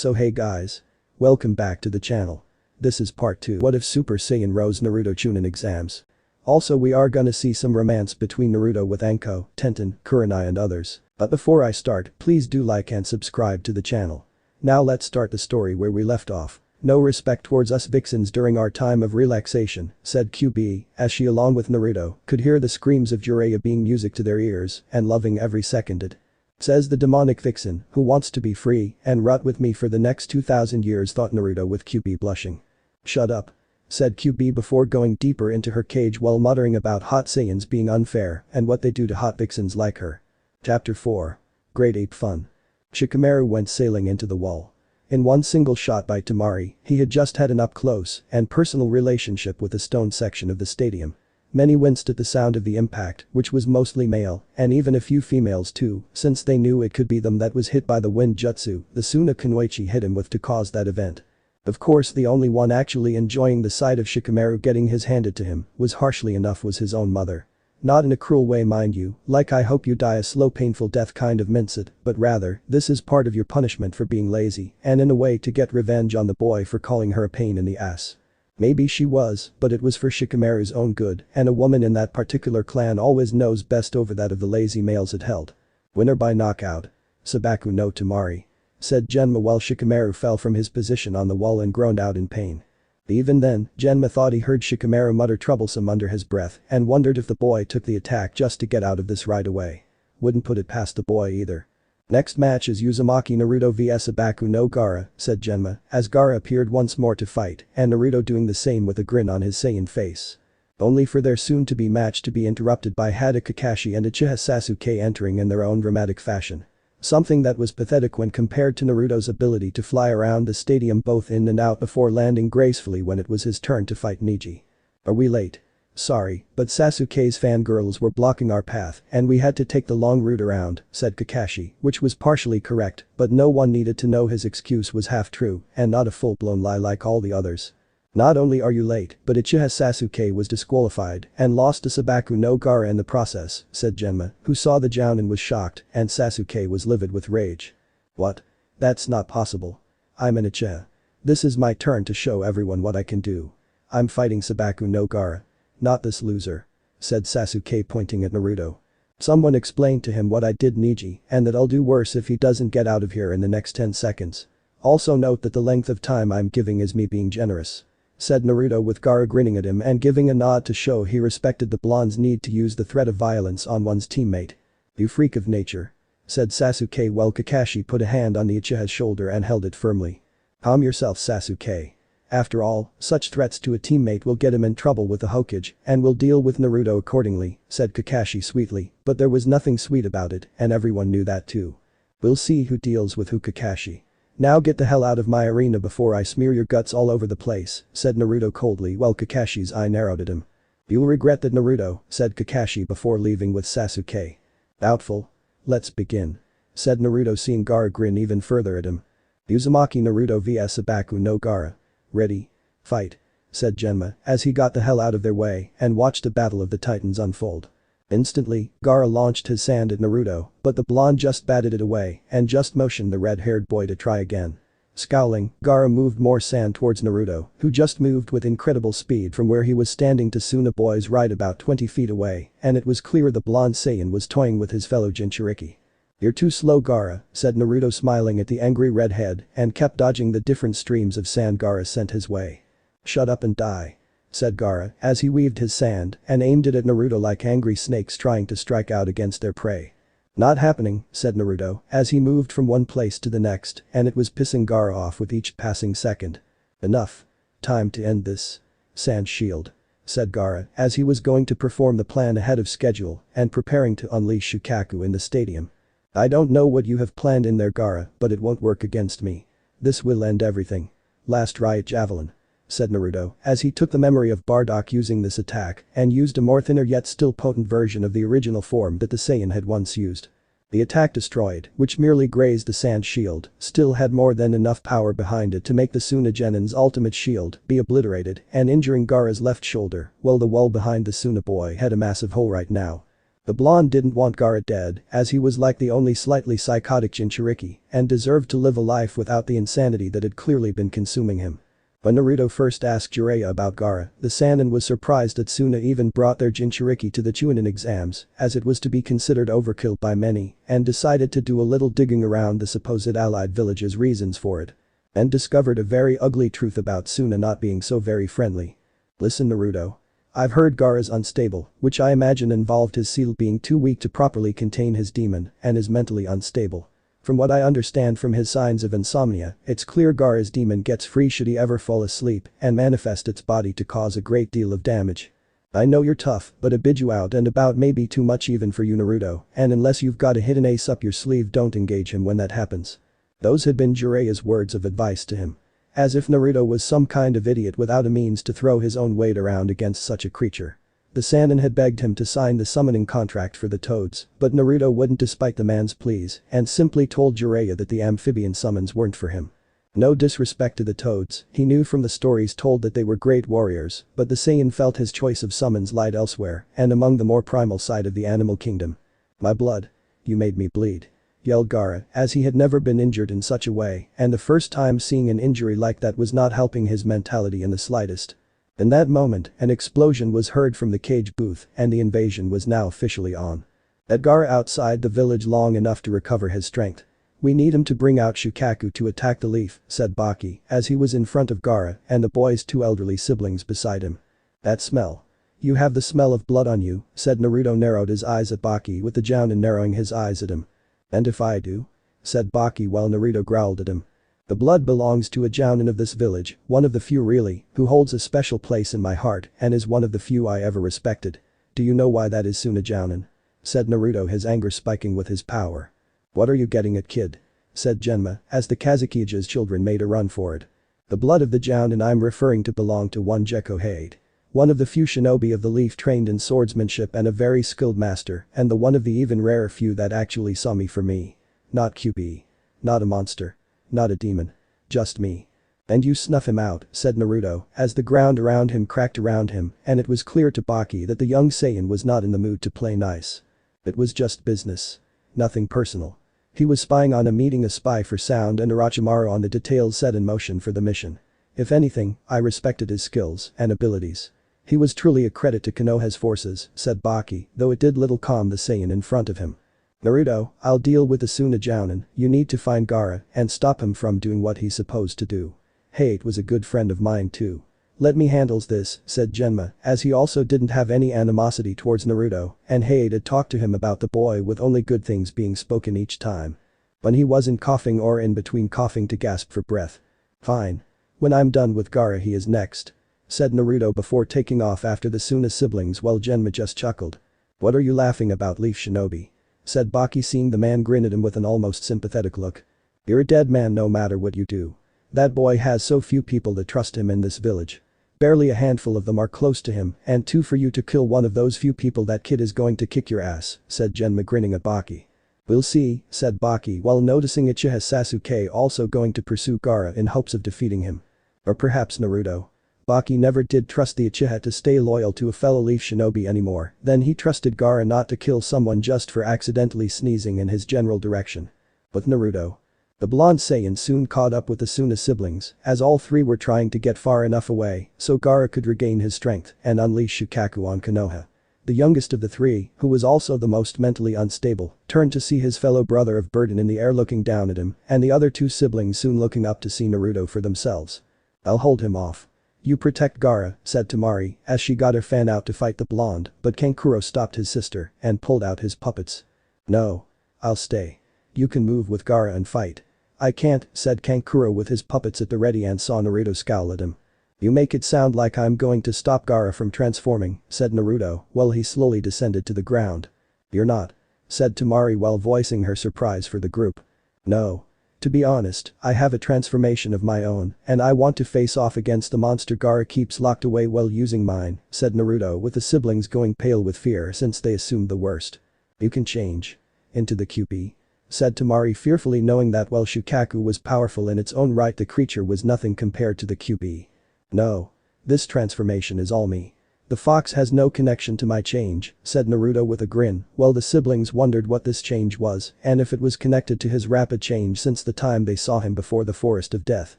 So hey guys. Welcome back to the channel. This is part 2. What if Super Saiyan rose Naruto Chunin exams? Also we are gonna see some romance between Naruto with Anko, Tenten, Kurenai and others. But before I start, please do like and subscribe to the channel. Now let's start the story where we left off. No respect towards us vixens during our time of relaxation, said QB, as she along with Naruto could hear the screams of Jiraiya being music to their ears and loving every second it. Says the demonic vixen who wants to be free and rot with me for the next 2000 years, thought Naruto with QB blushing. Shut up. Said QB before going deeper into her cage while muttering about hot Saiyans being unfair and what they do to hot vixens like her. Chapter 4. Great Ape Fun. Shikamaru went sailing into the wall. In one single shot by Tamari, he had just had an up-close and personal relationship with the stone section of the stadium. Many winced at the sound of the impact, which was mostly male, and even a few females too, since they knew it could be them that was hit by the wind jutsu the Suna Kunwaichi hit him with to cause that event. Of course the only one actually enjoying the sight of Shikamaru getting his handed to him was harshly enough was his own mother. Not in a cruel way mind you, like I hope you die a slow painful death kind of minced, but rather, this is part of your punishment for being lazy and in a way to get revenge on the boy for calling her a pain in the ass. Maybe she was, but it was for Shikamaru's own good, and a woman in that particular clan always knows best over that of the lazy males it held. Winner by knockout. Sabaku no Tamari. Said Genma while Shikamaru fell from his position on the wall and groaned out in pain. Even then, Genma thought he heard Shikamaru mutter troublesome under his breath and wondered if the boy took the attack just to get out of this right away. Wouldn't put it past the boy either. Next match is Uzumaki Naruto vs Sabaku no Gaara, said Genma, as Gaara appeared once more to fight and Naruto doing the same with a grin on his Saiyan face. Only for their soon-to-be match to be interrupted by Hada Kakashi and Uchiha Sasuke entering in their own dramatic fashion. Something that was pathetic when compared to Naruto's ability to fly around the stadium both in and out before landing gracefully when it was his turn to fight Neji. Are we late? Sorry, but Sasuke's fangirls were blocking our path and we had to take the long route around, said Kakashi, which was partially correct, but no one needed to know his excuse was half true and not a full-blown lie like all the others. Not only are you late, but Uchiha Sasuke was disqualified and lost to Sabaku no Gaara in the process, said Genma, who saw the Jounin was shocked and Sasuke was livid with rage. What? That's not possible. I'm an Uchiha. This is my turn to show everyone what I can do. I'm fighting Sabaku no Gaara. Not this loser. Said Sasuke pointing at Naruto. Someone explained to him what I did Neji and that I'll do worse if he doesn't get out of here in the next 10 seconds. Also note that the length of time I'm giving is me being generous. Said Naruto with Gaara grinning at him and giving a nod to show he respected the blonde's need to use the threat of violence on one's teammate. You freak of nature. Said Sasuke while Kakashi put a hand on the Uchiha's shoulder and held it firmly. Calm yourself Sasuke. After all, such threats to a teammate will get him in trouble with the Hokage and will deal with Naruto accordingly, said Kakashi sweetly, but there was nothing sweet about it and everyone knew that too. We'll see who deals with who Kakashi. Now get the hell out of my arena before I smear your guts all over the place, said Naruto coldly while Kakashi's eye narrowed at him. You'll regret that Naruto, said Kakashi before leaving with Sasuke. Doubtful. Let's begin. Said Naruto seeing Gaara grin even further at him. Uzumaki Naruto vs Sabaku no Gaara. Ready? Fight. Said Genma as he got the hell out of their way and watched the battle of the titans unfold. Instantly, Gaara launched his sand at Naruto, but the blonde just batted it away and just motioned the red-haired boy to try again. Scowling, Gaara moved more sand towards Naruto, who just moved with incredible speed from where he was standing to Suna boy's right about 20 feet away, and it was clear the blonde Saiyan was toying with his fellow Jinchuriki. You're too slow Gaara, said Naruto smiling at the angry redhead and kept dodging the different streams of sand Gaara sent his way. Shut up and die. Said Gaara as he weaved his sand and aimed it at Naruto like angry snakes trying to strike out against their prey. Not happening, said Naruto as he moved from one place to the next and it was pissing Gaara off with each passing second. Enough. Time to end this. Sand shield. Said Gaara as he was going to perform the plan ahead of schedule and preparing to unleash Shukaku in the stadium. I don't know what you have planned in there Gaara, but it won't work against me. This will end everything. Last riot javelin. Said Naruto as he took the memory of Bardock using this attack and used a more thinner yet still potent version of the original form that the Saiyan had once used. The attack destroyed, which merely grazed the sand shield, still had more than enough power behind it to make the Suna Genin's ultimate shield be obliterated and injuring Gaara's left shoulder, while the wall behind the Suna boy had a massive hole right now. The blonde didn't want Gaara dead, as he was like the only slightly psychotic Jinchuriki and deserved to live a life without the insanity that had clearly been consuming him. When Naruto first asked Jiraiya about Gaara, the Sannin was surprised that Suna even brought their Jinchuriki to the Chunin exams, as it was to be considered overkill by many, and decided to do a little digging around the supposed allied village's reasons for it. And discovered a very ugly truth about Suna not being so very friendly. Listen Naruto. I've heard Gaara's unstable, which I imagine involved his seal being too weak to properly contain his demon and is mentally unstable. From what I understand from his signs of insomnia, it's clear Gaara's demon gets free should he ever fall asleep and manifest its body to cause a great deal of damage. I know you're tough, but a bid you out and about may be too much even for you Naruto, and unless you've got a hidden ace up your sleeve don't engage him when that happens. Those had been Jiraiya's words of advice to him. As if Naruto was some kind of idiot without a means to throw his own weight around against such a creature. The Sannin had begged him to sign the summoning contract for the toads, but Naruto wouldn't despite the man's pleas and simply told Jiraiya that the amphibian summons weren't for him. No disrespect to the toads, he knew from the stories told that they were great warriors, but the Saiyan felt his choice of summons lied elsewhere and among the more primal side of the animal kingdom. My blood. You made me bleed. Yelled Gaara, as he had never been injured in such a way, and the first time seeing an injury like that was not helping his mentality in the slightest. In that moment, an explosion was heard from the cage booth, and the invasion was now officially on. Had Gaara outside the village long enough to recover his strength? We need him to bring out Shukaku to attack the leaf, said Baki, as he was in front of Gaara and the boy's two elderly siblings beside him. That smell. You have the smell of blood on you, said Naruto narrowed his eyes at Baki with the Jounin narrowing his eyes at him. And if I do? Said Baki while Naruto growled at him. The blood belongs to a Jounin of this village, one of the few really, who holds a special place in my heart and is one of the few I ever respected. Do you know why that is Suna Jounin? Said Naruto, his anger spiking with his power. What are you getting at kid? Said Genma, as the Kazukija's children made a run for it. The blood of the Jounin I'm referring to belonged to one Gekko Hade. One of the few shinobi of the leaf trained in swordsmanship and a very skilled master, and the one of the even rarer few that actually saw me for me. Not QB. Not a monster. Not a demon. Just me. And you snuff him out, said Naruto, as the ground around him cracked around him, and it was clear to Baki that the young Saiyan was not in the mood to play nice. It was just business. Nothing personal. He was spying on a meeting, a spy for sound and Orochimaru on the details set in motion for the mission. If anything, I respected his skills and abilities. He was truly a credit to Konoha's forces, said Baki, though it did little calm the Saiyan in front of him. Naruto, I'll deal with the Suna Jounin, you need to find Gaara and stop him from doing what he's supposed to do. Hate was a good friend of mine too. Let me handles this, said Genma, as he also didn't have any animosity towards Naruto, and Hade had talked to him about the boy with only good things being spoken each time. When he wasn't coughing or in between coughing to gasp for breath. Fine. When I'm done with Gaara he is next. Said Naruto before taking off after the Suna siblings while Genma just chuckled. What are you laughing about, Leaf Shinobi? Said Baki, seeing the man grin at him with an almost sympathetic look. You're a dead man no matter what you do. That boy has so few people that trust him in this village. Barely a handful of them are close to him, and two for you to kill one of those few people, that kid is going to kick your ass, said Genma grinning at Baki. We'll see, said Baki while noticing Uchiha Sasuke also going to pursue Gaara in hopes of defeating him. Or perhaps Naruto. Baki never did trust the Uchiha to stay loyal to a fellow leaf shinobi anymore, then he trusted Gaara not to kill someone just for accidentally sneezing in his general direction. But Naruto. The blonde Saiyan soon caught up with the Suna siblings, as all three were trying to get far enough away so Gaara could regain his strength and unleash Shukaku on Konoha. The youngest of the three, who was also the most mentally unstable, turned to see his fellow brother of burden in the air looking down at him, and the other two siblings soon looking up to see Naruto for themselves. I'll hold him off. You protect Gaara, said Temari, as she got her fan out to fight the blonde, but Kankuro stopped his sister and pulled out his puppets. No. I'll stay. You can move with Gaara and fight. I can't, said Kankuro with his puppets at the ready and saw Naruto scowl at him. You make it sound like I'm going to stop Gaara from transforming, said Naruto while he slowly descended to the ground. You're not. Said Temari while voicing her surprise for the group. No. To be honest, I have a transformation of my own, and I want to face off against the monster Gaara keeps locked away while using mine, said Naruto with the siblings going pale with fear since they assumed the worst. You can change. Into the QP. Said Temari fearfully, knowing that while Shukaku was powerful in its own right, the creature was nothing compared to the QP. No. This transformation is all me. The fox has no connection to my change, said Naruto with a grin, while the siblings wondered what this change was and if it was connected to his rapid change since the time they saw him before the Forest of Death.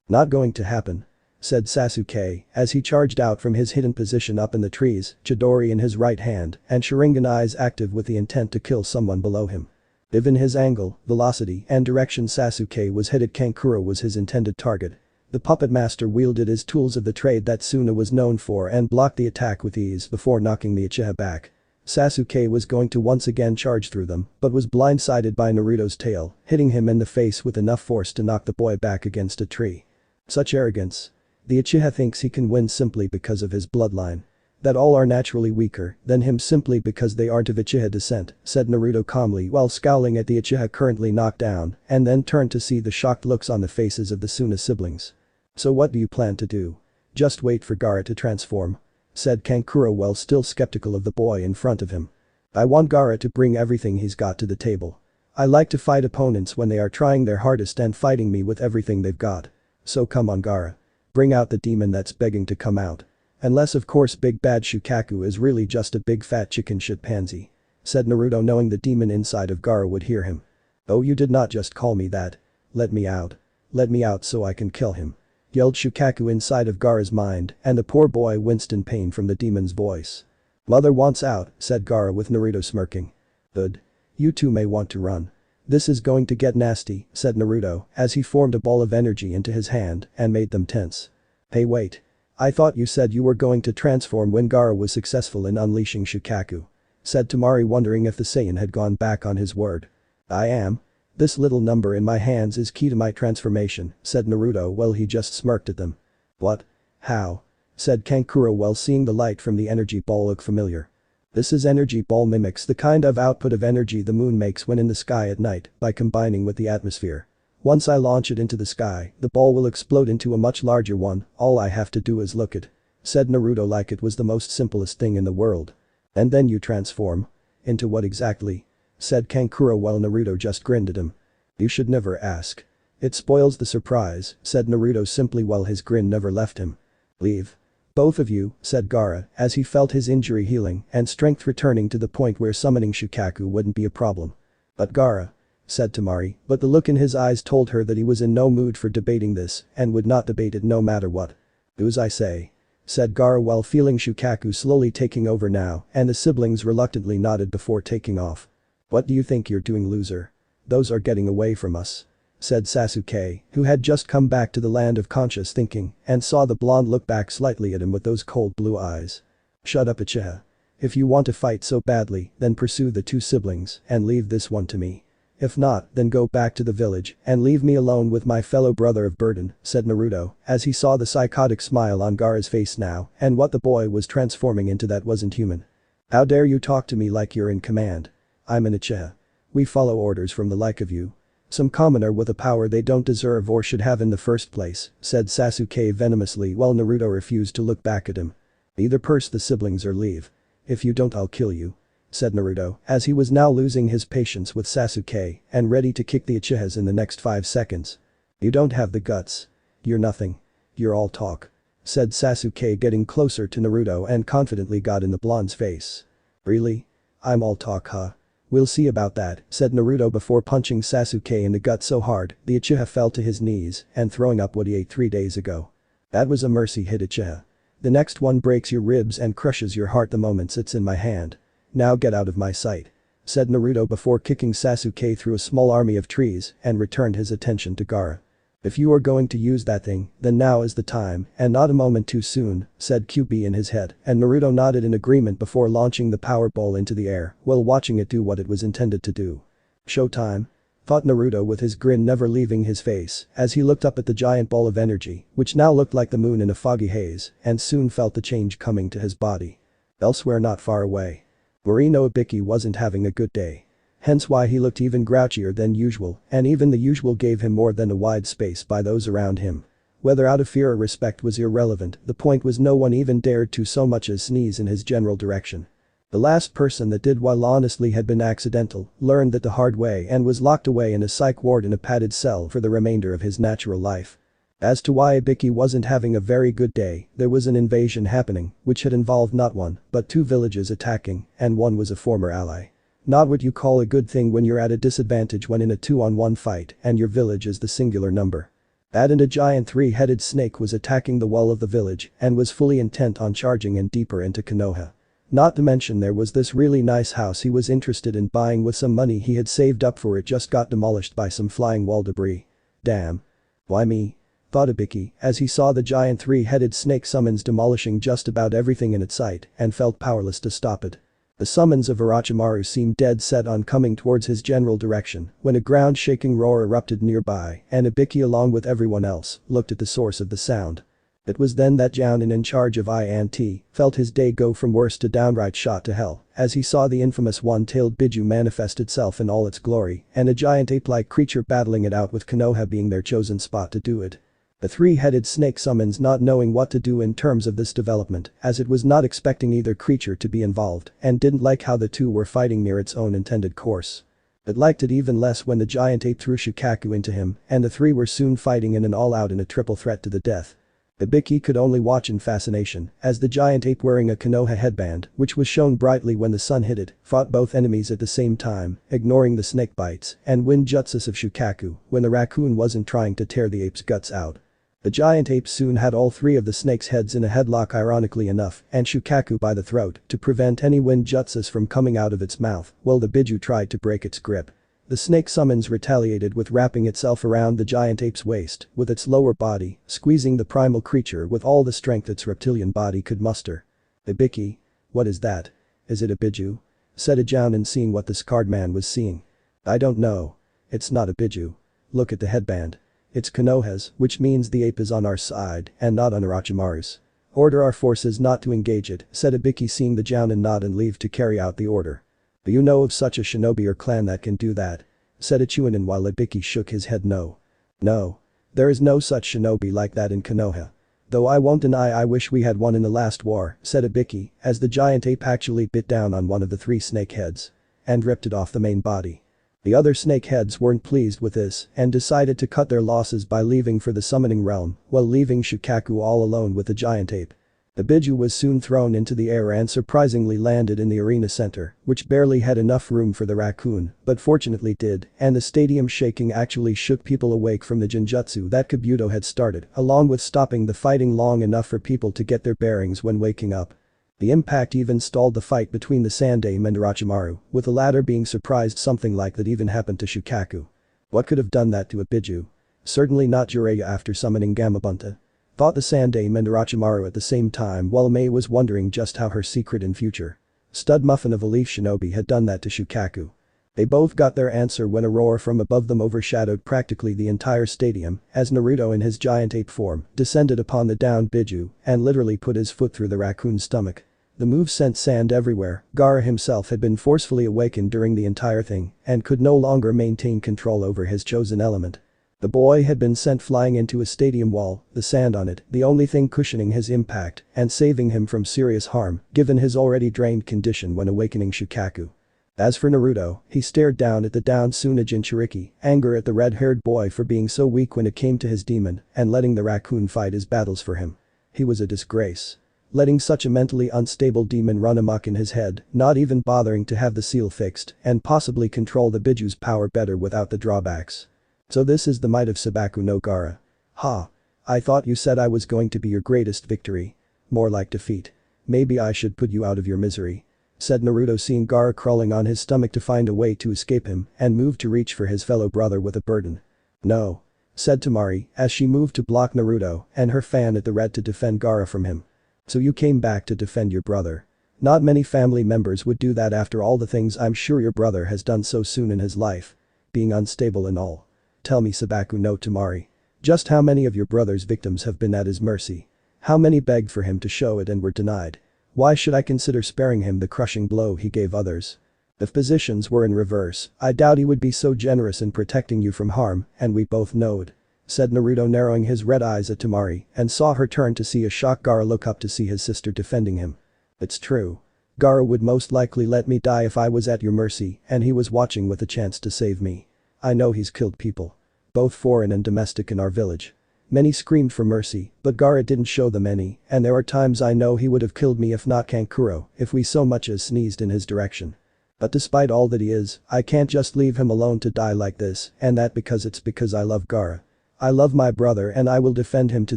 Not going to happen, said Sasuke as he charged out from his hidden position up in the trees, Chidori in his right hand and Sharingan eyes active with the intent to kill someone below him. Given his angle, velocity and direction Sasuke was headed, Kankuro was his intended target. The puppet master wielded his tools of the trade that Suna was known for and blocked the attack with ease before knocking the Uchiha back. Sasuke was going to once again charge through them but was blindsided by Naruto's tail, hitting him in the face with enough force to knock the boy back against a tree. Such arrogance. The Uchiha thinks he can win simply because of his bloodline. That all are naturally weaker than him simply because they aren't of Uchiha descent, said Naruto calmly while scowling at the Uchiha currently knocked down and then turned to see the shocked looks on the faces of the Suna siblings. So what do you plan to do? Just wait for Gaara to transform, said Kankuro while still skeptical of the boy in front of him. I want Gaara to bring everything he's got to the table. I like to fight opponents when they are trying their hardest and fighting me with everything they've got. So come on Gaara. Bring out the demon that's begging to come out. Unless of course big bad Shukaku is really just a big fat chicken shit pansy, said Naruto knowing the demon inside of Gaara would hear him. Oh, you did not just call me that. Let me out. Let me out so I can kill him, yelled Shukaku inside of Gaara's mind and the poor boy winced in pain from the demon's voice. Mother wants out, said Gaara with Naruto smirking. Good. You two may want to run. This is going to get nasty, said Naruto as he formed a ball of energy into his hand and made them tense. Hey wait. I thought you said you were going to transform when Gaara was successful in unleashing Shukaku, said Temari wondering if the Saiyan had gone back on his word. I am. This little number in my hands is key to my transformation, said Naruto while he just smirked at them. What? How? Said Kankuro while seeing the light from the energy ball look familiar. This is energy ball mimics the kind of output of energy the moon makes when in the sky at night by combining with the atmosphere. Once I launch it into the sky, the ball will explode into a much larger one, all I have to do is look it, said Naruto like it was the most simplest thing in the world. And then you transform? Into what exactly? Said Kankuro while Naruto just grinned at him. You should never ask. It spoils the surprise, said Naruto simply while his grin never left him. Leave. Both of you, said Gaara as he felt his injury healing and strength returning to the point where summoning Shukaku wouldn't be a problem. But Gaara, said Temari, but the look in his eyes told her that he was in no mood for debating this and would not debate it no matter what. Do as I say, said Gaara while feeling Shukaku slowly taking over now and the siblings reluctantly nodded before taking off. What do you think you're doing, loser? Those are getting away from us, said Sasuke, who had just come back to the land of conscious thinking and saw the blonde look back slightly at him with those cold blue eyes. Shut up Uchiha. If you want to fight so badly, then pursue the two siblings and leave this one to me. If not, then go back to the village and leave me alone with my fellow brother of burden, said Naruto as he saw the psychotic smile on Gaara's face now and what the boy was transforming into that wasn't human. How dare you talk to me like you're in command? I'm an Uchiha. We follow orders from the like of you. Some commoner with a power they don't deserve or should have in the first place, said Sasuke venomously while Naruto refused to look back at him. Either purse the siblings or leave. If you don't I'll kill you, said Naruto as he was now losing his patience with Sasuke and ready to kick the Uchihas in the next 5 seconds. You don't have the guts. You're nothing. You're all talk, said Sasuke getting closer to Naruto and confidently got in the blonde's face. Really? I'm all talk, huh? We'll see about that, said Naruto before punching Sasuke in the gut so hard the Uchiha fell to his knees and throwing up what he ate 3 days ago. That was a mercy hit, Uchiha. The next one breaks your ribs and crushes your heart the moment it's in my hand. Now get out of my sight, said Naruto before kicking Sasuke through a small army of trees and returned his attention to Gaara. If you are going to use that thing, then now is the time and not a moment too soon, said QB in his head and Naruto nodded in agreement before launching the power ball into the air while watching it do what it was intended to do. Showtime? Thought Naruto with his grin never leaving his face as he looked up at the giant ball of energy which now looked like the moon in a foggy haze and soon felt the change coming to his body. Elsewhere not far away. Morino Ibiki wasn't having a good day. Hence why he looked even grouchier than usual and even the usual gave him more than a wide space by those around him. Whether out of fear or respect was irrelevant, the point was no one even dared to so much as sneeze in his general direction. The last person that did while honestly had been accidental, learned that the hard way and was locked away in a psych ward in a padded cell for the remainder of his natural life. As to why Ibiki wasn't having a very good day, there was an invasion happening, which had involved not one, but two villages attacking, and one was a former ally. Not what you call a good thing when you're at a disadvantage when in a 2-on-1 fight and your village is the singular number. And a giant three-headed snake was attacking the wall of the village and was fully intent on charging in deeper into Konoha. Not to mention there was this really nice house he was interested in buying with some money he had saved up for it just got demolished by some flying wall debris. Damn. Why me? Thought Ibiki as he saw the giant three-headed snake summons demolishing just about everything in its sight and felt powerless to stop it. The summons of Orochimaru seemed dead set on coming towards his general direction when a ground-shaking roar erupted nearby and Ibiki along with everyone else looked at the source of the sound. It was then that Jounin in charge of I&T felt his day go from worse to downright shot to hell as he saw the infamous one-tailed Biju manifest itself in all its glory and a giant ape-like creature battling it out with Konoha being their chosen spot to do it. The three-headed snake summons not knowing what to do in terms of this development as it was not expecting either creature to be involved and didn't like how the two were fighting near its own intended course. It liked it even less when the giant ape threw Shukaku into him and the three were soon fighting in an all-out in a triple threat to the death. Ibiki could only watch in fascination as the giant ape wearing a Konoha headband, which was shown brightly when the sun hit it, fought both enemies at the same time, ignoring the snake bites and wind jutsus of Shukaku when the raccoon wasn't trying to tear the ape's guts out. The giant ape soon had all three of the snake's heads in a headlock ironically enough and Shukaku by the throat to prevent any wind jutsus from coming out of its mouth while the Biju tried to break its grip. The snake summons retaliated with wrapping itself around the giant ape's waist with its lower body, squeezing the primal creature with all the strength its reptilian body could muster. Ibiki? What is that? Is it a Biju? Said a Jounin seeing what the scarred man was seeing. I don't know. It's not a Biju. Look at the headband. It's Konoha's, which means the ape is on our side and not on Orochimaru's. Order our forces not to engage it, said Ibiki seeing the Jounin nod and leave to carry out the order. Do you know of such a shinobi or clan that can do that? Said a Chunin while Ibiki shook his head no. No. There is no such shinobi like that in Konoha. Though I won't deny I wish we had one in the last war, said Ibiki as the giant ape actually bit down on one of the three snake heads and ripped it off the main body. The other snake heads weren't pleased with this and decided to cut their losses by leaving for the summoning realm while leaving Shukaku all alone with the giant ape. The Biju was soon thrown into the air and surprisingly landed in the arena center, which barely had enough room for the raccoon, but fortunately did, and the stadium shaking actually shook people awake from the genjutsu that Kabuto had started, along with stopping the fighting long enough for people to get their bearings when waking up. The impact even stalled the fight between the Sandaime and Orochimaru, with the latter being surprised something like that even happened to Shukaku. What could have done that to a Biju? Certainly not Jiraiya after summoning Gamabunta. Thought the Sandaime and Orochimaru at the same time while Mei was wondering just how her secret and future stud muffin of a leaf shinobi had done that to Shukaku. They both got their answer when a roar from above them overshadowed practically the entire stadium as Naruto in his giant ape form descended upon the downed Biju and literally put his foot through the raccoon's stomach. The move sent sand everywhere. Gaara himself had been forcefully awakened during the entire thing and could no longer maintain control over his chosen element. The boy had been sent flying into a stadium wall, the sand on it, the only thing cushioning his impact and saving him from serious harm given his already drained condition when awakening Shukaku. As for Naruto, he stared down at the downed Tsunade Jinchuriki, anger at the red-haired boy for being so weak when it came to his demon and letting the raccoon fight his battles for him. He was a disgrace. Letting such a mentally unstable demon run amok in his head, not even bothering to have the seal fixed and possibly control the Biju's power better without the drawbacks. So this is the might of Sabaku no Gaara. Ha. I thought you said I was going to be your greatest victory. More like defeat. Maybe I should put you out of your misery. Said Naruto seeing Gaara crawling on his stomach to find a way to escape him and moved to reach for his fellow brother with a burden. No. Said Temari as she moved to block Naruto and her fan at the red to defend Gaara from him. So you came back to defend your brother. Not many family members would do that after all the things I'm sure your brother has done so soon in his life. Being unstable and all. Tell me Sabaku no Temari. Just how many of your brother's victims have been at his mercy? How many begged for him to show it and were denied? Why should I consider sparing him the crushing blow he gave others? If positions were in reverse, I doubt he would be so generous in protecting you from harm, and we both know it. Said Naruto narrowing his red eyes at Temari and saw her turn to see a shocked Gaara look up to see his sister defending him. It's true. Gaara would most likely let me die if I was at your mercy and he was watching with a chance to save me. I know he's killed people. Both foreign and domestic in our village. Many screamed for mercy, but Gaara didn't show them any, and there are times I know he would have killed me if not Kankuro, if we so much as sneezed in his direction. But despite all that he is, I can't just leave him alone to die like this, and that because I love Gaara. I love my brother and I will defend him to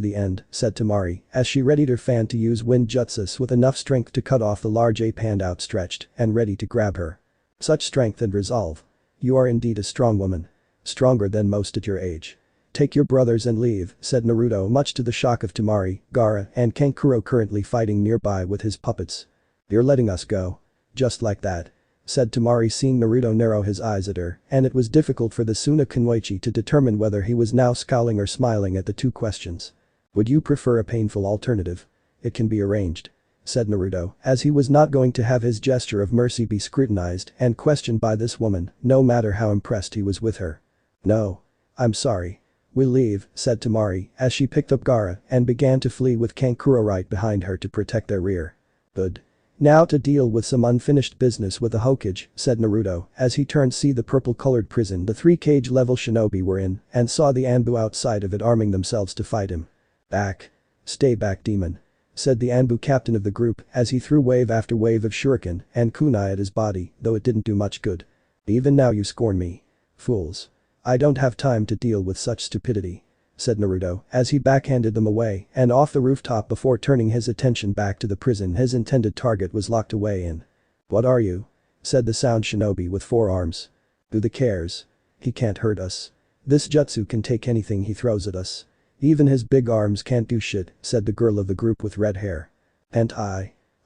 the end, said Temari, as she readied her fan to use wind jutsus with enough strength to cut off the large ape hand outstretched and ready to grab her. Such strength and resolve. You are indeed a strong woman. Stronger than most at your age. Take your brothers and leave, said Naruto much to the shock of Temari, Gaara, and Kankuro currently fighting nearby with his puppets. You're letting us go. Just like that. Said Temari seeing Naruto narrow his eyes at her, and it was difficult for the Suna Kunoichi to determine whether he was now scowling or smiling at the two questions. Would you prefer a painful alternative? It can be arranged. Said Naruto, as he was not going to have his gesture of mercy be scrutinized and questioned by this woman, no matter how impressed he was with her. No. I'm sorry. We'll leave, said Temari, as she picked up Gaara and began to flee with Kankuro right behind her to protect their rear. Good. Now to deal with some unfinished business with the Hokage, said Naruto, as he turned to see the purple-colored prison the 3 cage level shinobi were in and saw the Anbu outside of it arming themselves to fight him. Back. Stay back, demon. Said the Anbu captain of the group as he threw wave after wave of shuriken and kunai at his body, though it didn't do much good. Even now you scorn me. Fools. I don't have time to deal with such stupidity. Said Naruto as he backhanded them away and off the rooftop before turning his attention back to the prison his intended target was locked away in. What are you? Said the sound shinobi with 4 arms. Who the cares? He can't hurt us. This jutsu can take anything he throws at us. Even his big arms can't do shit, said the girl of the group with red hair. And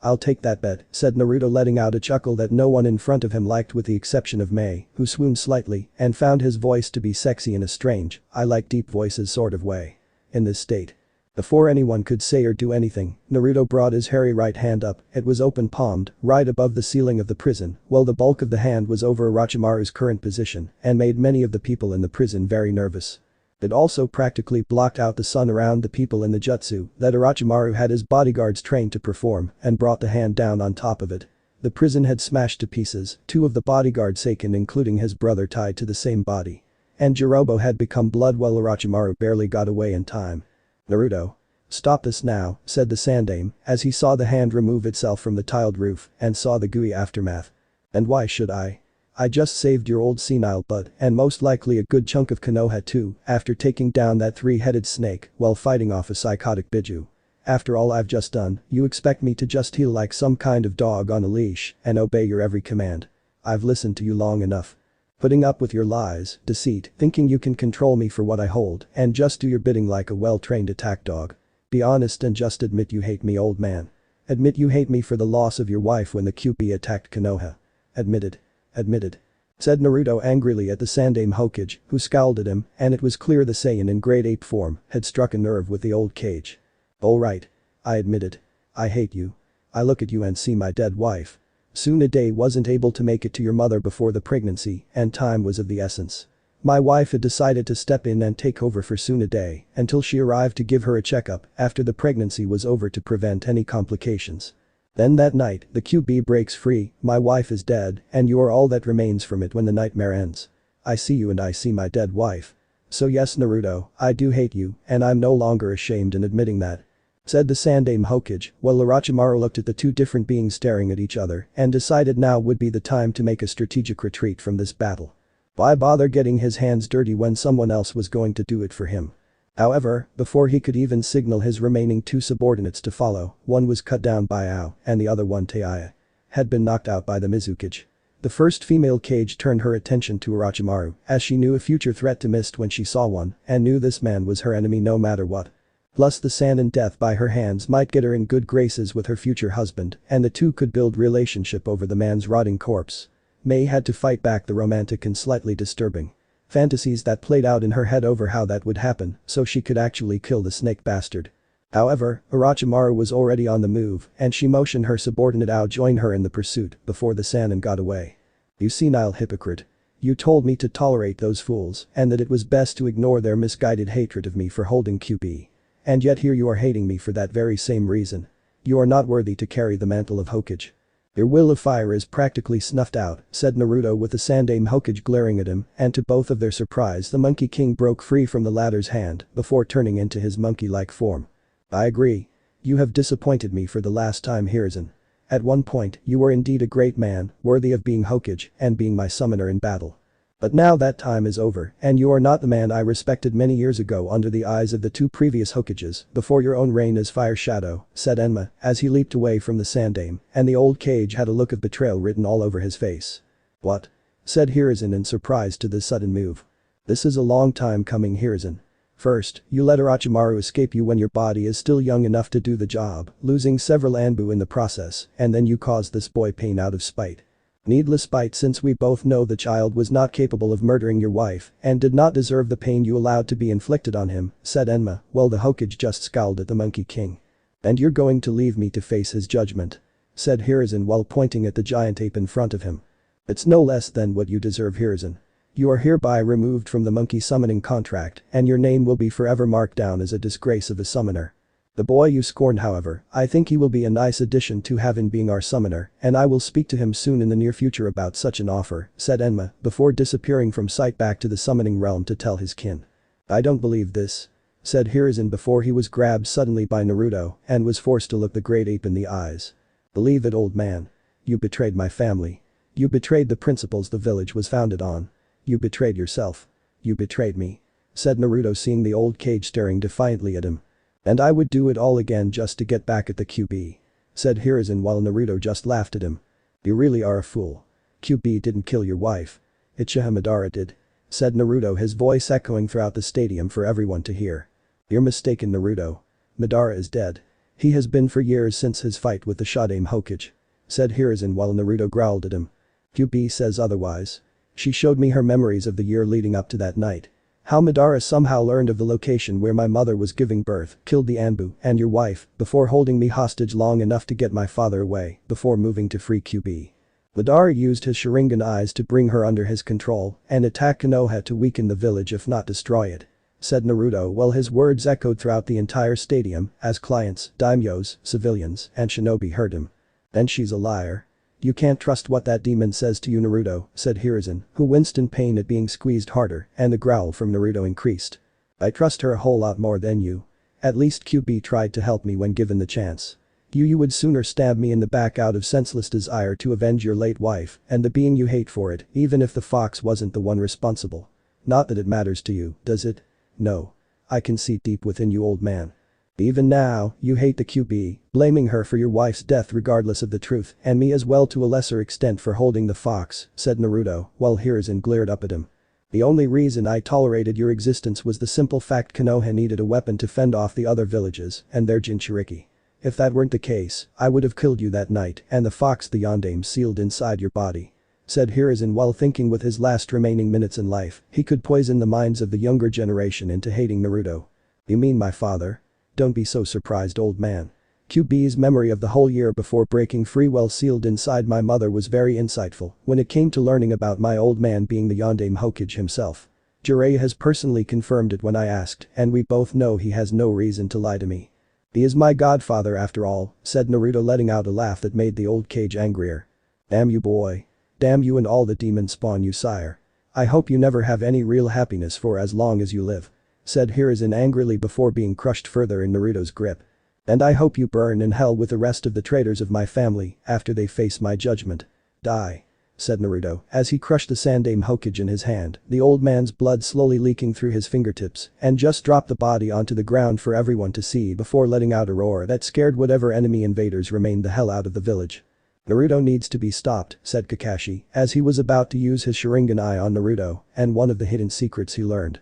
I'll take that bet, said Naruto letting out a chuckle that no one in front of him liked with the exception of Mei, who swooned slightly and found his voice to be sexy in a strange, I like deep voices sort of way. In this state. Before anyone could say or do anything, Naruto brought his hairy right hand up, it was open-palmed, right above the ceiling of the prison, while the bulk of the hand was over Orochimaru's current position and made many of the people in the prison very nervous. It also practically blocked out the sun around the people in the jutsu that Orochimaru had his bodyguards trained to perform and brought the hand down on top of it. The prison had smashed to pieces, 2 of the bodyguards Saiyan including his brother tied to the same body. And Jirobo had become blood while Orochimaru barely got away in time. Naruto. Stop this now, said the Sandaime as he saw the hand remove itself from the tiled roof and saw the gooey aftermath. And why should I? I just saved your old senile butt and most likely a good chunk of Konoha too after taking down that 3-headed snake while fighting off a psychotic Biju. After all I've just done, you expect me to just heel like some kind of dog on a leash and obey your every command. I've listened to you long enough. Putting up with your lies, deceit, thinking you can control me for what I hold and just do your bidding like a well-trained attack dog. Be honest and just admit you hate me, old man. Admit you hate me for the loss of your wife when the QP attacked Konoha. Admit it. Admit it. Said Naruto angrily at the Sandaime Hokage, who scowled at him, and it was clear the Saiyan in great ape form had struck a nerve with the old cage. Alright. I admit it. I hate you. I look at you and see my dead wife. Tsunade wasn't able to make it to your mother before the pregnancy, and time was of the essence. My wife had decided to step in and take over for Tsunade until she arrived to give her a checkup after the pregnancy was over to prevent any complications. Then that night, the QB breaks free, my wife is dead, and you are all that remains from it when the nightmare ends. I see you and I see my dead wife. So yes, Naruto, I do hate you, and I'm no longer ashamed in admitting that. Said the Sandaime Hokage, while Orochimaru looked at the 2 different beings staring at each other and decided now would be the time to make a strategic retreat from this battle. Why bother getting his hands dirty when someone else was going to do it for him? However, before he could even signal his remaining 2 subordinates to follow, one was cut down by Ao and the other one, Taiya, had been knocked out by the Mizukage. The first female cage turned her attention to Orochimaru as she knew a future threat to Mist when she saw one and knew this man was her enemy no matter what. Plus the sand and death by her hands might get her in good graces with her future husband and the 2 could build relationship over the man's rotting corpse. Mei had to fight back the romantic and slightly disturbing fantasies that played out in her head over how that would happen so she could actually kill the snake bastard. However, Orochimaru was already on the move and she motioned her subordinate Ao join her in the pursuit before the Sannin got away. You senile hypocrite. You told me to tolerate those fools and that it was best to ignore their misguided hatred of me for holding QB. And yet here you are hating me for that very same reason. You are not worthy to carry the mantle of Hokage. Your will of fire is practically snuffed out, said Naruto with the Sandaime Hokage glaring at him, and to both of their surprise the Monkey King broke free from the latter's hand before turning into his monkey-like form. I agree. You have disappointed me for the last time, Hiruzen. At one point, you were indeed a great man, worthy of being Hokage and being my summoner in battle. But now that time is over, and you are not the man I respected many years ago under the eyes of the two previous Hokages before your own reign as Fire Shadow, said Enma as he leaped away from the Sandaime, and the old cage had a look of betrayal written all over his face. What? Said Hiruzen in surprise to this sudden move. This is a long time coming, Hiruzen. First, you let Orochimaru escape you when your body is still young enough to do the job, losing several Anbu in the process, and then you caused this boy pain out of spite. Needless spite since we both know the child was not capable of murdering your wife and did not deserve the pain you allowed to be inflicted on him, said Enma, while the Hokage just scowled at the Monkey King. And you're going to leave me to face his judgment? Said Hiruzen while pointing at the giant ape in front of him. It's no less than what you deserve, Hiruzen. You are hereby removed from the monkey summoning contract and your name will be forever marked down as a disgrace of a summoner. The boy you scorned, however, I think he will be a nice addition to having being our summoner and I will speak to him soon in the near future about such an offer, said Enma before disappearing from sight back to the summoning realm to tell his kin. I don't believe this. Said Hiruzen before he was grabbed suddenly by Naruto and was forced to look the great ape in the eyes. Believe it, old man. You betrayed my family. You betrayed the principles the village was founded on. You betrayed yourself. You betrayed me. Said Naruto seeing the old cage staring defiantly at him. And I would do it all again just to get back at the QB. Said Hiruzen while Naruto just laughed at him. You really are a fool. QB didn't kill your wife. Uchiha Madara did. Said Naruto, his voice echoing throughout the stadium for everyone to hear. You're mistaken, Naruto. Madara is dead. He has been for years since his fight with the Sandaime Hokage. Said Hiruzen while Naruto growled at him. QB says otherwise. She showed me her memories of the year leading up to that night. How Madara somehow learned of the location where my mother was giving birth, killed the Anbu and your wife before holding me hostage long enough to get my father away before moving to free QB. Madara used his Sharingan eyes to bring her under his control and attack Konoha to weaken the village if not destroy it. Said Naruto while his words echoed throughout the entire stadium as clients, daimyos, civilians, and shinobi heard him. Then she's a liar. You can't trust what that demon says to you, Naruto, said Hiruzen, who winced in pain at being squeezed harder and the growl from Naruto increased. I trust her a whole lot more than you. At least QB tried to help me when given the chance. You would sooner stab me in the back out of senseless desire to avenge your late wife and the being you hate for it, even if the fox wasn't the one responsible. Not that it matters to you, does it? No. I can see deep within you, old man. Even now, you hate the QB, blaming her for your wife's death regardless of the truth, and me as well to a lesser extent for holding the fox, said Naruto, while Hiruzen glared up at him. The only reason I tolerated your existence was the simple fact Konoha needed a weapon to fend off the other villages and their Jinchuriki. If that weren't the case, I would have killed you that night and the fox the Yondaime sealed inside your body. Said Hiruzen while thinking with his last remaining minutes in life, he could poison the minds of the younger generation into hating Naruto. You mean my father? Don't be so surprised, old man. QB's memory of the whole year before breaking free while sealed inside my mother was very insightful when it came to learning about my old man being the Yondaime Hokage himself. Jiraiya has personally confirmed it when I asked and we both know he has no reason to lie to me. He is my godfather after all, said Naruto letting out a laugh that made the old cage angrier. Damn you, boy. Damn you and all the demon spawn you sire. I hope you never have any real happiness for as long as you live. Said Hiruzen angrily before being crushed further in Naruto's grip. And I hope you burn in hell with the rest of the traitors of my family after they face my judgment. Die. Said Naruto as he crushed the Sandaime Hokage in his hand, the old man's blood slowly leaking through his fingertips and just dropped the body onto the ground for everyone to see before letting out a roar that scared whatever enemy invaders remained the hell out of the village. Naruto needs to be stopped, said Kakashi as he was about to use his Sharingan eye on Naruto and one of the hidden secrets he learned.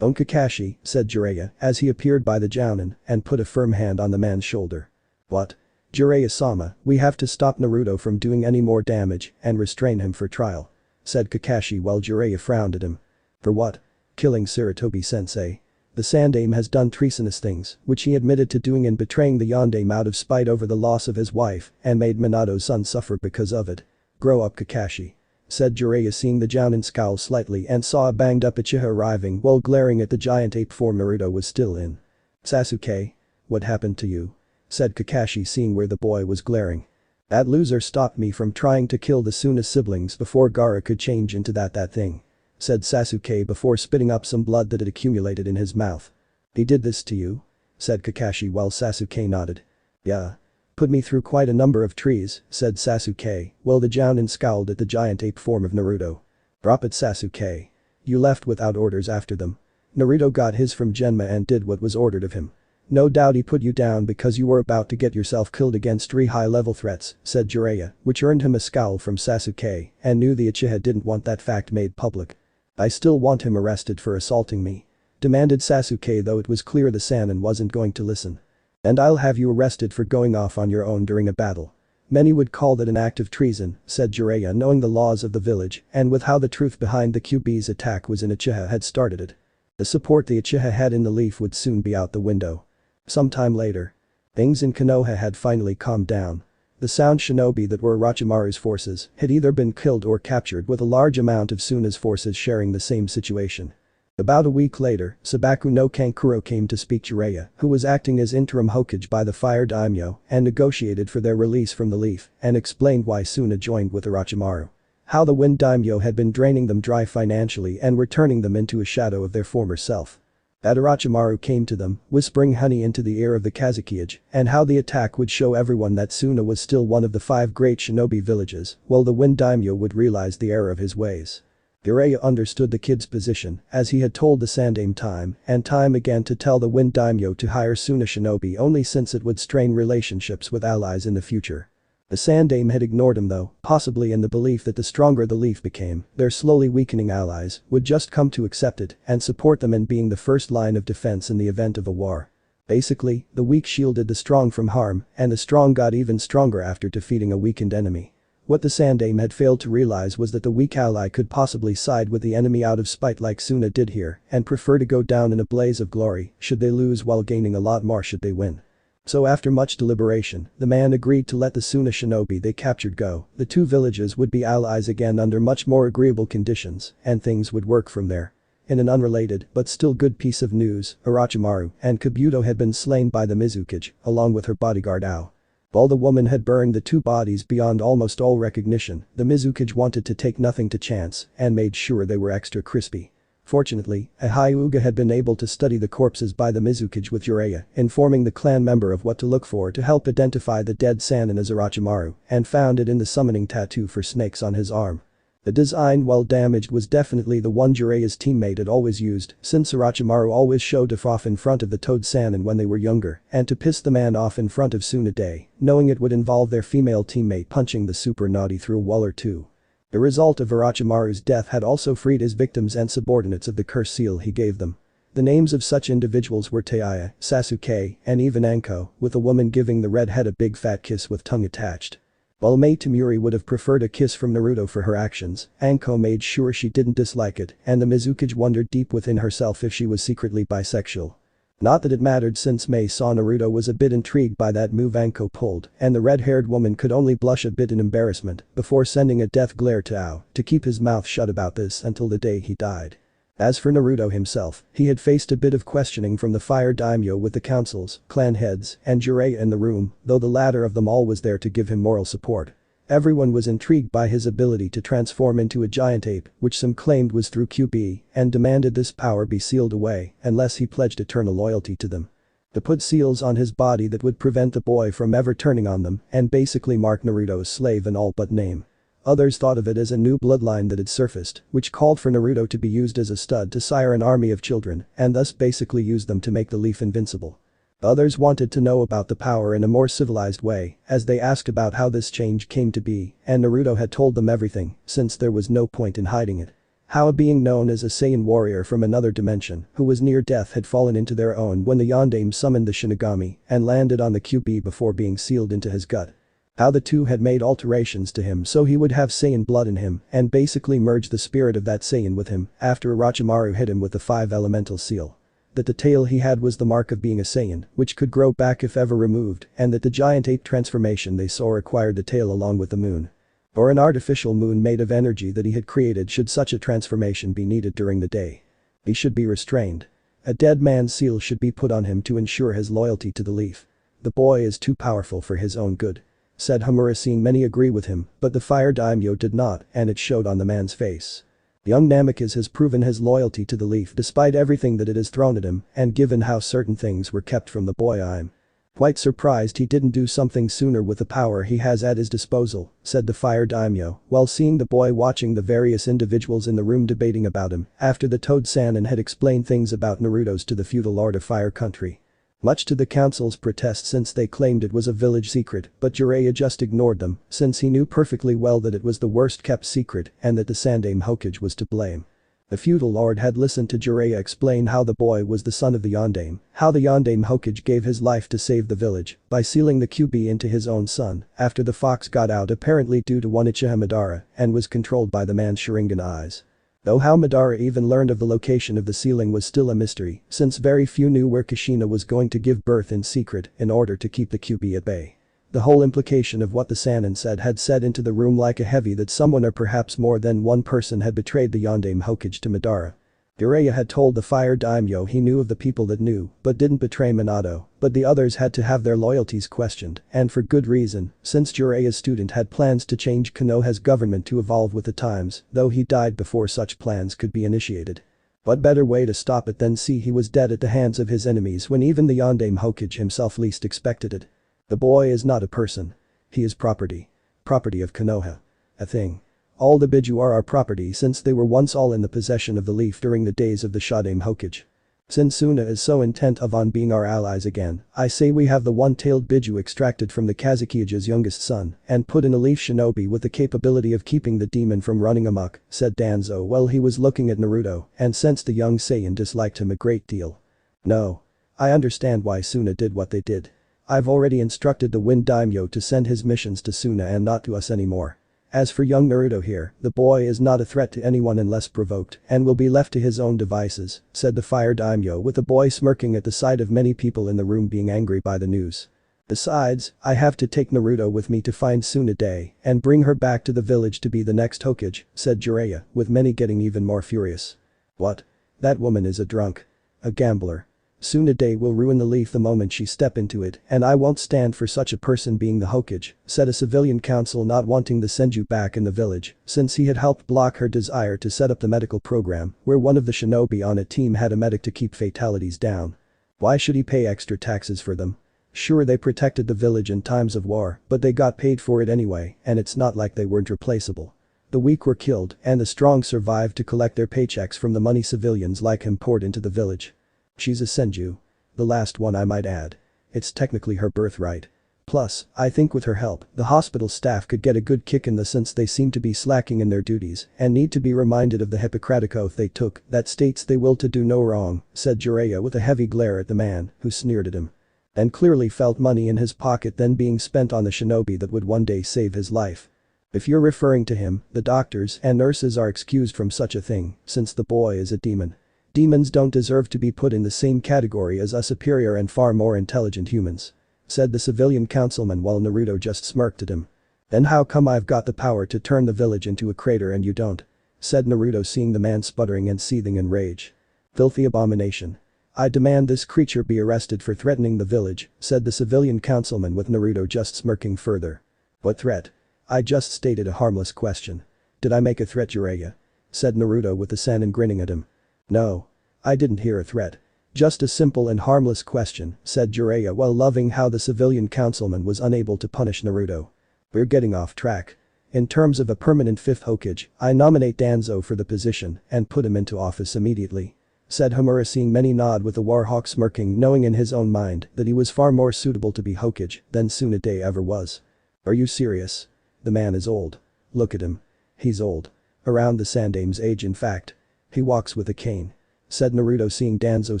Kakashi, said Jiraiya as he appeared by the Jounin and put a firm hand on the man's shoulder. What? Jiraiya-sama, we have to stop Naruto from doing any more damage and restrain him for trial. Said Kakashi while Jiraiya frowned at him. For what? Killing Sarutobi-sensei. The Sandaime has done treasonous things, which he admitted to doing in betraying the Yondaime out of spite over the loss of his wife and made Minato's son suffer because of it. Grow up, Kakashi. Said Jiraiya seeing the Jounin scowl slightly and saw a banged up Uchiha arriving while glaring at the giant ape form Naruto was still in. Sasuke? What happened to you? Said Kakashi seeing where the boy was glaring. That loser stopped me from trying to kill the Suna siblings before Gaara could change into that thing," said Sasuke before spitting up some blood that had accumulated in his mouth. "He did this to you?" said Kakashi while Sasuke nodded. "Yeah. Put me through quite a number of trees," said Sasuke, while the Jounin scowled at the giant ape form of Naruto. "Drop it, Sasuke. You left without orders after them. Naruto got his from Genma and did what was ordered of him. No doubt he put you down because you were about to get yourself killed against 3 high-level threats," said Jiraiya, which earned him a scowl from Sasuke and knew the Uchiha didn't want that fact made public. "I still want him arrested for assaulting me," demanded Sasuke, though it was clear the Sannin wasn't going to listen. "And I'll have you arrested for going off on your own during a battle. Many would call that an act of treason," said Jiraiya, knowing the laws of the village and with how the truth behind the QB's attack was an Uchiha had started it. The support the Uchiha had in the Leaf would soon be out the window. Sometime later. Things in Konoha had finally calmed down. The sound shinobi that were Orochimaru's forces had either been killed or captured, with a large amount of Suna's forces sharing the same situation. About a week later, Sabaku no Kankuro came to speak Jiraiya, who was acting as interim Hokage by the Fire Daimyo, and negotiated for their release from the Leaf, and explained why Suna joined with Orochimaru. How the Wind Daimyo had been draining them dry financially and were turning them into a shadow of their former self. That Orochimaru came to them, whispering honey into the ear of the Kazekage, and how the attack would show everyone that Suna was still one of the 5 great shinobi villages, while the Wind Daimyo would realize the error of his ways. Jiraiya understood the kid's position, as he had told the Sandaime time and time again to tell the Wind Daimyo to hire Suna shinobi only since it would strain relationships with allies in the future. The Sandaime had ignored him though, possibly in the belief that the stronger the Leaf became, their slowly weakening allies would just come to accept it and support them in being the first line of defense in the event of a war. Basically, the weak shielded the strong from harm, and the strong got even stronger after defeating a weakened enemy. What the Sandaime had failed to realize was that the weak ally could possibly side with the enemy out of spite like Suna did here and prefer to go down in a blaze of glory should they lose while gaining a lot more should they win. So after much deliberation, the man agreed to let the Suna shinobi they captured go. The 2 villages would be allies again under much more agreeable conditions, and things would work from there. In an unrelated but still good piece of news, Orochimaru and Kabuto had been slain by the Mizukage, along with her bodyguard Ao. While the woman had burned the 2 bodies beyond almost all recognition, the Mizukage wanted to take nothing to chance and made sure they were extra crispy. Fortunately, a Hyuga had been able to study the corpses by the Mizukage with Jiraiya, informing the clan member of what to look for to help identify the dead Sannin as Orochimaru, and found it in the summoning tattoo for snakes on his arm. The design, while damaged, was definitely the one Jiraiya's teammate had always used, since Orochimaru always showed off in front of the Toad Sannin when they were younger, and to piss the man off in front of Tsunade, knowing it would involve their female teammate punching the super naughty through a wall or two. The result of Orochimaru's death had also freed his victims and subordinates of the curse seal he gave them. The names of such individuals were Taiya, Sasuke, and even Anko, with the woman giving the redhead a big fat kiss with tongue attached. While Mei Tamuri would have preferred a kiss from Naruto for her actions, Anko made sure she didn't dislike it, and the Mizukage wondered deep within herself if she was secretly bisexual. Not that it mattered, since Mei saw Naruto was a bit intrigued by that move Anko pulled, and the red-haired woman could only blush a bit in embarrassment before sending a death glare to Ao to keep his mouth shut about this until the day he died. As for Naruto himself, he had faced a bit of questioning from the Fire Daimyo with the councils, clan heads, and Jiraiya in the room, though the latter of them all was there to give him moral support. Everyone was intrigued by his ability to transform into a giant ape, which some claimed was through QB, and demanded this power be sealed away unless he pledged eternal loyalty to them. To put seals on his body that would prevent the boy from ever turning on them and basically mark Naruto as slave in all but name. Others thought of it as a new bloodline that had surfaced, which called for Naruto to be used as a stud to sire an army of children and thus basically use them to make the Leaf invincible. Others wanted to know about the power in a more civilized way, as they asked about how this change came to be, and Naruto had told them everything, since there was no point in hiding it. How a being known as a Saiyan warrior from another dimension, who was near death, had fallen into their own when the Yondaime summoned the Shinigami and landed on the QB before being sealed into his gut. How the 2 had made alterations to him so he would have Saiyan blood in him and basically merge the spirit of that Saiyan with him after Orochimaru hit him with the 5 elemental seal. That the tail he had was the mark of being a Saiyan, which could grow back if ever removed, and that the giant ape transformation they saw required the tail along with the moon. Or an artificial moon made of energy that he had created should such a transformation be needed during the day. He should be restrained. A dead man's seal should be put on him to ensure his loyalty to the Leaf. The boy is too powerful for his own good. said Homura, seeing many agree with him, but the fire daimyo did not, and it showed on the man's face. Young Namikaze has proven his loyalty to the leaf despite everything that it has thrown at him, and given how certain things were kept from the boy, I'm quite surprised he didn't do something sooner with the power he has at his disposal, said the fire daimyo, while seeing the boy watching the various individuals in the room debating about him after the Toad Sannin had explained things about Naruto's to the feudal lord of Fire Country. Much to the council's protest, since they claimed it was a village secret, but Jiraiya just ignored them since he knew perfectly well that it was the worst kept secret and that the Sandaime Hokage was to blame. The feudal lord had listened to Jiraiya explain how the boy was the son of the Yondaime, how the Yondaime Hokage gave his life to save the village by sealing the QB into his own son after the fox got out, apparently due to one Uchiha Madara, and was controlled by the man's Sharingan eyes. Though how Madara even learned of the location of the sealing was still a mystery, since very few knew where Kushina was going to give birth in secret in order to keep the QB at bay. The whole implication of what the Sannin said had set into the room like a heavy that someone or perhaps more than one person had betrayed the Yondaime Hokage to Madara. Jiraiya had told the fire daimyo he knew of the people that knew but didn't betray Minato, but the others had to have their loyalties questioned, and for good reason, since Jiraiya's student had plans to change Konoha's government to evolve with the times, though he died before such plans could be initiated. What better way to stop it than see he was dead at the hands of his enemies when even the Yondaime Hokage himself least expected it. The boy is not a person. He is property. Property of Konoha. A thing. All the Biju are our property since they were once all in the possession of the leaf during the days of the Shadaime Hokage. Since Suna is so intent on being our allies again, I say we have the one-tailed Biju extracted from the Kazukiya's youngest son and put in a leaf shinobi with the capability of keeping the demon from running amok, said Danzo while he was looking at Naruto and sensed the young Saiyan disliked him a great deal. No. I understand why Suna did what they did. I've already instructed the Wind Daimyo to send his missions to Suna and not to us anymore. As for young Naruto here, the boy is not a threat to anyone unless provoked and will be left to his own devices, said the fire daimyo with the boy smirking at the sight of many people in the room being angry by the news. Besides, I have to take Naruto with me to find Tsunade and bring her back to the village to be the next Hokage, said Jiraiya, with many getting even more furious. What? That woman is a drunk. A gambler. Tsunade will ruin the leaf the moment she step into it, and I won't stand for such a person being the Hokage, said a civilian council not wanting the Senju back in the village, since he had helped block her desire to set up the medical program, where one of the shinobi on a team had a medic to keep fatalities down. Why should he pay extra taxes for them? Sure, they protected the village in times of war, but they got paid for it anyway, and it's not like they weren't replaceable. The weak were killed, and the strong survived to collect their paychecks from the money civilians like him poured into the village. She's a Senju. The last one, I might add. It's technically her birthright. Plus, I think with her help, the hospital staff could get a good kick in the since they seem to be slacking in their duties and need to be reminded of the Hippocratic oath they took that states they will to do no wrong, said Jiraiya with a heavy glare at the man who sneered at him. And clearly felt money in his pocket then being spent on the shinobi that would one day save his life. If you're referring to him, the doctors and nurses are excused from such a thing since the boy is a demon. Demons don't deserve to be put in the same category as us superior and far more intelligent humans, said the civilian councilman while Naruto just smirked at him. Then how come I've got the power to turn the village into a crater and you don't? Said Naruto, seeing the man sputtering and seething in rage. Filthy abomination. I demand this creature be arrested for threatening the village, said the civilian councilman with Naruto just smirking further. What threat? I just stated a harmless question. Did I make a threat, Jiraiya? Said Naruto with the Sannin grinning at him. No. I didn't hear a threat. Just a simple and harmless question, said Jiraiya while loving how the civilian councilman was unable to punish Naruto. We're getting off track. In terms of a permanent fifth Hokage, I nominate Danzo for the position and put him into office immediately, said Homura, seeing many nod with the Warhawk smirking, knowing in his own mind that he was far more suitable to be Hokage than Tsunade ever was. Are you serious? The man is old. Look at him. He's old. Around the Sandaime's age, in fact. He walks with a cane, said Naruto, seeing Danzo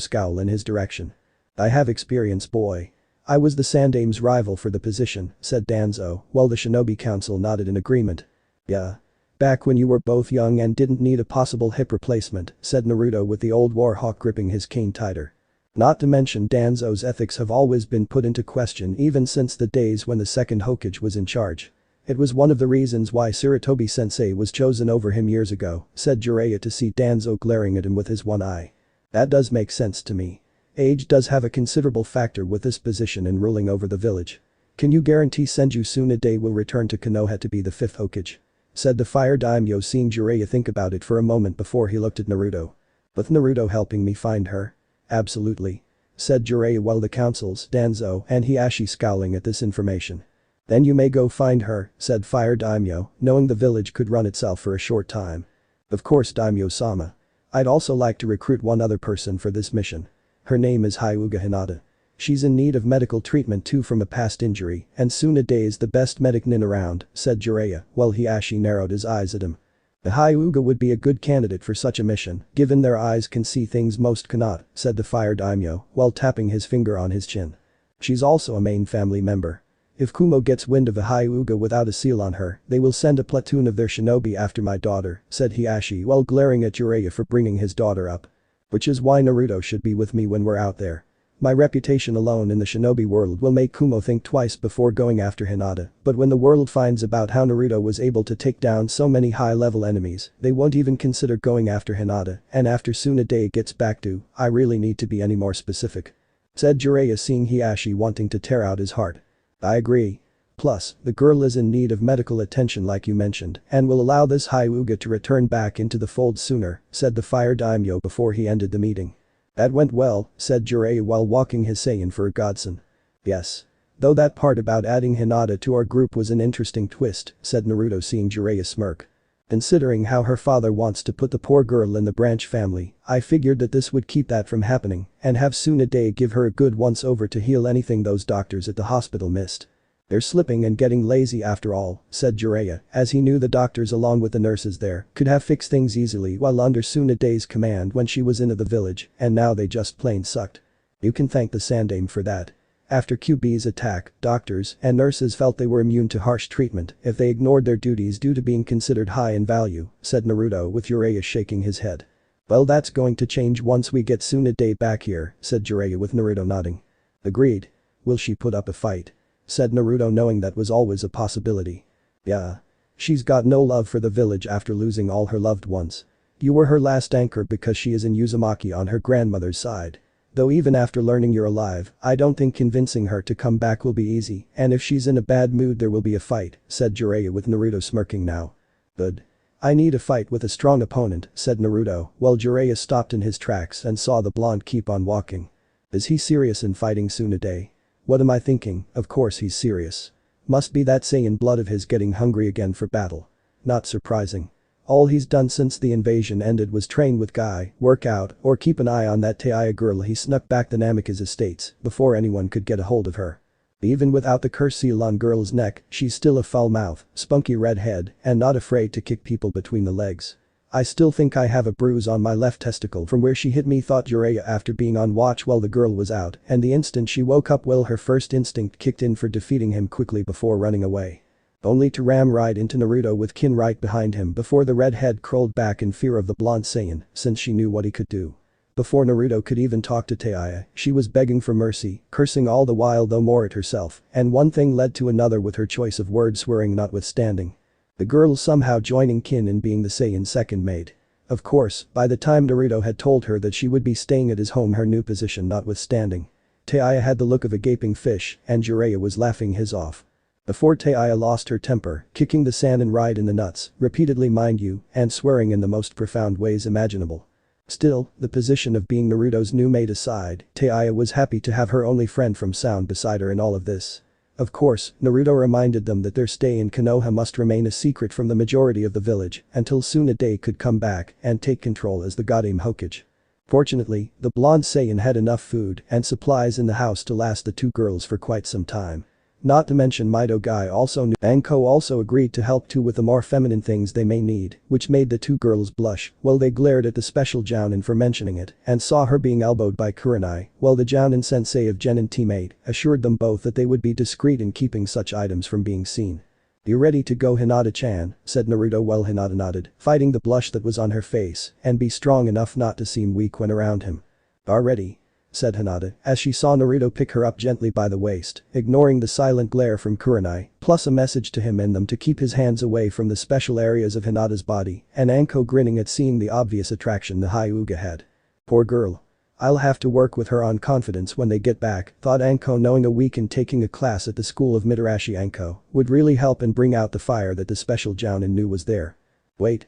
scowl in his direction. I have experience, boy. I was the Sandaime's rival for the position, said Danzo, while the Shinobi Council nodded in agreement. Yeah. Back when you were both young and didn't need a possible hip replacement, said Naruto with the old Warhawk gripping his cane tighter. Not to mention Danzo's ethics have always been put into question even since the days when the second Hokage was in charge. It was one of the reasons why Sarutobi-sensei was chosen over him years ago, said Jiraiya, to see Danzo glaring at him with his one eye. That does make sense to me. Age does have a considerable factor with this position in ruling over the village. Can you guarantee Senju Tsunade will return to Konoha to be the 5th Hokage? Said the fire daimyo, seeing Jiraiya think about it for a moment before he looked at Naruto. With Naruto helping me find her? Absolutely. Said Jiraiya, while the councils, Danzo and Hiashi scowling at this information. Then you may go find her, said fire daimyo, knowing the village could run itself for a short time. Of course, daimyo-sama. I'd also like to recruit one other person for this mission. Her name is Hyuga Hinata. She's in need of medical treatment too from a past injury, and Tsunade is the best medic nin around, said Jiraiya, while Hiashi narrowed his eyes at him. The Hyuga would be a good candidate for such a mission, given their eyes can see things most cannot, said the fire daimyo, while tapping his finger on his chin. She's also a main family member. If Kumo gets wind of a Hyuga without a seal on her, they will send a platoon of their shinobi after my daughter, said Hiashi while glaring at Jiraiya for bringing his daughter up. Which is why Naruto should be with me when we're out there. My reputation alone in the shinobi world will make Kumo think twice before going after Hinata, but when the world finds about how Naruto was able to take down so many high-level enemies, they won't even consider going after Hinata, and after Tsunade gets back to, I really need to be any more specific. Said Jiraiya, seeing Hiashi wanting to tear out his heart. I agree. Plus, the girl is in need of medical attention like you mentioned, and will allow this Hyuga to return back into the fold sooner, said the fire daimyo before he ended the meeting. That went well, said Jiraiya while walking his Saiyan for a godson. Yes. Though that part about adding Hinata to our group was an interesting twist, said Naruto, seeing Jiraiya smirk. Considering how her father wants to put the poor girl in the branch family, I figured that this would keep that from happening and have Tsunade give her a good once-over to heal anything those doctors at the hospital missed. They're slipping and getting lazy after all, said Jiraiya, as he knew the doctors along with the nurses there could have fixed things easily while under Tsunade's command when she was into the village, and now they just plain sucked. You can thank the Sandaime for that. After QB's attack, doctors and nurses felt they were immune to harsh treatment if they ignored their duties due to being considered high in value, said Naruto with Jiraiya shaking his head. Well, that's going to change once we get Tsunade back here, said Jiraiya with Naruto nodding. Agreed. Will she put up a fight? Said Naruto, knowing that was always a possibility. Yeah. She's got no love for the village after losing all her loved ones. You were her last anchor because she is in Uzumaki on her grandmother's side. Though even after learning you're alive, I don't think convincing her to come back will be easy, and if she's in a bad mood there will be a fight, said Jiraiya with Naruto smirking now. Good. I need a fight with a strong opponent, said Naruto, while Jiraiya stopped in his tracks and saw the blonde keep on walking. Is he serious in fighting Tsunade? What am I thinking? Of course he's serious. Must be that Saiyan blood of his getting hungry again for battle. Not surprising. All he's done since the invasion ended was train with Guy, work out, or keep an eye on that Taiya girl he snuck back to Namika's estates before anyone could get a hold of her. Even without the curse seal on girl's neck, she's still a foul mouth, spunky red head, and not afraid to kick people between the legs. I still think I have a bruise on my left testicle from where she hit me, thought Jiraiya after being on watch while the girl was out, and the instant she woke up her first instinct kicked in for defeating him quickly before running away. Only to ram right into Naruto with Kin right behind him before the redhead crawled back in fear of the blonde Saiyan, since she knew what he could do. Before Naruto could even talk to Taiya, she was begging for mercy, cursing all the while though more at herself, and one thing led to another with her choice of words swearing notwithstanding. The girl somehow joining Kin in being the Saiyan's second maid. Of course, by the time Naruto had told her that she would be staying at his home, her new position notwithstanding. Taiya had the look of a gaping fish, and Jiraiya was laughing his off. Before Taiya lost her temper, kicking the Sandaime right in the nuts, repeatedly mind you, and swearing in the most profound ways imaginable. Still, the position of being Naruto's new mate aside, Taiya was happy to have her only friend from Sound beside her in all of this. Of course, Naruto reminded them that their stay in Konoha must remain a secret from the majority of the village until Tsunade could come back and take control as the Goddamn Hokage. Fortunately, the blonde Saiyan had enough food and supplies in the house to last the two girls for quite some time. Not to mention Mido Guy also knew Anko also agreed to help too with the more feminine things they may need, which made the two girls blush while they glared at the special Jounin for mentioning it and saw her being elbowed by Kurenai, while the Jounin sensei of Genin teammate assured them both that they would be discreet in keeping such items from being seen. You ready to go, Hinata-chan, said Naruto while Hinata nodded, fighting the blush that was on her face, and be strong enough not to seem weak when around him. Already, said Hinata, as she saw Naruto pick her up gently by the waist, ignoring the silent glare from Kurenai, plus a message to him in them to keep his hands away from the special areas of Hinata's body, and Anko grinning at seeing the obvious attraction the Hyuga had. Poor girl. I'll have to work with her on confidence when they get back, thought Anko, knowing a week in taking a class at the school of Mitarashi Anko would really help and bring out the fire that the special Jounin knew was there. Wait.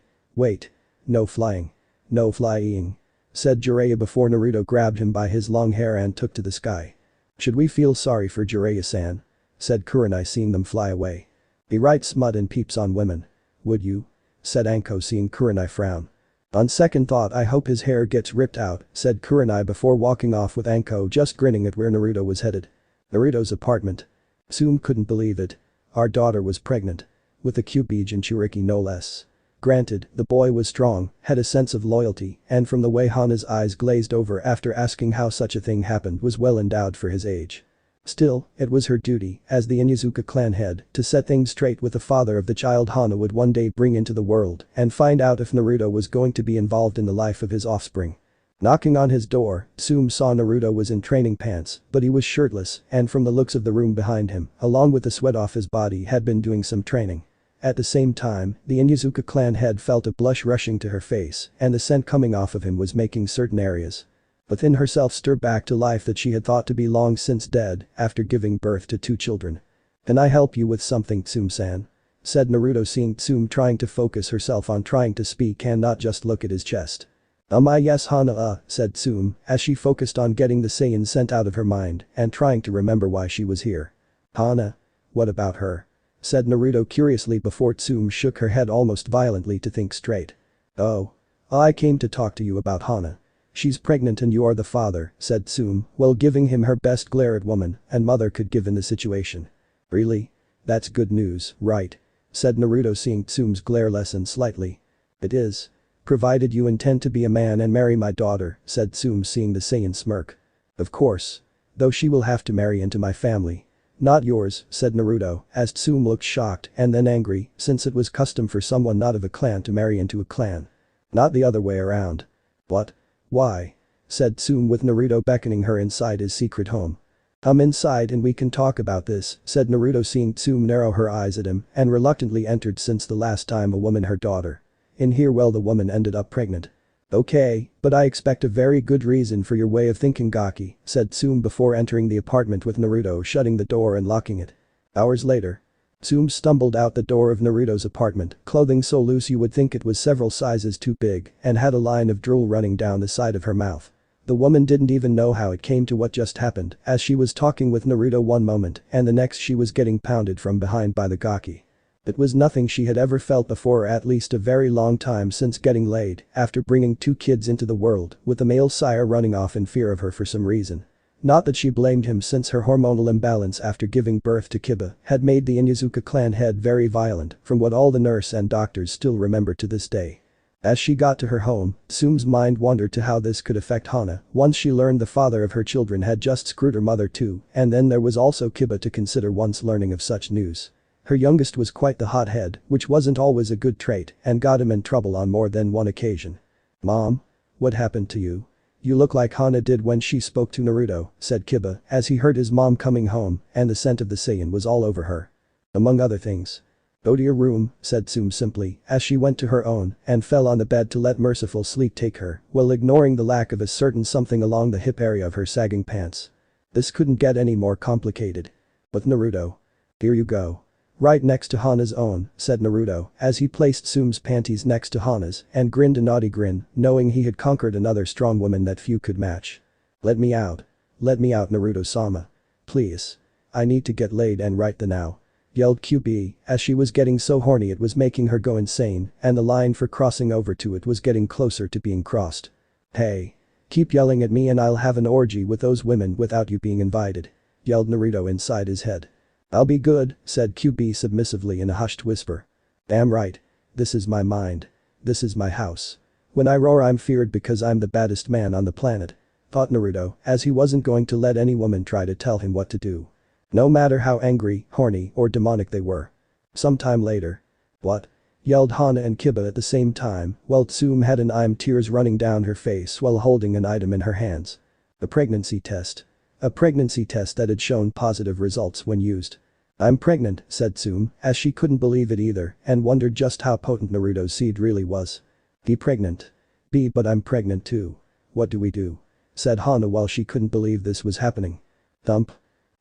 No flying. No flying, said Jiraiya before Naruto grabbed him by his long hair and took to the sky. Should we feel sorry for Jiraiya-san? Said Kurenai, seeing them fly away. He writes smut and peeps on women. Would you? Said Anko, seeing Kurenai frown. On second thought, I hope his hair gets ripped out, said Kurenai before walking off with Anko just grinning at where Naruto was headed. Naruto's apartment. Tsume couldn't believe it. Our daughter was pregnant. With a Kyuubi Jinchuriki no less. Granted, the boy was strong, had a sense of loyalty, and from the way Hana's eyes glazed over after asking how such a thing happened was well endowed for his age. Still, it was her duty, as the Inyazuka clan head, to set things straight with the father of the child Hana would one day bring into the world and find out if Naruto was going to be involved in the life of his offspring. Knocking on his door, Tsume saw Naruto was in training pants, but he was shirtless and from the looks of the room behind him, along with the sweat off his body, had been doing some training. At the same time, the Inyazuka clan head felt a blush rushing to her face and the scent coming off of him was making certain areas within herself stir back to life that she had thought to be long since dead after giving birth to 2 children. Can I help you with something, Tsume-san? Said Naruto, seeing Tsume trying to focus herself on trying to speak and not just look at his chest. Yes Hana, said Tsume as she focused on getting the Saiyan sent out of her mind and trying to remember why she was here. Hana? What about her? Said Naruto curiously before Tsume shook her head almost violently to think straight. Oh. I came to talk to you about Hana. She's pregnant and you are the father, said Tsume while giving him her best glare at woman and mother could give in the situation. Really? That's good news, right? Said Naruto, seeing Tsume's glare lessen slightly. It is. Provided you intend to be a man and marry my daughter, said Tsume, seeing the Saiyan smirk. Of course. Though she will have to marry into my family. Not yours, said Naruto, as Tsume looked shocked and then angry since it was custom for someone not of a clan to marry into a clan. Not the other way around. What? Why? Said Tsume with Naruto beckoning her inside his secret home. Come inside and we can talk about this, said Naruto, seeing Tsume narrow her eyes at him and reluctantly entered since the last time a woman her daughter. In here, well, the woman ended up pregnant. Okay, but I expect a very good reason for your way of thinking, Gaki, said Tsume before entering the apartment with Naruto shutting the door and locking it. Hours later. Tsume stumbled out the door of Naruto's apartment, clothing so loose you would think it was several sizes too big and had a line of drool running down the side of her mouth. The woman didn't even know how it came to what just happened as she was talking with Naruto one moment and the next she was getting pounded from behind by the Gaki. It was nothing she had ever felt before, or at least a very long time since getting laid after bringing 2 kids into the world with the male sire running off in fear of her for some reason. Not that she blamed him, since her hormonal imbalance after giving birth to Kiba had made the Inyazuka clan head very violent, from what all the nurse and doctors still remember to this day. As she got to her home, Tsume's mind wandered to how this could affect Hana once she learned the father of her children had just screwed her mother too, and then there was also Kiba to consider once learning of such news. Her youngest was quite the hothead, which wasn't always a good trait and got him in trouble on more than one occasion. Mom? What happened to you? You look like Hana did when she spoke to Naruto, said Kiba as he heard his mom coming home and the scent of the Saiyan was all over her. Among other things. Go to your room, said Tsume simply as she went to her own and fell on the bed to let merciful sleep take her while ignoring the lack of a certain something along the hip area of her sagging pants. This couldn't get any more complicated. But Naruto. Here you go. Right next to Hana's own, said Naruto as he placed Tsume's panties next to Hana's and grinned a naughty grin, knowing he had conquered another strong woman that few could match. Let me out. Let me out, Naruto-sama. Please. I need to get laid and right the now. Yelled QB as she was getting so horny it was making her go insane and the line for crossing over to it was getting closer to being crossed. Hey. Keep yelling at me and I'll have an orgy with those women without you being invited. Yelled Naruto inside his head. I'll be good, said QB submissively in a hushed whisper. Damn right. This is my mind. This is my house. When I roar I'm feared because I'm the baddest man on the planet. Thought Naruto as he wasn't going to let any woman try to tell him what to do. No matter how angry, horny or demonic they were. Sometime later. What? Yelled Hana and Kiba at the same time while Tsume had tears running down her face while holding an item in her hands. A pregnancy test. A pregnancy test that had shown positive results when used. I'm pregnant, said Tsume as she couldn't believe it either and wondered just how potent Naruto's seed really was. Be pregnant. But I'm pregnant too. What do we do? said Hana while she couldn't believe this was happening. Thump.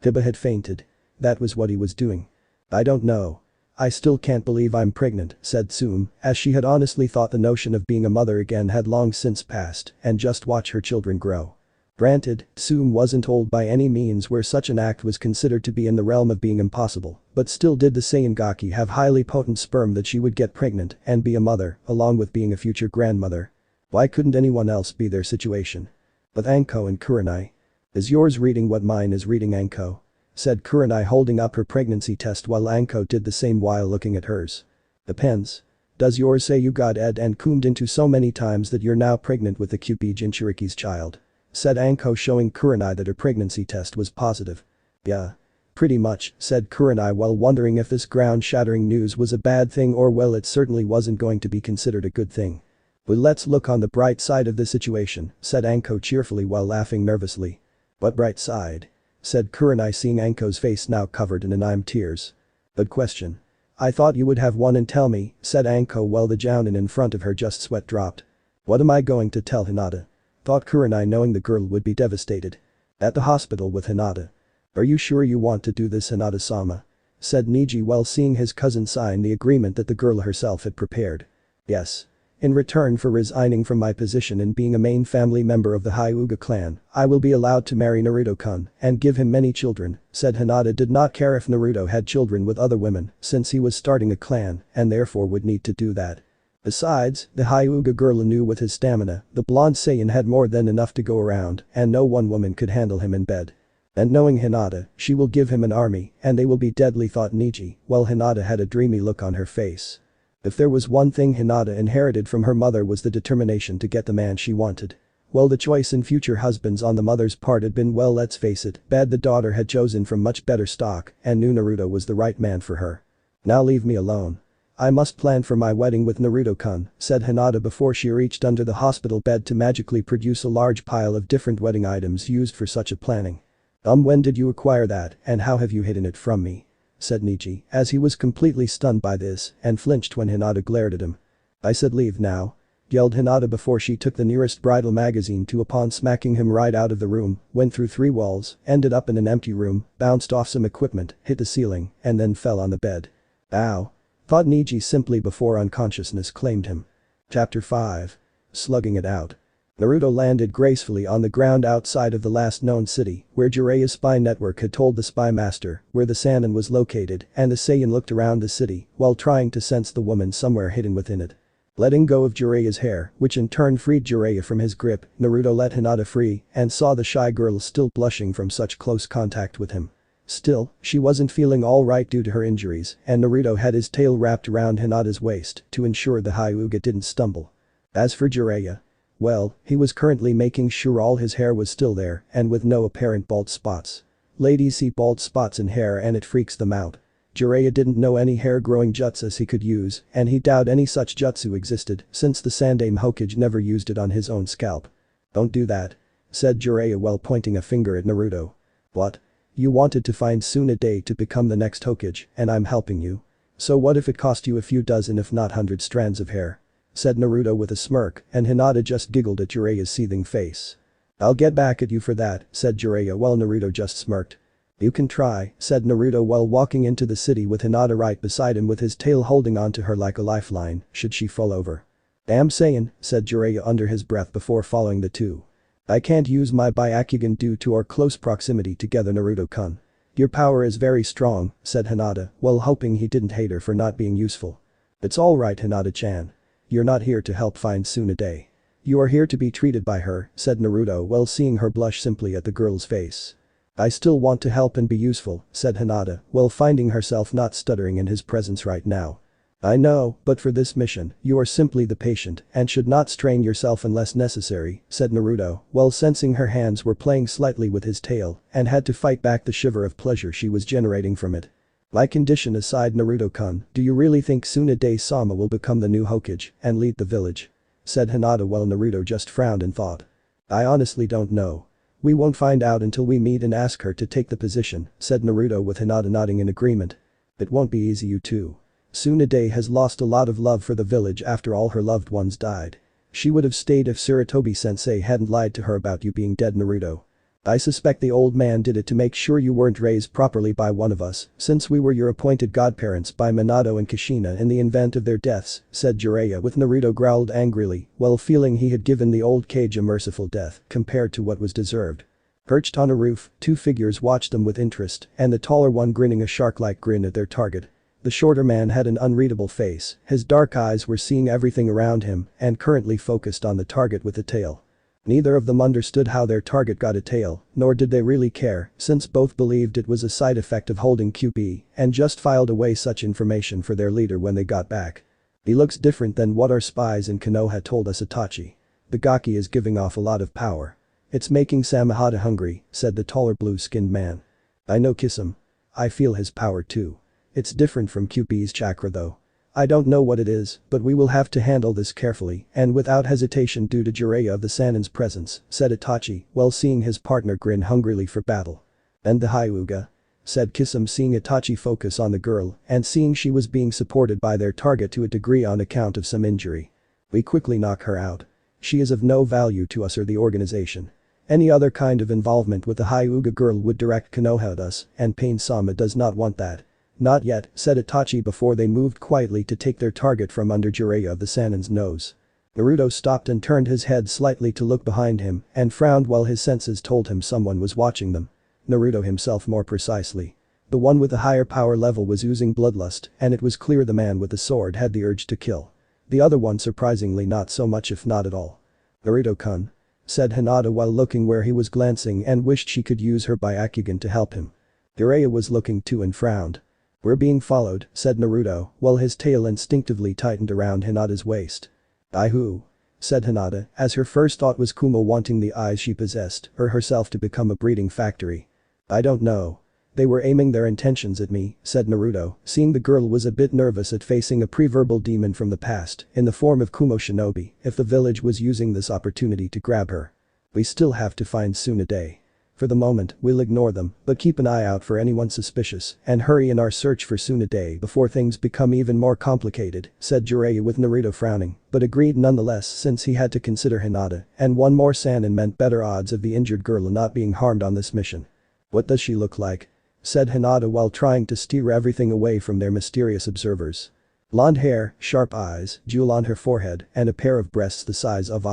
Hiba had fainted. That was what he was doing. I don't know. I still can't believe I'm pregnant, said Tsume, as she had honestly thought the notion of being a mother again had long since passed and just watch her children grow. Granted, Tsume wasn't old by any means where such an act was considered to be in the realm of being impossible, but still did the Saiyan Gaki have highly potent sperm that she would get pregnant and be a mother, along with being a future grandmother. Why couldn't anyone else be their situation? But Anko and Kurenai. Is yours reading what mine is reading, Anko? Said Kurenai holding up her pregnancy test while Anko did the same while looking at hers. Depends. Does yours say you got ed and coomed into so many times that you're now pregnant with the Kyubi Jinchuriki's child? Said Anko showing Kurenai that her pregnancy test was positive. Yeah. Pretty much, said Kurenai while wondering if this ground-shattering news was a bad thing or well it certainly wasn't going to be considered a good thing. But let's look on the bright side of the situation, said Anko cheerfully while laughing nervously. What bright side? Said Kurenai seeing Anko's face now covered in anime tears. Good question. I thought you would have one and tell me, said Anko while the jounin in front of her just sweat dropped. What am I going to tell Hinata? Thought Kurenai knowing the girl would be devastated. At the hospital with Hinata. Are you sure you want to do this, Hinata-sama? Said Niji while seeing his cousin sign the agreement that the girl herself had prepared. Yes. In return for resigning from my position and being a main family member of the Hyuga clan, I will be allowed to marry Naruto-kun and give him many children, said Hinata did not care if Naruto had children with other women since he was starting a clan and therefore would need to do that. Besides, the Hyuga girl knew with his stamina, the blonde Saiyan had more than enough to go around and no one woman could handle him in bed. And knowing Hinata, she will give him an army and they will be deadly, thought Niji, while Hinata had a dreamy look on her face. If there was one thing Hinata inherited from her mother was the determination to get the man she wanted. Well, the choice in future husbands on the mother's part had been, well, let's face it, bad. The daughter had chosen from much better stock and knew Naruto was the right man for her. Now leave me alone. I must plan for my wedding with Naruto-kun, said Hinata before she reached under the hospital bed to magically produce a large pile of different wedding items used for such a planning. When did you acquire that and how have you hidden it from me? Said Niji, as he was completely stunned by this and flinched when Hinata glared at him. I said leave now. Yelled Hinata before she took the nearest bridal magazine to upon smacking him right out of the room, went through 3 walls, ended up in an empty room, bounced off some equipment, hit the ceiling, and then fell on the bed. Ow. Thought Niji simply before unconsciousness claimed him. Chapter 5. Slugging it out. Naruto landed gracefully on the ground outside of the last known city, where Jiraiya's spy network had told the spy master where the Sannin was located, and the Saiyan looked around the city while trying to sense the woman somewhere hidden within it. Letting go of Jiraiya's hair, which in turn freed Jiraiya from his grip, Naruto let Hinata free and saw the shy girl still blushing from such close contact with him. Still, she wasn't feeling alright due to her injuries, and Naruto had his tail wrapped around Hinata's waist to ensure the Hyuga didn't stumble. As for Jiraiya, well, he was currently making sure all his hair was still there and with no apparent bald spots. Ladies see bald spots in hair and it freaks them out. Jiraiya didn't know any hair growing jutsus he could use and he doubted any such jutsu existed since the Sandaime Hokage never used it on his own scalp. Don't do that. Said Jiraiya while pointing a finger at Naruto. What? You wanted to find Tsunade to become the next Hokage and I'm helping you. So what if it cost you a few dozen if not 100 strands of hair? Said Naruto with a smirk and Hinata just giggled at Jiraiya's seething face. I'll get back at you for that, said Jiraiya while Naruto just smirked. You can try, said Naruto while walking into the city with Hinata right beside him with his tail holding onto her like a lifeline should she fall over. Damn Saiyan, said Jiraiya under his breath before following the two. I can't use my Byakugan due to our close proximity together, Naruto-kun. Your power is very strong, said Hinata while hoping he didn't hate her for not being useful. It's alright, Hinata-chan. You're not here to help find Tsunade. You are here to be treated by her, said Naruto while seeing her blush simply at the girl's face. I still want to help and be useful, said Hinata while finding herself not stuttering in his presence right now. I know, but for this mission, you are simply the patient and should not strain yourself unless necessary, said Naruto while sensing her hands were playing slightly with his tail and had to fight back the shiver of pleasure she was generating from it. My condition aside, Naruto-kun, do you really think Tsunade-sama will become the new Hokage and lead the village? Said Hinata while Naruto just frowned and thought. I honestly don't know. We won't find out until we meet and ask her to take the position, said Naruto with Hinata nodding in agreement. It won't be easy, you too. Tsunade has lost a lot of love for the village after all her loved ones died. She would have stayed if Tsurutobi-sensei hadn't lied to her about you being dead, Naruto. I suspect the old man did it to make sure you weren't raised properly by one of us, since we were your appointed godparents by Minato and Kushina in the event of their deaths, said Jiraiya with Naruto growled angrily, while feeling he had given the old Kage a merciful death compared to what was deserved. Perched on a roof, two figures watched them with interest, and the taller one grinning a shark-like grin at their target. The shorter man had an unreadable face, his dark eyes were seeing everything around him and currently focused on the target with the tail. Neither of them understood how their target got a tail, nor did they really care, since both believed it was a side effect of holding QP and just filed away such information for their leader when they got back. He looks different than what our spies in Konoha told us, Itachi. The Gaki is giving off a lot of power. It's making Samahata hungry, said the taller blue-skinned man. I know, kiss him. I feel his power too. It's different from QP's chakra though. I don't know what it is, but we will have to handle this carefully and without hesitation due to Jiraiya of the Sanin's presence, said Itachi, while seeing his partner grin hungrily for battle. And the Hyuga? Said Kisame, seeing Itachi focus on the girl and seeing she was being supported by their target to a degree on account of some injury. We quickly knock her out. She is of no value to us or the organization. Any other kind of involvement with the Hyuga girl would direct Konoha at us, and Pain-sama does not want that. Not yet, said Itachi before they moved quietly to take their target from under Jiraiya of the Sanin's nose. Naruto stopped and turned his head slightly to look behind him and frowned while his senses told him someone was watching them. Naruto himself more precisely. The one with the higher power level was oozing bloodlust and it was clear the man with the sword had the urge to kill. The other one surprisingly not so much, if not at all. Naruto-kun. Said Hinata while looking where he was glancing and wished she could use her Byakugan to help him. Jiraiya was looking too and frowned. We're being followed, said Naruto, while his tail instinctively tightened around Hinata's waist. Who? Said Hinata, as her first thought was Kumo wanting the eyes she possessed or herself to become a breeding factory. I don't know. They were aiming their intentions at me, said Naruto, seeing the girl was a bit nervous at facing a pre-verbal demon from the past in the form of Kumo Shinobi if the village was using this opportunity to grab her. We still have to find Tsunade. For the moment, we'll ignore them, but keep an eye out for anyone suspicious and hurry in our search for Tsunade before things become even more complicated, said Jiraiya with Naruto frowning, but agreed nonetheless since he had to consider Hinata and one more Sannin meant better odds of the injured girl not being harmed on this mission. What does she look like? Said Hinata while trying to steer everything away from their mysterious observers. Blonde hair, sharp eyes, jewel on her forehead, and a pair of breasts the size of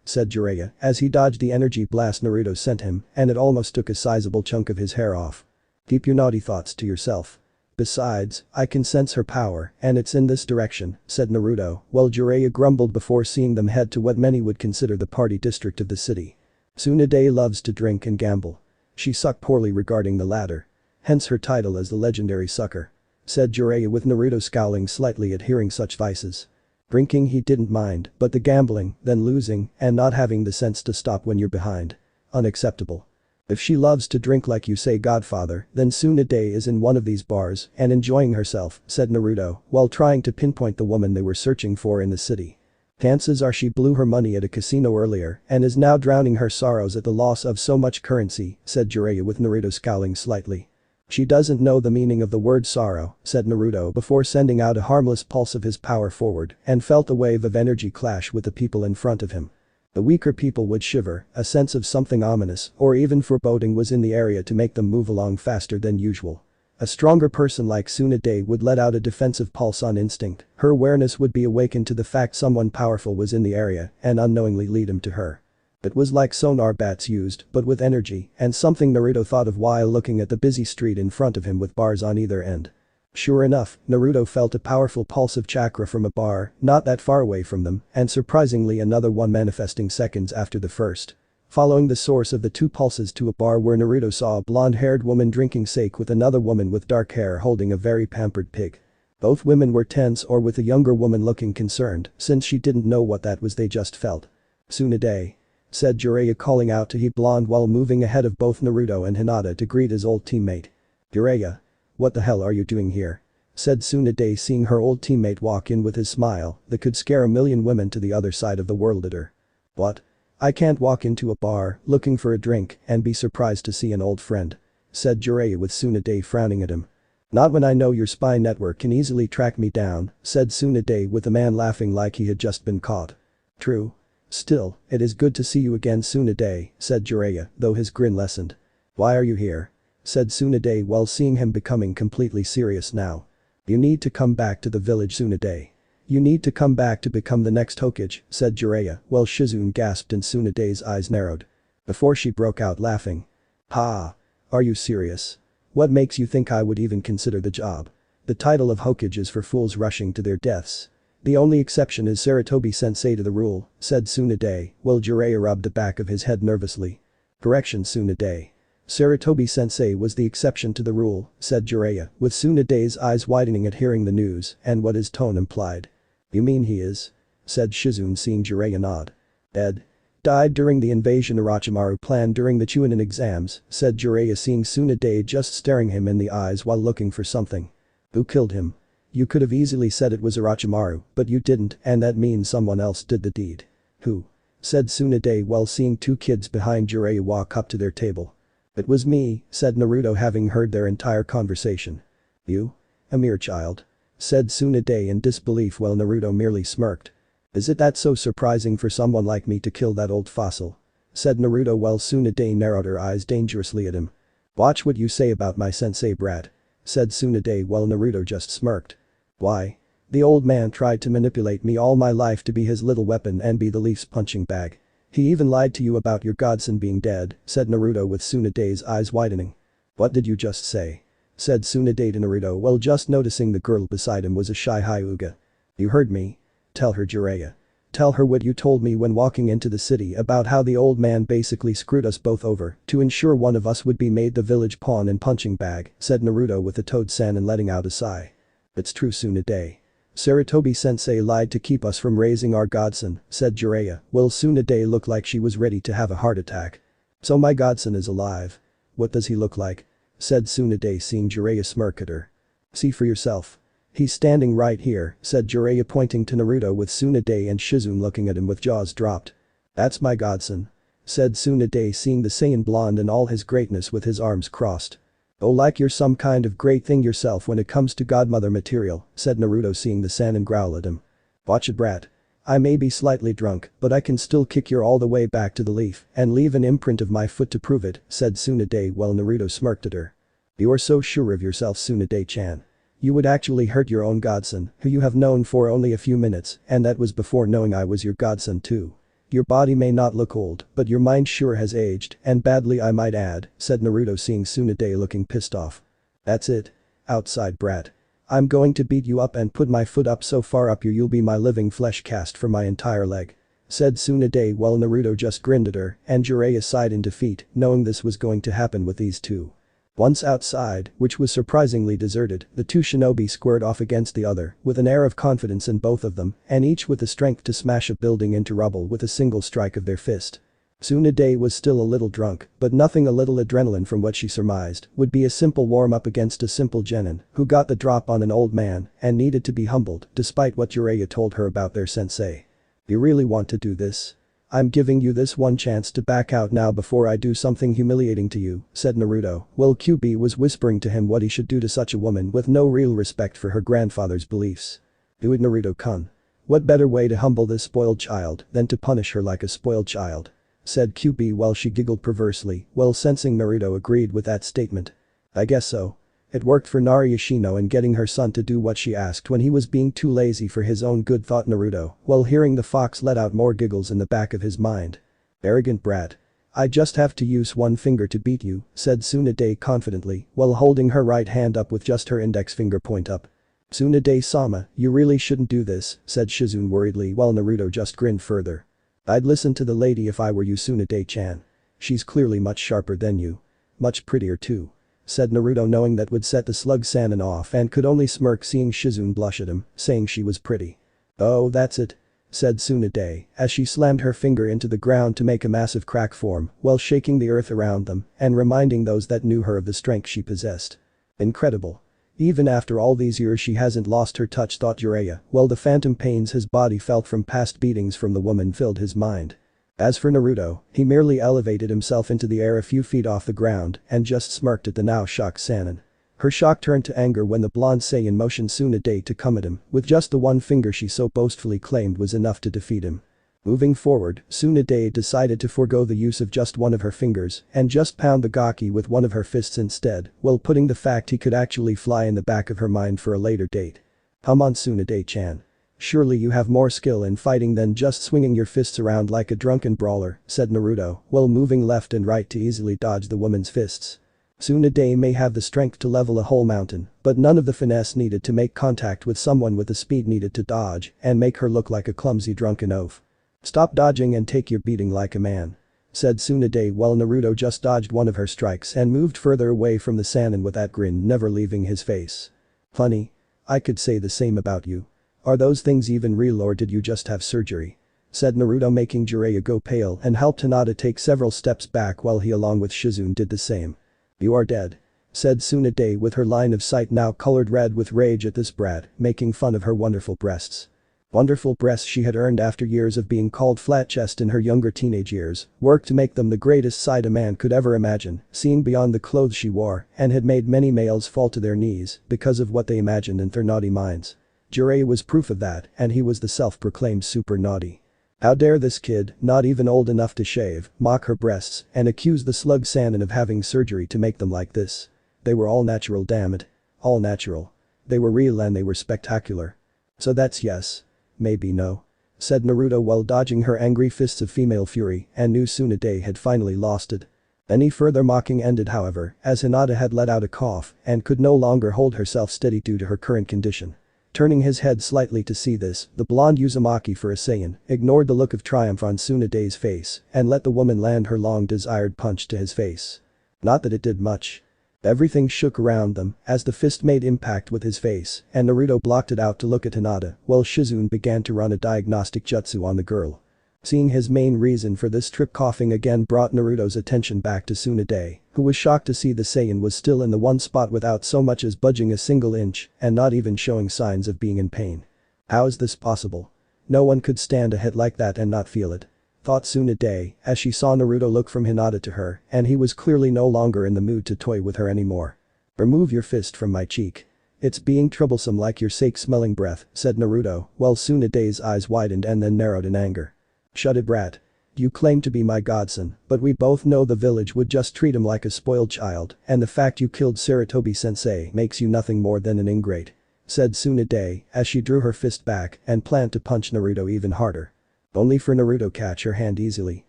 said Jiraiya as he dodged the energy blast Naruto sent him and it almost took a sizable chunk of his hair off. Keep your naughty thoughts to yourself. Besides, I can sense her power and it's in this direction, said Naruto, while Jiraiya grumbled before seeing them head to what many would consider the party district of the city. Tsunade loves to drink and gamble. She sucked poorly regarding the latter. Hence her title as the legendary sucker. Said Jiraiya with Naruto scowling slightly at hearing such vices. Drinking he didn't mind, but the gambling, then losing, and not having the sense to stop when you're behind. Unacceptable. If she loves to drink like you say, Godfather, then Tsunade is in one of these bars and enjoying herself, said Naruto, while trying to pinpoint the woman they were searching for in the city. Chances are she blew her money at a casino earlier and is now drowning her sorrows at the loss of so much currency, said Jiraiya with Naruto scowling slightly. She doesn't know the meaning of the word sorrow, said Naruto before sending out a harmless pulse of his power forward and felt a wave of energy clash with the people in front of him. The weaker people would shiver, a sense of something ominous or even foreboding was in the area to make them move along faster than usual. A stronger person like Tsunade would let out a defensive pulse on instinct, her awareness would be awakened to the fact someone powerful was in the area and unknowingly lead him to her. It was like sonar bats used, but with energy, and something Naruto thought of while looking at the busy street in front of him with bars on either end. Sure enough, Naruto felt a powerful pulse of chakra from a bar not that far away from them, and surprisingly another one manifesting seconds after the first. Following the source of the two pulses to a bar where Naruto saw a blonde-haired woman drinking sake with another woman with dark hair holding a very pampered pig. Both women were tense or with the younger woman looking concerned since she didn't know what that was they just felt. Tsunade. Said Jiraiya calling out to he blonde while moving ahead of both Naruto and Hinata to greet his old teammate. Jiraiya. What the hell are you doing here? Said Tsunade seeing her old teammate walk in with his smile that could scare a million women to the other side of the world at her. What? I can't walk into a bar looking for a drink and be surprised to see an old friend. Said Jiraiya with Tsunade frowning at him. Not when I know your spy network can easily track me down, said Tsunade with the man laughing like he had just been caught. True. "Still, it is good to see you again Tsunade," said Jiraiya, though his grin lessened. "Why are you here?" said Tsunade while seeing him becoming completely serious now. "You need to come back to the village Tsunade. You need to come back to become the next Hokage," said Jiraiya while Shizune gasped and Tsunade's eyes narrowed. Before she broke out laughing. "Ha! Are you serious? What makes you think I would even consider the job? The title of Hokage is for fools rushing to their deaths. The only exception is Sarutobi-sensei to the rule," said Tsunade while Jiraiya rubbed the back of his head nervously. "Correction Tsunade. Sarutobi-sensei was the exception to the rule," said Jiraiya with Tsunade's eyes widening at hearing the news and what his tone implied. "You mean he is?" said Shizune seeing Jiraiya nod. "Dead. Died during the invasion Orochimaru planned during the Chunin exams," said Jiraiya seeing Tsunade just staring him in the eyes while looking for something. "Who killed him? You could have easily said it was Orochimaru, but you didn't and that means someone else did the deed." "Who?" said Tsunade while seeing two kids behind Jiraiya walk up to their table. "It was me," said Naruto having heard their entire conversation. "You? A mere child?" said Tsunade in disbelief while Naruto merely smirked. "Is it that so surprising for someone like me to kill that old fossil?" said Naruto while Tsunade narrowed her eyes dangerously at him. "Watch what you say about my sensei brat," said Tsunade while Naruto just smirked. "Why? The old man tried to manipulate me all my life to be his little weapon and be the Leaf's punching bag. He even lied to you about your godson being dead," said Naruto with Tsunade's eyes widening. "What did you just say?" said Tsunade to Naruto while just noticing the girl beside him was a shy Hyuga. "You heard me. Tell her Jiraiya. Tell her what you told me when walking into the city about how the old man basically screwed us both over to ensure one of us would be made the village pawn and punching bag," said Naruto with a toad-san and letting out a sigh. "It's true Tsunade. Sarutobi-sensei lied to keep us from raising our godson," said Jiraiya while Tsunade looked like she was ready to have a heart attack. "So my godson is alive. What does he look like?" said Tsunade seeing Jiraiya smirk at her. "See for yourself. He's standing right here," said Jiraiya pointing to Naruto with Tsunade and Shizune looking at him with jaws dropped. "That's my godson," said Tsunade seeing the Saiyan blonde in all his greatness with his arms crossed. "Oh like you're some kind of great thing yourself when it comes to godmother material," said Naruto seeing the Saiyan growl at him. "Watch it brat. I may be slightly drunk but I can still kick you all the way back to the Leaf and leave an imprint of my foot to prove it," said Tsunade while Naruto smirked at her. "You are so sure of yourself Tsunade-chan. You would actually hurt your own godson, who you have known for only a few minutes, and that was before knowing I was your godson too. Your body may not look old, but your mind sure has aged, and badly I might add," said Naruto seeing Tsunade looking pissed off. "That's it. Outside brat. I'm going to beat you up and put my foot up so far up you'll be my living flesh cast for my entire leg," said Tsunade while Naruto just grinned at her and Jiraiya sighed in defeat, knowing this was going to happen with these two. Once outside, which was surprisingly deserted, the two shinobi squared off against the other with an air of confidence in both of them and each with the strength to smash a building into rubble with a single strike of their fist. Tsunade was still a little drunk, but nothing a little adrenaline from what she surmised would be a simple warm-up against a simple genin who got the drop on an old man and needed to be humbled despite what Jiraiya told her about their sensei. "You really want to do this? I'm giving you this one chance to back out now before I do something humiliating to you," said Naruto while QB was whispering to him what he should do to such a woman with no real respect for her grandfather's beliefs. "Do it Naruto-kun. What better way to humble this spoiled child than to punish her like a spoiled child?" said QB while she giggled perversely while sensing Naruto agreed with that statement. "I guess so. It worked for Nari Yoshino in getting her son to do what she asked when he was being too lazy for his own good," thought Naruto while hearing the fox let out more giggles in the back of his mind. "Arrogant brat. I just have to use one finger to beat you," said Tsunade confidently while holding her right hand up with just her index finger point up. "Tsunade-sama, you really shouldn't do this," said Shizune worriedly while Naruto just grinned further. "I'd listen to the lady if I were you Tsunade-chan. She's clearly much sharper than you. Much prettier too," said Naruto knowing that would set the slug Sannin off and could only smirk seeing Shizune blush at him, saying she was pretty. "Oh that's it," said Tsunade as she slammed her finger into the ground to make a massive crack form while shaking the earth around them and reminding those that knew her of the strength she possessed. "Incredible. Even after all these years she hasn't lost her touch," thought Jiraiya while the phantom pains his body felt from past beatings from the woman filled his mind. As for Naruto, he merely elevated himself into the air a few feet off the ground and just smirked at the now shocked Sannin. Her shock turned to anger when the blonde Saiyan motioned Tsunade to come at him with just the one finger she so boastfully claimed was enough to defeat him. Moving forward, Tsunade decided to forego the use of just one of her fingers and just pound the gaki with one of her fists instead, while putting the fact he could actually fly in the back of her mind for a later date. Come on Tsunade-chan. Surely you have more skill in fighting than just swinging your fists around like a drunken brawler, said Naruto, while moving left and right to easily dodge the woman's fists. Tsunade may have the strength to level a whole mountain, but none of the finesse needed to make contact with someone with the speed needed to dodge and make her look like a clumsy drunken oaf. Stop dodging and take your beating like a man, said Tsunade while Naruto just dodged one of her strikes and moved further away from the Saiyan with that grin never leaving his face. Funny. I could say the same about you. Are those things even real or did you just have surgery? Said Naruto making Jiraiya go pale and helped Hinata take several steps back while he along with Shizune did the same. You are dead. Said Tsunade with her line of sight now colored red with rage at this brat, making fun of her wonderful breasts. Wonderful breasts she had earned after years of being called flat chest in her younger teenage years, worked to make them the greatest sight a man could ever imagine, seeing beyond the clothes she wore, and had made many males fall to their knees because of what they imagined in their naughty minds. Jiraiya was proof of that, and he was the self-proclaimed super naughty. How dare this kid, not even old enough to shave, mock her breasts and accuse the slug Saiyan of having surgery to make them like this. They were all natural, damn it. All natural. They were real and they were spectacular. So that's yes. Maybe no. Said Naruto while dodging her angry fists of female fury and knew Tsunade had finally lost it. Any further mocking ended however, as Hinata had let out a cough and could no longer hold herself steady due to her current condition. Turning his head slightly to see this, the blonde Uzumaki for a Saiyan ignored the look of triumph on Tsunade's face and let the woman land her long-desired punch to his face. Not that it did much. Everything shook around them as the fist made impact with his face and Naruto blocked it out to look at Hinata while Shizune began to run a diagnostic jutsu on the girl. Seeing his main reason for this trip coughing again brought Naruto's attention back to Tsunade, who was shocked to see the Saiyan was still in the one spot without so much as budging a single inch and not even showing signs of being in pain. How is this possible? No one could stand a hit like that and not feel it. Thought Tsunade as she saw Naruto look from Hinata to her and he was clearly no longer in the mood to toy with her anymore. Remove your fist from my cheek. It's being troublesome like your sake-smelling breath, said Naruto while Tsunade's eyes widened and then narrowed in anger. Shut it, brat. You claim to be my godson, but we both know the village would just treat him like a spoiled child and the fact you killed Sarutobi-sensei makes you nothing more than an ingrate. Said Tsunade as she drew her fist back and planned to punch Naruto even harder. Only for Naruto catch her hand easily.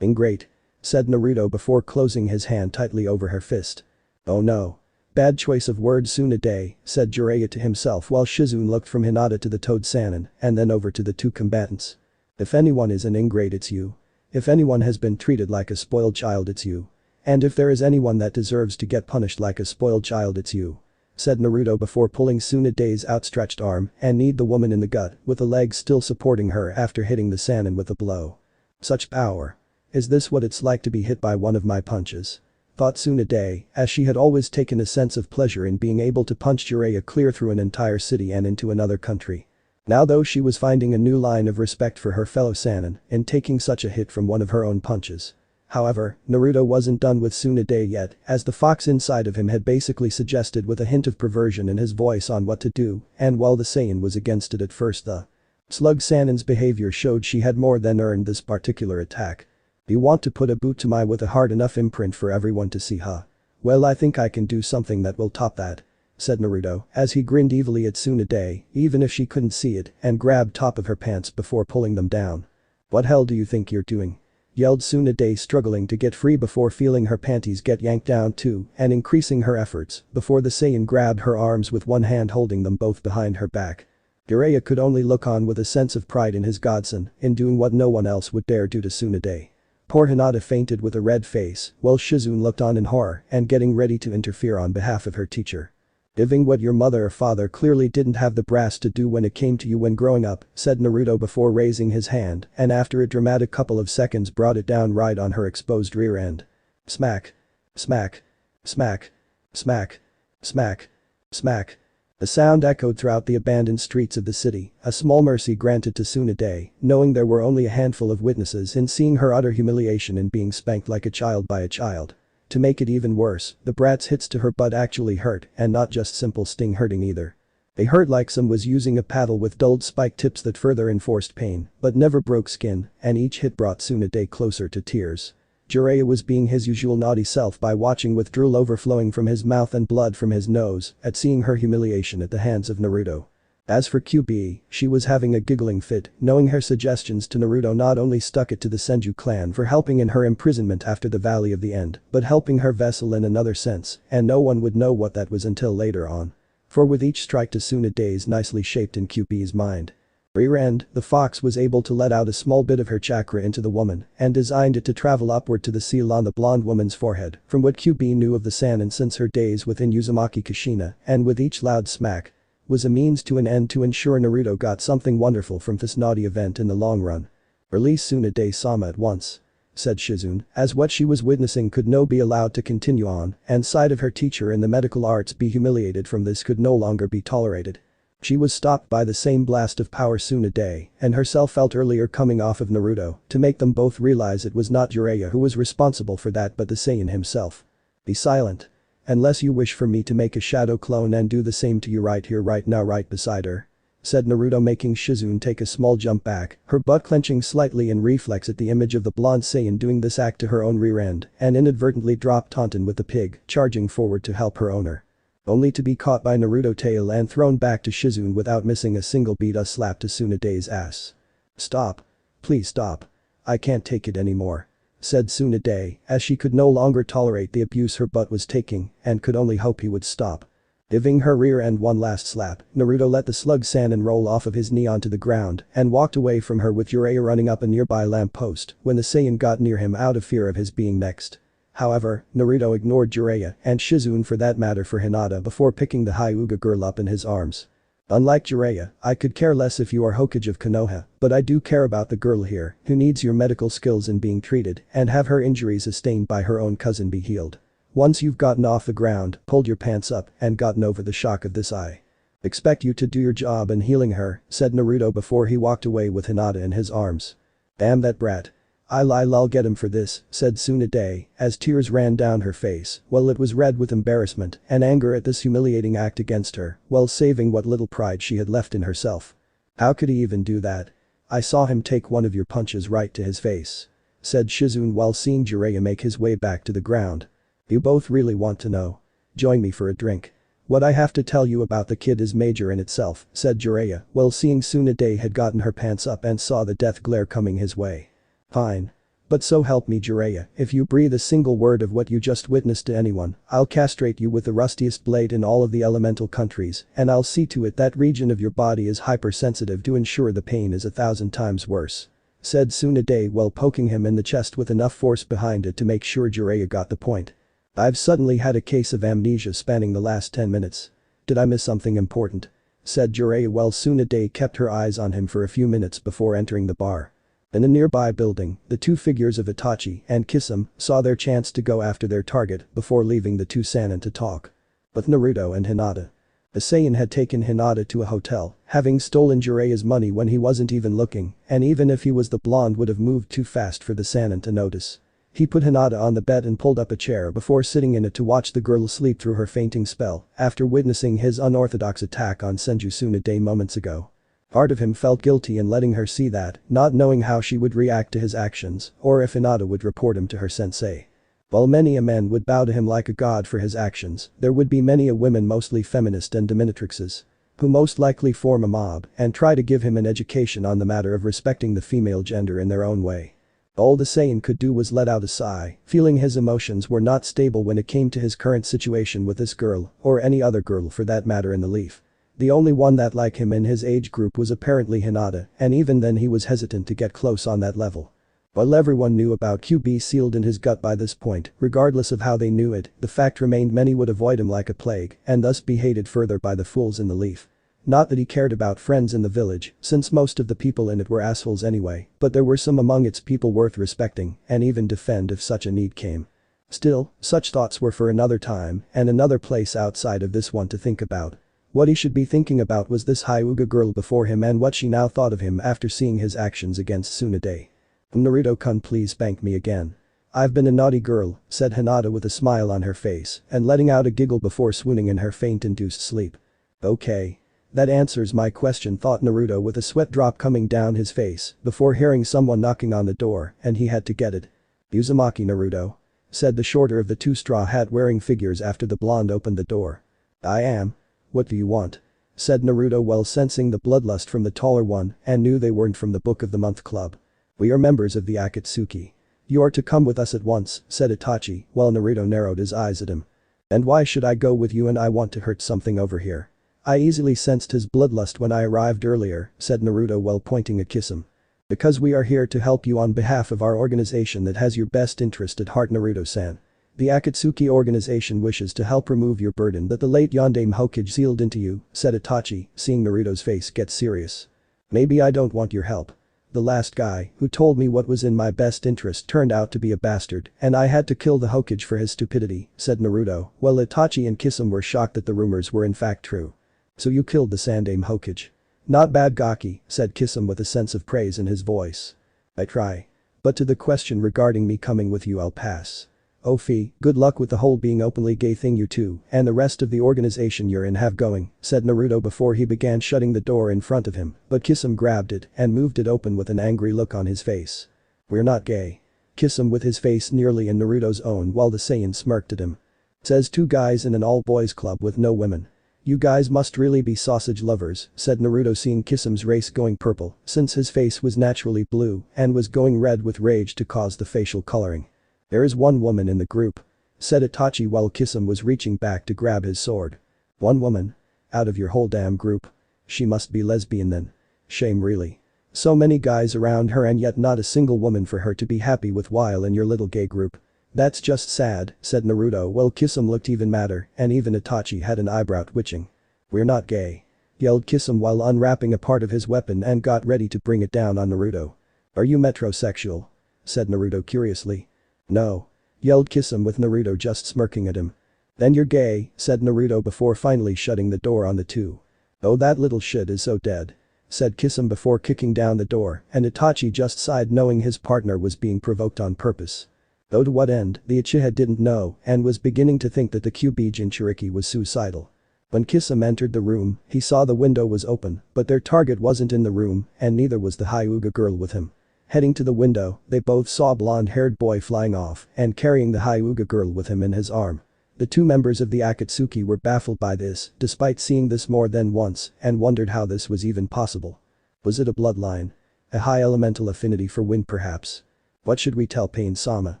Ingrate. Said Naruto before closing his hand tightly over her fist. Oh no. Bad choice of words Tsunade, said Jiraiya to himself while Shizune looked from Hinata to the Toad Sannin and then over to the two combatants. If anyone is an ingrate it's you. If anyone has been treated like a spoiled child it's you. And if there is anyone that deserves to get punished like a spoiled child it's you. Said Naruto before pulling Tsunade's outstretched arm and kneed the woman in the gut with the leg still supporting her after hitting the Sannin with a blow. Such power. Is this what it's like to be hit by one of my punches? Thought Tsunade as she had always taken a sense of pleasure in being able to punch Jiraiya clear through an entire city and into another country. Now though she was finding a new line of respect for her fellow Sannin in taking such a hit from one of her own punches. However, Naruto wasn't done with Tsunade yet as the fox inside of him had basically suggested with a hint of perversion in his voice on what to do and while the Saiyan was against it at first the slug Sannin's behavior showed she had more than earned this particular attack. You want to put a boot to my with a hard enough imprint for everyone to see huh? Well I think I can do something that will top that. Said Naruto as he grinned evilly at Tsunade even if she couldn't see it and grabbed top of her pants before pulling them down. What hell do you think you're doing? Yelled Tsunade struggling to get free before feeling her panties get yanked down too and increasing her efforts before the Saiyan grabbed her arms with one hand holding them both behind her back. Jiraiya could only look on with a sense of pride in his godson in doing what no one else would dare do to Tsunade. Poor Hinata fainted with a red face while Shizune looked on in horror and getting ready to interfere on behalf of her teacher. Doing what your mother or father clearly didn't have the brass to do when it came to you when growing up, said Naruto before raising his hand and after a dramatic couple of seconds brought it down right on her exposed rear end. Smack. Smack. Smack. Smack. Smack. Smack. The sound echoed throughout the abandoned streets of the city, a small mercy granted to Tsunade, knowing there were only a handful of witnesses in seeing her utter humiliation in being spanked like a child by a child. To make it even worse, the brat's hits to her butt actually hurt and not just simple sting hurting either. They hurt like some was using a paddle with dulled spike tips that further enforced pain, but never broke skin, and each hit brought Tsunade closer to tears. Jiraiya was being his usual naughty self by watching with drool overflowing from his mouth and blood from his nose at seeing her humiliation at the hands of Naruto. As for QB, she was having a giggling fit, knowing her suggestions to Naruto not only stuck it to the Senju clan for helping in her imprisonment after the Valley of the End, but helping her vessel in another sense, and no one would know what that was until later on. For with each strike to Tsunade's nicely shaped in QB's mind. Rear end, the fox was able to let out a small bit of her chakra into the woman and designed it to travel upward to the seal on the blonde woman's forehead, from what QB knew of the Saiyan since her days within Uzumaki Kushina, and with each loud smack, was a means to an end to ensure Naruto got something wonderful from this naughty event in the long run. "Release Tsunade-sama at once," said Shizune, as what she was witnessing could no be allowed to continue on, and sight of her teacher in the medical arts be humiliated from this could no longer be tolerated. She was stopped by the same blast of power Tsunade and herself felt earlier coming off of Naruto to make them both realize it was not Jiraiya who was responsible for that but the Saiyan himself. "Be silent. Unless you wish for me to make a shadow clone and do the same to you right here right now right beside her," said Naruto, making Shizune take a small jump back, her butt clenching slightly in reflex at the image of the blonde Saiyan doing this act to her own rear end and inadvertently dropped taunton with the pig, charging forward to help her owner. Only to be caught by Naruto tail and thrown back to Shizune without missing a single beat, a slap to Tsunade's ass. "Stop. Please stop. I can't take it anymore," said Tsunade, as she could no longer tolerate the abuse her butt was taking and could only hope he would stop. Giving her rear end one last slap, Naruto let the slug Sannin roll off of his knee onto the ground and walked away from her with Jiraiya running up a nearby lamppost when the Saiyan got near him out of fear of his being next. However, Naruto ignored Jiraiya and Shizune for that matter for Hinata before picking the Hyuga girl up in his arms. "Unlike Jiraiya, I could care less if you are Hokage of Konoha, but I do care about the girl here who needs your medical skills in being treated and have her injuries sustained by her own cousin be healed. Once you've gotten off the ground, pulled your pants up and gotten over the shock of this, I expect you to do your job in healing her," said Naruto before he walked away with Hinata in his arms. "Damn that brat. I'll get him for this," said Tsunade, as tears ran down her face, while it was red with embarrassment and anger at this humiliating act against her, while saving what little pride she had left in herself. "How could he even do that? I saw him take one of your punches right to his face," said Shizune while seeing Jiraiya make his way back to the ground. "You both really want to know? Join me for a drink. What I have to tell you about the kid is major in itself," said Jiraiya, while seeing Tsunade had gotten her pants up and saw the death glare coming his way. "Fine. But so help me Jiraiya, if you breathe a single word of what you just witnessed to anyone, I'll castrate you with the rustiest blade in all of the elemental countries and I'll see to it that region of your body is hypersensitive to ensure the pain is 1,000 times worse," said Tsunade while poking him in the chest with enough force behind it to make sure Jiraiya got the point. "I've suddenly had a case of amnesia spanning the last 10 minutes. Did I miss something important?" said Jiraiya while Tsunade kept her eyes on him for a few minutes before entering the bar. In a nearby building, the two figures of Itachi and Kisame saw their chance to go after their target before leaving the two Sannin to talk. With Naruto and Hinata. The Saiyan had taken Hinata to a hotel, having stolen Jiraiya's money when he wasn't even looking, and even if he was the blonde would have moved too fast for the Sannin to notice. He put Hinata on the bed and pulled up a chair before sitting in it to watch the girl sleep through her fainting spell after witnessing his unorthodox attack on Senju Tsunade moments ago. Part of him felt guilty in letting her see that, not knowing how she would react to his actions or if Hinata would report him to her sensei. While many a man would bow to him like a god for his actions, there would be many a women, mostly feminist and dominatrixes, who most likely form a mob and try to give him an education on the matter of respecting the female gender in their own way. All the Saiyan could do was let out a sigh, feeling his emotions were not stable when it came to his current situation with this girl, or any other girl for that matter in the Leaf. The only one that like him in his age group was apparently Hinata, and even then he was hesitant to get close on that level. While everyone knew about QB sealed in his gut by this point, regardless of how they knew it, the fact remained many would avoid him like a plague and thus be hated further by the fools in the Leaf. Not that he cared about friends in the village, since most of the people in it were assholes anyway, but there were some among its people worth respecting and even defend if such a need came. Still, such thoughts were for another time and another place outside of this one to think about. What he should be thinking about was this Hyuga girl before him and what she now thought of him after seeing his actions against Tsunade. "Naruto-kun, please spank me again. I've been a naughty girl," said Hinata with a smile on her face and letting out a giggle before swooning in her faint-induced sleep. "Okay. That answers my question, thought Naruto with a sweat drop coming down his face before hearing someone knocking on the door and he had to get it. Uzumaki Naruto, said the shorter of the two straw hat wearing figures after the blonde opened the door. I am. What do you want? Said Naruto well sensing the bloodlust from the taller one and knew they weren't from the Book of the Month Club. We are members of the Akatsuki. You are to come with us at once, said Itachi while Naruto narrowed his eyes at him. And why should I go with you and I want to hurt something over here? I easily sensed his bloodlust when I arrived earlier, said Naruto while pointing at Kisame. Because we are here to help you on behalf of our organization that has your best interest at heart, Naruto-san. The Akatsuki organization wishes to help remove your burden that the late Yondaime Hokage sealed into you, said Itachi, seeing Naruto's face get serious. Maybe I don't want your help. The last guy who told me what was in my best interest turned out to be a bastard and I had to kill the Hokage for his stupidity, said Naruto, while Itachi and Kisame were shocked that the rumors were in fact true. So you killed the Sandaime Hokage. Not bad Gaki, said Kisame with a sense of praise in his voice. I try. But to the question regarding me coming with you I'll pass. Oh Fee, good luck with the whole being openly gay thing you two and the rest of the organization you're in have going, said Naruto before he began shutting the door in front of him, but Kisame grabbed it and moved it open with an angry look on his face. We're not gay. Kisame with his face nearly in Naruto's own while the Saiyan smirked at him. Says two guys in an all-boys club with no women. You guys must really be sausage lovers, said Naruto seeing Kisame's race going purple since his face was naturally blue and was going red with rage to cause the facial coloring. There is one woman in the group, said Itachi while Kisame was reaching back to grab his sword. One woman? Out of your whole damn group? She must be lesbian then. Shame really. So many guys around her and yet not a single woman for her to be happy with while in your little gay group. That's just sad, said Naruto while Kisame looked even madder and even Itachi had an eyebrow twitching. We're not gay. Yelled Kisame while unwrapping a part of his weapon and got ready to bring it down on Naruto. Are you metrosexual? Said Naruto curiously. No. Yelled Kisame with Naruto just smirking at him. Then you're gay, said Naruto before finally shutting the door on the two. Oh that little shit is so dead. Said Kisame before kicking down the door and Itachi just sighed knowing his partner was being provoked on purpose. Though to what end, the Uchiha didn't know and was beginning to think that the Kyuubi Jinchuriki was suicidal. When Kisame entered the room, he saw the window was open, but their target wasn't in the room and neither was the Hyuga girl with him. Heading to the window, they both saw a blonde-haired boy flying off and carrying the Hyuga girl with him in his arm. The two members of the Akatsuki were baffled by this, despite seeing this more than once, and wondered how this was even possible. Was it a bloodline? A high elemental affinity for wind perhaps? What should we tell Pain-sama?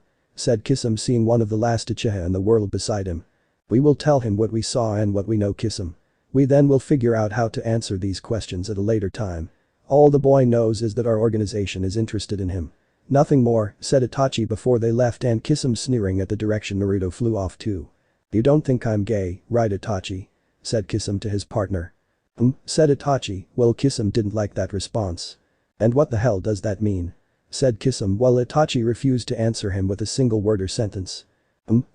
Said Kisame seeing one of the last Uchiha in the world beside him. We will tell him what we saw and what we know Kisame. We then will figure out how to answer these questions at a later time. All the boy knows is that our organization is interested in him. Nothing more, said Itachi before they left and Kisame sneering at the direction Naruto flew off to. You don't think I'm gay, right Itachi? Said Kisame to his partner. Said Itachi, well Kisame didn't like that response. And what the hell does that mean? Said Kisame while Itachi refused to answer him with a single word or sentence.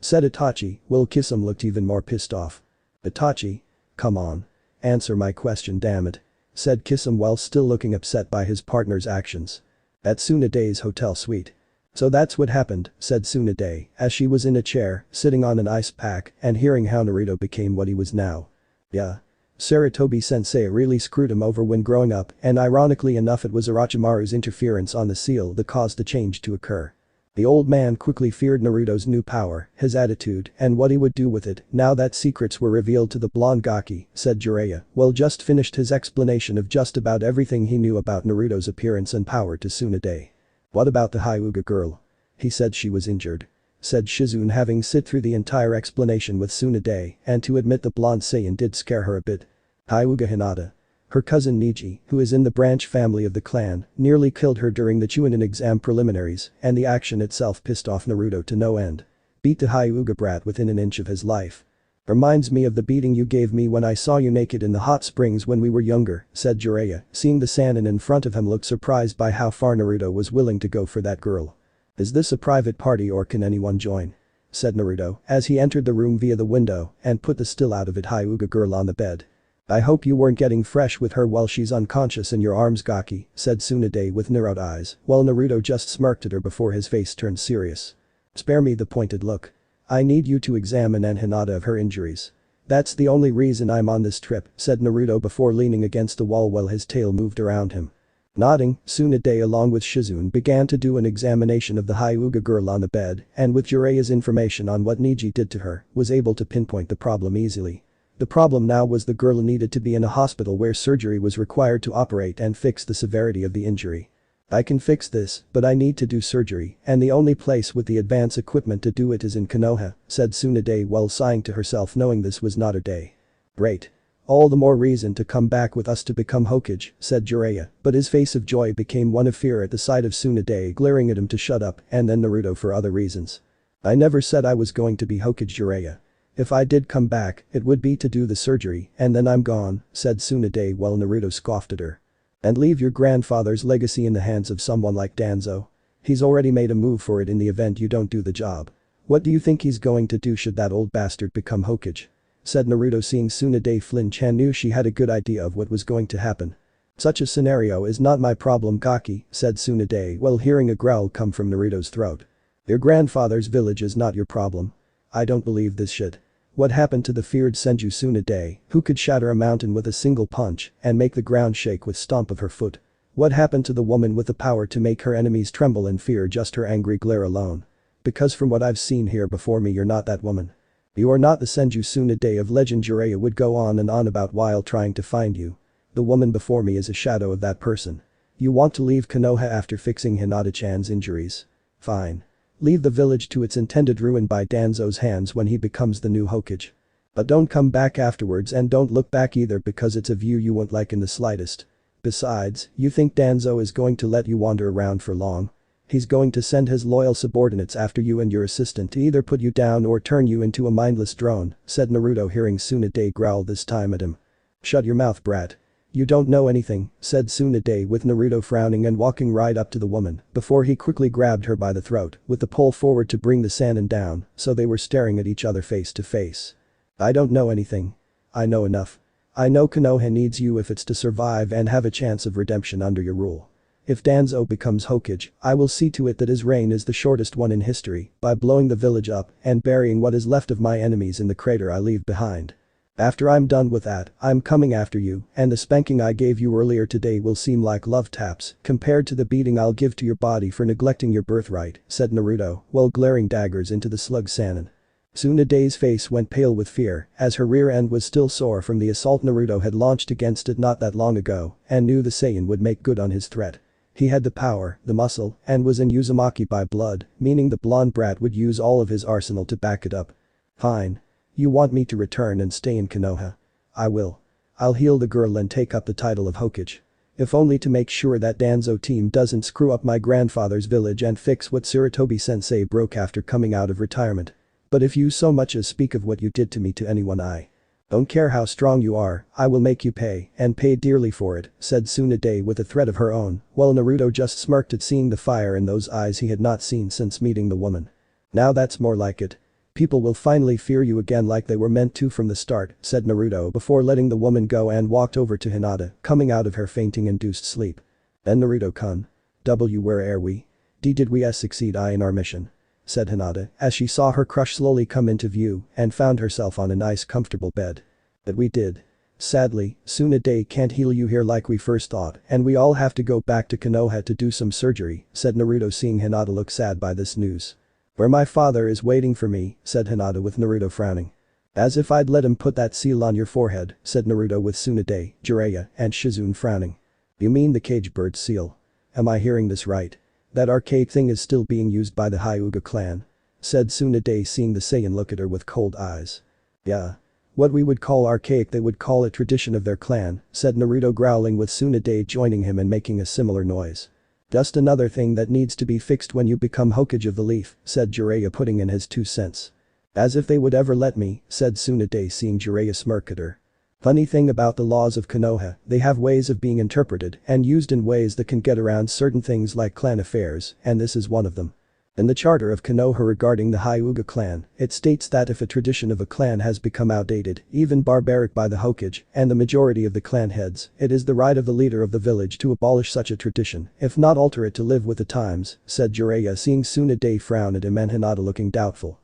Said Itachi, while Kisame looked even more pissed off. Itachi? Come on. Answer my question damn it. Said Kisame while still looking upset by his partner's actions. At Tsunade's hotel suite. So that's what happened, said Tsunade, as she was in a chair, sitting on an ice pack and hearing how Naruto became what he was now. Yeah. Sarutobi-sensei really screwed him over when growing up and ironically enough it was Orochimaru's interference on the seal that caused the change to occur. The old man quickly feared Naruto's new power, his attitude, and what he would do with it now that secrets were revealed to the blonde Gaki, said Jiraiya, while just finished his explanation of just about everything he knew about Naruto's appearance and power to Tsunade. What about the Hyuga girl? He said she was injured. Said Shizune having sit through the entire explanation with Tsunade and to admit the blonde Saiyan did scare her a bit. Hyuga Hinata. Her cousin Niji, who is in the branch family of the clan, nearly killed her during the Chunin exam preliminaries and the action itself pissed off Naruto to no end. Beat the Hyuga brat within an inch of his life. Reminds me of the beating you gave me when I saw you naked in the hot springs when we were younger, said Jiraiya, seeing the Sannin in front of him look surprised by how far Naruto was willing to go for that girl. Is this a private party or can anyone join? Said Naruto as he entered the room via the window and put the still out of it Hyuga girl on the bed. I hope you weren't getting fresh with her while she's unconscious in your arms Gaki, said Tsunade with narrowed eyes, while Naruto just smirked at her before his face turned serious. Spare me the pointed look. I need you to examine Hinata of her injuries. That's the only reason I'm on this trip, said Naruto before leaning against the wall while his tail moved around him. Nodding, Tsunade along with Shizune began to do an examination of the Hyuga girl on the bed, and with Jireya's information on what Neji did to her, was able to pinpoint the problem easily. The problem now was the girl needed to be in a hospital where surgery was required to operate and fix the severity of the injury. I can fix this, but I need to do surgery, and the only place with the advanced equipment to do it is in Konoha, said Tsunade while sighing to herself knowing this was not her day. Great. All the more reason to come back with us to become Hokage, said Jiraiya, but his face of joy became one of fear at the sight of Tsunade glaring at him to shut up and then Naruto for other reasons. I never said I was going to be Hokage, Jiraiya. If I did come back, it would be to do the surgery and then I'm gone, said Tsunade while Naruto scoffed at her. And leave your grandfather's legacy in the hands of someone like Danzo. He's already made a move for it in the event you don't do the job. What do you think he's going to do should that old bastard become Hokage? Said Naruto seeing Tsunade flinch and knew she had a good idea of what was going to happen. Such a scenario is not my problem, Gaki, said Tsunade while hearing a growl come from Naruto's throat. Your grandfather's village is not your problem. I don't believe this shit. What happened to the feared Senju Tsunade, who could shatter a mountain with a single punch and make the ground shake with stomp of her foot? What happened to the woman with the power to make her enemies tremble in fear just her angry glare alone? Because from what I've seen here before me, you're not that woman. You are not the Senju Tsunade of legend. Jiraiya would go on and on about while trying to find you. The woman before me is a shadow of that person. You want to leave Konoha after fixing Hinata-chan's injuries? Fine. Leave the village to its intended ruin by Danzo's hands when he becomes the new Hokage. But don't come back afterwards and don't look back either because it's a view you won't like in the slightest. Besides, you think Danzo is going to let you wander around for long? He's going to send his loyal subordinates after you and your assistant to either put you down or turn you into a mindless drone, said Naruto hearing Tsunade growl this time at him. Shut your mouth, brat. You don't know anything, said Tsunade with Naruto frowning and walking right up to the woman before he quickly grabbed her by the throat with the pole forward to bring the Sannin down so they were staring at each other face to face. I don't know anything. I know enough. I know Konoha needs you if it's to survive and have a chance of redemption under your rule. If Danzo becomes Hokage, I will see to it that his reign is the shortest one in history by blowing the village up and burying what is left of my enemies in the crater I leave behind. After I'm done with that, I'm coming after you, and the spanking I gave you earlier today will seem like love taps compared to the beating I'll give to your body for neglecting your birthright, said Naruto while glaring daggers into the slug Sannin. Tsunade's face went pale with fear as her rear end was still sore from the assault Naruto had launched against it not that long ago and knew the Saiyan would make good on his threat. He had the power, the muscle, and was in Uzumaki by blood, meaning the blonde brat would use all of his arsenal to back it up. Fine. You want me to return and stay in Konoha? I will. I'll heal the girl and take up the title of Hokage. If only to make sure that Danzo team doesn't screw up my grandfather's village and fix what Sarutobi-sensei broke after coming out of retirement. But if you so much as speak of what you did to me to anyone, I don't care how strong you are, I will make you pay, and pay dearly for it, said Tsunade with a threat of her own, while Naruto just smirked at seeing the fire in those eyes he had not seen since meeting the woman. Now that's more like it. People will finally fear you again like they were meant to from the start, said Naruto before letting the woman go and walked over to Hinata, coming out of her fainting-induced sleep. Then Naruto-kun. Where are we? Did we succeed in our mission? Said Hinata as she saw her crush slowly come into view and found herself on a nice comfortable bed. That we did. Sadly, Tsunade can't heal you here like we first thought and we all have to go back to Konoha to do some surgery, said Naruto seeing Hinata look sad by this news. Where my father is waiting for me, said Hinata with Naruto frowning. As if I'd let him put that seal on your forehead, said Naruto with Tsunade, Jiraiya, and Shizune frowning. You mean the cage bird seal? Am I hearing this right? That archaic thing is still being used by the Hyuga clan? Said Tsunade seeing the Saiyan look at her with cold eyes. Yeah. What we would call archaic they would call a tradition of their clan, said Naruto growling with Tsunade joining him and making a similar noise. Just another thing that needs to be fixed when you become Hokage of the Leaf, said Jiraiya putting in his 2 cents. As if they would ever let me, said Tsunade seeing Jiraiya smirk at her. Funny thing about the laws of Konoha, they have ways of being interpreted and used in ways that can get around certain things like clan affairs, and this is one of them. In the charter of Konoha regarding the Hyuga clan, it states that if a tradition of a clan has become outdated, even barbaric by the Hokage and the majority of the clan heads, it is the right of the leader of the village to abolish such a tradition, if not alter it to live with the times, said Jiraiya seeing Tsunade frown at him and Hinata looking doubtful.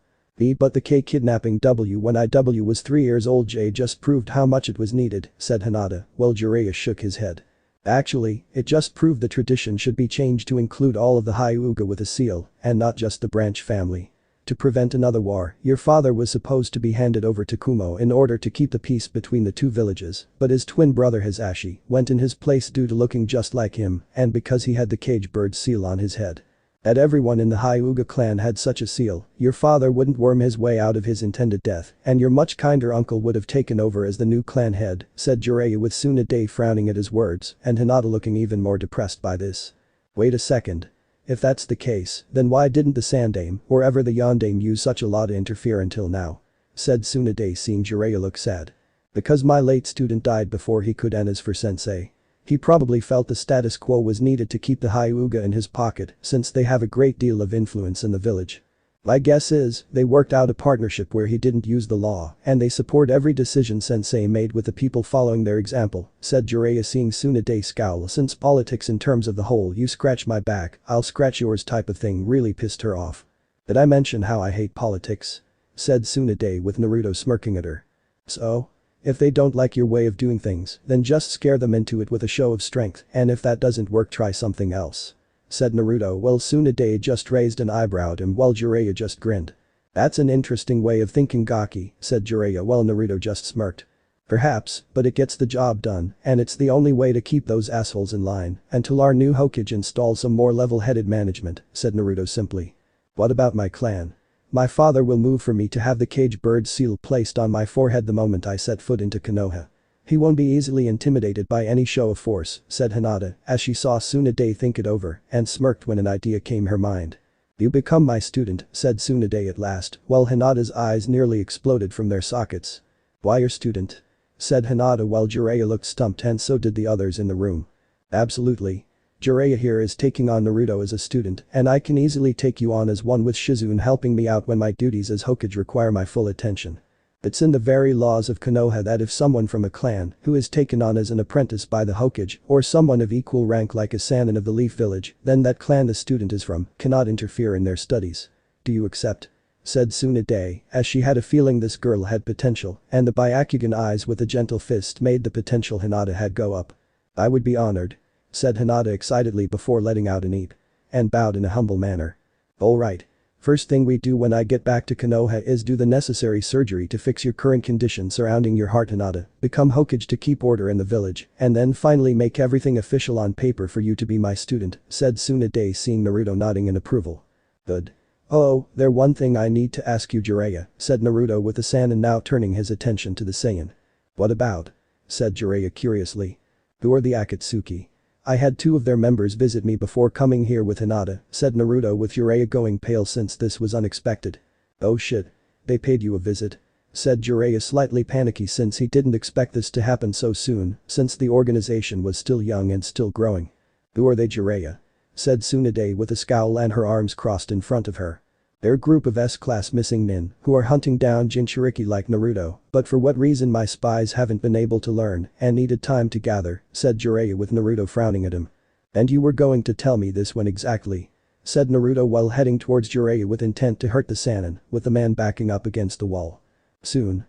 But the K kidnapping when I was 3 years old just proved how much it was needed, said Hinata, while Jiraiya shook his head. Actually, it just proved the tradition should be changed to include all of the Hyuga with a seal, and not just the branch family. To prevent another war, your father was supposed to be handed over to Kumo in order to keep the peace between the two villages, but his twin brother Hisashi went in his place due to looking just like him and because he had the cage bird seal on his head. That everyone in the Hyuga clan had such a seal, your father wouldn't worm his way out of his intended death, and your much kinder uncle would have taken over as the new clan head, said Jiraiya with Tsunade frowning at his words and Hinata looking even more depressed by this. Wait a second. If that's the case, then why didn't the Sandame or ever the Yondame use such a law to interfere until now? Said Tsunade seeing Jiraiya look sad. Because my late student died before he could and as for sensei. He probably felt the status quo was needed to keep the Hyuga in his pocket since they have a great deal of influence in the village. My guess is, they worked out a partnership where he didn't use the law and they support every decision sensei made with the people following their example, said Jiraiya seeing Tsunade scowl since politics in terms of the whole you scratch my back, I'll scratch yours type of thing really pissed her off. Did I mention how I hate politics? Said Tsunade with Naruto smirking at her. So? If they don't like your way of doing things, then just scare them into it with a show of strength and if that doesn't work try something else. Said Naruto while Tsunade just raised an eyebrow at him while Jiraiya just grinned. That's an interesting way of thinking Gaki, said Jiraiya while Naruto just smirked. Perhaps, but it gets the job done and it's the only way to keep those assholes in line until our new Hokage installs some more level-headed management, said Naruto simply. What about my clan? My father will move for me to have the cage bird seal placed on my forehead the moment I set foot into Konoha. He won't be easily intimidated by any show of force, said Hinata as she saw Tsunade think it over and smirked when an idea came her mind. You become my student, said Tsunade at last, while Hinata's eyes nearly exploded from their sockets. Why your student? Said Hinata while Jiraiya looked stumped and so did the others in the room. Absolutely. Jiraiya here is taking on Naruto as a student and I can easily take you on as one with Shizune helping me out when my duties as Hokage require my full attention. It's in the very laws of Konoha that if someone from a clan who is taken on as an apprentice by the Hokage or someone of equal rank like a Sannin of the Leaf Village, then that clan the student is from cannot interfere in their studies. Do you accept? Said Tsunade as she had a feeling this girl had potential and the Byakugan eyes with a gentle fist made the potential Hinata had go up. I would be honored. Said Hinata excitedly before letting out an eep. And bowed in a humble manner. Alright. First thing we do when I get back to Konoha is do the necessary surgery to fix your current condition surrounding your heart Hinata, become Hokage to keep order in the village, and then finally make everything official on paper for you to be my student, said Tsunade seeing Naruto nodding in approval. Good. Oh, there's one thing I need to ask you Jiraiya, said Naruto with the Sannin now turning his attention to the Saiyan. What about? Said Jiraiya curiously. Who are the Akatsuki? I had 2 of their members visit me before coming here with Hinata, said Naruto with Jiraiya going pale since this was unexpected. Oh shit. They paid you a visit? Said Jiraiya slightly panicky since he didn't expect this to happen so soon, since the organization was still young and still growing. Who are they Jiraiya? Said Tsunade with a scowl and her arms crossed in front of her. They're a group of S-class missing nin who are hunting down Jinchuriki like Naruto, but for what reason my spies haven't been able to learn and needed time to gather, said Jiraiya with Naruto frowning at him. And you were going to tell me this when exactly? Said Naruto while heading towards Jiraiya with intent to hurt the Sannin, with the man backing up against the wall. Soon.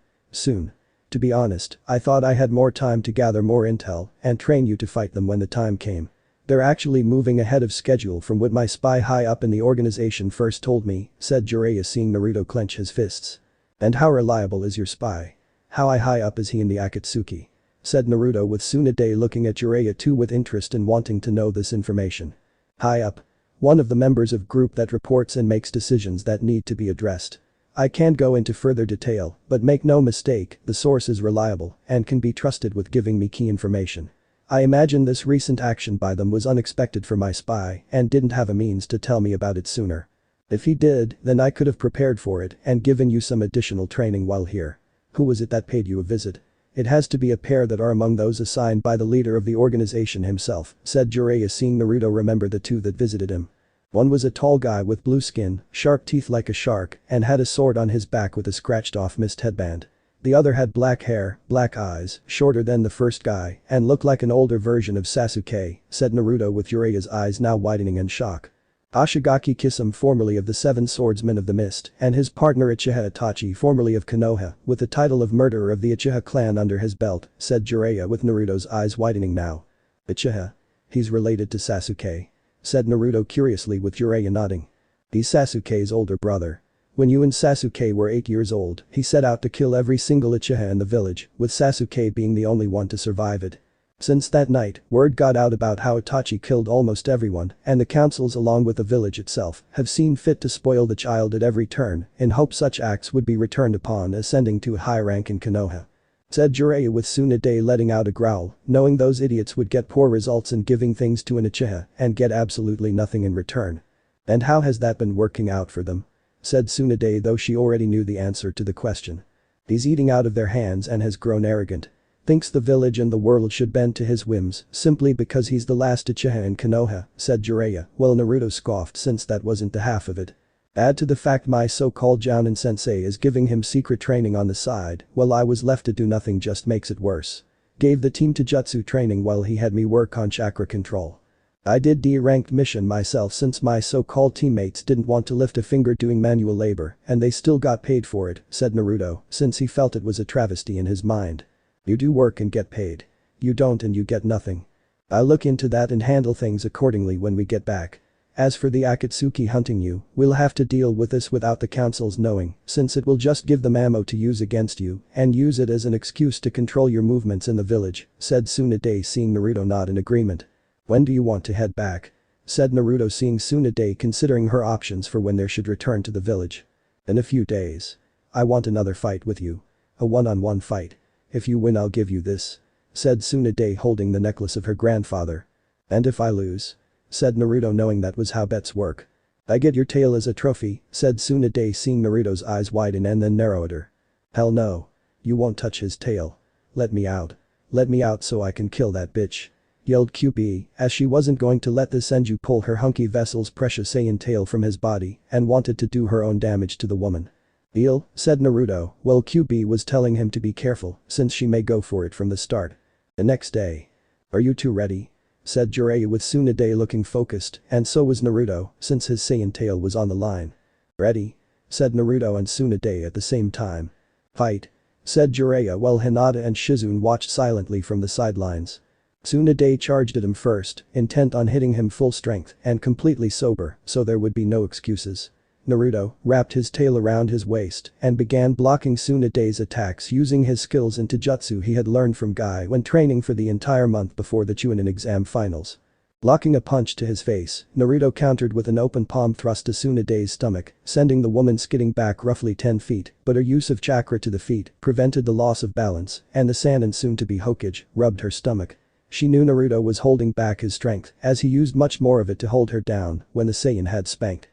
To be honest, I thought I had more time to gather more intel and train you to fight them when the time came. They're actually moving ahead of schedule from what my spy high up in the organization first told me, said Jiraiya seeing Naruto clench his fists. And how reliable is your spy? How high up is he in the Akatsuki? Said Naruto with Tsunade looking at Jiraiya too with interest and wanting to know this information. High up. One of the members of group that reports and makes decisions that need to be addressed. I can't go into further detail, but make no mistake, the source is reliable and can be trusted with giving me key information. I imagine this recent action by them was unexpected for my spy and didn't have a means to tell me about it sooner. If he did, then I could have prepared for it and given you some additional training while here. Who was it that paid you a visit? It has to be a pair that are among those assigned by the leader of the organization himself, said Jiraiya seeing Naruto remember the 2 that visited him. One was a tall guy with blue skin, sharp teeth like a shark, and had a sword on his back with a scratched-off mist headband. The other had black hair, black eyes, shorter than the first guy, and looked like an older version of Sasuke, said Naruto with Jiraiya's eyes now widening in shock. Ashigaki Kisame, formerly of the Seven Swordsmen of the Mist, and his partner Uchiha Itachi, formerly of Konoha, with the title of murderer of the Uchiha clan under his belt, said Jiraiya with Naruto's eyes widening now. Uchiha? He's related to Sasuke? Said Naruto curiously with Jiraiya nodding. He's Sasuke's older brother. When you and Sasuke were 8 years old, he set out to kill every single Uchiha in the village, with Sasuke being the only one to survive it. Since that night, word got out about how Itachi killed almost everyone, and the councils along with the village itself have seen fit to spoil the child at every turn, in hope such acts would be returned upon ascending to a high rank in Konoha. Said Jiraiya with Tsunade letting out a growl, knowing those idiots would get poor results in giving things to an Uchiha and get absolutely nothing in return. And how has that been working out for them? Said Tsunade, though she already knew the answer to the question. He's eating out of their hands and has grown arrogant. Thinks the village and the world should bend to his whims simply because he's the last Uchiha in Konoha, said Jiraiya, while Naruto scoffed since that wasn't the half of it. Add to the fact my so-called Jounin sensei is giving him secret training on the side while I was left to do nothing just makes it worse. Gave the team to jutsu training while he had me work on chakra control. I did D-ranked mission myself since my so-called teammates didn't want to lift a finger doing manual labor and they still got paid for it, said Naruto, since he felt it was a travesty in his mind. You do work and get paid. You don't and you get nothing. I'll look into that and handle things accordingly when we get back. As for the Akatsuki hunting you, we'll have to deal with this without the council's knowing, since it will just give them ammo to use against you and use it as an excuse to control your movements in the village, said Tsunade, seeing Naruto nod in agreement. When do you want to head back? Said Naruto, seeing Tsunade considering her options for when they should return to the village. In a few days. I want another fight with you. A one-on-one fight. If you win I'll give you this. Said Tsunade, holding the necklace of her grandfather. And if I lose? Said Naruto, knowing that was how bets work. I get your tail as a trophy, said Tsunade, seeing Naruto's eyes widen and then narrow at her. Hell no. You won't touch his tail. Let me out. Let me out so I can kill that bitch. Yelled QB, as she wasn't going to let the Senju pull her hunky vessel's precious Saiyan tail from his body and wanted to do her own damage to the woman. Deal, said Naruto, while QB was telling him to be careful since she may go for it from the start. The next day. Are you two ready? Said Jiraiya with Tsunade looking focused, and so was Naruto since his Saiyan tail was on the line. Ready? Said Naruto and Tsunade at the same time. Fight. Said Jiraiya while Hinata and Shizune watched silently from the sidelines. Tsunade charged at him first, intent on hitting him full strength and completely sober so there would be no excuses. Naruto wrapped his tail around his waist and began blocking Tsunade's attacks using his skills into jutsu he had learned from Guy when training for the entire month before the Chunin exam finals. Blocking a punch to his face, Naruto countered with an open palm thrust to Tsunade's stomach, sending the woman skidding back roughly 10 feet, but her use of chakra to the feet prevented the loss of balance, and the Saiyan soon-to-be Hokage rubbed her stomach. She knew Naruto was holding back his strength as he used much more of it to hold her down when the Saiyan had spanked.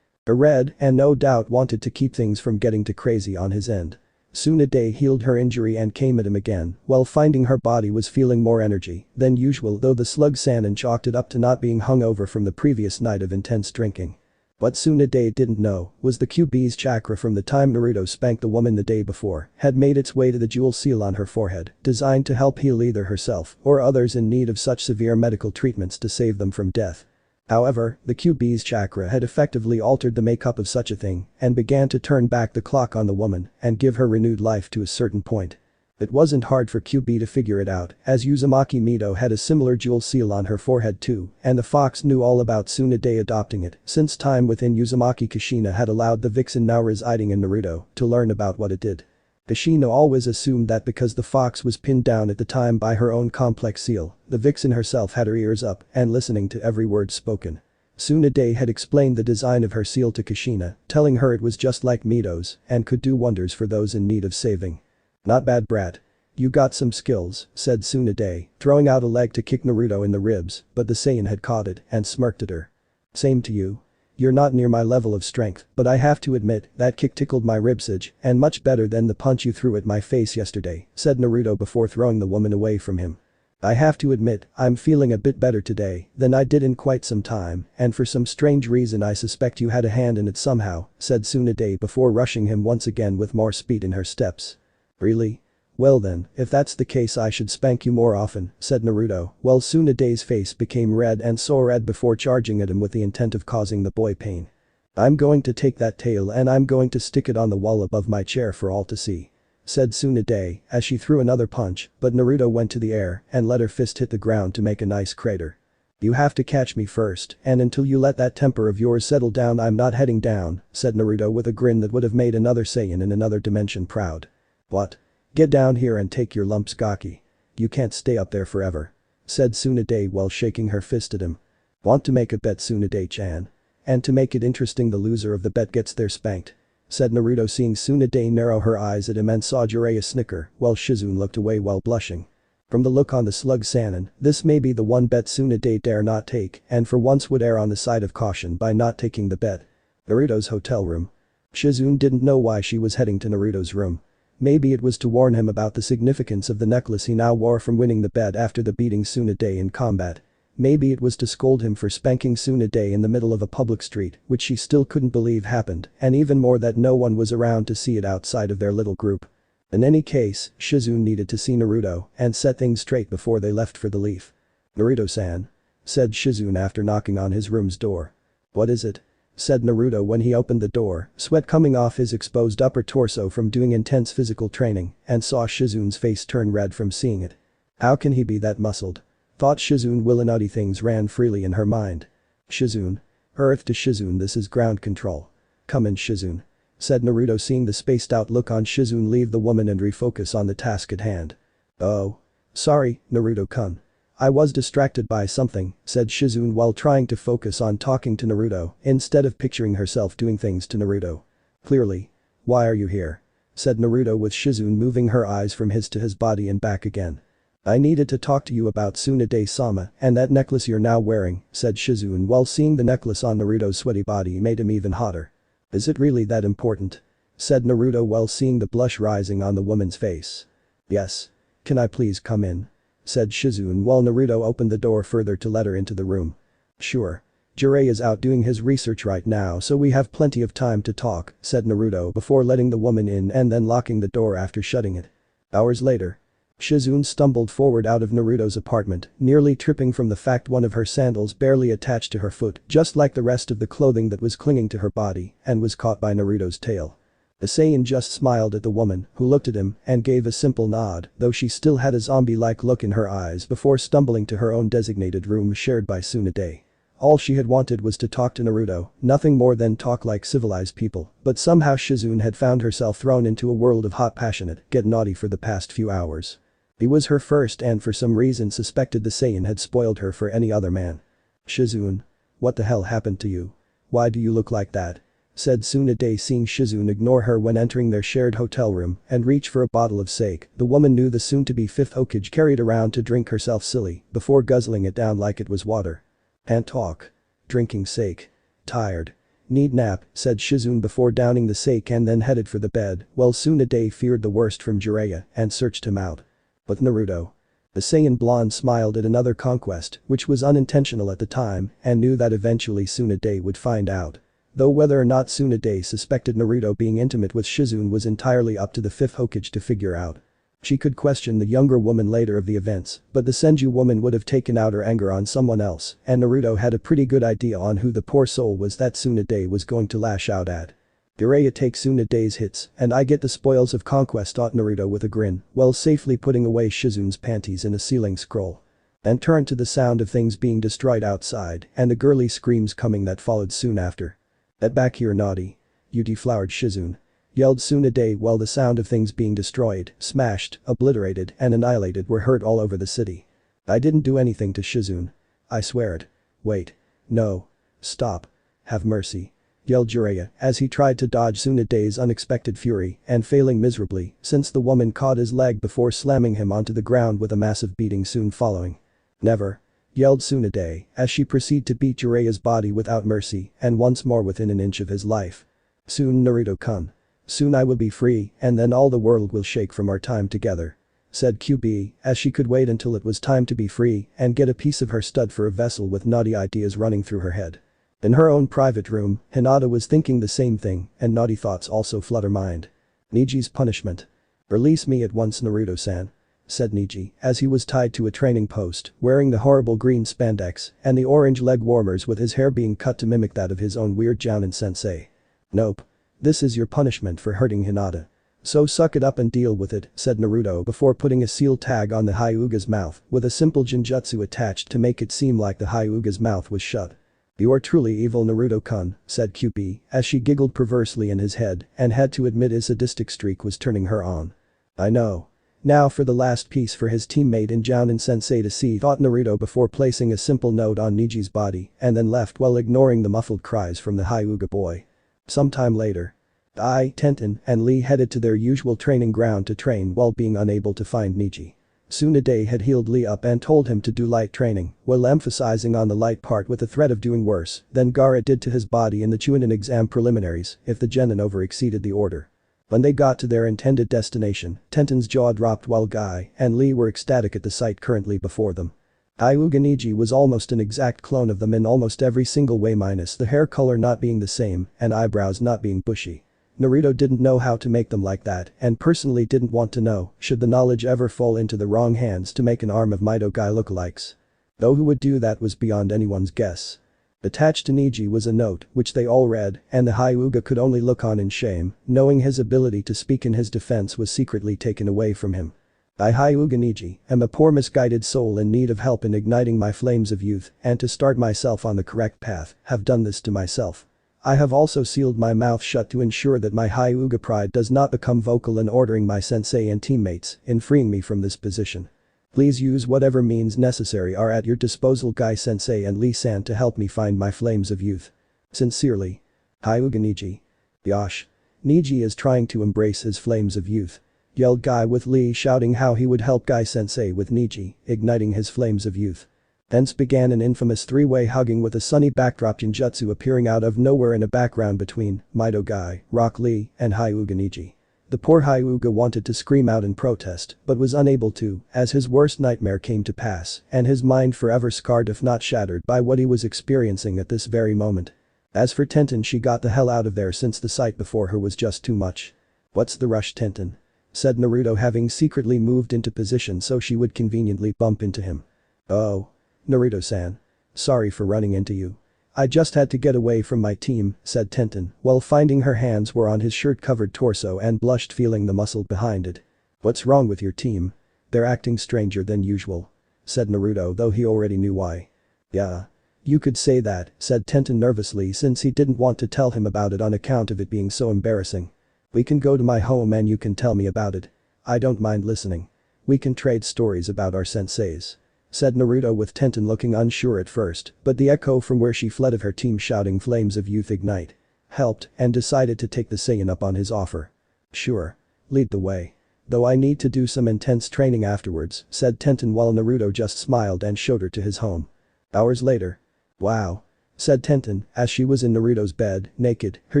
Red and no doubt wanted to keep things from getting too crazy on his end. Tsunade healed her injury and came at him again while finding her body was feeling more energy than usual, though the slug Saiyan chalked it up to not being hungover from the previous night of intense drinking. What Tsunade didn't know was the QB's chakra from the time Naruto spanked the woman the day before had made its way to the jewel seal on her forehead, designed to help heal either herself or others in need of such severe medical treatments to save them from death. However, the QB's chakra had effectively altered the makeup of such a thing and began to turn back the clock on the woman and give her renewed life to a certain point. It wasn't hard for QB to figure it out, as Uzumaki Mido had a similar jewel seal on her forehead too, and the fox knew all about Tsunade adopting it since time within Uzumaki Kushina had allowed the vixen now residing in Naruto to learn about what it did. Kushina always assumed that because the fox was pinned down at the time by her own complex seal, the vixen herself had her ears up and listening to every word spoken. Tsunade had explained the design of her seal to Kushina, telling her it was just like Mido's and could do wonders for those in need of saving. Not bad, brat. You got some skills, said Tsunade, throwing out a leg to kick Naruto in the ribs, but the Saiyan had caught it and smirked at her. Same to you. You're not near my level of strength, but I have to admit that kick tickled my ribsage and much better than the punch you threw at my face yesterday, said Naruto before throwing the woman away from him. I have to admit, I'm feeling a bit better today than I did in quite some time, and for some strange reason I suspect you had a hand in it somehow, said Tsunade before rushing him once again with more speed in her steps. Really? Well then, if that's the case I should spank you more often, said Naruto, while Tsunodae's face became red and so red before charging at him with the intent of causing the boy pain. I'm going to take that tail and I'm going to stick it on the wall above my chair for all to see, said Tsunodae as she threw another punch, but Naruto went to the air and let her fist hit the ground to make a nice crater. You have to catch me first, and until you let that temper of yours settle down I'm not heading down, said Naruto with a grin that would have made another Saiyan in another dimension proud. What? Get down here and take your lumps Gaki. You can't stay up there forever, said Tsunodae while shaking her fist at him. Want to make a bet Tsunodae-chan? And to make it interesting the loser of the bet gets their spanked, said Naruto seeing Tsunodae narrow her eyes at him and saw Jiraiya snicker while Shizune looked away while blushing. From the look on the slug Sannin, this may be the one bet Tsunodae dare not take and for once would err on the side of caution by not taking the bet. Naruto's hotel room. Shizune didn't know why she was heading to Naruto's room. Maybe it was to warn him about the significance of the necklace he now wore from winning the bet after the beating Tsunodae in combat. Maybe it was to scold him for spanking Tsunodae in the middle of a public street, which she still couldn't believe happened, and even more that no one was around to see it outside of their little group. In any case, Shizune needed to see Naruto and set things straight before they left for the leaf. Naruto-san, said Shizune after knocking on his room's door. What is it? Said Naruto when he opened the door, sweat coming off his exposed upper torso from doing intense physical training, and saw Shizune's face turn red from seeing it. How can he be that muscled? Thought Shizune Willinati things ran freely in her mind. Shizune. Earth to Shizune, this is ground control. Come in Shizune, said Naruto seeing the spaced out look on Shizune leave the woman and refocus on the task at hand. Oh. Sorry, Naruto-kun. I was distracted by something, said Shizune while trying to focus on talking to Naruto instead of picturing herself doing things to Naruto. Clearly. Why are you here? Said Naruto with Shizune moving her eyes from his to his body and back again. I needed to talk to you about Tsunodae-sama and that necklace you're now wearing, said Shizune while seeing the necklace on Naruto's sweaty body made him even hotter. Is it really that important? Said Naruto while seeing the blush rising on the woman's face. Yes. Can I please come in? Said Shizune while Naruto opened the door further to let her into the room. Sure. Jiraiya is out doing his research right now so we have plenty of time to talk, said Naruto before letting the woman in and then locking the door after shutting it. Hours later. Shizune stumbled forward out of Naruto's apartment, nearly tripping from the fact one of her sandals barely attached to her foot just like the rest of the clothing that was clinging to her body and was caught by Naruto's tail. The Saiyan just smiled at the woman, who looked at him and gave a simple nod, though she still had a zombie-like look in her eyes before stumbling to her own designated room shared by Tsunodae. All she had wanted was to talk to Naruto, nothing more than talk like civilized people, but somehow Shizune had found herself thrown into a world of hot passionate, get naughty for the past few hours. He was her first and for some reason suspected the Saiyan had spoiled her for any other man. Shizune. What the hell happened to you? Why do you look like that? Said Tsunodae seeing Shizune ignore her when entering their shared hotel room and reach for a bottle of sake the woman knew the soon-to-be fifth Hokage carried around to drink herself silly before guzzling it down like it was water. Can't talk. Drinking sake. Tired. Need nap, said Shizune before downing the sake and then headed for the bed while Tsunodae feared the worst from Jiraiya and searched him out. But Naruto. The Saiyan blonde smiled at another conquest which was unintentional at the time and knew that eventually Tsunodae would find out. Though whether or not Tsunodae suspected Naruto being intimate with Shizune was entirely up to the fifth Hokage to figure out. She could question the younger woman later of the events, but the Senju woman would have taken out her anger on someone else and Naruto had a pretty good idea on who the poor soul was that Tsunodae was going to lash out at. Jiraiya takes Tsunodae's hits and I get the spoils of conquest, thought Naruto with a grin while safely putting away Shizune's panties in a ceiling scroll. Then turned to the sound of things being destroyed outside and the girly screams coming that followed soon after. Get back here naughty. You deflowered Shizune. Yelled Tsunodae while the sound of things being destroyed, smashed, obliterated and annihilated were heard all over the city. I didn't do anything to Shizune. I swear it. Wait. No. Stop. Have mercy. Yelled Jiraiya as he tried to dodge Tsunodae's unexpected fury and failing miserably since the woman caught his leg before slamming him onto the ground with a massive beating soon following. Never. Yelled Tsunodae as she proceeded to beat Jiraiya's body without mercy and once more within an inch of his life. Soon Naruto-kun. Soon I will be free and then all the world will shake from our time together. Said QB as she could wait until it was time to be free and get a piece of her stud for a vessel with naughty ideas running through her head. In her own private room, Hinata was thinking the same thing and naughty thoughts also flood her mind. Niji's punishment. "Release me at once, Naruto-san," said Neji, as he was tied to a training post, wearing the horrible green spandex and the orange leg warmers with his hair being cut to mimic that of his own weird Jounin sensei. "Nope. This is your punishment for hurting Hinata. So suck it up and deal with it," said Naruto before putting a seal tag on the Hyuga's mouth with a simple genjutsu attached to make it seem like the Hyuga's mouth was shut. "You're truly evil, Naruto-kun," said Kyuubi as she giggled perversely in his head and had to admit his sadistic streak was turning her on. "I know. Now for the last piece for his teammate in Jounin sensei to see," thought Naruto before placing a simple note on Niji's body and then left while ignoring the muffled cries from the Hyuga boy. Sometime later. Tenten and Lee headed to their usual training ground to train while being unable to find Niji. Tsunade had healed Lee up and told him to do light training, while emphasizing on the light part with the threat of doing worse than Gaara did to his body in the Chunin exam preliminaries if the genin over-exceeded the order. When they got to their intended destination, Tenten's jaw dropped while Guy and Lee were ecstatic at the sight currently before them. Hyuga Niji was almost an exact clone of them in almost every single way minus the hair color not being the same and eyebrows not being bushy. Naruto didn't know how to make them like that and personally didn't want to know should the knowledge ever fall into the wrong hands to make an arm of Mido Guy lookalikes. Though who would do that was beyond anyone's guess. Attached to Niji was a note which they all read and the Hyuga could only look on in shame, knowing his ability to speak in his defense was secretly taken away from him. "I, Hyuga Niji, am a poor misguided soul in need of help in igniting my flames of youth and to start myself on the correct path, have done this to myself. I have also sealed my mouth shut to ensure that my Hyuga pride does not become vocal in ordering my sensei and teammates in freeing me from this position. Please use whatever means necessary are at your disposal, Guy sensei and Lee-san, to help me find my flames of youth. Sincerely. Hyuga Niji." "Yosh. Niji is trying to embrace his flames of youth," yelled Guy with Lee shouting how he would help Guy sensei with Niji igniting his flames of youth. Thence began an infamous three-way hugging with a sunny backdrop genjutsu appearing out of nowhere in a background between Mido Guy, Rock Lee, and Hyuga Niji. The poor Hyuga wanted to scream out in protest but was unable to as his worst nightmare came to pass and his mind forever scarred if not shattered by what he was experiencing at this very moment. As for Tenten, she got the hell out of there since the sight before her was just too much. "What's the rush, Tenten?" said Naruto, having secretly moved into position so she would conveniently bump into him. "Oh. Naruto-san. Sorry for running into you. I just had to get away from my team," said Tenten while finding her hands were on his shirt-covered torso and blushed feeling the muscle behind it. "What's wrong with your team? They're acting stranger than usual," said Naruto, though he already knew why. "Yeah. You could say that," said Tenten nervously since he didn't want to tell him about it on account of it being so embarrassing. "We can go to my home and you can tell me about it. I don't mind listening. We can trade stories about our senseis," said Naruto with Tenten looking unsure at first, but the echo from where she fled of her team shouting flames of youth ignite helped and decided to take the Saiyan up on his offer. "Sure. Lead the way. Though I need to do some intense training afterwards," said Tenten while Naruto just smiled and showed her to his home. Hours later. "Wow," said Tenten as she was in Naruto's bed, naked, her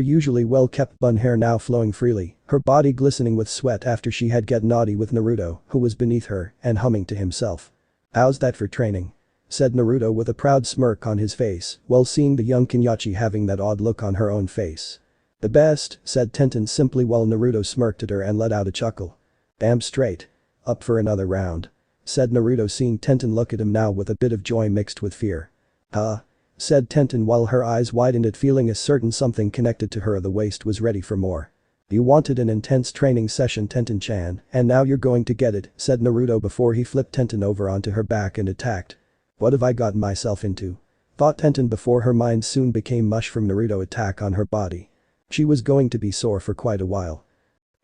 usually well-kept bun hair now flowing freely, her body glistening with sweat after she had get naughty with Naruto, who was beneath her, and humming to himself. "How's that for training?" said Naruto with a proud smirk on his face while seeing the young Kenyachi having that odd look on her own face. "The best," said Tenten simply while Naruto smirked at her and let out a chuckle. "Damn straight. Up for another round," said Naruto seeing Tenten look at him now with a bit of joy mixed with fear. "Huh?" said Tenten while her eyes widened at feeling a certain something connected to her of the waist was ready for more. "You wanted an intense training session, Tenten-chan, and now you're going to get it," said Naruto before he flipped Tenten over onto her back and attacked. "What have I gotten myself into?" thought Tenten before her mind soon became mush from Naruto attack on her body. She was going to be sore for quite a while.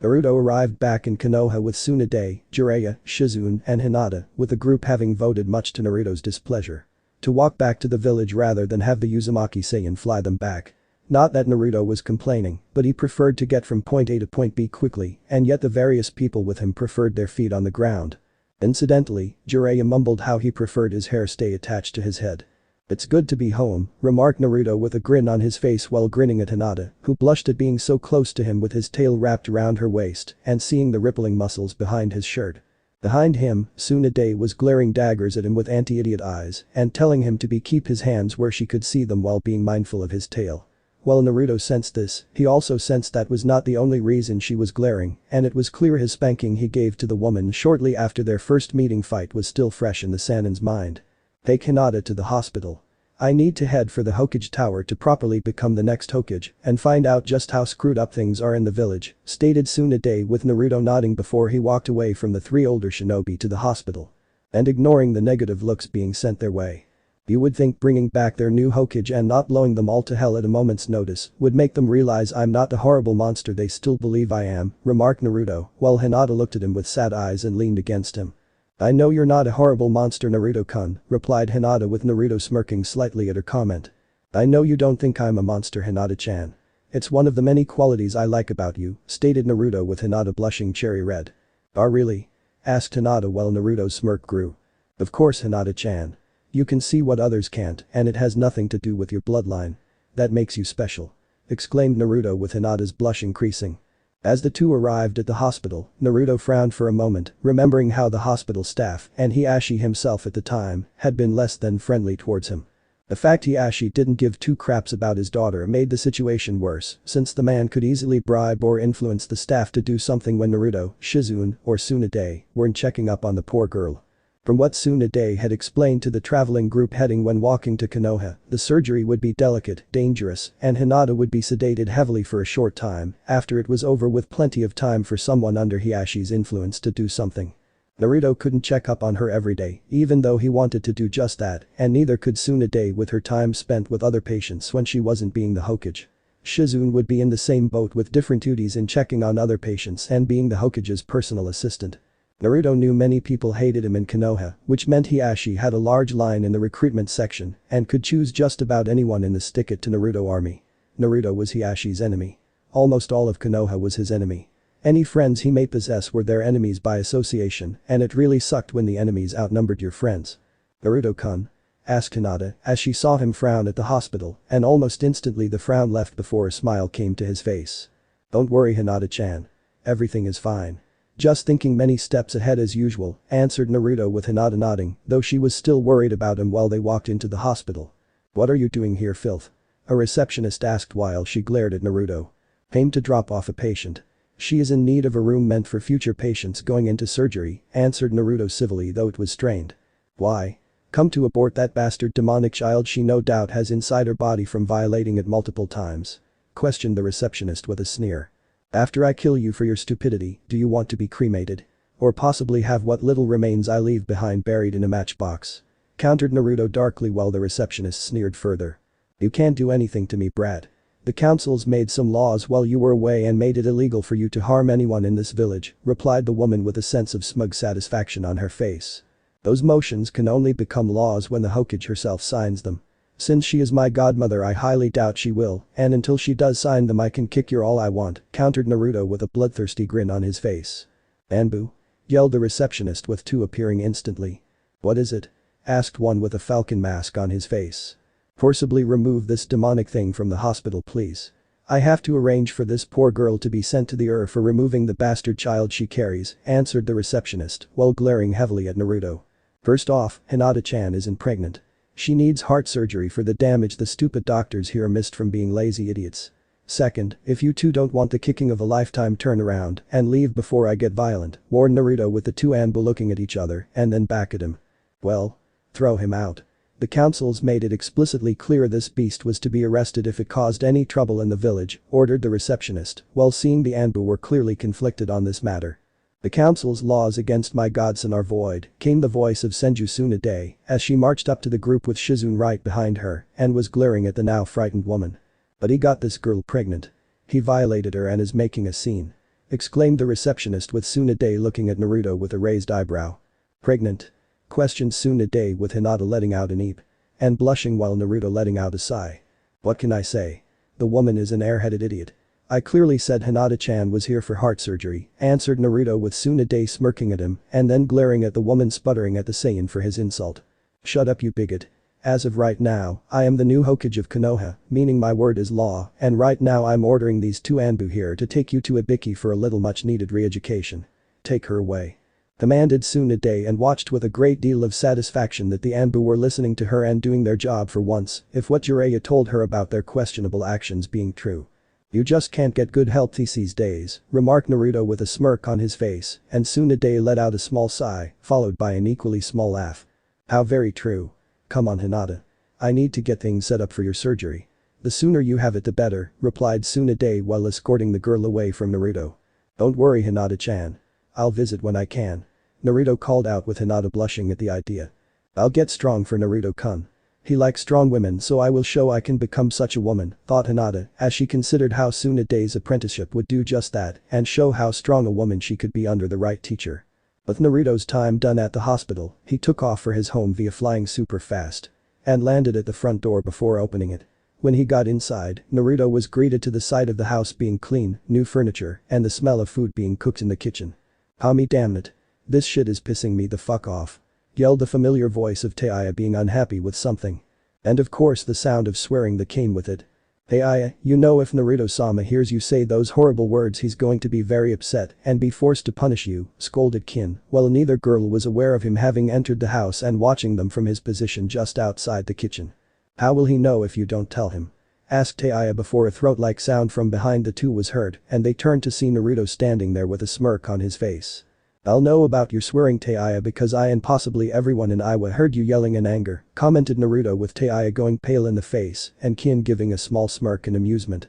Naruto arrived back in Konoha with Tsunade, Jiraiya, Shizune, and Hinata, with the group having voted much to Naruto's displeasure to walk back to the village rather than have the Uzumaki Saiyan fly them back. Not that Naruto was complaining, but he preferred to get from point A to point B quickly, and yet the various people with him preferred their feet on the ground. Incidentally, Jiraiya mumbled how he preferred his hair stay attached to his head. "It's good to be home," remarked Naruto with a grin on his face while grinning at Hinata, who blushed at being so close to him with his tail wrapped around her waist and seeing the rippling muscles behind his shirt. Behind him, Tsunade was glaring daggers at him with anti-idiot eyes and telling him to keep his hands where she could see them while being mindful of his tail. While Naruto sensed this, he also sensed that was not the only reason she was glaring, and it was clear his spanking he gave to the woman shortly after their first meeting fight was still fresh in the Sannin's mind. Take Hinata to the hospital. I need to head for the Hokage Tower to properly become the next Hokage and find out just how screwed up things are in the village, stated Tsunade with Naruto nodding before he walked away from the three older shinobi to the hospital. And ignoring the negative looks being sent their way. You would think bringing back their new Hokage and not blowing them all to hell at a moment's notice would make them realize I'm not the horrible monster they still believe I am, remarked Naruto, while Hinata looked at him with sad eyes and leaned against him. I know you're not a horrible monster Naruto-kun, replied Hinata with Naruto smirking slightly at her comment. I know you don't think I'm a monster Hinata-chan. It's one of the many qualities I like about you, stated Naruto with Hinata blushing cherry red. Oh really? Asked Hinata while Naruto's smirk grew. Of course Hinata-chan. You can see what others can't and it has nothing to do with your bloodline. That makes you special. Exclaimed Naruto with Hinata's blush increasing. As the two arrived at the hospital, Naruto frowned for a moment, remembering how the hospital staff and Hiashi himself at the time had been less than friendly towards him. The fact Hiashi didn't give two craps about his daughter made the situation worse since the man could easily bribe or influence the staff to do something when Naruto, Shizune, or Tsunade weren't checking up on the poor girl. From what Tsunade had explained to the traveling group heading when walking to Konoha, the surgery would be delicate, dangerous, and Hinata would be sedated heavily for a short time after it was over with plenty of time for someone under Hiashi's influence to do something. Naruto couldn't check up on her every day, even though he wanted to do just that, and neither could Tsunade with her time spent with other patients when she wasn't being the Hokage. Shizune would be in the same boat with different duties in checking on other patients and being the Hokage's personal assistant. Naruto knew many people hated him in Konoha, which meant Hiashi had a large line in the recruitment section and could choose just about anyone in the Stick It to Naruto army. Naruto was Hiashi's enemy. Almost all of Konoha was his enemy. Any friends he may possess were their enemies by association, and it really sucked when the enemies outnumbered your friends. Naruto-kun? Asked Hinata as she saw him frown at the hospital, and almost instantly the frown left before a smile came to his face. Don't worry Hinata-chan. Everything is fine. Just thinking many steps ahead as usual, answered Naruto with Hinata nodding, though she was still worried about him while they walked into the hospital. What are you doing here filth? A receptionist asked while she glared at Naruto. Came to drop off a patient. She is in need of a room meant for future patients going into surgery, answered Naruto civilly though it was strained. Why? Come to abort that bastard demonic child she no doubt has inside her body from violating it multiple times. Questioned the receptionist with a sneer. After I kill you for your stupidity, do you want to be cremated? Or possibly have what little remains I leave behind buried in a matchbox? Countered Naruto darkly while the receptionist sneered further. You can't do anything to me brat. The councils made some laws while you were away and made it illegal for you to harm anyone in this village, replied the woman with a sense of smug satisfaction on her face. Those motions can only become laws when the Hokage herself signs them. Since she is my godmother I highly doubt she will, and until she does sign them I can kick your all I want, countered Naruto with a bloodthirsty grin on his face. Anbu? Yelled the receptionist with two appearing instantly. What is it? Asked one with a falcon mask on his face. Forcibly remove this demonic thing from the hospital please. I have to arrange for this poor girl to be sent to the ER for removing the bastard child she carries, answered the receptionist while glaring heavily at Naruto. First off, Hinata-chan isn't pregnant. She needs heart surgery for the damage the stupid doctors here missed from being lazy idiots. Second, if you two don't want the kicking of a lifetime turn around and leave before I get violent, warned Naruto with the two Anbu looking at each other and then back at him. Well, throw him out. The councils made it explicitly clear this beast was to be arrested if it caused any trouble in the village, ordered the receptionist, while seeing the Anbu were clearly conflicted on this matter. The council's laws against my godson are void, came the voice of Senju Tsunade as she marched up to the group with Shizune right behind her and was glaring at the now frightened woman. But he got this girl pregnant. He violated her and is making a scene. Exclaimed the receptionist with Tsunade looking at Naruto with a raised eyebrow. Pregnant? Questioned Tsunade with Hinata letting out an eep. And blushing while Naruto letting out a sigh. What can I say? The woman is an airheaded idiot. I clearly said Hinata-chan was here for heart surgery, answered Naruto with Tsunade smirking at him and then glaring at the woman sputtering at the Saiyan for his insult. Shut up you bigot. As of right now, I am the new Hokage of Konoha, meaning my word is law, and right now I'm ordering these two Anbu here to take you to Ibiki for a little much needed re-education. Take her away. commanded Tsunade and watched with a great deal of satisfaction that the Anbu were listening to her and doing their job for once, if what Jiraiya told her about their questionable actions being true. You just can't get good help these days, remarked Naruto with a smirk on his face, and Tsunade let out a small sigh, followed by an equally small laugh. How very true. Come on Hinata. I need to get things set up for your surgery. The sooner you have it the better, replied Tsunade while escorting the girl away from Naruto. Don't worry Hinata-chan. I'll visit when I can. Naruto called out with Hinata blushing at the idea. I'll get strong for Naruto-kun. He likes strong women so I will show I can become such a woman, thought Hinata as she considered how Tsunade's apprenticeship would do just that and show how strong a woman she could be under the right teacher. With Naruto's time done at the hospital, he took off for his home via flying super fast and landed at the front door before opening it. When he got inside, Naruto was greeted to the sight of the house being clean, new furniture, and the smell of food being cooked in the kitchen. Homie damn it. This shit is pissing me the fuck off. Yelled the familiar voice of Taiya being unhappy with something. And of course the sound of swearing that came with it. Taiya, you know if Naruto-sama hears you say those horrible words he's going to be very upset and be forced to punish you, scolded Kin, while neither girl was aware of him having entered the house and watching them from his position just outside the kitchen. How will he know if you don't tell him? Asked Taiya before a throat-like sound from behind the two was heard and they turned to see Naruto standing there with a smirk on his face. I'll know about your swearing Taiya because I and possibly everyone in Iowa heard you yelling in anger, commented Naruto with Taiya going pale in the face and Kin giving a small smirk in amusement.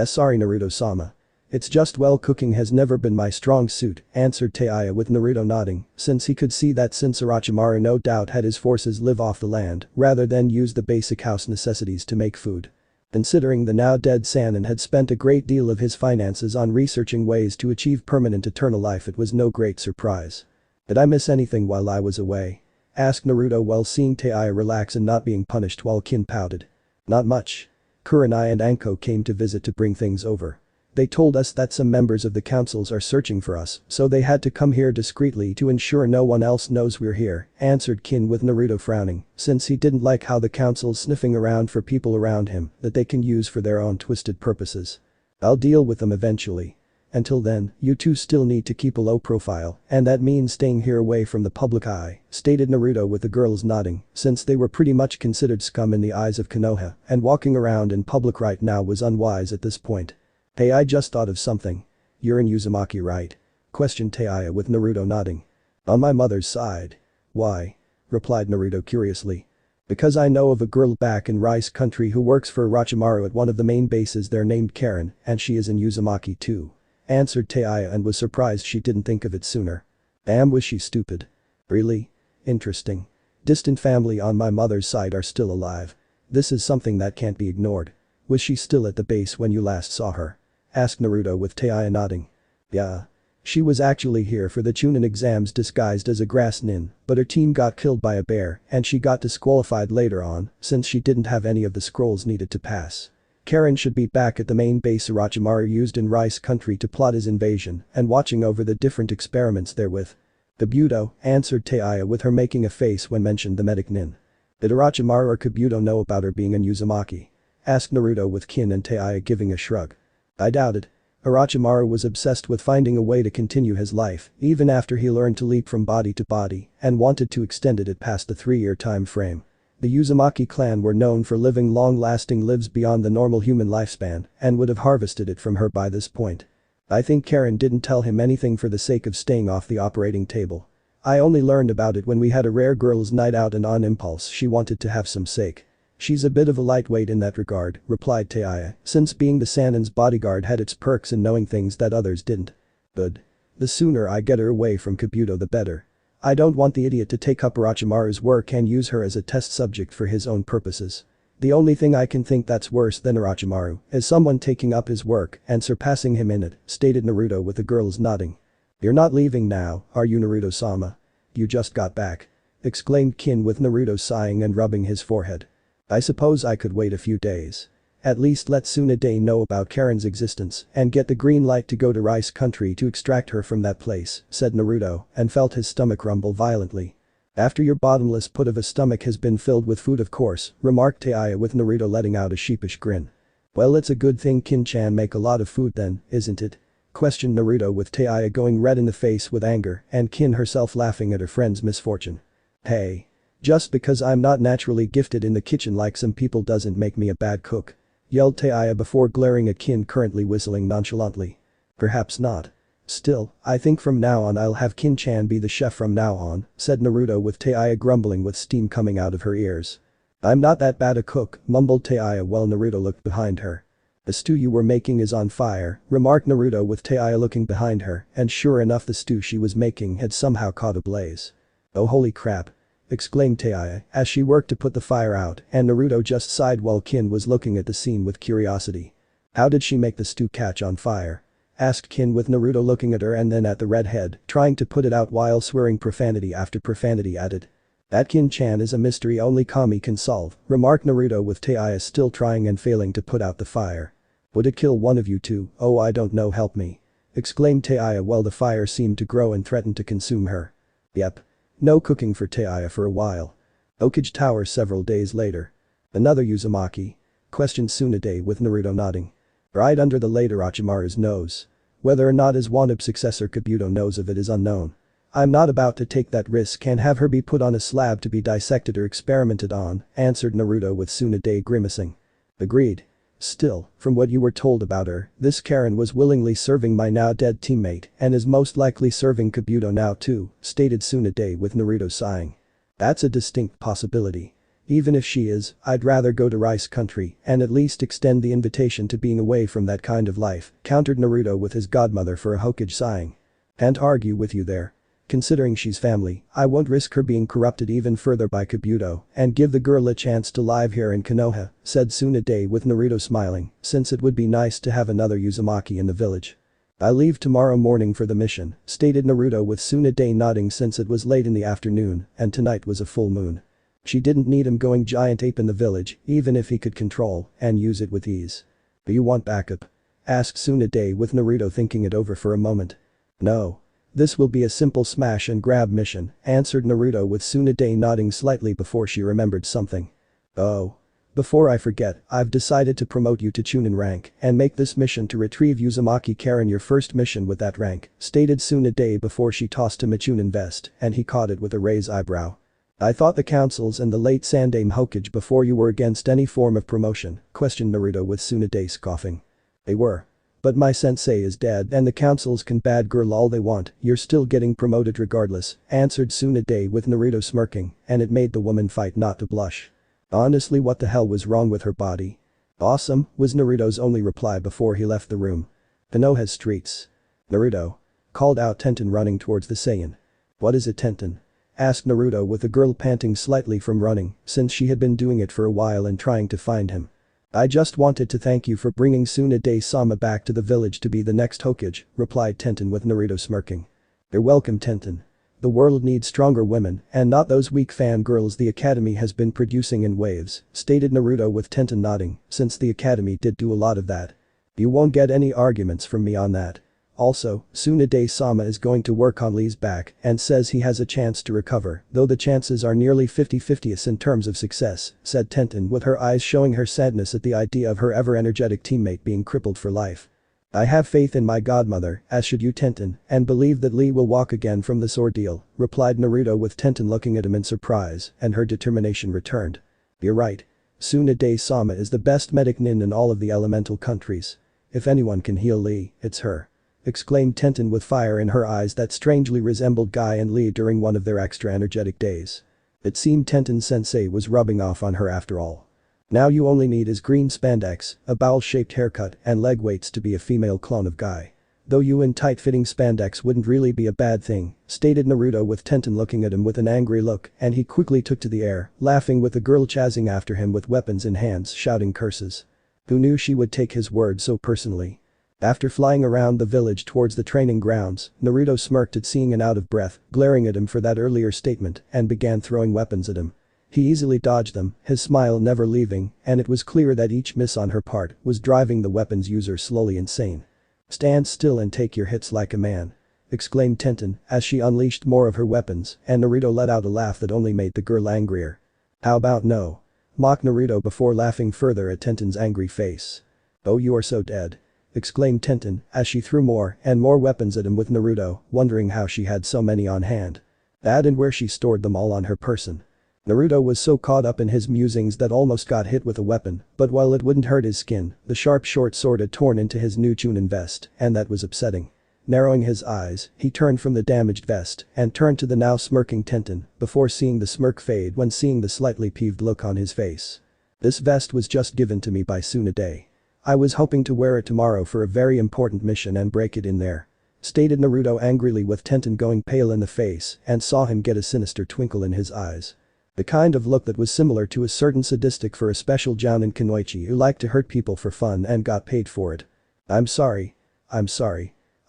Sorry Naruto-sama. It's just well cooking has never been my strong suit, answered Taiya with Naruto nodding, since he could see that since Orochimaru no doubt had his forces live off the land rather than use the basic house necessities to make food. Considering the now dead Saiyan had spent a great deal of his finances on researching ways to achieve permanent eternal life it was no great surprise. Did I miss anything while I was away? Asked Naruto while seeing Taiya relax and not being punished while Kin pouted. Not much. Kurenai and Anko came to visit to bring things over. They told us that some members of the councils are searching for us, so they had to come here discreetly to ensure no one else knows we're here, answered Kin with Naruto frowning, since he didn't like how the council's sniffing around for people around him that they can use for their own twisted purposes. I'll deal with them eventually. Until then, you two still need to keep a low profile, and that means staying here away from the public eye, stated Naruto with the girls nodding, since they were pretty much considered scum in the eyes of Konoha, and walking around in public right now was unwise at this point. Hey, I just thought of something. You're in Uzumaki, right? Questioned Taiya with Naruto nodding. On my mother's side. Why? Replied Naruto curiously. Because I know of a girl back in Rice country who works for Orochimaru at one of the main bases there named Karen and she is in Uzumaki too. Answered Taiya and was surprised she didn't think of it sooner. Damn, was she stupid. Really? Interesting. Distant family on my mother's side are still alive. This is something that can't be ignored. Was she still at the base when you last saw her? Asked Naruto with Taiya nodding. Yeah. She was actually here for the Chunin exams disguised as a grass nin, but her team got killed by a bear and she got disqualified later on since she didn't have any of the scrolls needed to pass. Karen should be back at the main base Orochimaru used in Rice country to plot his invasion and watching over the different experiments therewith. Kabuto, answered Taiya with her making a face when mentioned the medic nin. Did Orochimaru or Kabuto know about her being in Uzumaki? Asked Naruto with Kin and Taiya giving a shrug. I doubt it. Orochimaru was obsessed with finding a way to continue his life even after he learned to leap from body to body and wanted to extend it past the 3-year time frame. The Uzumaki clan were known for living long-lasting lives beyond the normal human lifespan and would have harvested it from her by this point. I think Karen didn't tell him anything for the sake of staying off the operating table. I only learned about it when we had a rare girls' night out and on impulse she wanted to have some sake. She's a bit of a lightweight in that regard, replied Taiya, since being the Sannin's bodyguard had its perks in knowing things that others didn't. Good. The sooner I get her away from Kabuto the better. I don't want the idiot to take up Orochimaru's work and use her as a test subject for his own purposes. The only thing I can think that's worse than Orochimaru is someone taking up his work and surpassing him in it, stated Naruto with the girls nodding. You're not leaving now, are you Naruto-sama? You just got back. Exclaimed Kin with Naruto sighing and rubbing his forehead. I suppose I could wait a few days. At least let Tsunade know about Karen's existence and get the green light to go to Rice country to extract her from that place, said Naruto and felt his stomach rumble violently. After your bottomless pit of a stomach has been filled with food of course, remarked Taiya with Naruto letting out a sheepish grin. Well, it's a good thing Kin-chan make a lot of food then, isn't it? Questioned Naruto with Taiya going red in the face with anger and Kin herself laughing at her friend's misfortune. Hey. Just because I'm not naturally gifted in the kitchen like some people doesn't make me a bad cook. Yelled Taiya before glaring at Kin currently whistling nonchalantly. Perhaps not. Still, I think from now on I'll have Kin-chan be the chef from now on, said Naruto with Taiya grumbling with steam coming out of her ears. I'm not that bad a cook, mumbled Taiya while Naruto looked behind her. The stew you were making is on fire, remarked Naruto with Taiya looking behind her, and sure enough the stew she was making had somehow caught ablaze. Oh holy crap. Exclaimed Taiya as she worked to put the fire out and Naruto just sighed while Kin was looking at the scene with curiosity. How did she make the stew catch on fire? Asked Kin with Naruto looking at her and then at the redhead, trying to put it out while swearing profanity after profanity added. That Kin-chan is a mystery only Kami can solve, remarked Naruto with Taiya still trying and failing to put out the fire. Would it kill one of you two? Oh I don't know, help me. Exclaimed Taiya while the fire seemed to grow and threatened to consume her. Yep. No cooking for Taiya for a while. Okage Tower several days later. Another Uzumaki? Questioned Tsunade with Naruto nodding. Right under the late Orochimaru's nose. Whether or not his wanted successor Kabuto knows of it is unknown. I'm not about to take that risk and have her be put on a slab to be dissected or experimented on, answered Naruto with Tsunade grimacing. Agreed. Still, from what you were told about her, this Karen was willingly serving my now dead teammate and is most likely serving Kabuto now too, stated Tsunade with Naruto sighing. That's a distinct possibility. Even if she is, I'd rather go to Rice Country and at least extend the invitation to being away from that kind of life, countered Naruto with his godmother for a Hokage sighing. Can't argue with you there. Considering she's family, I won't risk her being corrupted even further by Kabuto and give the girl a chance to live here in Konoha, said Tsunade with Naruto smiling, since it would be nice to have another Uzumaki in the village. I leave tomorrow morning for the mission, stated Naruto with Tsunade nodding since it was late in the afternoon and tonight was a full moon. She didn't need him going giant ape in the village even if he could control and use it with ease. Do you want backup? Asked Tsunade with Naruto thinking it over for a moment. No. This will be a simple smash and grab mission, answered Naruto with Tsunade nodding slightly before she remembered something. Oh. Before I forget, I've decided to promote you to Chunin rank and make this mission to retrieve Uzumaki Karen your first mission with that rank, stated Tsunade before she tossed him a Chunin vest and he caught it with a raised eyebrow. I thought the councils and the late Sandaime Hokage before you were against any form of promotion, questioned Naruto with Tsunade scoffing. They were. But my sensei is dead and the councils can bad girl all they want, you're still getting promoted regardless, answered Tsunade with Naruto smirking, and it made the woman fight not to blush. Honestly, what the hell was wrong with her body? Awesome, was Naruto's only reply before he left the room. Konoha's streets. Naruto. Called out Tenten running towards the Saiyan. What is it, Tenten? Asked Naruto with the girl panting slightly from running since she had been doing it for a while and trying to find him. I just wanted to thank you for bringing Tsunade-sama back to the village to be the next Hokage, replied Tenten with Naruto smirking. You're welcome, Tenten. The world needs stronger women and not those weak fangirls the academy has been producing in waves, stated Naruto with Tenten nodding, since the academy did do a lot of that. You won't get any arguments from me on that. Also, Tsunade-sama is going to work on Lee's back and says he has a chance to recover, though the chances are nearly 50-50 in terms of success, said Tenten with her eyes showing her sadness at the idea of her ever-energetic teammate being crippled for life. I have faith in my godmother, as should you, Tenten, and believe that Lee will walk again from this ordeal, replied Naruto with Tenten looking at him in surprise, and her determination returned. You're right. Tsunade-sama is the best medic nin in all of the elemental countries. If anyone can heal Lee, it's her. Exclaimed Tenten with fire in her eyes that strangely resembled Guy and Lee during one of their extra energetic days. It seemed Tenten-sensei was rubbing off on her after all. Now you only need his green spandex, a bowel-shaped haircut and leg weights to be a female clone of Guy. Though you in tight-fitting spandex wouldn't really be a bad thing, stated Naruto with Tenten looking at him with an angry look and he quickly took to the air, laughing with the girl chasing after him with weapons in hands shouting curses. Who knew she would take his word so personally? After flying around the village towards the training grounds, Naruto smirked at seeing an out of breath, glaring at him for that earlier statement and began throwing weapons at him. He easily dodged them, his smile never leaving, and it was clear that each miss on her part was driving the weapons user slowly insane. Stand still and take your hits like a man. Exclaimed Tenten as she unleashed more of her weapons and Naruto let out a laugh that only made the girl angrier. How about no? Mocked Naruto before laughing further at Tenten's angry face. Oh, you are so dead. exclaimed Tenten as she threw more and more weapons at him with Naruto, wondering how she had so many on hand. That and where she stored them all on her person. Naruto was so caught up in his musings that almost got hit with a weapon, but while it wouldn't hurt his skin, the sharp short sword had torn into his new Chunin vest, and that was upsetting. Narrowing his eyes, he turned from the damaged vest and turned to the now smirking Tenten before seeing the smirk fade when seeing the slightly peeved look on his face. This vest was just given to me by Tsunade. I was hoping to wear it tomorrow for a very important mission and break it in there. Stated Naruto angrily with Tenten going pale in the face and saw him get a sinister twinkle in his eyes. The kind of look that was similar to a certain sadistic for a special jounin kunoichi who liked to hurt people for fun and got paid for it. I'm sorry.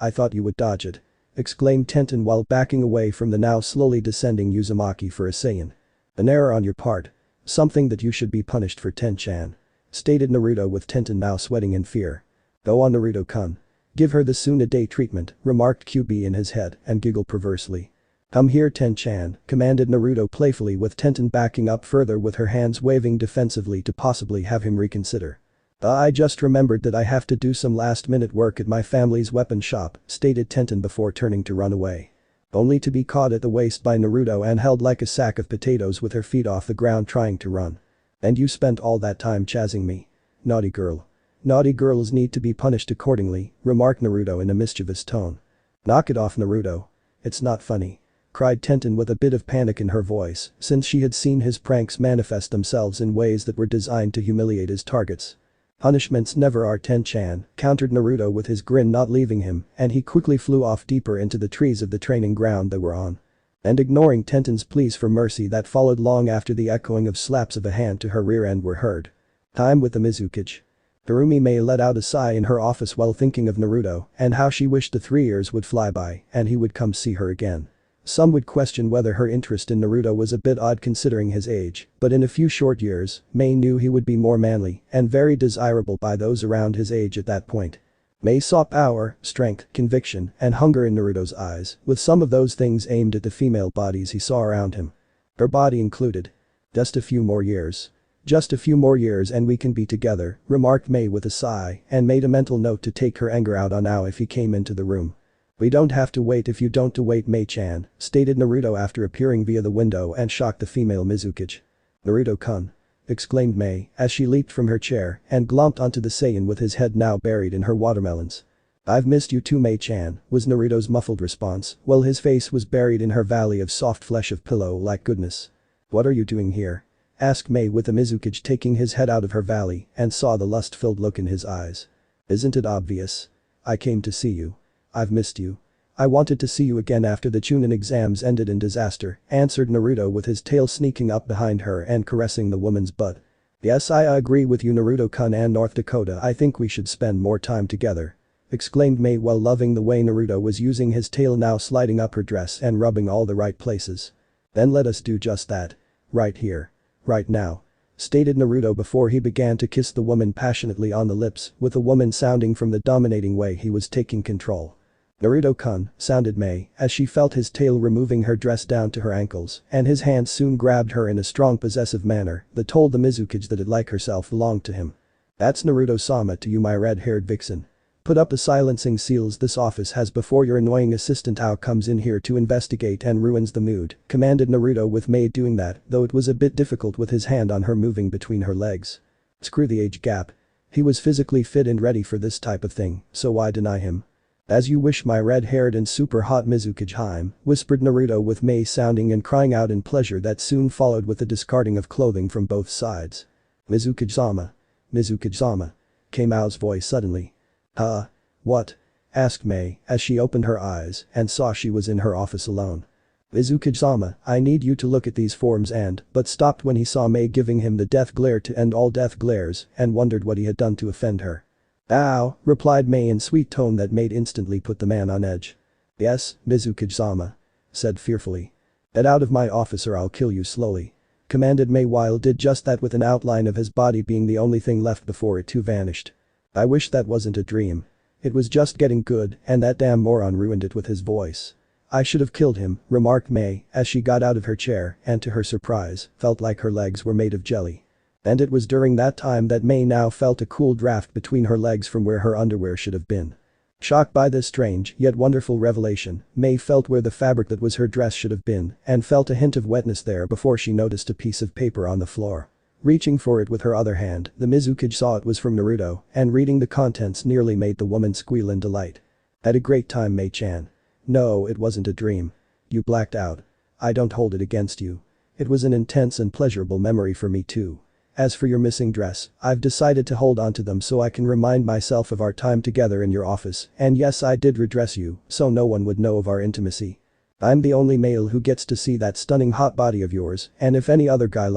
I thought you would dodge it. Exclaimed Tenten while backing away from the now slowly descending Uzumaki for a Saiyan. An error on your part. Something that you should be punished for, Ten-chan. Stated Naruto with Tenten now sweating in fear. Go on, Naruto-kun. Give her the Tsunade treatment, remarked QB in his head and giggled perversely. Come here, Ten-chan, commanded Naruto playfully with Tenten backing up further with her hands waving defensively to possibly have him reconsider. I just remembered that I have to do some last-minute work at my family's weapon shop, stated Tenten before turning to run away. Only to be caught at the waist by Naruto and held like a sack of potatoes with her feet off the ground trying to run. And you spent all that time chazzing me. Naughty girl. Naughty girls need to be punished accordingly, remarked Naruto in a mischievous tone. Knock it off, Naruto. It's not funny. Cried Tenten with a bit of panic in her voice, since she had seen his pranks manifest themselves in ways that were designed to humiliate his targets. Punishments never are, Ten-chan, countered Naruto with his grin not leaving him, and he quickly flew off deeper into the trees of the training ground they were on. And ignoring Tenten's pleas for mercy that followed long after the echoing of slaps of a hand to her rear end were heard. Time with the Mizukage. Harumi Mei let out a sigh in her office while thinking of Naruto and how she wished the 3 years would fly by and he would come see her again. Some would question whether her interest in Naruto was a bit odd considering his age, but in a few short years, Mei knew he would be more manly and very desirable by those around his age at that point. Mei saw power, strength, conviction, and hunger in Naruto's eyes, with some of those things aimed at the female bodies he saw around him. Her body included. Just a few more years. Just a few more years and we can be together, remarked Mei with a sigh and made a mental note to take her anger out on Ao if he came into the room. We don't have to wait if you don't to wait, Mei-chan, stated Naruto after appearing via the window and shocked the female Mizukage. Naruto-kun. Exclaimed Mei as she leaped from her chair and glomped onto the Saiyan with his head now buried in her watermelons. I've missed you too, Mei-chan, was Naruto's muffled response while his face was buried in her valley of soft flesh of pillow-like goodness. What are you doing here? Asked Mei with the Mizukage taking his head out of her valley and saw the lust-filled look in his eyes. Isn't it obvious? I came to see you. I've missed you. I wanted to see you again after the Chunin exams ended in disaster, answered Naruto with his tail sneaking up behind her and caressing the woman's butt. Yes, I agree with you, Naruto-kun, and North Dakota, I think we should spend more time together. Exclaimed Mei while loving the way Naruto was using his tail now sliding up her dress and rubbing all the right places. Then let us do just that. Right here. Right now. Stated Naruto before he began to kiss the woman passionately on the lips, with the woman sounding from the dominating way he was taking control. Naruto-kun, sounded Mei, as she felt his tail removing her dress down to her ankles, and his hand soon grabbed her in a strong possessive manner that told the Mizukage that it like herself belonged to him. That's Naruto-sama to you, my red-haired vixen. Put up the silencing seals this office has before your annoying assistant Ao comes in here to investigate and ruins the mood, commanded Naruto with Mei doing that, though it was a bit difficult with his hand on her moving between her legs. Screw the age gap. He was physically fit and ready for this type of thing, so why deny him? As you wish, my red-haired and super hot Mizukage Haim, whispered Naruto with Mei sounding and crying out in pleasure that soon followed with the discarding of clothing from both sides. Mizukage-sama. Mizukage-sama. Came Ao's voice suddenly. What? Asked Mei as she opened her eyes and saw she was in her office alone. Mizukage-sama, I need you to look at these forms but stopped when he saw Mei giving him the death glare to end all death glares and wondered what he had done to offend her. Ow, replied Mei in sweet tone that made instantly put the man on edge. Yes, Mizukage-sama. Said fearfully. Get out of my office or I'll kill you slowly. Commanded Mei while did just that with an outline of his body being the only thing left before it too vanished. I wish that wasn't a dream. It was just getting good and that damn moron ruined it with his voice. I should have killed him, remarked Mei as she got out of her chair and to her surprise, felt like her legs were made of jelly. And it was during that time that May now felt a cool draft between her legs from where her underwear should have been. Shocked by this strange yet wonderful revelation, May felt where the fabric that was her dress should have been and felt a hint of wetness there before she noticed a piece of paper on the floor. Reaching for it with her other hand, the Mizukage saw it was from Naruto, and reading the contents nearly made the woman squeal in delight. Had a great time, May-chan. No, it wasn't a dream. You blacked out. I don't hold it against you. It was an intense and pleasurable memory for me too. As for your missing dress, I've decided to hold on to them so I can remind myself of our time together in your office, and yes, I did redress you, so no one would know of our intimacy. I'm the only male who gets to see that stunning hot body of yours, and if any other guy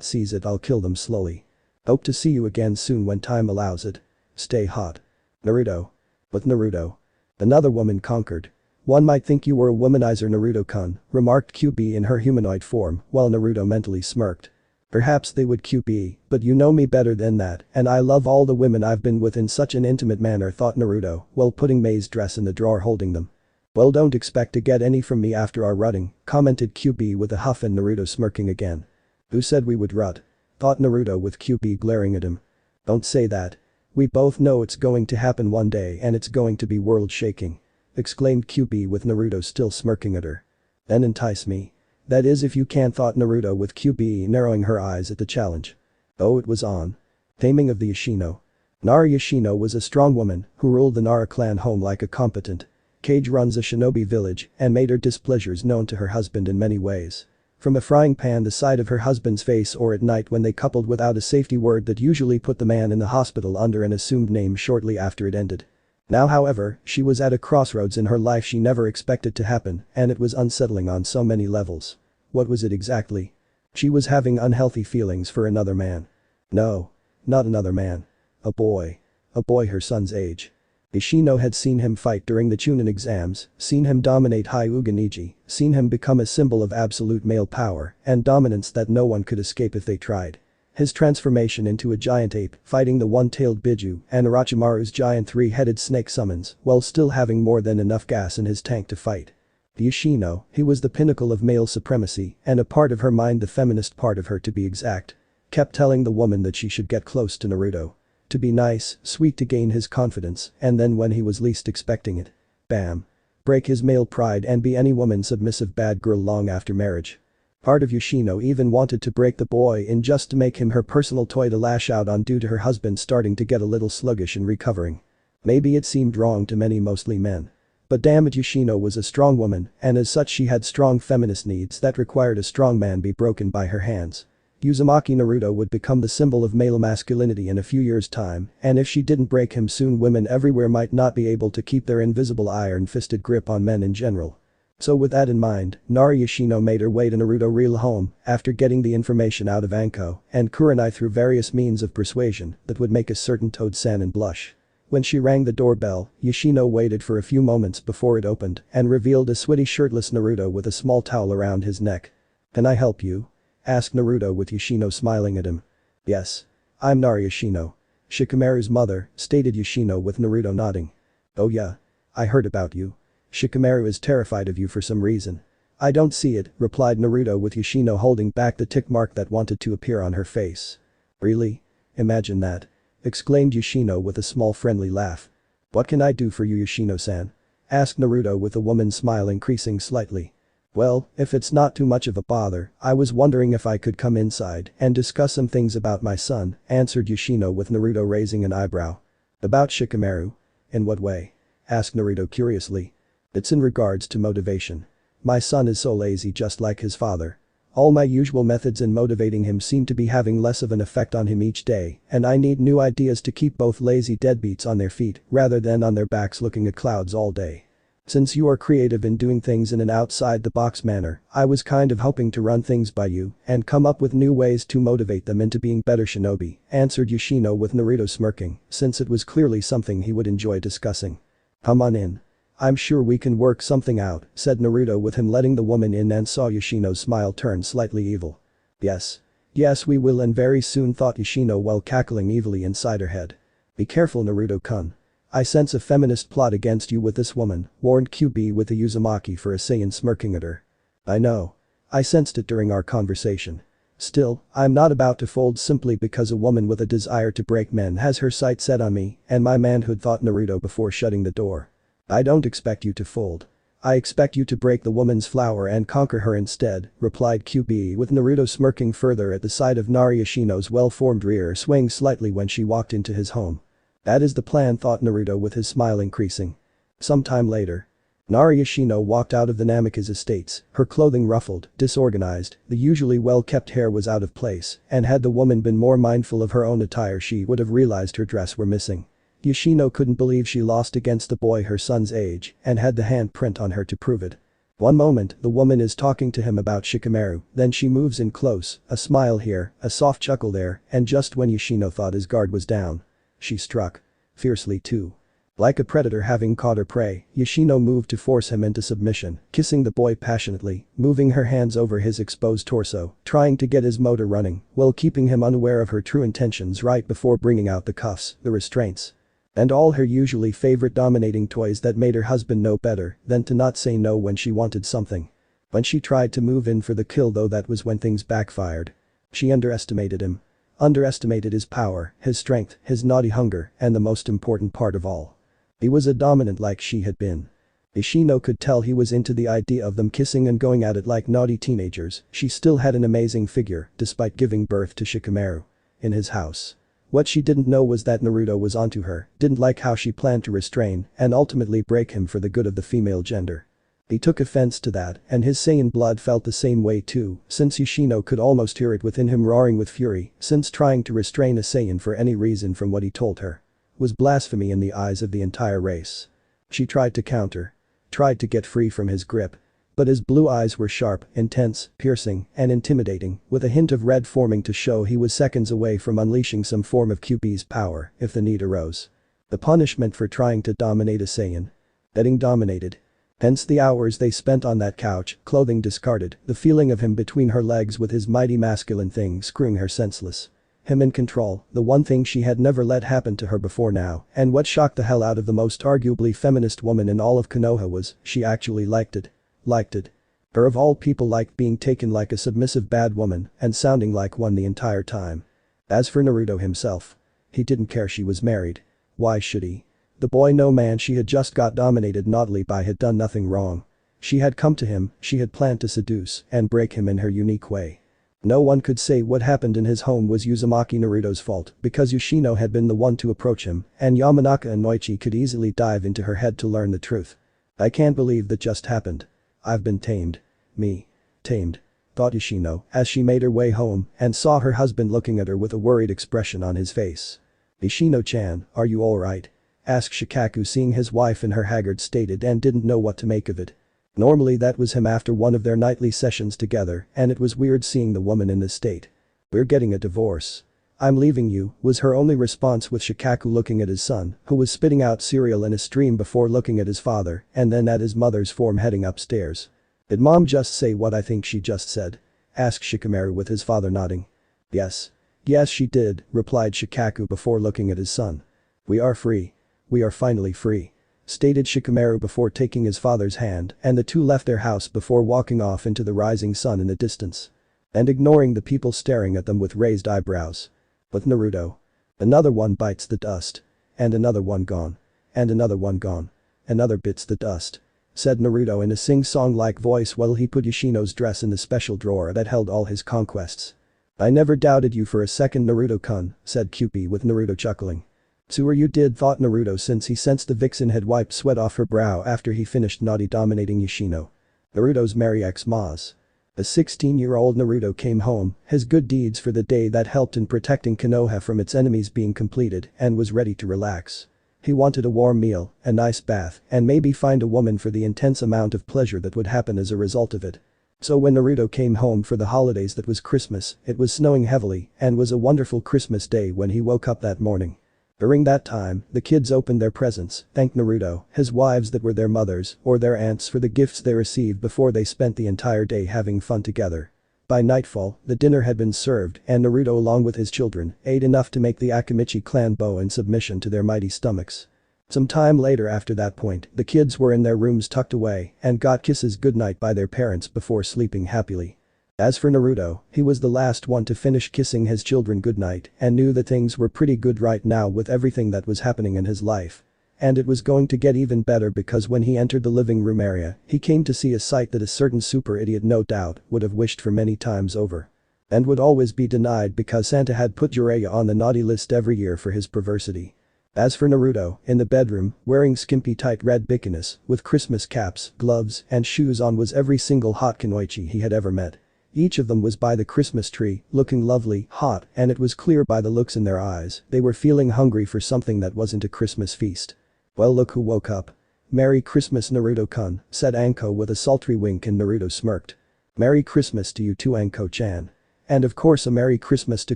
sees it, I'll kill them slowly. Hope to see you again soon when time allows it. Stay hot. Naruto. But Naruto. Another woman conquered. One might think you were a womanizer, Naruto-kun, remarked QB in her humanoid form, while Naruto mentally smirked. Perhaps they would, QB, but you know me better than that, and I love all the women I've been with in such an intimate manner, thought Naruto, while putting May's dress in the drawer holding them. Well, don't expect to get any from me after our rutting, commented QB with a huff, and Naruto smirking again. Who said we would rut? Thought Naruto with QB glaring at him. Don't say that. We both know it's going to happen one day and it's going to be world-shaking. Exclaimed QB with Naruto still smirking at her. Then entice me. That is if you can, thought Naruto with QB narrowing her eyes at the challenge. Oh, it was on. Taming of the Yoshino. Nara Yoshino was a strong woman who ruled the Nara clan home like a competent. Cage runs a shinobi village and made her displeasures known to her husband in many ways. From a frying pan the sight of her husband's face, or at night when they coupled without a safety word that usually put the man in the hospital under an assumed name shortly after it ended. Now, however, she was at a crossroads in her life she never expected to happen, and it was unsettling on so many levels. What was it exactly? She was having unhealthy feelings for another man. No. Not another man. A boy. A boy her son's age. Yoshino had seen him fight during the Chunin exams, seen him dominate Hyuga Niji, seen him become a symbol of absolute male power and dominance that no one could escape if they tried. His transformation into a giant ape, fighting the one-tailed Biju and Orochimaru's giant three-headed snake summons while still having more than enough gas in his tank to fight. Yoshino, he was the pinnacle of male supremacy, and a part of her mind, the feminist part of her to be exact, kept telling the woman that she should get close to Naruto. To be nice, sweet, to gain his confidence, and then when he was least expecting it, bam. Break his male pride and be any woman's submissive bad girl long after marriage. Part of Yoshino even wanted to break the boy in just to make him her personal toy to lash out on due to her husband starting to get a little sluggish and recovering. Maybe it seemed wrong to many, mostly men. But damn it, Yoshino was a strong woman, and as such she had strong feminist needs that required a strong man be broken by her hands. Uzumaki Naruto would become the symbol of male masculinity in a few years' time, and if she didn't break him soon, women everywhere might not be able to keep their invisible iron-fisted grip on men in general. So with that in mind, Nara Yoshino made her way to Naruto's real home after getting the information out of Anko and Kurenai through various means of persuasion that would make a certain Toad-san blush. When she rang the doorbell, Yoshino waited for a few moments before it opened and revealed a sweaty shirtless Naruto with a small towel around his neck. "Can I help you?" asked Naruto with Yoshino smiling at him. "Yes. I'm Nara Yoshino. Shikamaru's mother," stated Yoshino with Naruto nodding. "Oh yeah. I heard about you. Shikamaru is terrified of you for some reason." "I don't see it," replied Naruto with Yoshino holding back the tick mark that wanted to appear on her face. "Really? Imagine that," exclaimed Yoshino with a small friendly laugh. "What can I do for you, Yoshino-san?" asked Naruto with the woman's smile increasing slightly. "Well, if it's not too much of a bother, I was wondering if I could come inside and discuss some things about my son," answered Yoshino with Naruto raising an eyebrow. "About Shikamaru? In what way?" asked Naruto curiously. "It's in regards to motivation. My son is so lazy, just like his father. All my usual methods in motivating him seem to be having less of an effect on him each day, and I need new ideas to keep both lazy deadbeats on their feet rather than on their backs looking at clouds all day. Since you are creative in doing things in an outside-the-box manner, I was kind of hoping to run things by you and come up with new ways to motivate them into being better shinobi," answered Yoshino with Naruto smirking, since it was clearly something he would enjoy discussing. "Come on in. I'm sure we can work something out," said Naruto with him letting the woman in, and saw Yoshino's smile turn slightly evil. "Yes. Yes, we will, and very soon," thought Yoshino while cackling evilly inside her head. "Be careful, Naruto-kun. I sense a feminist plot against you with this woman," warned QB with the Uzumaki for a Saiyan smirking at her. "I know. I sensed it during our conversation. Still, I'm not about to fold simply because a woman with a desire to break men has her sights set on me and my manhood, thought Naruto before shutting the door. I don't expect you to fold. I expect you to break the woman's flower and conquer her instead, replied QB, with Naruto smirking further at the sight of Nari Yoshino's well-formed rear swaying slightly when she walked into his home. That is the plan, thought Naruto with his smile increasing. Sometime later. Nari Yoshino walked out of the Namikaze estates, her clothing ruffled, disorganized, the usually well-kept hair was out of place, and had the woman been more mindful of her own attire she would have realized her dress were missing. Yoshino couldn't believe she lost against the boy her son's age and had the handprint on her to prove it. One moment, the woman is talking to him about Shikamaru, then she moves in close, a smile here, a soft chuckle there, and just when Yoshino thought his guard was down. She struck. Fiercely too. Like a predator having caught her prey, Yoshino moved to force him into submission, kissing the boy passionately, moving her hands over his exposed torso, trying to get his motor running, while keeping him unaware of her true intentions right before bringing out the cuffs, the restraints. And all her usually favorite dominating toys that made her husband know better than to not say no when she wanted something. When she tried to move in for the kill, though, that was when things backfired. She underestimated him. Underestimated his power, his strength, his naughty hunger, and the most important part of all. He was a dominant like she had been. Yoshino could tell he was into the idea of them kissing and going at it like naughty teenagers. She still had an amazing figure, despite giving birth to Shikamaru. In his house. What she didn't know was that Naruto was onto her, didn't like how she planned to restrain and ultimately break him for the good of the female gender. He took offense to that, and his Saiyan blood felt the same way too, since Yoshino could almost hear it within him roaring with fury, since trying to restrain a Saiyan for any reason from what he told her was blasphemy in the eyes of the entire race. She tried to counter. Tried to get free from his grip. But his blue eyes were sharp, intense, piercing, and intimidating, with a hint of red forming to show he was seconds away from unleashing some form of QB's power if the need arose. The punishment for trying to dominate a Saiyan. Getting dominated. Hence the hours they spent on that couch, clothing discarded, the feeling of him between her legs with his mighty masculine thing screwing her senseless. Him in control, the one thing she had never let happen to her before now, and what shocked the hell out of the most arguably feminist woman in all of Konoha was, she actually liked it. Liked it. Her of all people liked being taken like a submissive bad woman and sounding like one the entire time. As for Naruto himself. He didn't care she was married. Why should he? The boy no man she had just got dominated naughtily by had done nothing wrong. She had come to him, she had planned to seduce and break him in her unique way. No one could say what happened in his home was Uzumaki Naruto's fault because Yoshino had been the one to approach him and Yamanaka and Noichi could easily dive into her head to learn the truth. I can't believe that just happened. I've been tamed. Me. Tamed. Thought Yoshino as she made her way home and saw her husband looking at her with a worried expression on his face. Yoshino-chan, are you alright? Asked Shikaku, seeing his wife in her haggard state and didn't know what to make of it. Normally that was him after one of their nightly sessions together and it was weird seeing the woman in this state. We're getting a divorce. I'm leaving you, was her only response, with Shikaku looking at his son, who was spitting out cereal in a stream before looking at his father and then at his mother's form heading upstairs. Did mom just say what I think she just said? Asked Shikamaru with his father nodding. Yes. Yes she did, replied Shikaku before looking at his son. We are free. We are finally free. Stated Shikamaru before taking his father's hand and the two left their house before walking off into the rising sun in the distance. And ignoring the people staring at them with raised eyebrows. But Naruto. Another one bites the dust. And another one gone. And another one gone. Another bits the dust. Said Naruto in a sing-song-like voice while he put Yoshino's dress in the special drawer that held all his conquests. I never doubted you for a second, Naruto-kun, said Kyuubi with Naruto chuckling. Sure you did, thought Naruto, since he sensed the vixen had wiped sweat off her brow after he finished naughty dominating Yoshino. Naruto's merry ex-Maz. A 16-year-old Naruto came home, his good deeds for the day that helped in protecting Konoha from its enemies being completed, and was ready to relax. He wanted a warm meal, a nice bath, and maybe find a woman for the intense amount of pleasure that would happen as a result of it. So when Naruto came home for the holidays, that was Christmas, it was snowing heavily and was a wonderful Christmas day when he woke up that morning. During that time, the kids opened their presents, thanked Naruto, his wives that were their mothers or their aunts for the gifts they received before they spent the entire day having fun together. By nightfall, the dinner had been served and Naruto along with his children ate enough to make the Akamichi clan bow in submission to their mighty stomachs. Some time later after that point, the kids were in their rooms tucked away and got kisses goodnight by their parents before sleeping happily. As for Naruto, he was the last one to finish kissing his children goodnight and knew that things were pretty good right now with everything that was happening in his life. And it was going to get even better because when he entered the living room area, he came to see a sight that a certain super idiot no doubt would have wished for many times over. And would always be denied because Santa had put Jiraiya on the naughty list every year for his perversity. As for Naruto, in the bedroom, wearing skimpy tight red bikinis, with Christmas caps, gloves, and shoes on was every single hot kunoichi he had ever met. Each of them was by the Christmas tree, looking lovely, hot, and it was clear by the looks in their eyes, they were feeling hungry for something that wasn't a Christmas feast. Well, look who woke up. Merry Christmas Naruto-kun, said Anko with a sultry wink, and Naruto smirked. Merry Christmas to you too, Anko-chan. And of course a Merry Christmas to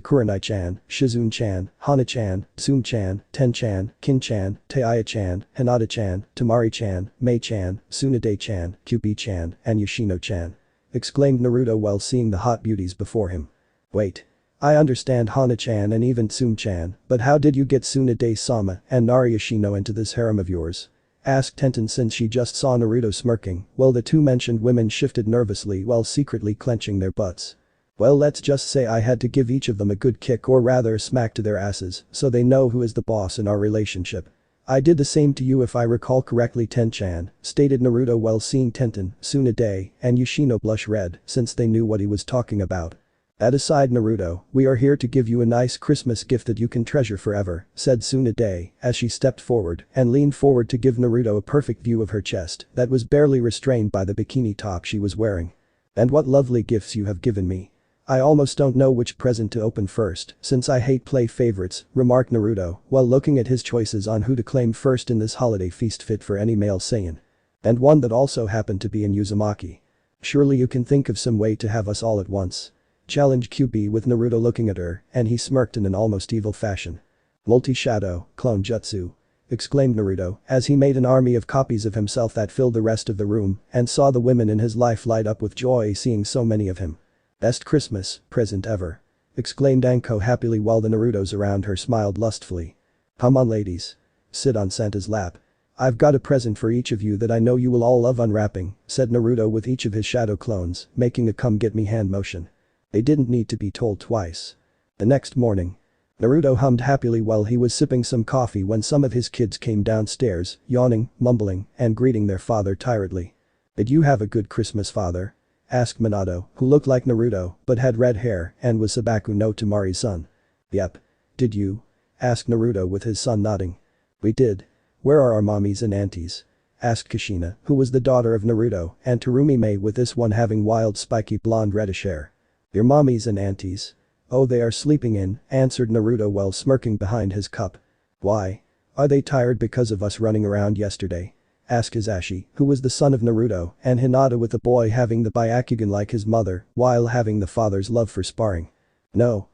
Kurenai-chan, Shizune-chan, Hana-chan, Tsume-chan, Ten-chan, Kin-chan, Taiya-chan, Hinata-chan, Tamari-chan, Mei-chan, Tsunade-chan, Kyubi-chan, and Yoshino-chan. Exclaimed Naruto while seeing the hot beauties before him. Wait. I understand Hana-chan and even Tsume-chan, but how did you get Tsunade-sama and Nari Yoshino into this harem of yours? Asked Tenten since she just saw Naruto smirking, while the two mentioned women shifted nervously while secretly clenching their butts. Well, let's just say I had to give each of them a good kick, or rather a smack to their asses, so they know who is the boss in our relationship. I did the same to you if I recall correctly, Ten-chan, stated Naruto while seeing Tenten, Tsunade, and Yoshino blush red since they knew what he was talking about. That aside, Naruto, we are here to give you a nice Christmas gift that you can treasure forever, said Tsunade as she stepped forward and leaned forward to give Naruto a perfect view of her chest that was barely restrained by the bikini top she was wearing. And what lovely gifts you have given me. I almost don't know which present to open first since I hate play favorites, remarked Naruto while looking at his choices on who to claim first in this holiday feast fit for any male Saiyan. And one that also happened to be in Uzumaki. Surely you can think of some way to have us all at once. Challenged QB with Naruto looking at her, and he smirked in an almost evil fashion. Multi-shadow, clone jutsu. Exclaimed Naruto as he made an army of copies of himself that filled the rest of the room and saw the women in his life light up with joy seeing so many of him. Best Christmas present ever. Exclaimed Anko happily while the Narutos around her smiled lustfully. Come on ladies. Sit on Santa's lap. I've got a present for each of you that I know you will all love unwrapping, said Naruto with each of his shadow clones, making a come get me hand motion. They didn't need to be told twice. The next morning. Naruto hummed happily while he was sipping some coffee when some of his kids came downstairs, yawning, mumbling, and greeting their father tiredly. Did you have a good Christmas, father? Asked Minato, who looked like Naruto but had red hair and was Sabaku no Tamari's son. Yep. Did you? Asked Naruto with his son nodding. We did. Where are our mommies and aunties? Asked Kushina, who was the daughter of Naruto, and Terumi Mei with this one having wild spiky blonde reddish hair. Your mommies and aunties? Oh, they are sleeping in, answered Naruto while smirking behind his cup. Why? Are they tired because of us running around yesterday? Asked Hisashi, who was the son of Naruto, and Hinata with the boy having the Byakugan like his mother, while having the father's love for sparring. No.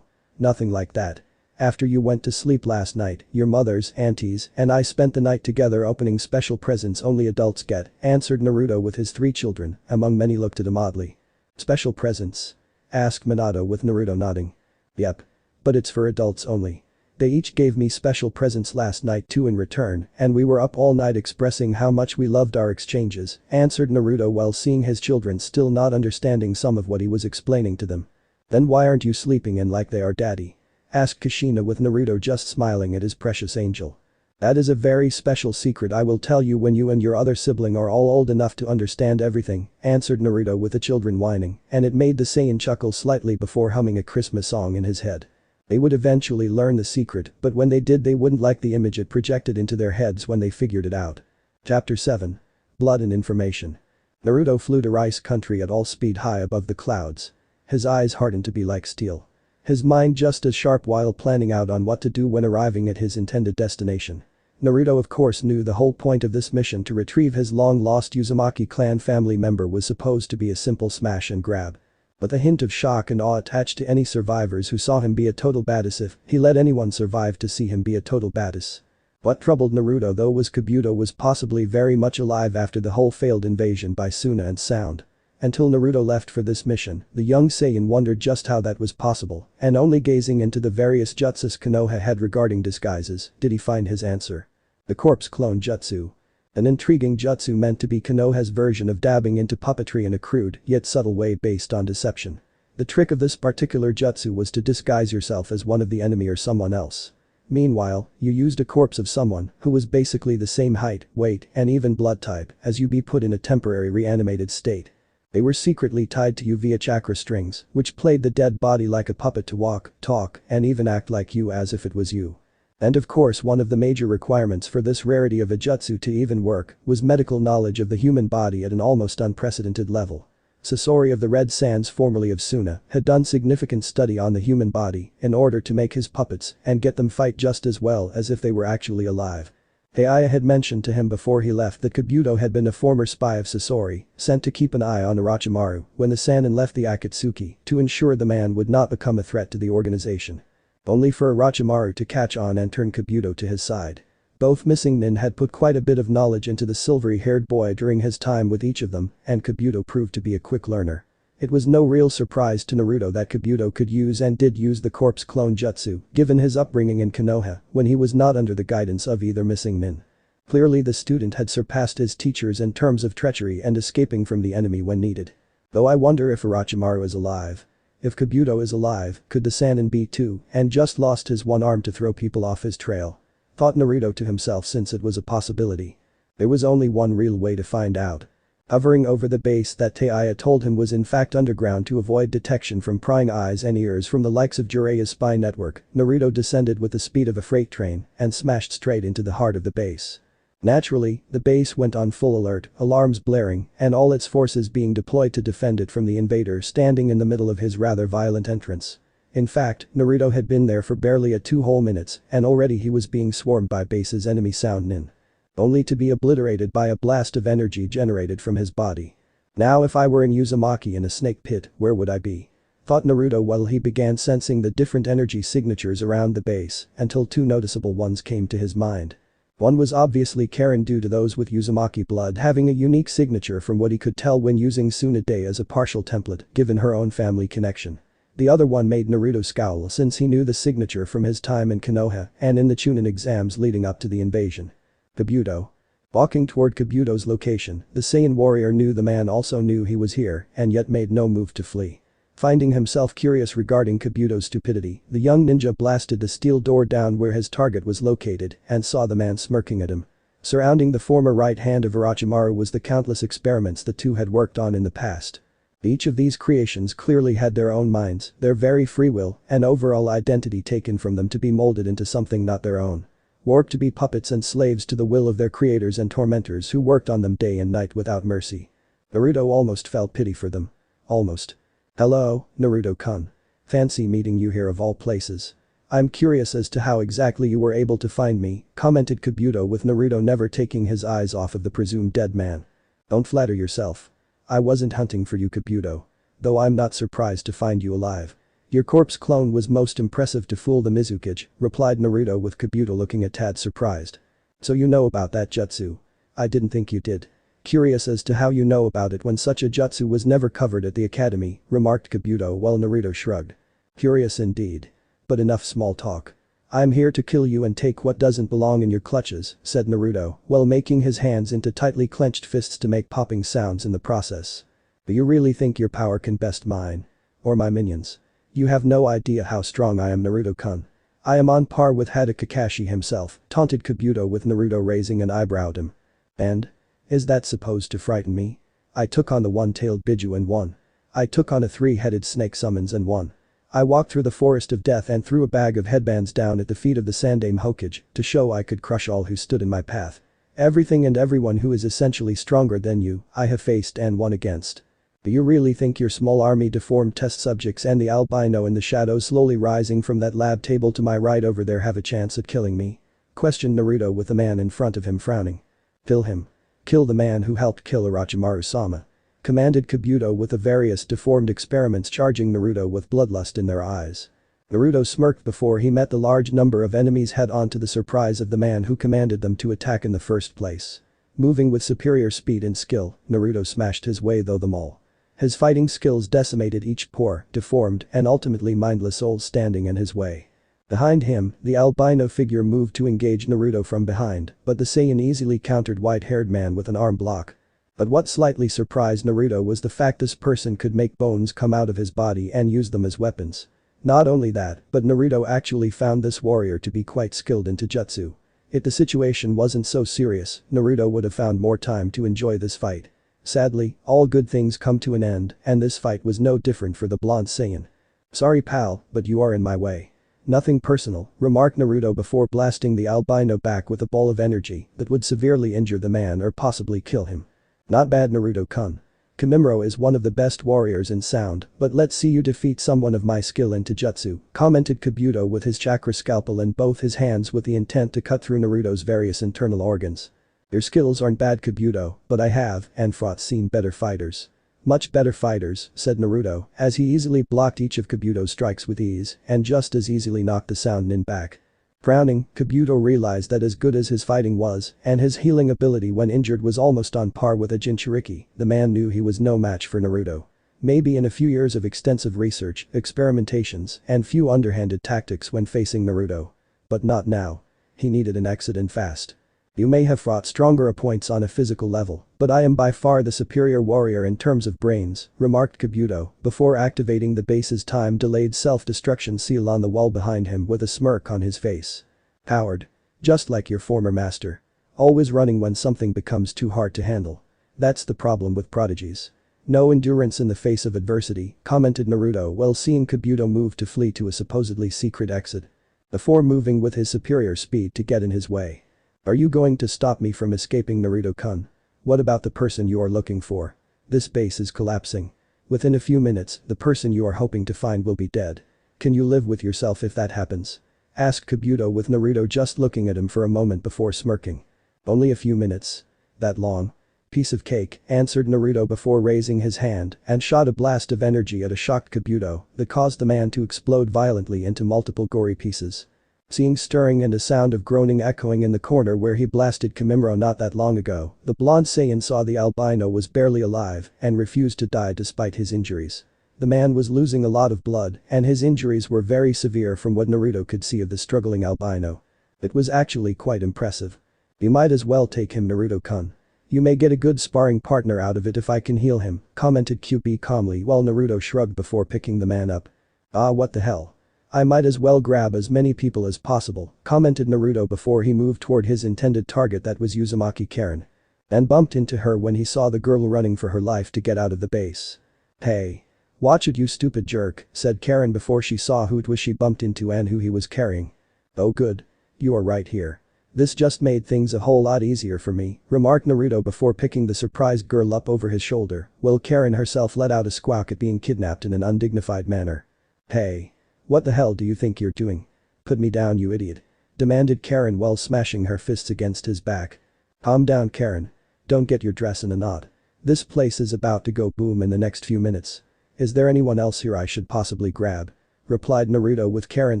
Nothing like that. After you went to sleep last night, your mothers, aunties, and I spent the night together opening special presents only adults get, answered Naruto with his 3 children, among many looked at him oddly. Special presents? Asked Minato with Naruto nodding. Yep. But it's for adults only. They each gave me special presents last night too in return, and we were up all night expressing how much we loved our exchanges, answered Naruto while seeing his children still not understanding some of what he was explaining to them. Then why aren't you sleeping in like they are, daddy? Asked Kushina with Naruto just smiling at his precious angel. That is a very special secret I will tell you when you and your other sibling are all old enough to understand everything, answered Naruto with the children whining, and it made the Saiyan chuckle slightly before humming a Christmas song in his head. They would eventually learn the secret, but when they did they wouldn't like the image it projected into their heads when they figured it out. Chapter 7. Blood and Information. Naruto flew to Rice Country at all speed high above the clouds. His eyes hardened to be like steel. His mind just as sharp while planning out on what to do when arriving at his intended destination. Naruto of course knew the whole point of this mission to retrieve his long-lost Uzumaki clan family member was supposed to be a simple smash and grab. But the hint of shock and awe attached to any survivors who saw him be a total badass if he let anyone survive to see him be a total badass. What troubled Naruto though was Kabuto was possibly very much alive after the whole failed invasion by Suna and Sound. Until Naruto left for this mission, the young Saiyan wondered just how that was possible, and only gazing into the various jutsus Konoha had regarding disguises did he find his answer. The corpse clone jutsu. An intriguing jutsu meant to be Konoha's version of dabbing into puppetry in a crude yet subtle way based on deception. The trick of this particular jutsu was to disguise yourself as one of the enemy or someone else. Meanwhile, you used a corpse of someone who was basically the same height, weight, and even blood type as you be put in a temporary reanimated state. They were secretly tied to you via chakra strings, which played the dead body like a puppet to walk, talk, and even act like you as if it was you. And of course one of the major requirements for this rarity of a jutsu to even work was medical knowledge of the human body at an almost unprecedented level. Sasori of the Red Sands, formerly of Suna, had done significant study on the human body in order to make his puppets and get them fight just as well as if they were actually alive. Heiya had mentioned to him before he left that Kabuto had been a former spy of Sasori, sent to keep an eye on Orochimaru when the Sannin left the Akatsuki to ensure the man would not become a threat to the organization. Only for Orochimaru to catch on and turn Kabuto to his side. Both missing nin had put quite a bit of knowledge into the silvery-haired boy during his time with each of them, and Kabuto proved to be a quick learner. It was no real surprise to Naruto that Kabuto could use and did use the corpse clone jutsu, given his upbringing in Konoha when he was not under the guidance of either missing nin. Clearly the student had surpassed his teachers in terms of treachery and escaping from the enemy when needed. Though I wonder if Orochimaru is alive. If Kabuto is alive, could the Sannin be too, and just lost his one arm to throw people off his trail? Thought Naruto to himself, since it was a possibility. There was only one real way to find out. Hovering over the base that Heiya told him was in fact underground to avoid detection from prying eyes and ears from the likes of Jiraiya's spy network, Naruto descended with the speed of a freight train and smashed straight into the heart of the base. Naturally, the base went on full alert, alarms blaring, and all its forces being deployed to defend it from the invader standing in the middle of his rather violent entrance. In fact, Naruto had been there for barely 2 whole minutes, and already he was being swarmed by base's enemy sound nin. Only to be obliterated by a blast of energy generated from his body. Now if I were in Uzumaki in a snake pit, where would I be? Thought Naruto while he began sensing the different energy signatures around the base, until 2 noticeable ones came to his mind. One was obviously Karen, due to those with Uzumaki blood having a unique signature from what he could tell when using Tsunade as a partial template, given her own family connection. The other one made Naruto scowl since he knew the signature from his time in Konoha and in the Chunin exams leading up to the invasion. Kabuto. Walking toward Kabuto's location, the Saiyan warrior knew the man also knew he was here and yet made no move to flee. Finding himself curious regarding Kabuto's stupidity, the young ninja blasted the steel door down where his target was located and saw the man smirking at him. Surrounding the former right hand of Orochimaru was the countless experiments the two had worked on in the past. Each of these creations clearly had their own minds, their very free will, and overall identity taken from them to be molded into something not their own. Warped to be puppets and slaves to the will of their creators and tormentors who worked on them day and night without mercy. Naruto almost felt pity for them. Almost. Hello, Naruto-kun. Fancy meeting you here of all places. I'm curious as to how exactly you were able to find me, commented Kabuto with Naruto never taking his eyes off of the presumed dead man. Don't flatter yourself. I wasn't hunting for you, Kabuto. Though I'm not surprised to find you alive. Your corpse clone was most impressive to fool the Mizukage, replied Naruto with Kabuto looking a tad surprised. So you know about that jutsu? I didn't think you did. Curious as to how you know about it when such a jutsu was never covered at the academy, remarked Kabuto while Naruto shrugged. Curious indeed. But enough small talk. I'm here to kill you and take what doesn't belong in your clutches, said Naruto, while making his hands into tightly clenched fists to make popping sounds in the process. Do you really think your power can best mine? Or my minions? You have no idea how strong I am, Naruto-kun. I am on par with Hada Kakashi himself, taunted Kabuto with Naruto raising an eyebrow at him. And? Is that supposed to frighten me? I took on the one-tailed Biju and won. I took on a 3-headed snake summons and won. I walked through the forest of death and threw a bag of headbands down at the feet of the Sandaime Hokage to show I could crush all who stood in my path. Everything and everyone who is essentially stronger than you, I have faced and won against. Do you really think your small army deformed test subjects and the albino in the shadows slowly rising from that lab table to my right over there have a chance at killing me? Questioned Naruto with the man in front of him frowning. Kill him. Kill the man who helped kill Orochimaru-sama. Commanded Kabuto with the various deformed experiments charging Naruto with bloodlust in their eyes. Naruto smirked before he met the large number of enemies head on to the surprise of the man who commanded them to attack in the first place. Moving with superior speed and skill, Naruto smashed his way through them all. His fighting skills decimated each poor, deformed, and ultimately mindless soul standing in his way. Behind him, the albino figure moved to engage Naruto from behind, but the Saiyan easily countered white-haired man with an arm block. But what slightly surprised Naruto was the fact this person could make bones come out of his body and use them as weapons. Not only that, but Naruto actually found this warrior to be quite skilled in jutsu. If the situation wasn't so serious, Naruto would have found more time to enjoy this fight. Sadly, all good things come to an end, and this fight was no different for the blonde Saiyan. "Sorry pal, but you are in my way." "Nothing personal," remarked Naruto before blasting the albino back with a ball of energy that would severely injure the man or possibly kill him. "Not bad, Naruto-kun. Kimimaro is one of the best warriors in Sound, but let's see you defeat someone of my skill in jutsu," commented Kabuto with his chakra scalpel in both his hands with the intent to cut through Naruto's various internal organs. "Your skills aren't bad, Kabuto, but I have and fought seen better fighters." "Much better fighters," said Naruto, as he easily blocked each of Kabuto's strikes with ease and just as easily knocked the Sound Nin back. Frowning, Kabuto realized that as good as his fighting was, and his healing ability when injured was almost on par with a Jinchuriki, the man knew he was no match for Naruto. Maybe in a few years of extensive research, experimentations, and few underhanded tactics when facing Naruto. But not now. He needed an exit and fast. "You may have fought stronger opponents on a physical level, but I am by far the superior warrior in terms of brains," remarked Kabuto before activating the base's time-delayed self-destruction seal on the wall behind him with a smirk on his face. "Coward. Just like your former master. Always running when something becomes too hard to handle. That's the problem with prodigies. No endurance in the face of adversity," commented Naruto while seeing Kabuto move to flee to a supposedly secret exit. Before moving with his superior speed to get in his way. "Are you going to stop me from escaping, Naruto-kun? What about the person you are looking for? This base is collapsing. Within a few minutes, the person you are hoping to find will be dead. Can you live with yourself if that happens?" asked Kabuto with Naruto just looking at him for a moment before smirking. "Only a few minutes? That long? Piece of cake," answered Naruto before raising his hand and shot a blast of energy at a shocked Kabuto that caused the man to explode violently into multiple gory pieces. Seeing stirring and a sound of groaning echoing in the corner where he blasted Kimimaro not that long ago, the blonde Saiyan saw the albino was barely alive and refused to die despite his injuries. The man was losing a lot of blood and his injuries were very severe from what Naruto could see of the struggling albino. It was actually quite impressive. "You might as well take him, Naruto-kun. You may get a good sparring partner out of it if I can heal him," commented QB calmly while Naruto shrugged before picking the man up. "Ah, what the hell. I might as well grab as many people as possible," commented Naruto before he moved toward his intended target that was Uzumaki Karen. And bumped into her when he saw the girl running for her life to get out of the base. "Hey. Watch it, you stupid jerk," said Karen before she saw who it was she bumped into and who he was carrying. "Oh good. You are right here. This just made things a whole lot easier for me," remarked Naruto before picking the surprised girl up over his shoulder, while Karen herself let out a squawk at being kidnapped in an undignified manner. "Hey. What the hell do you think you're doing? Put me down, you idiot," demanded Karen while smashing her fists against his back. "Calm down, Karen. Don't get your dress in a knot. This place is about to go boom in the next few minutes. Is there anyone else here I should possibly grab?" replied Naruto with Karen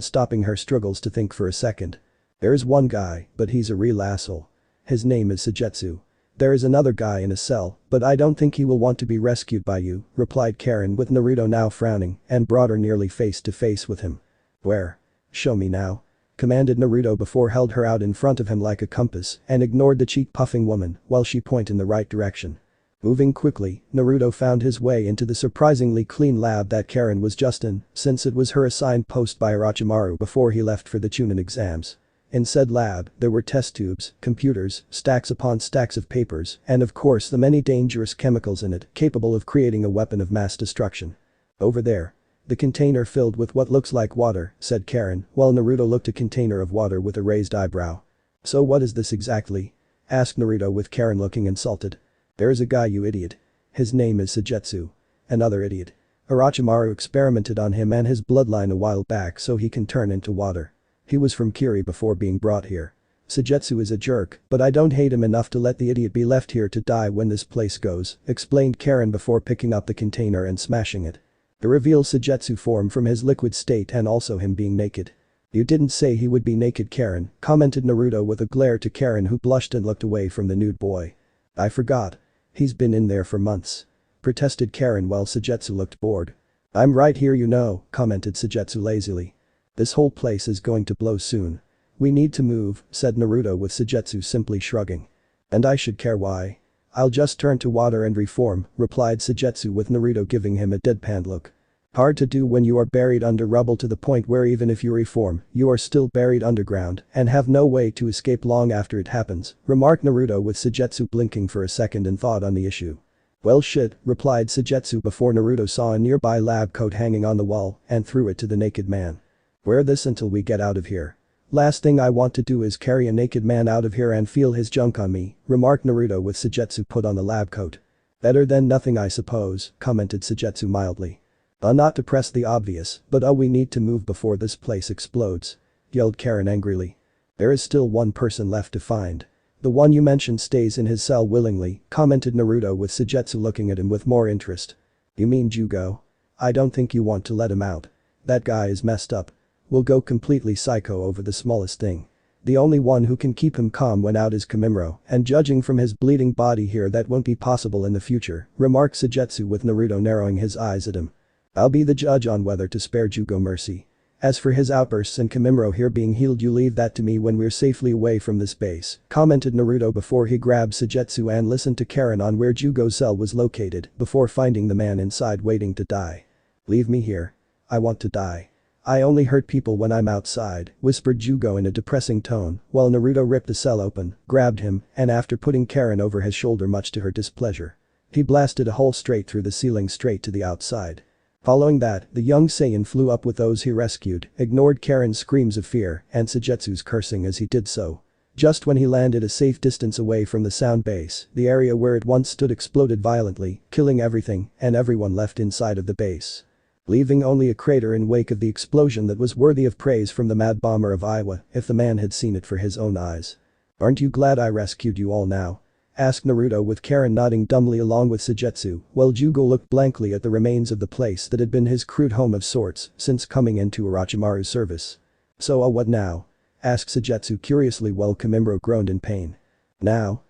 stopping her struggles to think for a second. "There is one guy, but he's a real asshole. His name is Sujetsu. There is another guy in a cell, but I don't think he will want to be rescued by you," replied Karen with Naruto now frowning and brought her nearly face to face with him. "Where? Show me now," commanded Naruto before held her out in front of him like a compass and ignored the cheek-puffing woman while she pointed in the right direction. Moving quickly, Naruto found his way into the surprisingly clean lab that Karen was just in, since it was her assigned post by Orochimaru before he left for the Chunin exams. In said lab, there were test tubes, computers, stacks upon stacks of papers, and of course the many dangerous chemicals in it capable of creating a weapon of mass destruction. "Over there. The container filled with what looks like water," said Karen, while Naruto looked at a container of water with a raised eyebrow. "So what is this exactly?" asked Naruto with Karen looking insulted. "There's a guy, you idiot. His name is Sujetsu. Another idiot. Orochimaru experimented on him and his bloodline a while back so he can turn into water. He was from Kiri before being brought here. Sujetsu is a jerk, but I don't hate him enough to let the idiot be left here to die when this place goes," explained Karen before picking up the container and smashing it. It reveals Sujetsu form from his liquid state and also him being naked. "You didn't say he would be naked, Karen," commented Naruto with a glare to Karen who blushed and looked away from the nude boy. "I forgot. He's been in there for months," protested Karen while Sujetsu looked bored. "I'm right here, you know," commented Sujetsu lazily. This whole place is going to blow soon. We need to move, said Naruto with Suigetsu simply shrugging. And I should care why. I'll just turn to water and reform, replied Suigetsu with Naruto giving him a deadpan look. Hard to do when you are buried under rubble to the point where even if you reform, you are still buried underground and have no way to escape long after it happens, remarked Naruto with Suigetsu blinking for a second in thought on the issue. Well shit, replied Suigetsu before Naruto saw a nearby lab coat hanging on the wall and threw it to the naked man. Wear this until we get out of here. Last thing I want to do is carry a naked man out of here and feel his junk on me, remarked Naruto with Suigetsu put on the lab coat. Better than nothing I suppose, commented Suigetsu mildly. Not to press the obvious, but we need to move before this place explodes, yelled Karen angrily. There is still one person left to find. The one you mentioned stays in his cell willingly, commented Naruto with Suigetsu looking at him with more interest. You mean Jugo? I don't think you want to let him out. That guy is messed up. Will go completely psycho over the smallest thing. The only one who can keep him calm when out is Kimimaro, and judging from his bleeding body here that won't be possible in the future, remarked Suigetsu with Naruto narrowing his eyes at him. I'll be the judge on whether to spare Jugo mercy. As for his outbursts and Kimimaro here being healed, you leave that to me when we're safely away from this base, commented Naruto before he grabbed Suigetsu and listened to Karen on where Jugo's cell was located before finding the man inside waiting to die. Leave me here. I want to die. I only hurt people when I'm outside, whispered Jugo in a depressing tone while Naruto ripped the cell open, grabbed him, and after putting Karen over his shoulder much to her displeasure, he blasted a hole straight through the ceiling straight to the outside. Following that, the young Saiyan flew up with those he rescued, ignored Karen's screams of fear and Suigetsu's cursing as he did so. Just when he landed a safe distance away from the sound base, the area where it once stood exploded violently, killing everything and everyone left inside of the base. Leaving only a crater in wake of the explosion that was worthy of praise from the mad bomber of Iowa if the man had seen it for his own eyes. Aren't you glad I rescued you all now? Asked Naruto with Karen nodding dumbly along with Suigetsu while Jugo looked blankly at the remains of the place that had been his crude home of sorts since coming into Orochimaru's service. So what now? Asked Suigetsu curiously while Kimimaro groaned in pain. Now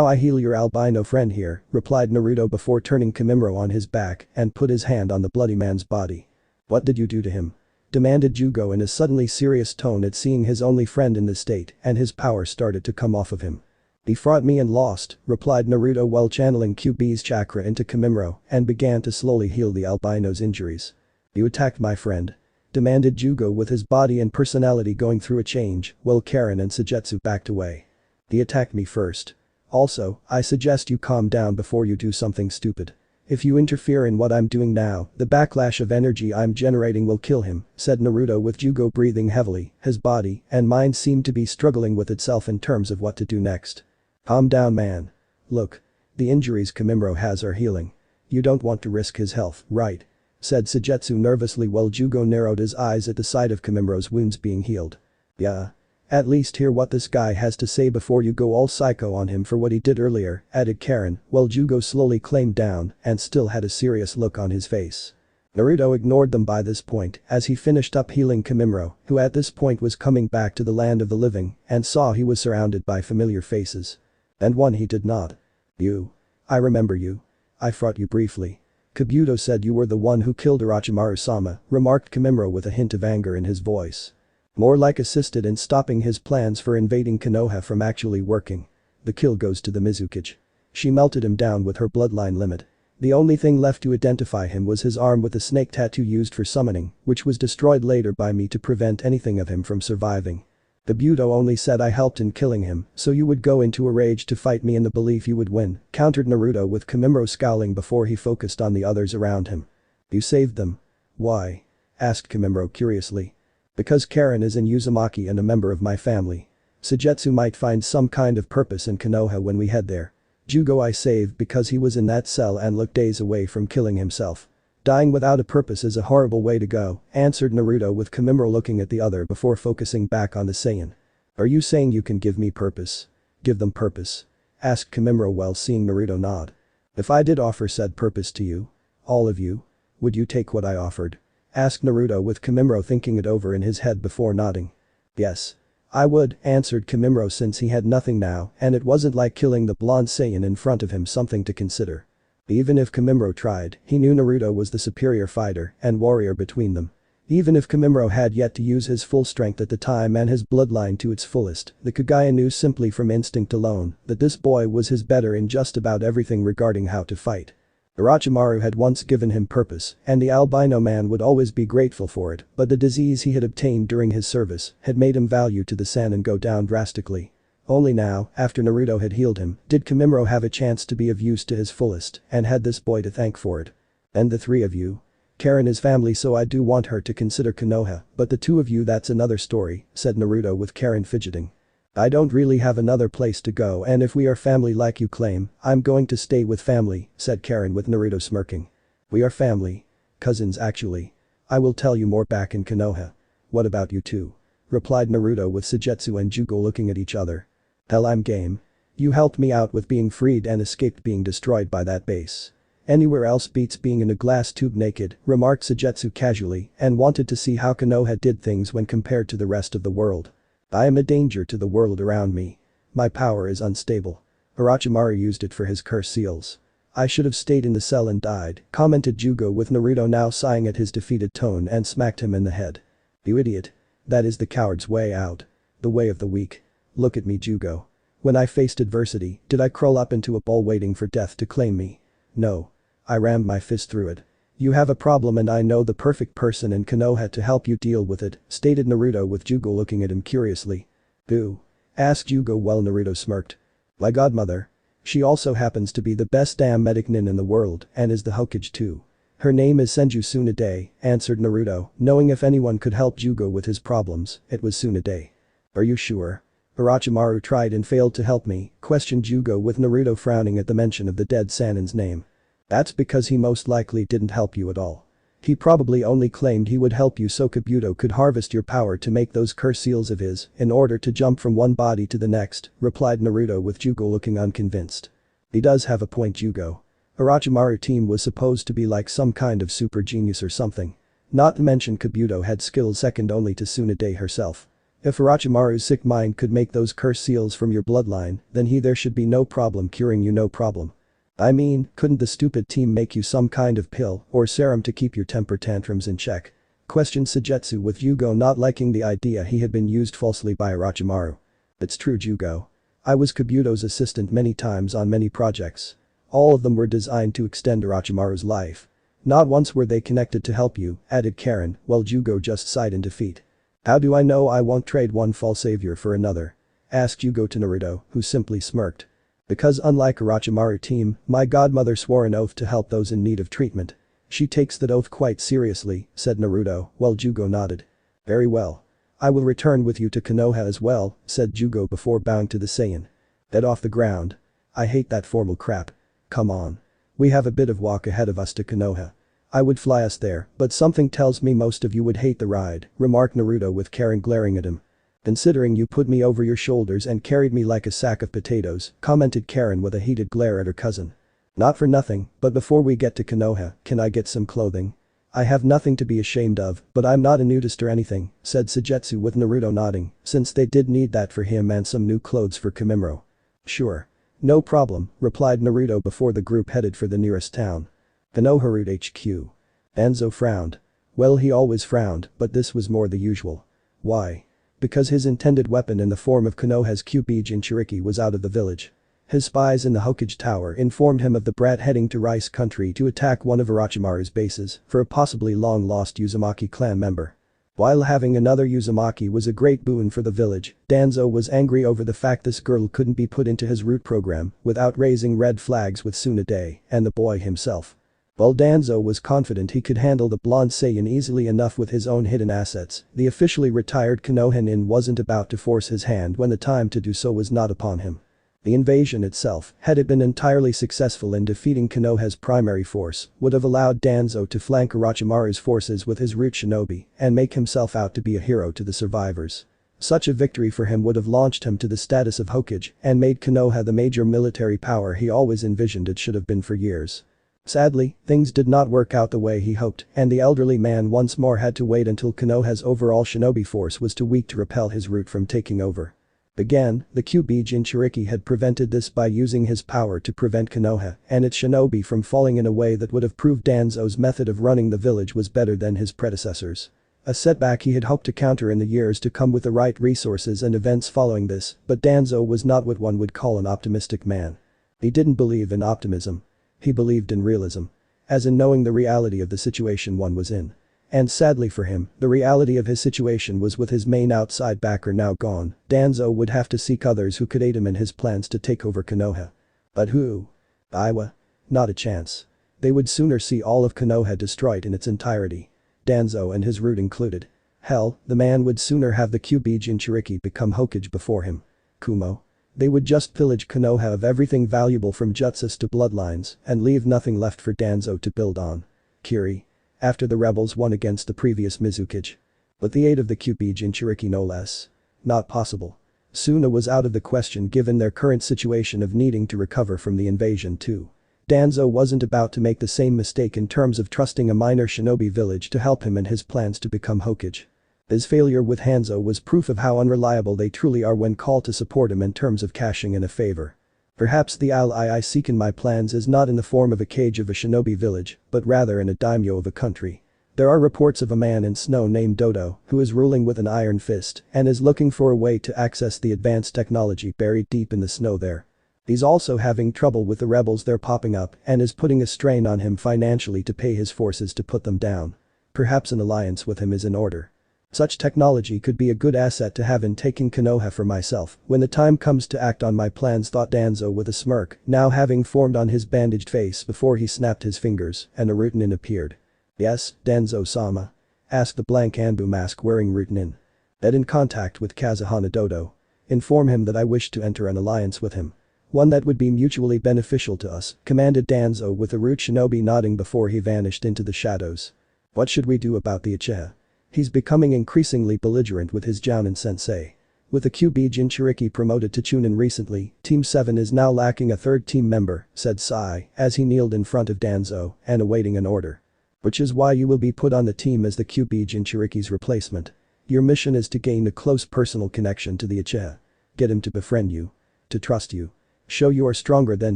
I heal your albino friend here, replied Naruto before turning Kimimaro on his back and put his hand on the bloody man's body. What did you do to him? Demanded Jugo in a suddenly serious tone at seeing his only friend in this state and his power started to come off of him. He fought me and lost, replied Naruto while channeling QB's chakra into Kimimaro and began to slowly heal the albino's injuries. You attacked my friend? Demanded Jugo with his body and personality going through a change while Karen and Suigetsu backed away. He attacked me first. Also, I suggest you calm down before you do something stupid. If you interfere in what I'm doing now, the backlash of energy I'm generating will kill him, said Naruto with Jugo breathing heavily, his body and mind seemed to be struggling with itself in terms of what to do next. Calm down man. Look. The injuries Kimimaro has are healing. You don't want to risk his health, right? Said Suigetsu nervously while Jugo narrowed his eyes at the sight of Kimimaro's wounds being healed. Yeah. At least hear what this guy has to say before you go all psycho on him for what he did earlier, added Karen while Jugo slowly clamped down and still had a serious look on his face. Naruto ignored them by this point as he finished up healing Kimimaro, who at this point was coming back to the land of the living and saw he was surrounded by familiar faces. And one he did not. You. I remember you. I fought you briefly. Kabuto said you were the one who killed Orochimaru-sama, remarked Kimimaro with a hint of anger in his voice. More like assisted in stopping his plans for invading Konoha from actually working. The kill goes to the Mizukage. She melted him down with her bloodline limit. The only thing left to identify him was his arm with the snake tattoo used for summoning, which was destroyed later by me to prevent anything of him from surviving. Kabuto only said I helped in killing him, so you would go into a rage to fight me in the belief you would win, countered Naruto with Kimimaro scowling before he focused on the others around him. You saved them. Why? Asked Kimimaro curiously. Because Karen is in Uzumaki and a member of my family. Suigetsu might find some kind of purpose in Konoha when we head there. Jugo I saved because he was in that cell and looked days away from killing himself. Dying without a purpose is a horrible way to go, answered Naruto with Kimimaro looking at the other before focusing back on the Saiyan. Are you saying you can give me purpose? Give them purpose? Asked Kimimaro while seeing Naruto nod. If I did offer said purpose to you, all of you, would you take what I offered? Asked Naruto with Kimimaro thinking it over in his head before nodding. Yes. I would, answered Kimimaro since he had nothing now and it wasn't like killing the blonde Saiyan in front of him something to consider. Even if Kimimaro tried, he knew Naruto was the superior fighter and warrior between them. Even if Kimimaro had yet to use his full strength at the time and his bloodline to its fullest, the Kagaya knew simply from instinct alone that this boy was his better in just about everything regarding how to fight. Orochimaru had once given him purpose, and the albino man would always be grateful for it, but the disease he had obtained during his service had made him value to the Sannin go down drastically. Only now, after Naruto had healed him, did Kimimaro have a chance to be of use to his fullest, and had this boy to thank for it. And the three of you? Karen is family, so I do want her to consider Konoha, but the two of you, that's another story, said Naruto with Karen fidgeting. I don't really have another place to go, and if we are family like you claim, I'm going to stay with family, said Karen with Naruto smirking. We are family. Cousins actually. I will tell you more back in Konoha. What about you two? Replied Naruto with Suigetsu and Jugo looking at each other. Hell, I'm game. You helped me out with being freed and escaped being destroyed by that base. Anywhere else beats being in a glass tube naked, remarked Suigetsu casually, and wanted to see how Konoha did things when compared to the rest of the world. I am a danger to the world around me. My power is unstable. Orochimaru used it for his curse seals. I should have stayed in the cell and died, commented Jugo with Naruto now sighing at his defeated tone and smacked him in the head. You idiot. That is the coward's way out. The way of the weak. Look at me, Jugo. When I faced adversity, did I crawl up into a bowl waiting for death to claim me? No. I rammed my fist through it. You have a problem and I know the perfect person in Konoha to help you deal with it, stated Naruto with Jugo looking at him curiously. Who? Asked Jugo while Naruto smirked. My godmother. She also happens to be the best damn medic nin in the world and is the Hokage too. Her name is Senju Tsunade, answered Naruto, knowing if anyone could help Jugo with his problems, it was Tsunade. Are you sure? Orochimaru tried and failed to help me, questioned Jugo with Naruto frowning at the mention of the dead Sannin's name. That's because he most likely didn't help you at all. He probably only claimed he would help you so Kabuto could harvest your power to make those curse seals of his in order to jump from one body to the next, replied Naruto with Jugo looking unconvinced. He does have a point, Jugo. Orochimaru team was supposed to be like some kind of super genius or something. Not to mention Kabuto had skills second only to Tsunade herself. If Orochimaru's sick mind could make those curse seals from your bloodline, then there should be no problem curing you, no problem. I mean, couldn't the stupid team make you some kind of pill or serum to keep your temper tantrums in check? Questioned Suigetsu with Jugo not liking the idea he had been used falsely by Orochimaru. It's true, Jugo. I was Kabuto's assistant many times on many projects. All of them were designed to extend Orochimaru's life. Not once were they connected to help you, added Karen, while Jugo just sighed in defeat. How do I know I won't trade one false savior for another? Asked Jugo to Naruto, who simply smirked. Because unlike Orochimaru team, my godmother swore an oath to help those in need of treatment. She takes that oath quite seriously, said Naruto, while Jugo nodded. Very well. I will return with you to Konoha as well, said Jugo before bowing to the Saiyan. Get off the ground. I hate that formal crap. Come on. We have a bit of walk ahead of us to Konoha. I would fly us there, but something tells me most of you would hate the ride, remarked Naruto with Karen glaring at him. Considering you put me over your shoulders and carried me like a sack of potatoes, commented Karen with a heated glare at her cousin. Not for nothing, but before we get to Konoha, can I get some clothing? I have nothing to be ashamed of, but I'm not a nudist or anything, said Suigetsu with Naruto nodding, since they did need that for him and some new clothes for Kimimaro. Sure. No problem, replied Naruto before the group headed for the nearest town. Konoha Route HQ. Danzo frowned. Well, he always frowned, but this was more the usual. Why? Because his intended weapon in the form of Konoha's Kyuubi Jinchuriki was out of the village. His spies in the Hokage Tower informed him of the brat heading to Rice Country to attack one of Orochimaru's bases for a possibly long-lost Uzumaki clan member. While having another Uzumaki was a great boon for the village, Danzo was angry over the fact this girl couldn't be put into his route program without raising red flags with Tsunade and the boy himself. While Danzo was confident he could handle the blonde Saiyan easily enough with his own hidden assets, the officially retired Konoha wasn't about to force his hand when the time to do so was not upon him. The invasion itself, had it been entirely successful in defeating Konoha's primary force, would have allowed Danzo to flank Orochimaru's forces with his root shinobi and make himself out to be a hero to the survivors. Such a victory for him would have launched him to the status of Hokage and made Konoha the major military power he always envisioned it should have been for years. Sadly, things did not work out the way he hoped, and the elderly man once more had to wait until Konoha's overall shinobi force was too weak to repel his route from taking over. Again, the Kyuubi Jinchuriki had prevented this by using his power to prevent Konoha and its shinobi from falling in a way that would have proved Danzo's method of running the village was better than his predecessors. A setback he had hoped to counter in the years to come with the right resources and events following this, but Danzo was not what one would call an optimistic man. He didn't believe in optimism. He believed in realism. As in knowing the reality of the situation one was in. And sadly for him, the reality of his situation was with his main outside backer now gone, Danzo would have to seek others who could aid him in his plans to take over Konoha. But who? Iwa? Not a chance. They would sooner see all of Konoha destroyed in its entirety. Danzo and his root included. Hell, the man would sooner have the Kyuubi Jinchuriki become Hokage before him. Kumo. They would just pillage Konoha of everything valuable from jutsus to bloodlines and leave nothing left for Danzo to build on. Kiri. After the rebels won against the previous Mizukage. With the aid of the Kyuubi Jinchuriki no less. Not possible. Suna was out of the question given their current situation of needing to recover from the invasion too. Danzo wasn't about to make the same mistake in terms of trusting a minor shinobi village to help him in his plans to become Hokage. His failure with Hanzo was proof of how unreliable they truly are when called to support him in terms of cashing in a favor. Perhaps the ally I seek in my plans is not in the form of a kage of a shinobi village, but rather in a daimyo of a country. There are reports of a man in snow named Dodo who is ruling with an iron fist and is looking for a way to access the advanced technology buried deep in the snow there. He's also having trouble with the rebels they're popping up and is putting a strain on him financially to pay his forces to put them down. Perhaps an alliance with him is in order. Such technology could be a good asset to have in taking Konoha for myself when the time comes to act on my plans, thought Danzo with a smirk now having formed on his bandaged face before he snapped his fingers and a Rutanin appeared. Yes, Danzo-sama? Asked the blank Anbu mask wearing Rutanin. Get in contact with Kazuhana Dodo. Inform him that I wish to enter an alliance with him. One that would be mutually beneficial to us, commanded Danzo with the root shinobi nodding before he vanished into the shadows. What should we do about the Uchiha? He's becoming increasingly belligerent with his Jounin sensei. With the Kyuubi Jinchuriki promoted to Chunin recently, Team 7 is now lacking a third team member, said Sai as he kneeled in front of Danzo and awaiting an order. Which is why you will be put on the team as the Kyuubi Jinchuriki's replacement. Your mission is to gain a close personal connection to the Uchiha. Get him to befriend you. To trust you. Show you are stronger than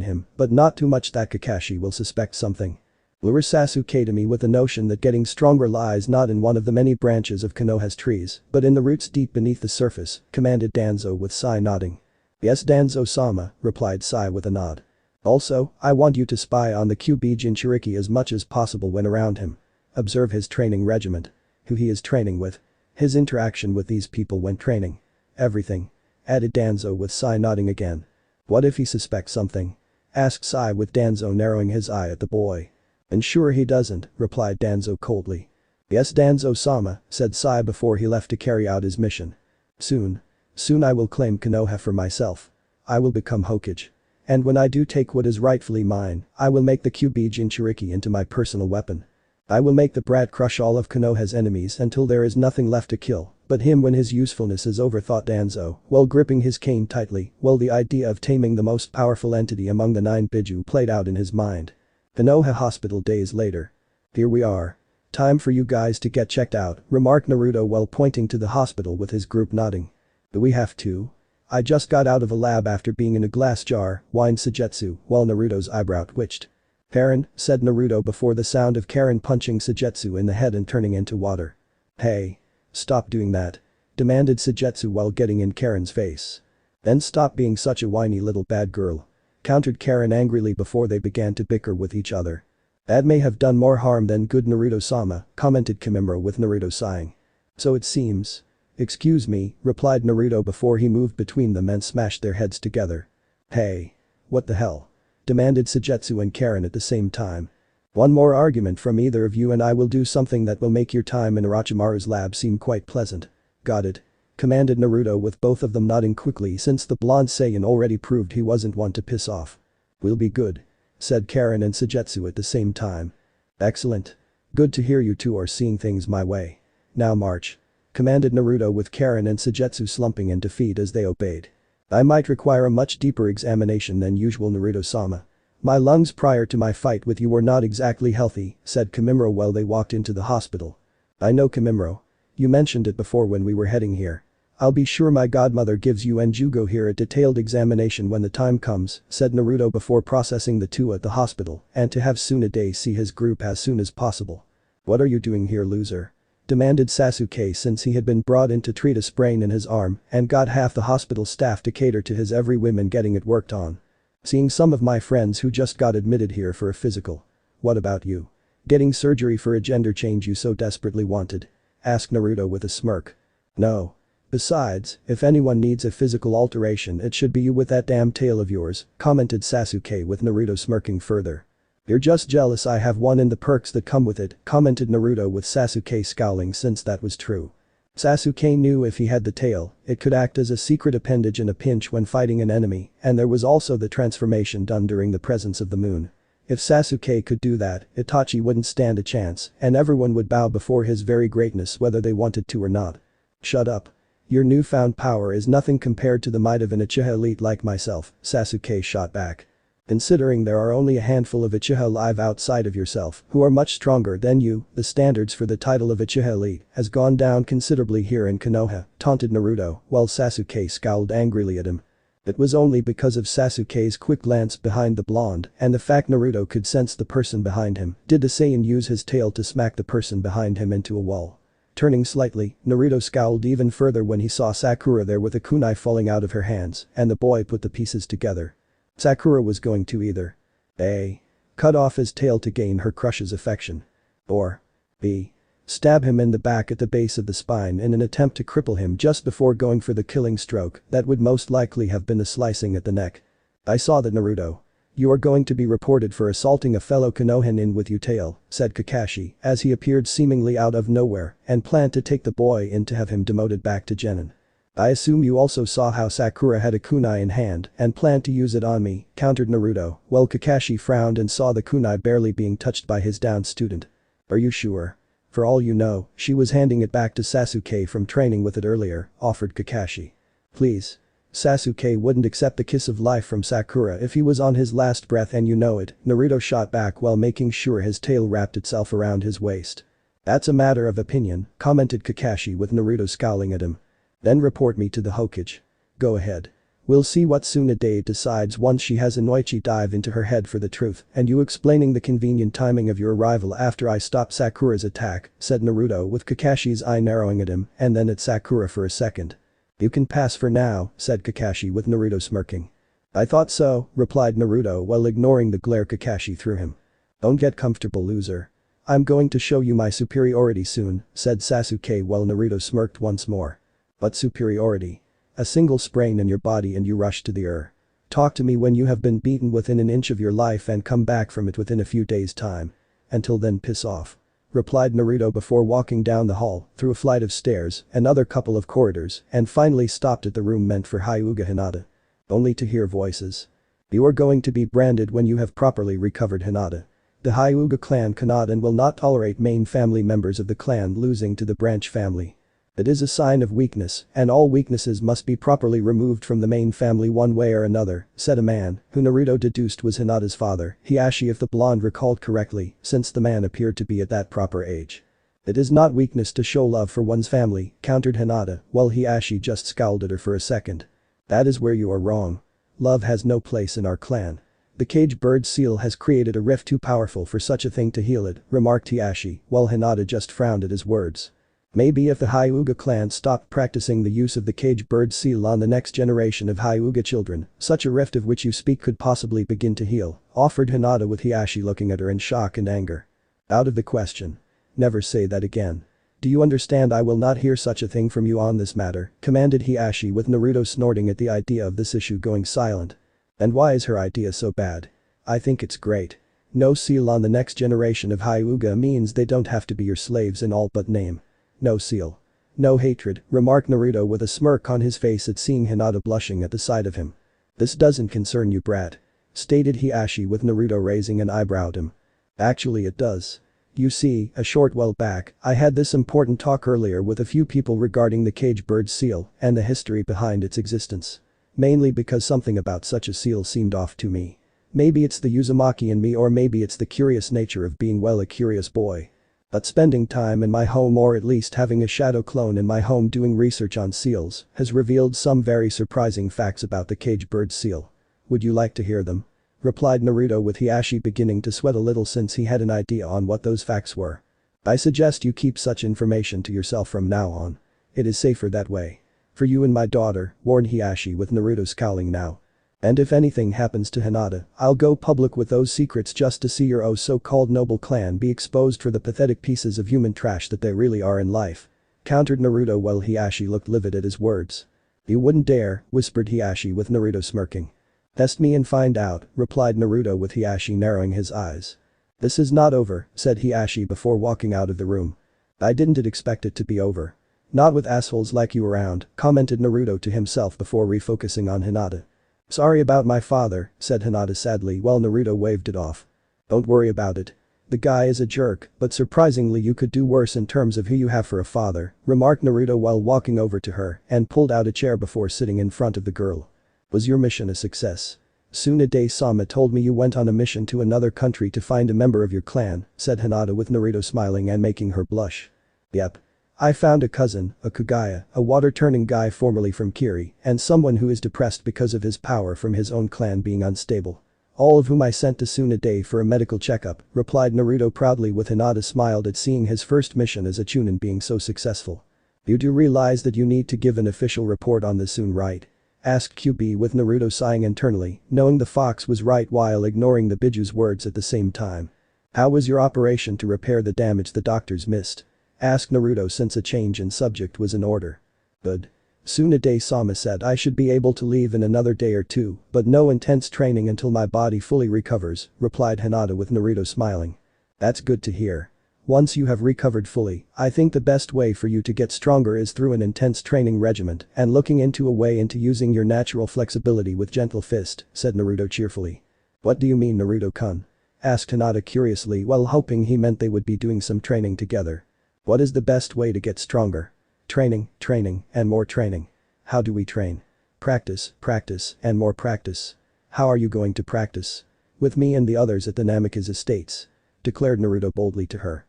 him, but not too much that Kakashi will suspect something. Lure Sasuke to me with the notion that getting stronger lies not in one of the many branches of Konoha's trees, but in the roots deep beneath the surface, commanded Danzo with Sai nodding. Yes, Danzo-sama, replied Sai with a nod. Also, I want you to spy on the Kyuubi Jinchuriki as much as possible when around him. Observe his training regiment. Who he is training with. His interaction with these people when training. Everything. Added Danzo with Sai nodding again. What if he suspects something? Asked Sai with Danzo narrowing his eye at the boy. Ensure he doesn't, replied Danzo coldly. Yes, Danzo-sama, said Sai before he left to carry out his mission. Soon. Soon I will claim Konoha for myself. I will become Hokage. And when I do take what is rightfully mine, I will make the Kyuubi Jinchuriki into my personal weapon. I will make the brat crush all of Konoha's enemies until there is nothing left to kill, but him when his usefulness is over, thought Danzo, while gripping his cane tightly, while the idea of taming the most powerful entity among the 9 Biju played out in his mind. Konoha Hospital days later. Here we are. Time for you guys to get checked out, remarked Naruto while pointing to the hospital with his group nodding. Do we have to? I just got out of a lab after being in a glass jar, whined Sujetsu while Naruto's eyebrow twitched. Karen, said Naruto before the sound of Karen punching Sujetsu in the head and turning into water. Hey. Stop doing that. Demanded Sujetsu while getting in Karen's face. Then stop being such a whiny little bad girl. Countered Karen angrily before they began to bicker with each other. That may have done more harm than good, Naruto-sama, commented Kimimura with Naruto sighing. So it seems. Excuse me, replied Naruto before he moved between them and smashed their heads together. Hey. What the hell? Demanded Sujetsu and Karen at the same time. One more argument from either of you and I will do something that will make your time in Orochimaru's lab seem quite pleasant. Got it? Commanded Naruto with both of them nodding quickly since the blonde Saiyan already proved he wasn't one to piss off. We'll be good. Said Karen and Sujetsu at the same time. Excellent. Good to hear you two are seeing things my way. Now march. Commanded Naruto with Karen and Sujetsu slumping in defeat as they obeyed. I might require a much deeper examination than usual, Naruto-sama. My lungs prior to my fight with you were not exactly healthy, said Kimimura while they walked into the hospital. I know, Kimimura. You mentioned it before when we were heading here. I'll be sure my godmother gives you and Jugo here a detailed examination when the time comes, said Naruto before processing the two at the hospital and to have Tsunade see his group as soon as possible. What are you doing here, loser? demanded Sasuke since he had been brought in to treat a sprain in his arm and got half the hospital staff to cater to his every whim getting it worked on. Seeing some of my friends who just got admitted here for a physical. What about you? Getting surgery for a gender change you so desperately wanted? Asked Naruto with a smirk. No. Besides, if anyone needs a physical alteration it should be you with that damn tail of yours, commented Sasuke with Naruto smirking further. You're just jealous I have one in the perks that come with it, commented Naruto with Sasuke scowling since that was true. Sasuke knew if he had the tail, it could act as a secret appendage in a pinch when fighting an enemy, and there was also the transformation done during the presence of the moon. If Sasuke could do that, Itachi wouldn't stand a chance, and everyone would bow before his very greatness whether they wanted to or not. Shut up. Your newfound power is nothing compared to the might of an Uchiha elite like myself, Sasuke shot back. Considering there are only a handful of Uchiha alive outside of yourself who are much stronger than you, the standards for the title of Uchiha elite has gone down considerably here in Konoha, taunted Naruto while Sasuke scowled angrily at him. It was only because of Sasuke's quick glance behind the blonde and the fact Naruto could sense the person behind him did the Saiyan use his tail to smack the person behind him into a wall. Turning slightly, Naruto scowled even further when he saw Sakura there with a kunai falling out of her hands and the boy put the pieces together. Sakura was going to either A. Cut off his tail to gain her crush's affection. Or B. Stab him in the back at the base of the spine in an attempt to cripple him just before going for the killing stroke that would most likely have been a slicing at the neck. I saw that Naruto. You are going to be reported for assaulting a fellow Konohanin with your tail, said Kakashi as he appeared seemingly out of nowhere and planned to take the boy in to have him demoted back to genin. I assume you also saw how Sakura had a kunai in hand and planned to use it on me, countered Naruto, while Kakashi frowned and saw the kunai barely being touched by his downed student. Are you sure? For all you know, she was handing it back to Sasuke from training with it earlier, offered Kakashi. Please. Sasuke wouldn't accept the kiss of life from Sakura if he was on his last breath and you know it, Naruto shot back while making sure his tail wrapped itself around his waist. That's a matter of opinion, commented Kakashi with Naruto scowling at him. Then report me to the Hokage. Go ahead. We'll see what Tsunade decides once she has Inoichi dive into her head for the truth and you explaining the convenient timing of your arrival after I stop Sakura's attack, said Naruto with Kakashi's eye narrowing at him and then at Sakura for a second. You can pass for now, said Kakashi with Naruto smirking. I thought so, replied Naruto while ignoring the glare Kakashi threw him. Don't get comfortable, loser. I'm going to show you my superiority soon, said Sasuke while Naruto smirked once more. But superiority? A single sprain in your body and you rush to the Talk to me when you have been beaten within an inch of your life and come back from it within a few days' time. Until then piss off. Replied Naruto before walking down the hall, through a flight of stairs, another couple of corridors, and finally stopped at the room meant for Hyuga Hinata. Only to hear voices. You are going to be branded when you have properly recovered Hinata. The Hyuga clan cannot and will not tolerate main family members of the clan losing to the branch family. It is a sign of weakness, and all weaknesses must be properly removed from the main family one way or another, said a man, who Naruto deduced was Hinata's father, Hiashi if the blonde recalled correctly, since the man appeared to be at that proper age. It is not weakness to show love for one's family, countered Hinata, while Hiashi just scowled at her for a second. That is where you are wrong. Love has no place in our clan. The cage bird seal has created a rift too powerful for such a thing to heal it, remarked Hiashi, while Hinata just frowned at his words. Maybe if the Hyuga clan stopped practicing the use of the cage bird seal on the next generation of Hyuga children, such a rift of which you speak could possibly begin to heal, offered Hinata with Hiashi looking at her in shock and anger. Out of the question. Never say that again. Do you understand I will not hear such a thing from you on this matter, commanded Hiashi with Naruto snorting at the idea of this issue going silent. And why is her idea so bad? I think it's great. No seal on the next generation of Hyuga means they don't have to be your slaves in all but name. No seal. No hatred, remarked Naruto with a smirk on his face at seeing Hinata blushing at the sight of him. This doesn't concern you, brat. Stated Hiashi with Naruto raising an eyebrow at him. Actually it does. You see, a short while back, I had this important talk earlier with a few people regarding the cage bird seal and the history behind its existence. Mainly because something about such a seal seemed off to me. Maybe it's the Uzumaki in me or maybe it's the curious nature of being a curious boy. But spending time in my home or at least having a shadow clone in my home doing research on seals has revealed some very surprising facts about the cage bird seal. Would you like to hear them? Replied Naruto with Hiashi beginning to sweat a little since he had an idea on what those facts were. I suggest you keep such information to yourself from now on. It is safer that way. For you and my daughter, warned Hiashi with Naruto scowling now. And if anything happens to Hinata, I'll go public with those secrets just to see your oh so-called noble clan be exposed for the pathetic pieces of human trash that they really are in life. Countered Naruto while Hiashi looked livid at his words. You wouldn't dare, whispered Hiashi with Naruto smirking. Test me and find out, replied Naruto with Hiashi narrowing his eyes. This is not over, said Hiashi before walking out of the room. I didn't expect it to be over. Not with assholes like you around, commented Naruto to himself before refocusing on Hinata. Sorry about my father, said Hinata sadly while Naruto waved it off. Don't worry about it. The guy is a jerk, but surprisingly you could do worse in terms of who you have for a father, remarked Naruto while walking over to her and pulled out a chair before sitting in front of the girl. Was your mission a success? Tsunade-sama told me you went on a mission to another country to find a member of your clan, said Hinata with Naruto smiling and making her blush. Yep. I found a cousin, a Kagaya, a water-turning guy formerly from Kiri, and someone who is depressed because of his power from his own clan being unstable. All of whom I sent to Tsunade for a medical checkup, replied Naruto proudly with Hinata smiled at seeing his first mission as a Chunin being so successful. You do realize that you need to give an official report on this soon, right? Asked QB with Naruto sighing internally, knowing the fox was right while ignoring the Biju's words at the same time. How was your operation to repair the damage the doctors missed? Asked Naruto since a change in subject was in order. Good. Tsunade-sama said I should be able to leave in another day or two, but no intense training until my body fully recovers, replied Hinata with Naruto smiling. That's good to hear. Once you have recovered fully, I think the best way for you to get stronger is through an intense training regimen and looking into a way into using your natural flexibility with gentle fist, said Naruto cheerfully. What do you mean Naruto-kun? Asked Hinata curiously while hoping he meant they would be doing some training together. What is the best way to get stronger? Training, training, and more training. How do we train? Practice, practice, and more practice. How are you going to practice? With me and the others at the Namikaze estates. Declared Naruto boldly to her.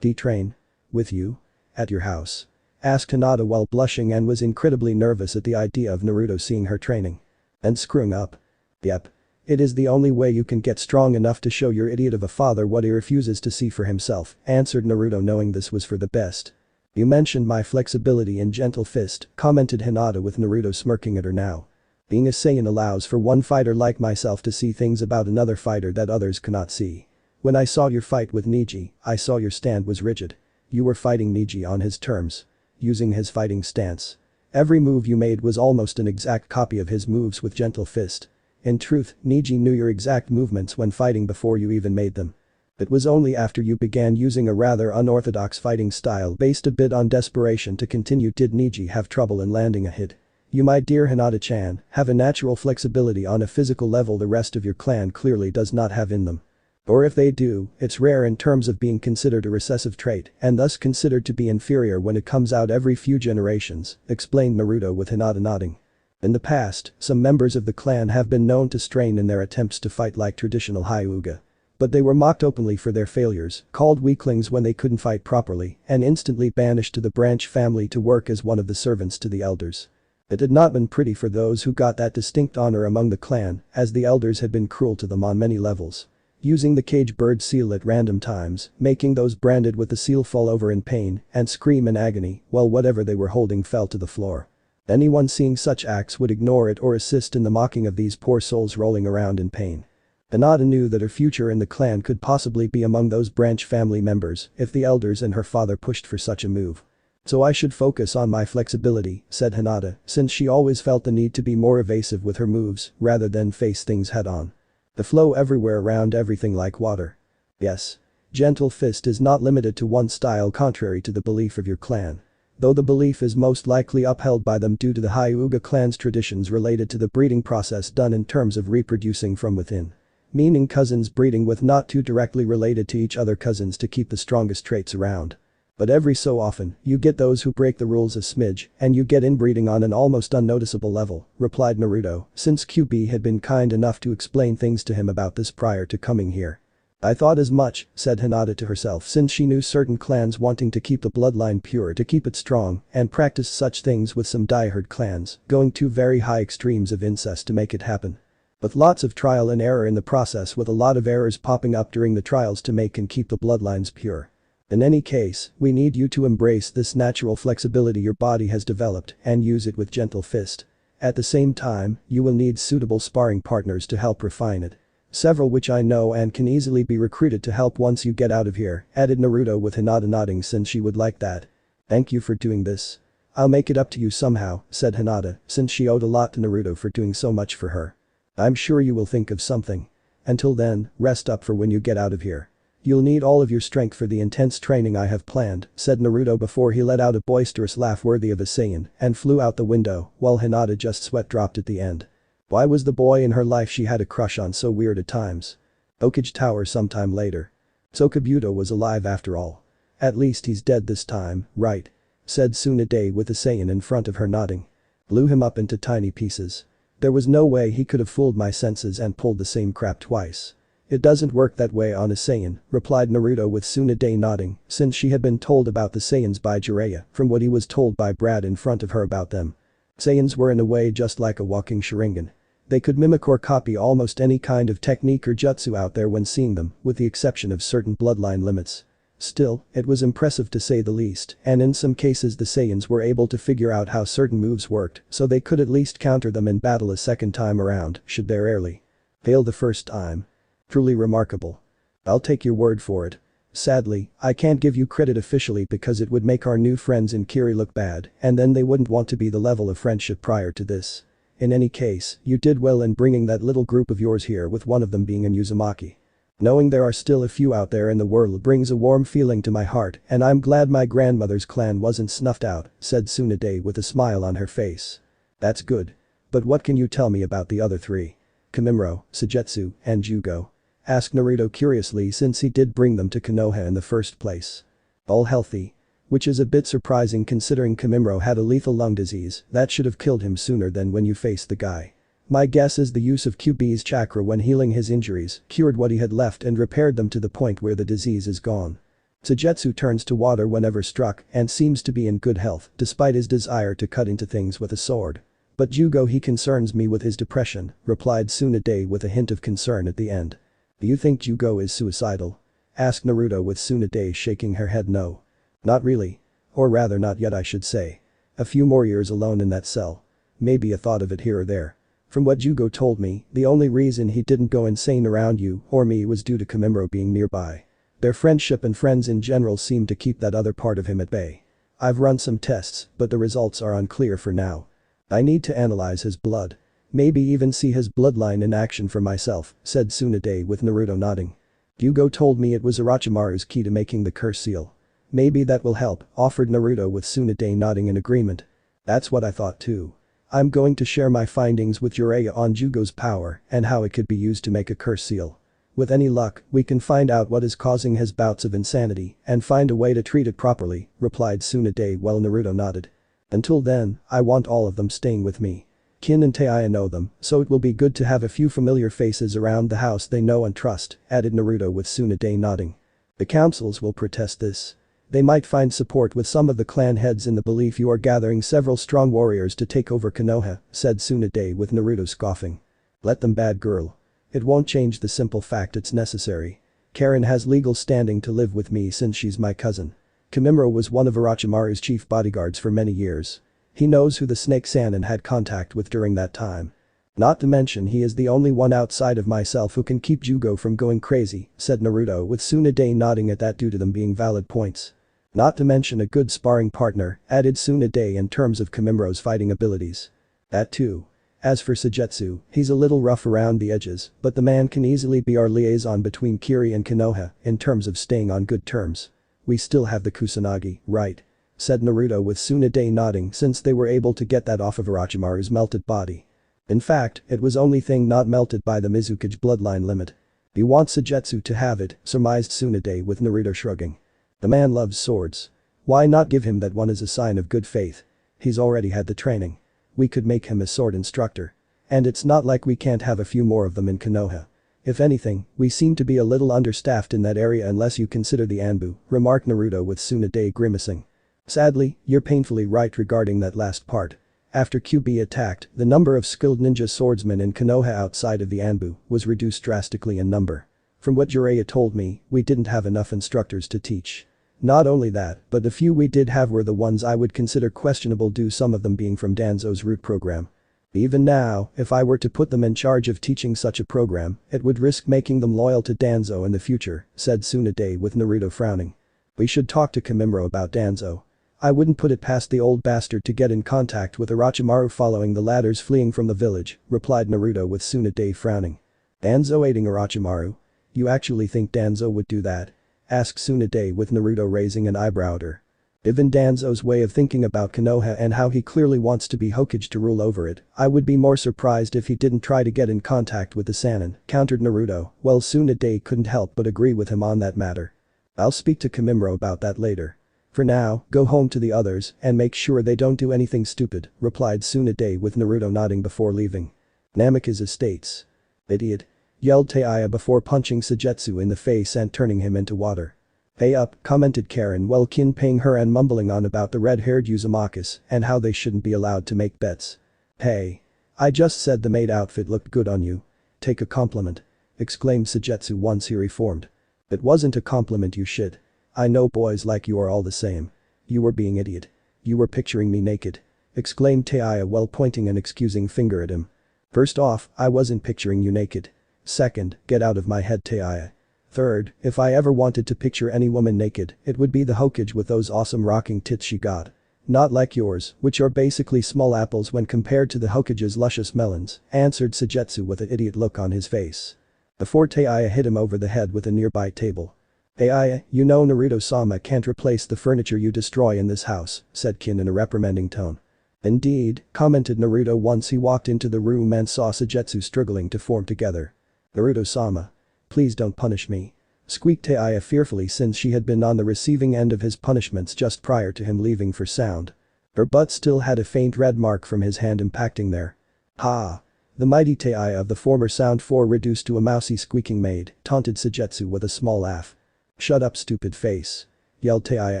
Train? With you? At your house? Asked Hinata while blushing and was incredibly nervous at the idea of Naruto seeing her training. And screwing up. Yep. It is the only way you can get strong enough to show your idiot of a father what he refuses to see for himself, answered Naruto knowing this was for the best. You mentioned my flexibility and gentle fist, commented Hinata with Naruto smirking at her now. Being a Saiyan allows for one fighter like myself to see things about another fighter that others cannot see. When I saw your fight with Neji, I saw your stand was rigid. You were fighting Neji on his terms. Using his fighting stance. Every move you made was almost an exact copy of his moves with gentle fist. In truth, Neji knew your exact movements when fighting before you even made them. It was only after you began using a rather unorthodox fighting style based a bit on desperation to continue did Neji have trouble in landing a hit. You, my dear Hinata-chan, have a natural flexibility on a physical level the rest of your clan clearly does not have in them. Or if they do, it's rare in terms of being considered a recessive trait and thus considered to be inferior when it comes out every few generations, explained Naruto with Hinata nodding. In the past, some members of the clan have been known to strain in their attempts to fight like traditional Hyuga. But they were mocked openly for their failures, called weaklings when they couldn't fight properly, and instantly banished to the branch family to work as one of the servants to the elders. It had not been pretty for those who got that distinct honor among the clan, as the elders had been cruel to them on many levels. Using the cage bird seal at random times, making those branded with the seal fall over in pain and scream in agony while whatever they were holding fell to the floor. Anyone seeing such acts would ignore it or assist in the mocking of these poor souls rolling around in pain. Hinata knew that her future in the clan could possibly be among those branch family members if the elders and her father pushed for such a move. So I should focus on my flexibility, said Hinata, since she always felt the need to be more evasive with her moves rather than face things head on. The flow everywhere around everything like water. Yes. Gentle fist is not limited to one style contrary to the belief of your clan. Though the belief is most likely upheld by them due to the Hyuga clan's traditions related to the breeding process done in terms of reproducing from within. Meaning cousins breeding with not too directly related to each other cousins to keep the strongest traits around. But every so often, you get those who break the rules a smidge, and you get inbreeding on an almost unnoticeable level, replied Naruto, since QB had been kind enough to explain things to him about this prior to coming here. I thought as much, said Hinata to herself since she knew certain clans wanting to keep the bloodline pure to keep it strong and practice such things with some diehard clans, going to very high extremes of incest to make it happen. With lots of trial and error in the process with a lot of errors popping up during the trials to make and keep the bloodlines pure. In any case, we need you to embrace this natural flexibility your body has developed and use it with gentle fist. At the same time, you will need suitable sparring partners to help refine it. Several which I know and can easily be recruited to help once you get out of here, added Naruto with Hinata nodding since she would like that. Thank you for doing this. I'll make it up to you somehow, said Hinata, since she owed a lot to Naruto for doing so much for her. I'm sure you will think of something. Until then, rest up for when you get out of here. You'll need all of your strength for the intense training I have planned, said Naruto before he let out a boisterous laugh worthy of a Saiyan and flew out the window while Hinata just sweat dropped at the end. Why was the boy in her life she had a crush on so weird at times? Okage Tower sometime later. So Kabuto was alive after all. At least he's dead this time, right? Said Tsunade with a Saiyan in front of her nodding. Blew him up into tiny pieces. There was no way he could have fooled my senses and pulled the same crap twice. It doesn't work that way on a Saiyan, replied Naruto with Tsunade nodding, since she had been told about the Saiyans by Jiraiya from what he was told by Brad in front of her about them. Saiyans were in a way just like a walking Sharingan. They could mimic or copy almost any kind of technique or jutsu out there when seeing them, with the exception of certain bloodline limits. Still, it was impressive to say the least, and in some cases the Saiyans were able to figure out how certain moves worked so they could at least counter them in battle a second time around should they rarely fail the first time. Truly remarkable. I'll take your word for it. Sadly, I can't give you credit officially because it would make our new friends in Kiri look bad and then they wouldn't want to be the level of friendship prior to this. In any case, you did well in bringing that little group of yours here with one of them being an Uzumaki. Knowing there are still a few out there in the world brings a warm feeling to my heart and I'm glad my grandmother's clan wasn't snuffed out, said Tsunade with a smile on her face. That's good. But what can you tell me about the other three? Kamimaro, Suigetsu, and Jugo? Asked Naruto curiously since he did bring them to Konoha in the first place. All healthy. Which is a bit surprising considering Kamimaro had a lethal lung disease that should have killed him sooner than when you faced the guy. My guess is the use of QB's chakra when healing his injuries cured what he had left and repaired them to the point where the disease is gone. Suigetsu turns to water whenever struck and seems to be in good health despite his desire to cut into things with a sword. But Jugo he concerns me with his depression, replied Tsunade with a hint of concern at the end. Do you think Jugo is suicidal? Asked Naruto with Tsunade shaking her head no. Not really. Or rather not yet I should say. A few more years alone in that cell. Maybe a thought of it here or there. From what Jugo told me, the only reason he didn't go insane around you or me was due to Kamimaro being nearby. Their friendship and friends in general seem to keep that other part of him at bay. I've run some tests, but the results are unclear for now. I need to analyze his blood. Maybe even see his bloodline in action for myself, said Tsunade with Naruto nodding. Jugo told me it was Orochimaru's key to making the curse seal. Maybe that will help, offered Naruto with Tsunade nodding in agreement. That's what I thought too. I'm going to share my findings with Jiraiya on Jugo's power and how it could be used to make a curse seal. With any luck, we can find out what is causing his bouts of insanity and find a way to treat it properly, replied Tsunade while Naruto nodded. Until then, I want all of them staying with me. Kin and Taiya know them, so it will be good to have a few familiar faces around the house they know and trust, added Naruto with Tsunade nodding. The councils will protest this. They might find support with some of the clan heads in the belief you are gathering several strong warriors to take over Konoha, said Tsunade with Naruto scoffing. Let them bad girl. It won't change the simple fact it's necessary. Karen has legal standing to live with me since she's my cousin. Kamimaro was one of Orochimaru's chief bodyguards for many years. He knows who the Snake Sannin had contact with during that time. Not to mention he is the only one outside of myself who can keep Jugo from going crazy, said Naruto with Tsunade nodding at that due to them being valid points. Not to mention a good sparring partner, added Tsunade in terms of Kamimaro's fighting abilities. That too. As for Suigetsu, he's a little rough around the edges, but the man can easily be our liaison between Kiri and Konoha in terms of staying on good terms. We still have the Kusanagi, right? Said Naruto with Tsunade nodding since they were able to get that off of Orochimaru's melted body. In fact, it was only thing not melted by the Mizukage bloodline limit. You want Suigetsu to have it, surmised Tsunade with Naruto shrugging. The man loves swords. Why not give him that one as a sign of good faith? He's already had the training. We could make him a sword instructor. And it's not like we can't have a few more of them in Konoha. If anything, we seem to be a little understaffed in that area unless you consider the Anbu, remarked Naruto with Tsunade grimacing. Sadly, you're painfully right regarding that last part. After QB attacked, the number of skilled ninja swordsmen in Konoha outside of the Anbu was reduced drastically in number. From what Jiraiya told me, we didn't have enough instructors to teach. Not only that, but the few we did have were the ones I would consider questionable due some of them being from Danzo's root program. Even now, if I were to put them in charge of teaching such a program, it would risk making them loyal to Danzo in the future, said Tsunade with Naruto frowning. We should talk to Kimimaro about Danzo. I wouldn't put it past the old bastard to get in contact with Orochimaru following the latter's fleeing from the village, replied Naruto with Tsunade frowning. Danzo aiding Orochimaru? You actually think Danzo would do that? Asked Tsunade with Naruto raising an eyebrow at her. Given Danzo's way of thinking about Konoha and how he clearly wants to be Hokage to rule over it, I would be more surprised if he didn't try to get in contact with the Sannin, countered Naruto, while Tsunade couldn't help but agree with him on that matter. I'll speak to Kimimaro about that later. For now, go home to the others and make sure they don't do anything stupid, replied Tsunade with Naruto nodding before leaving. Namikaze estates. Idiot. Yelled Taiya before punching Suigetsu in the face and turning him into water. Pay up, commented Karen while paying her and mumbling on about the red-haired Uzumakis and how they shouldn't be allowed to make bets. Hey. I just said the maid outfit looked good on you. Take a compliment. Exclaimed Suigetsu once he reformed. It wasn't a compliment you shit. I know boys like you are all the same. You were being idiot. You were picturing me naked. Exclaimed Taiya while pointing an excusing finger at him. First off, I wasn't picturing you naked. Second, get out of my head Taiya. Third, if I ever wanted to picture any woman naked, it would be the Hokage with those awesome rocking tits she got. Not like yours, which are basically small apples when compared to the Hokage's luscious melons, answered Suigetsu with an idiot look on his face. Before Taiya hit him over the head with a nearby table. Taiya, you know Naruto-sama can't replace the furniture you destroy in this house, said Kin in a reprimanding tone. Indeed, commented Naruto once he walked into the room and saw Suigetsu struggling to form together. Naruto-sama. Please don't punish me. Squeaked Taiya fearfully since she had been on the receiving end of his punishments just prior to him leaving for sound. Her butt still had a faint red mark from his hand impacting there. Ha! The mighty Taiya of the former Sound 4 reduced to a mousy squeaking maid, taunted Suigetsu with a small laugh. Shut up stupid face. Yelled Taiya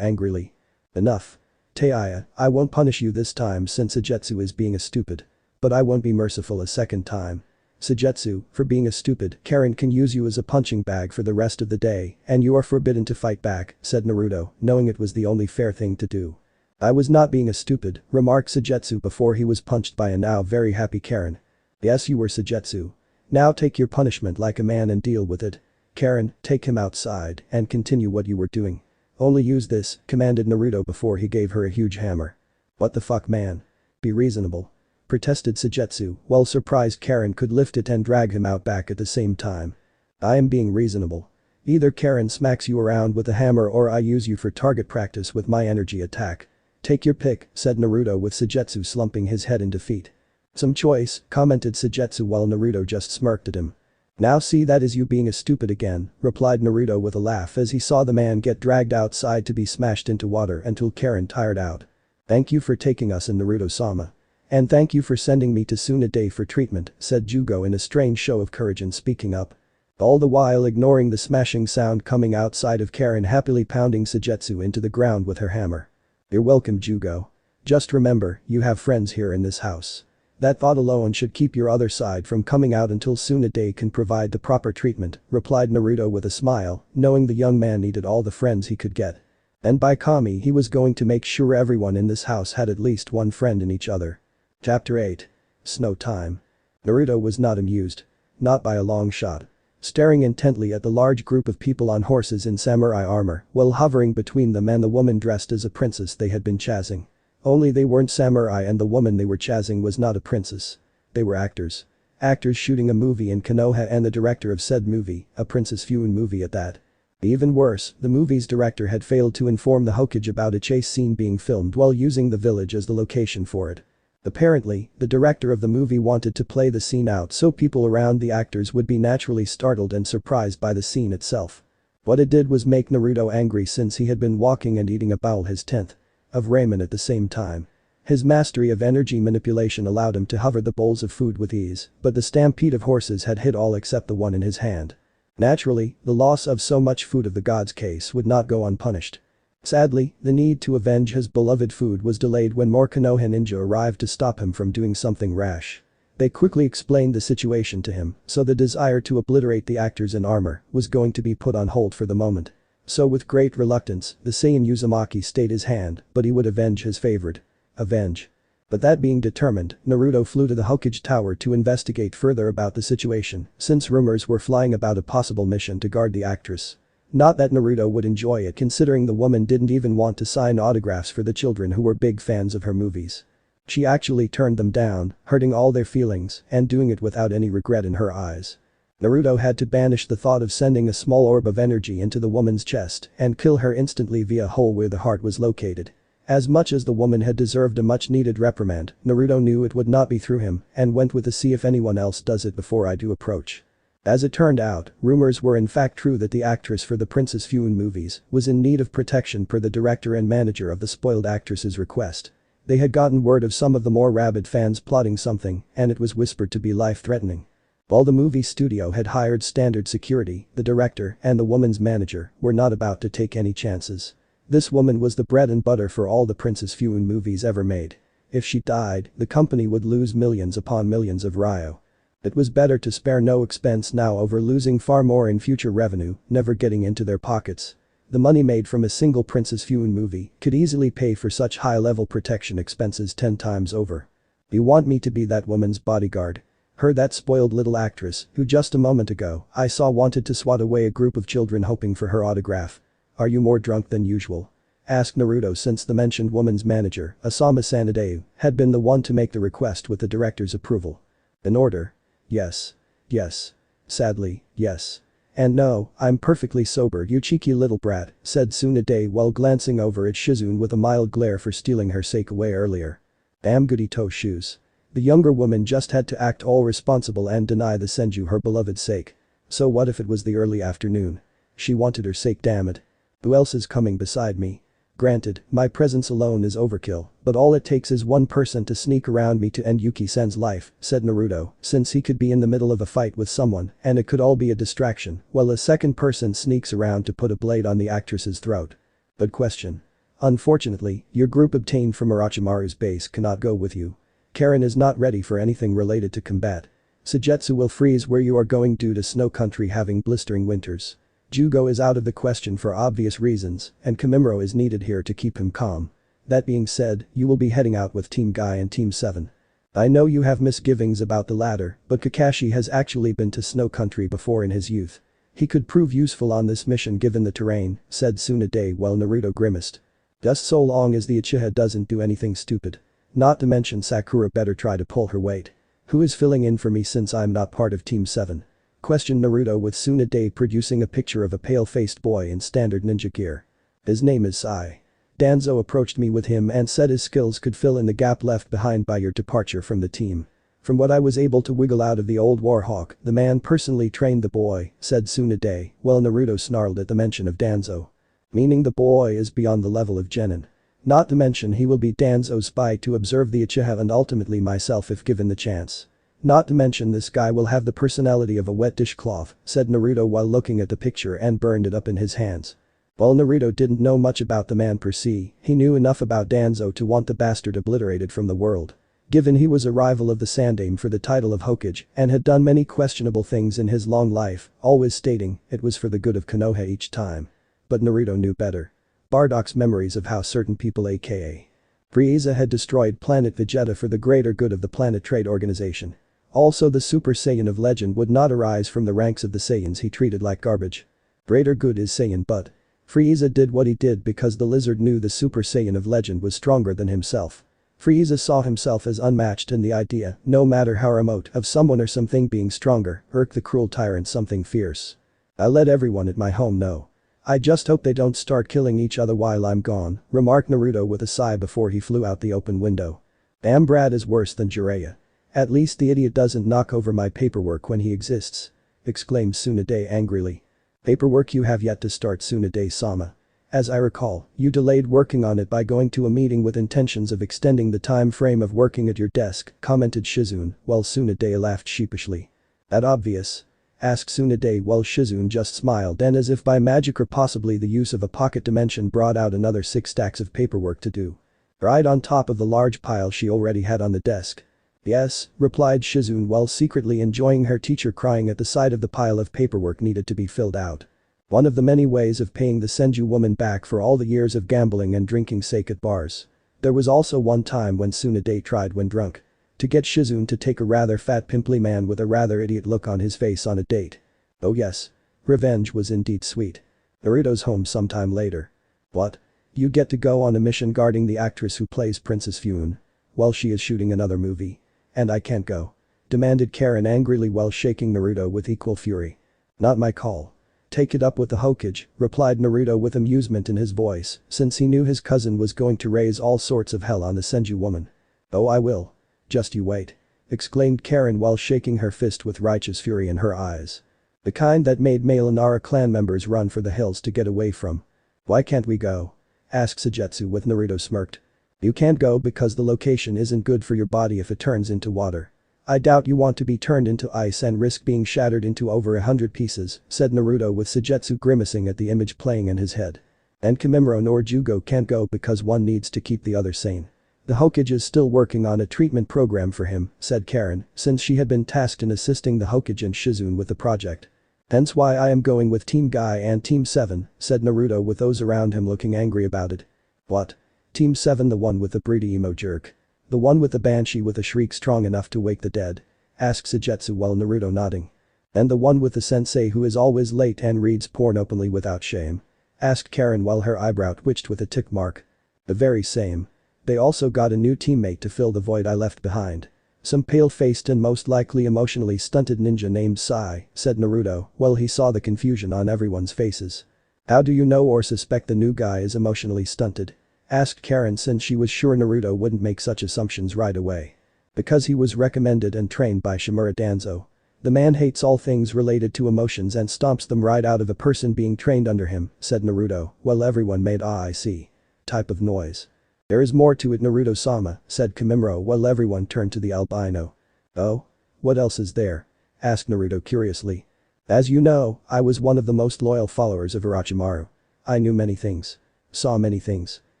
angrily. Enough. Taiya, I won't punish you this time since Suigetsu is being a stupid. But I won't be merciful a second time. Suigetsu, for being a stupid, Karen can use you as a punching bag for the rest of the day and you are forbidden to fight back, said Naruto, knowing it was the only fair thing to do. I was not being a stupid, remarked Suigetsu before he was punched by a now very happy Karen. Yes you were Suigetsu. Now take your punishment like a man and deal with it. Karen, take him outside and continue what you were doing. Only use this, commanded Naruto before he gave her a huge hammer. What the fuck man? Be reasonable. Protested Suigetsu, while surprised Karen could lift it and drag him out back at the same time. I am being reasonable. Either Karen smacks you around with a hammer or I use you for target practice with my energy attack. Take your pick, said Naruto with Suigetsu slumping his head in defeat. Some choice, commented Suigetsu while Naruto just smirked at him. Now see that is you being a stupid again, replied Naruto with a laugh as he saw the man get dragged outside to be smashed into water until Karen tired out. Thank you for taking us in Naruto-sama. And thank you for sending me to Tsunade for treatment, said Jugo in a strange show of courage and speaking up. All the while ignoring the smashing sound coming outside of Karen happily pounding Suigetsu into the ground with her hammer. You're welcome Jugo. Just remember, you have friends here in this house. That thought alone should keep your other side from coming out until Tsunade can provide the proper treatment, replied Naruto with a smile, knowing the young man needed all the friends he could get. And by Kami he was going to make sure everyone in this house had at least one friend in each other. Chapter 8. Snow Time. Naruto was not amused. Not by a long shot. Staring intently at the large group of people on horses in samurai armor while hovering between them and the woman dressed as a princess they had been chasing. Only they weren't samurai and the woman they were chasing was not a princess. They were actors. Actors shooting a movie in Konoha and the director of said movie, a Princess Fuin movie at that. Even worse, the movie's director had failed to inform the Hokage about a chase scene being filmed while using the village as the location for it. Apparently, the director of the movie wanted to play the scene out so people around the actors would be naturally startled and surprised by the scene itself. What it did was make Naruto angry since he had been walking and eating a bowl his 10th of ramen at the same time. His mastery of energy manipulation allowed him to hover the bowls of food with ease, but the stampede of horses had hit all except the one in his hand. Naturally, the loss of so much food of the god's case would not go unpunished. Sadly, the need to avenge his beloved food was delayed when more Konoha ninja arrived to stop him from doing something rash. They quickly explained the situation to him, so the desire to obliterate the actors in armor was going to be put on hold for the moment. So with great reluctance, the Saiyan Uzumaki stayed his hand, but he would avenge his favorite. Avenge. But that being determined, Naruto flew to the Hokage Tower to investigate further about the situation, since rumors were flying about a possible mission to guard the actress. Not that Naruto would enjoy it considering the woman didn't even want to sign autographs for the children who were big fans of her movies. She actually turned them down, hurting all their feelings and doing it without any regret in her eyes. Naruto had to banish the thought of sending a small orb of energy into the woman's chest and kill her instantly via a hole where the heart was located. As much as the woman had deserved a much-needed reprimand, Naruto knew it would not be through him and went with to see if anyone else does it before I do approach. As it turned out, rumors were in fact true that the actress for the Princess Fuin movies was in need of protection per the director and manager of the spoiled actress's request. They had gotten word of some of the more rabid fans plotting something and it was whispered to be life-threatening. While the movie studio had hired standard security, the director and the woman's manager were not about to take any chances. This woman was the bread and butter for all the Princess Fuin movies ever made. If she died, the company would lose millions upon millions of ryo. It was better to spare no expense now over losing far more in future revenue, never getting into their pockets. The money made from a single Princess Fuin movie could easily pay for such high-level protection expenses 10 times over. You want me to be that woman's bodyguard? Her that spoiled little actress who just a moment ago I saw wanted to swat away a group of children hoping for her autograph. Are you more drunk than usual? Asked Naruto since the mentioned woman's manager, Asama Sanadeu, had been the one to make the request with the director's approval. In order? Yes. Yes. Sadly, yes. And no, I'm perfectly sober you cheeky little brat, said Tsunade while glancing over at Shizune with a mild glare for stealing her sake away earlier. Damn goody toe shoes. The younger woman just had to act all responsible and deny the Senju her beloved sake. So what if it was the early afternoon? She wanted her sake, damn it. Who else is coming beside me? Granted, my presence alone is overkill, but all it takes is one person to sneak around me to end Yuki-san's life, said Naruto, since he could be in the middle of a fight with someone and it could all be a distraction, while a second person sneaks around to put a blade on the actress's throat. But question. Unfortunately, your group obtained from Orochimaru's base cannot go with you. Karen is not ready for anything related to combat. Sujetsu will freeze where you are going due to Snow Country having blistering winters. Jugo is out of the question for obvious reasons, and Kimimaro is needed here to keep him calm. That being said, you will be heading out with Team Guy and Team 7. I know you have misgivings about the latter, but Kakashi has actually been to Snow Country before in his youth. He could prove useful on this mission given the terrain, said Tsunade while Naruto grimaced. Just so long as the Uchiha doesn't do anything stupid. Not to mention Sakura better try to pull her weight. Who is filling in for me since I'm not part of Team 7? Questioned Naruto with Tsunade producing a picture of a pale-faced boy in standard ninja gear. His name is Sai. Danzo approached me with him and said his skills could fill in the gap left behind by your departure from the team. From what I was able to wiggle out of the old Warhawk, the man personally trained the boy, said Tsunade, while Naruto snarled at the mention of Danzo. Meaning the boy is beyond the level of genin. Not to mention he will be Danzo's spy to observe the Uchiha and ultimately myself if given the chance. Not to mention this guy will have the personality of a wet dishcloth, said Naruto while looking at the picture and burned it up in his hands. While Naruto didn't know much about the man per se, he knew enough about Danzo to want the bastard obliterated from the world. Given he was a rival of the Sandaime for the title of Hokage and had done many questionable things in his long life, always stating it was for the good of Konoha each time. But Naruto knew better. Bardock's memories of how certain people aka Frieza had destroyed planet Vegeta for the greater good of the Planet Trade Organization. Also the Super Saiyan of legend would not arise from the ranks of the Saiyans he treated like garbage. Greater good is Saiyan but Frieza did what he did because the lizard knew the Super Saiyan of legend was stronger than himself. Frieza saw himself as unmatched and the idea, no matter how remote, of someone or something being stronger irked the cruel tyrant something fierce. I let everyone at my home know. I just hope they don't start killing each other while I'm gone, remarked Naruto with a sigh before he flew out the open window. Damn Brad is worse than Jiraiya. At least the idiot doesn't knock over my paperwork when he exists. Exclaimed Tsunade angrily. Paperwork you have yet to start, Tsunade-sama. As I recall, you delayed working on it by going to a meeting with intentions of extending the time frame of working at your desk, commented Shizune, while Tsunade laughed sheepishly. That obvious? Asked Tsunade while Shizune just smiled and as if by magic or possibly the use of a pocket dimension brought out another 6 stacks of paperwork to do. Right on top of the large pile she already had on the desk. Yes, replied Shizune while secretly enjoying her teacher crying at the sight of the pile of paperwork needed to be filled out. One of the many ways of paying the Senju woman back for all the years of gambling and drinking sake at bars. There was also one time when Tsunade tried when drunk to get Shizune to take a rather fat pimply man with a rather idiot look on his face on a date. Oh yes. Revenge was indeed sweet. Naruto's home sometime later. What? You get to go on a mission guarding the actress who plays Princess Fune while she is shooting another movie. And I can't go. Demanded Karen angrily while shaking Naruto with equal fury. Not my call. Take it up with the Hokage, replied Naruto with amusement in his voice, since he knew his cousin was going to raise all sorts of hell on the Senju woman. Oh, I will. Just you wait. Exclaimed Karen while shaking her fist with righteous fury in her eyes. The kind that made male Nara clan members run for the hills to get away from. Why can't we go? Asked Sujetsu with Naruto smirked. You can't go because the location isn't good for your body if it turns into water. I doubt you want to be turned into ice and risk being shattered into over 100 pieces, said Naruto with Sujetsu grimacing at the image playing in his head. And Kimimaro nor Jugo can't go because one needs to keep the other sane. The Hokage is still working on a treatment program for him, said Karen, since she had been tasked in assisting the Hokage and Shizune with the project. Hence why I am going with Team Guy and Team 7, said Naruto with those around him looking angry about it. What? Team 7, the one with the breedy emo jerk? The one with the banshee with a shriek strong enough to wake the dead? Asked Sujetsu while Naruto nodding. And the one with the sensei who is always late and reads porn openly without shame? Asked Karen while her eyebrow twitched with a tick mark. The very same. They also got a new teammate to fill the void I left behind. Some pale-faced and most likely emotionally stunted ninja named Sai, said Naruto while he saw the confusion on everyone's faces. How do you know or suspect the new guy is emotionally stunted? Asked Karen since she was sure Naruto wouldn't make such assumptions right away. Because he was recommended and trained by Shimura Danzo. The man hates all things related to emotions and stomps them right out of a person being trained under him, said Naruto, while everyone made I see type of noise. There is more to it Naruto-sama, said Kimimaro while everyone turned to the albino. Oh? What else is there? Asked Naruto curiously. As you know, I was one of the most loyal followers of Orochimaru. I knew many things. Saw many things.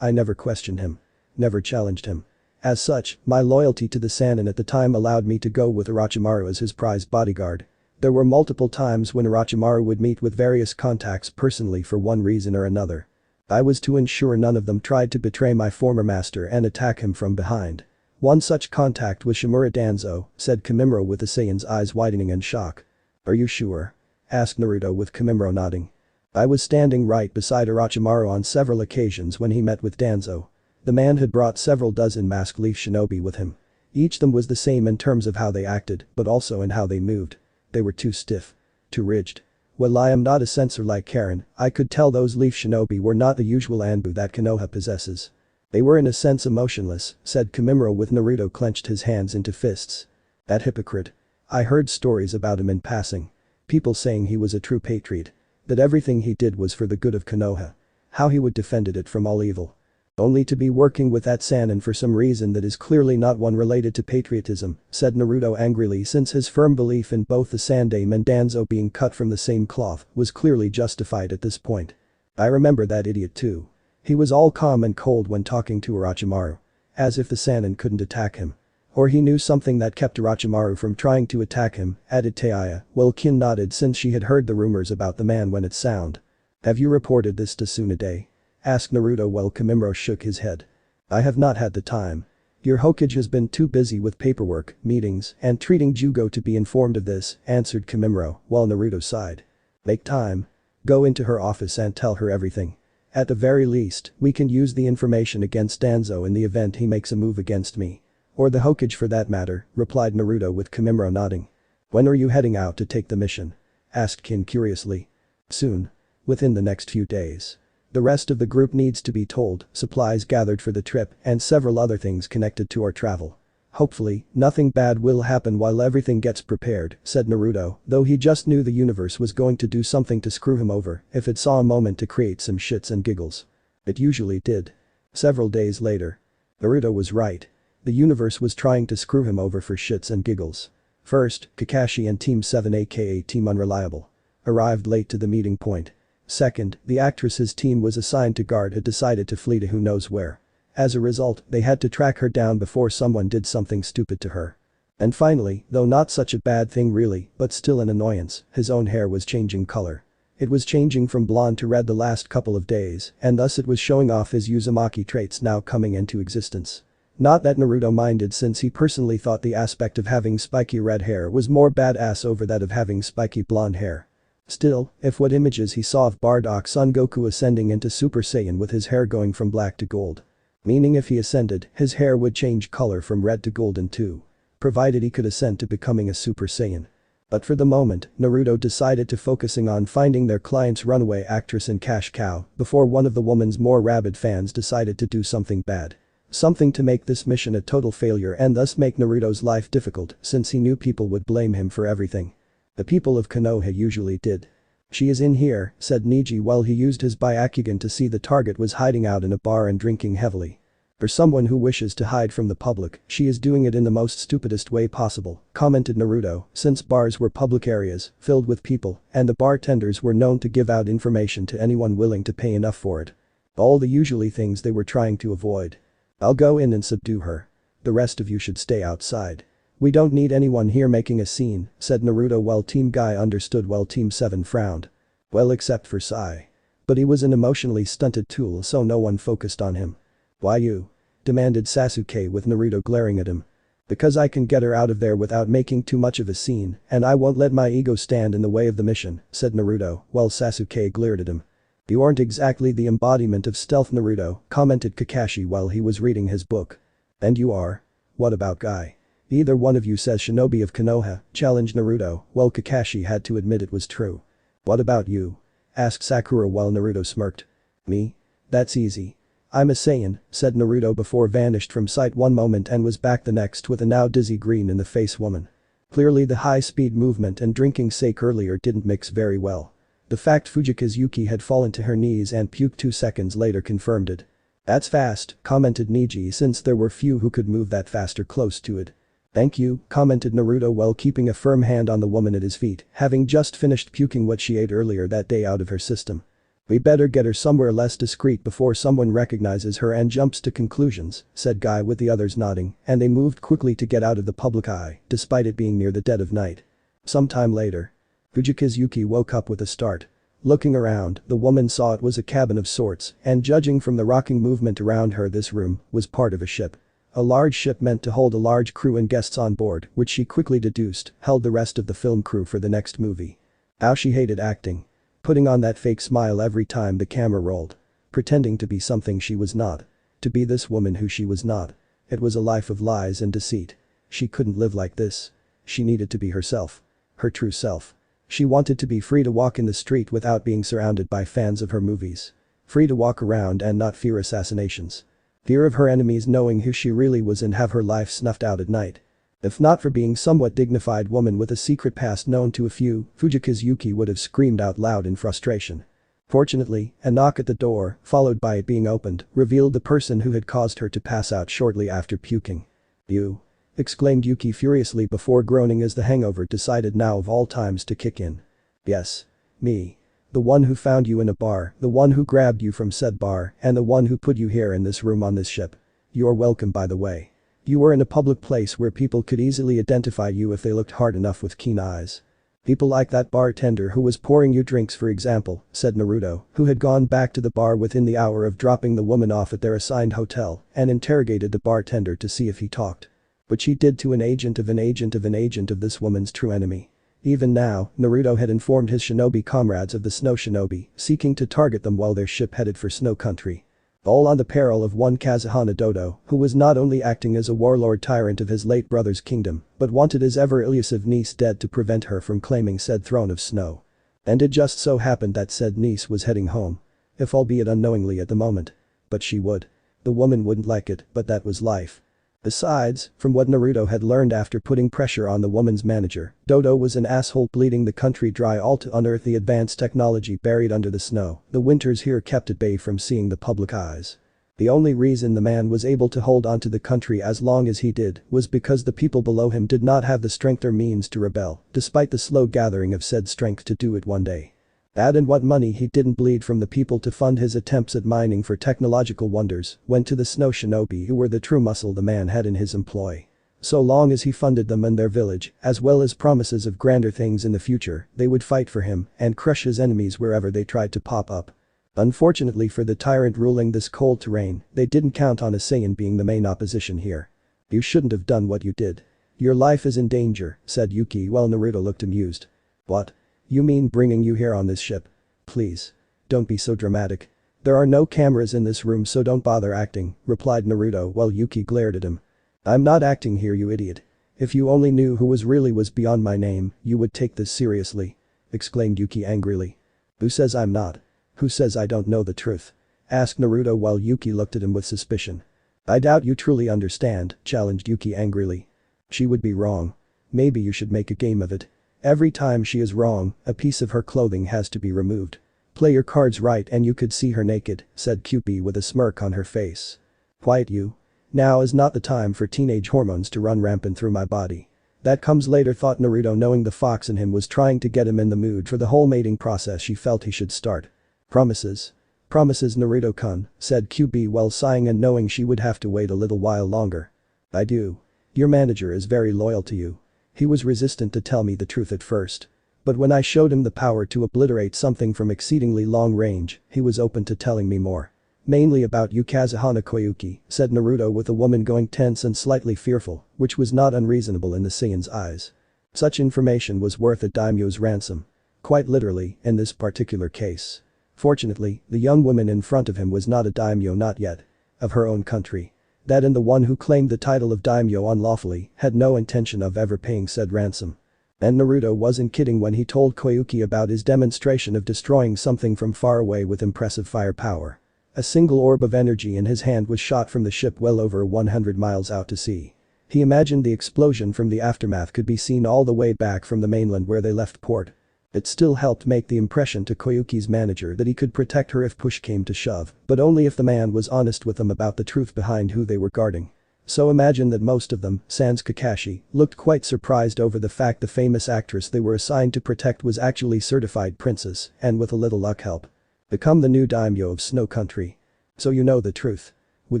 I never questioned him. Never challenged him. As such, my loyalty to the Sannin at the time allowed me to go with Orochimaru as his prized bodyguard. There were multiple times when Orochimaru would meet with various contacts personally for one reason or another. I was to ensure none of them tried to betray my former master and attack him from behind. One such contact was Shimura Danzo, said Kimimaro with the Saiyan's eyes widening in shock. Are you sure? Asked Naruto with Kimimaro nodding. I was standing right beside Orochimaru on several occasions when he met with Danzo. The man had brought several dozen masked leaf shinobi with him. Each of them was the same in terms of how they acted, but also in how they moved. They were too stiff. Too rigid. Well, I am not a censor like Karen, I could tell those leaf shinobi were not the usual Anbu that Konoha possesses. They were in a sense emotionless, said Kimimaro with Naruto clenched his hands into fists. That hypocrite. I heard stories about him in passing. People saying he was a true patriot. That everything he did was for the good of Konoha. How he would defended it from all evil. Only to be working with that Sannin for some reason that is clearly not one related to patriotism, said Naruto angrily since his firm belief in both the Sandaime and Danzo being cut from the same cloth was clearly justified at this point. I remember that idiot too. He was all calm and cold when talking to Orochimaru. As if the Sannin couldn't attack him. Or he knew something that kept Orochimaru from trying to attack him, added Taiya, while Kin nodded since she had heard the rumors about the man when it sound. Have you reported this to Tsunade? Asked Naruto while Kimimaro shook his head. I have not had the time. Your Hokage has been too busy with paperwork, meetings, and treating Jugo to be informed of this, answered Kimimaro, while Naruto sighed. Make time. Go into her office and tell her everything. At the very least, we can use the information against Danzo in the event he makes a move against me. Or the Hokage for that matter, replied Naruto with Kimimaro nodding. When are you heading out to take the mission? Asked Kin curiously. Soon. Within the next few days. The rest of the group needs to be told, supplies gathered for the trip, and several other things connected to our travel. Hopefully, nothing bad will happen while everything gets prepared, said Naruto, though he just knew the universe was going to do something to screw him over if it saw a moment to create some shits and giggles. It usually did. Several days later. Naruto was right. The universe was trying to screw him over for shits and giggles. First, Kakashi and Team 7 aka Team Unreliable. Arrived late to the meeting point. Second, the actress's team was assigned to guard had decided to flee to who knows where. As a result, they had to track her down before someone did something stupid to her. And finally, though not such a bad thing really, but still an annoyance, his own hair was changing color. It was changing from blonde to red the last couple of days, and thus it was showing off his Uzumaki traits now coming into existence. Not that Naruto minded, since he personally thought the aspect of having spiky red hair was more badass over that of having spiky blonde hair. Still, if what images he saw of Bardock Son Goku ascending into Super Saiyan with his hair going from black to gold. Meaning if he ascended, his hair would change color from red to golden too. Provided he could ascend to becoming a Super Saiyan. But for the moment, Naruto decided to focusing on finding their client's runaway actress in cash cow before one of the woman's more rabid fans decided to do something bad. Something to make this mission a total failure and thus make Naruto's life difficult, since he knew people would blame him for everything. The people of Konoha usually did. "She is in here," said Neji while he used his Byakugan to see the target was hiding out in a bar and drinking heavily. "For someone who wishes to hide from the public, she is doing it in the most stupidest way possible," commented Naruto, since bars were public areas, filled with people, and the bartenders were known to give out information to anyone willing to pay enough for it. All the usually things they were trying to avoid. "I'll go in and subdue her. The rest of you should stay outside. We don't need anyone here making a scene," said Naruto while Team Guy understood while Team 7 frowned. Well, except for Sai. But he was an emotionally stunted tool, so no one focused on him. "Why you?" demanded Sasuke with Naruto glaring at him. "Because I can get her out of there without making too much of a scene, and I won't let my ego stand in the way of the mission," said Naruto while Sasuke glared at him. "You aren't exactly the embodiment of stealth, Naruto," commented Kakashi while he was reading his book. "And you are? What about Guy? Either one of you says Shinobi of Konoha," challenged Naruto while Kakashi had to admit it was true. "What about you?" asked Sakura while Naruto smirked. "Me? That's easy. I'm a Saiyan," said Naruto before vanished from sight one moment and was back the next with a now dizzy green in the face woman. Clearly the high-speed movement and drinking sake earlier didn't mix very well. The fact Fujika's Yuki had fallen to her knees and puked 2 seconds later confirmed it. "That's fast," commented Neji, since there were few who could move that fast or close to it. "Thank you," commented Naruto while keeping a firm hand on the woman at his feet, having just finished puking what she ate earlier that day out of her system. "We better get her somewhere less discreet before someone recognizes her and jumps to conclusions," said Guy with the others nodding, and they moved quickly to get out of the public eye, despite it being near the dead of night. Sometime later. Fujika's Yuki woke up with a start. Looking around, the woman saw it was a cabin of sorts, and judging from the rocking movement around her, this room was part of a ship. A large ship meant to hold a large crew and guests on board, which she quickly deduced held the rest of the film crew for the next movie. How she hated acting. Putting on that fake smile every time the camera rolled. Pretending to be something she was not. To be this woman who she was not. It was a life of lies and deceit. She couldn't live like this. She needed to be herself. Her true self. She wanted to be free to walk in the street without being surrounded by fans of her movies. Free to walk around and not fear assassinations. Fear of her enemies knowing who she really was and have her life snuffed out at night. If not for being somewhat dignified woman with a secret past known to a few, Fujika's Yuki would have screamed out loud in frustration. Fortunately, a knock at the door, followed by it being opened, revealed the person who had caused her to pass out shortly after puking. "You?" exclaimed Yuki furiously before groaning as the hangover decided now of all times to kick in. "Yes. Me. The one who found you in a bar, the one who grabbed you from said bar, and the one who put you here in this room on this ship. You're welcome, by the way. You were in a public place where people could easily identify you if they looked hard enough with keen eyes. People like that bartender who was pouring you drinks, for example," said Naruto, who had gone back to the bar within the hour of dropping the woman off at their assigned hotel and interrogated the bartender to see if he talked. Which he did to an agent of an agent of an agent of this woman's true enemy. Even now, Naruto had informed his shinobi comrades of the snow shinobi, seeking to target them while their ship headed for snow country. All on the peril of one Kazuhana Dodo, who was not only acting as a warlord tyrant of his late brother's kingdom, but wanted his ever-elusive niece dead to prevent her from claiming said throne of snow. And it just so happened that said niece was heading home. If albeit unknowingly at the moment. But she would. The woman wouldn't like it, but that was life. Besides, from what Naruto had learned after putting pressure on the woman's manager, Dodo was an asshole bleeding the country dry all to unearth the advanced technology buried under the snow the winters here kept at bay from seeing the public eyes. The only reason the man was able to hold on to the country as long as he did was because the people below him did not have the strength or means to rebel, despite the slow gathering of said strength to do it one day. That and what money he didn't bleed from the people to fund his attempts at mining for technological wonders went to the snow shinobi who were the true muscle the man had in his employ. So long as he funded them and their village, as well as promises of grander things in the future, they would fight for him and crush his enemies wherever they tried to pop up. Unfortunately for the tyrant ruling this cold terrain, they didn't count on a Saiyan being the main opposition here. You shouldn't have done what you did. Your life is in danger, said Yuki while Naruto looked amused. What? You mean bringing you here on this ship? Please. Don't be so dramatic. There are no cameras in this room so don't bother acting, replied Naruto while Yuki glared at him. I'm not acting here you idiot. If you only knew who was beyond my name, you would take this seriously. Exclaimed Yuki angrily. Who says I'm not? Who says I don't know the truth? Asked Naruto while Yuki looked at him with suspicion. I doubt you truly understand, challenged Yuki angrily. She would be wrong. Maybe you should make a game of it. Every time she is wrong, a piece of her clothing has to be removed. Play your cards right and you could see her naked, said Cupid with a smirk on her face. Quiet you. Now is not the time for teenage hormones to run rampant through my body. That comes later thought Naruto knowing the fox in him was trying to get him in the mood for the whole mating process she felt he should start. Promises. Promises Naruto-kun, said Cupid while sighing and knowing she would have to wait a little while longer. I do. Your manager is very loyal to you. He was resistant to tell me the truth at first. But when I showed him the power to obliterate something from exceedingly long range, he was open to telling me more. Mainly about you Kazuhana Koyuki, said Naruto with the woman going tense and slightly fearful, which was not unreasonable in the Saiyan's eyes. Such information was worth a daimyo's ransom. Quite literally, in this particular case. Fortunately, the young woman in front of him was not a daimyo not yet. Of her own country. That and the one who claimed the title of daimyo unlawfully had no intention of ever paying said ransom. And Naruto wasn't kidding when he told Koyuki about his demonstration of destroying something from far away with impressive firepower. A single orb of energy in his hand was shot from the ship well over 100 miles out to sea. He imagined the explosion from the aftermath could be seen all the way back from the mainland where they left port. It still helped make the impression to Koyuki's manager that he could protect her if push came to shove, but only if the man was honest with them about the truth behind who they were guarding. So imagine that most of them, sans Kakashi, looked quite surprised over the fact the famous actress they were assigned to protect was actually certified princess, and with a little luck help. Become the new daimyo of Snow Country. So you know the truth. Will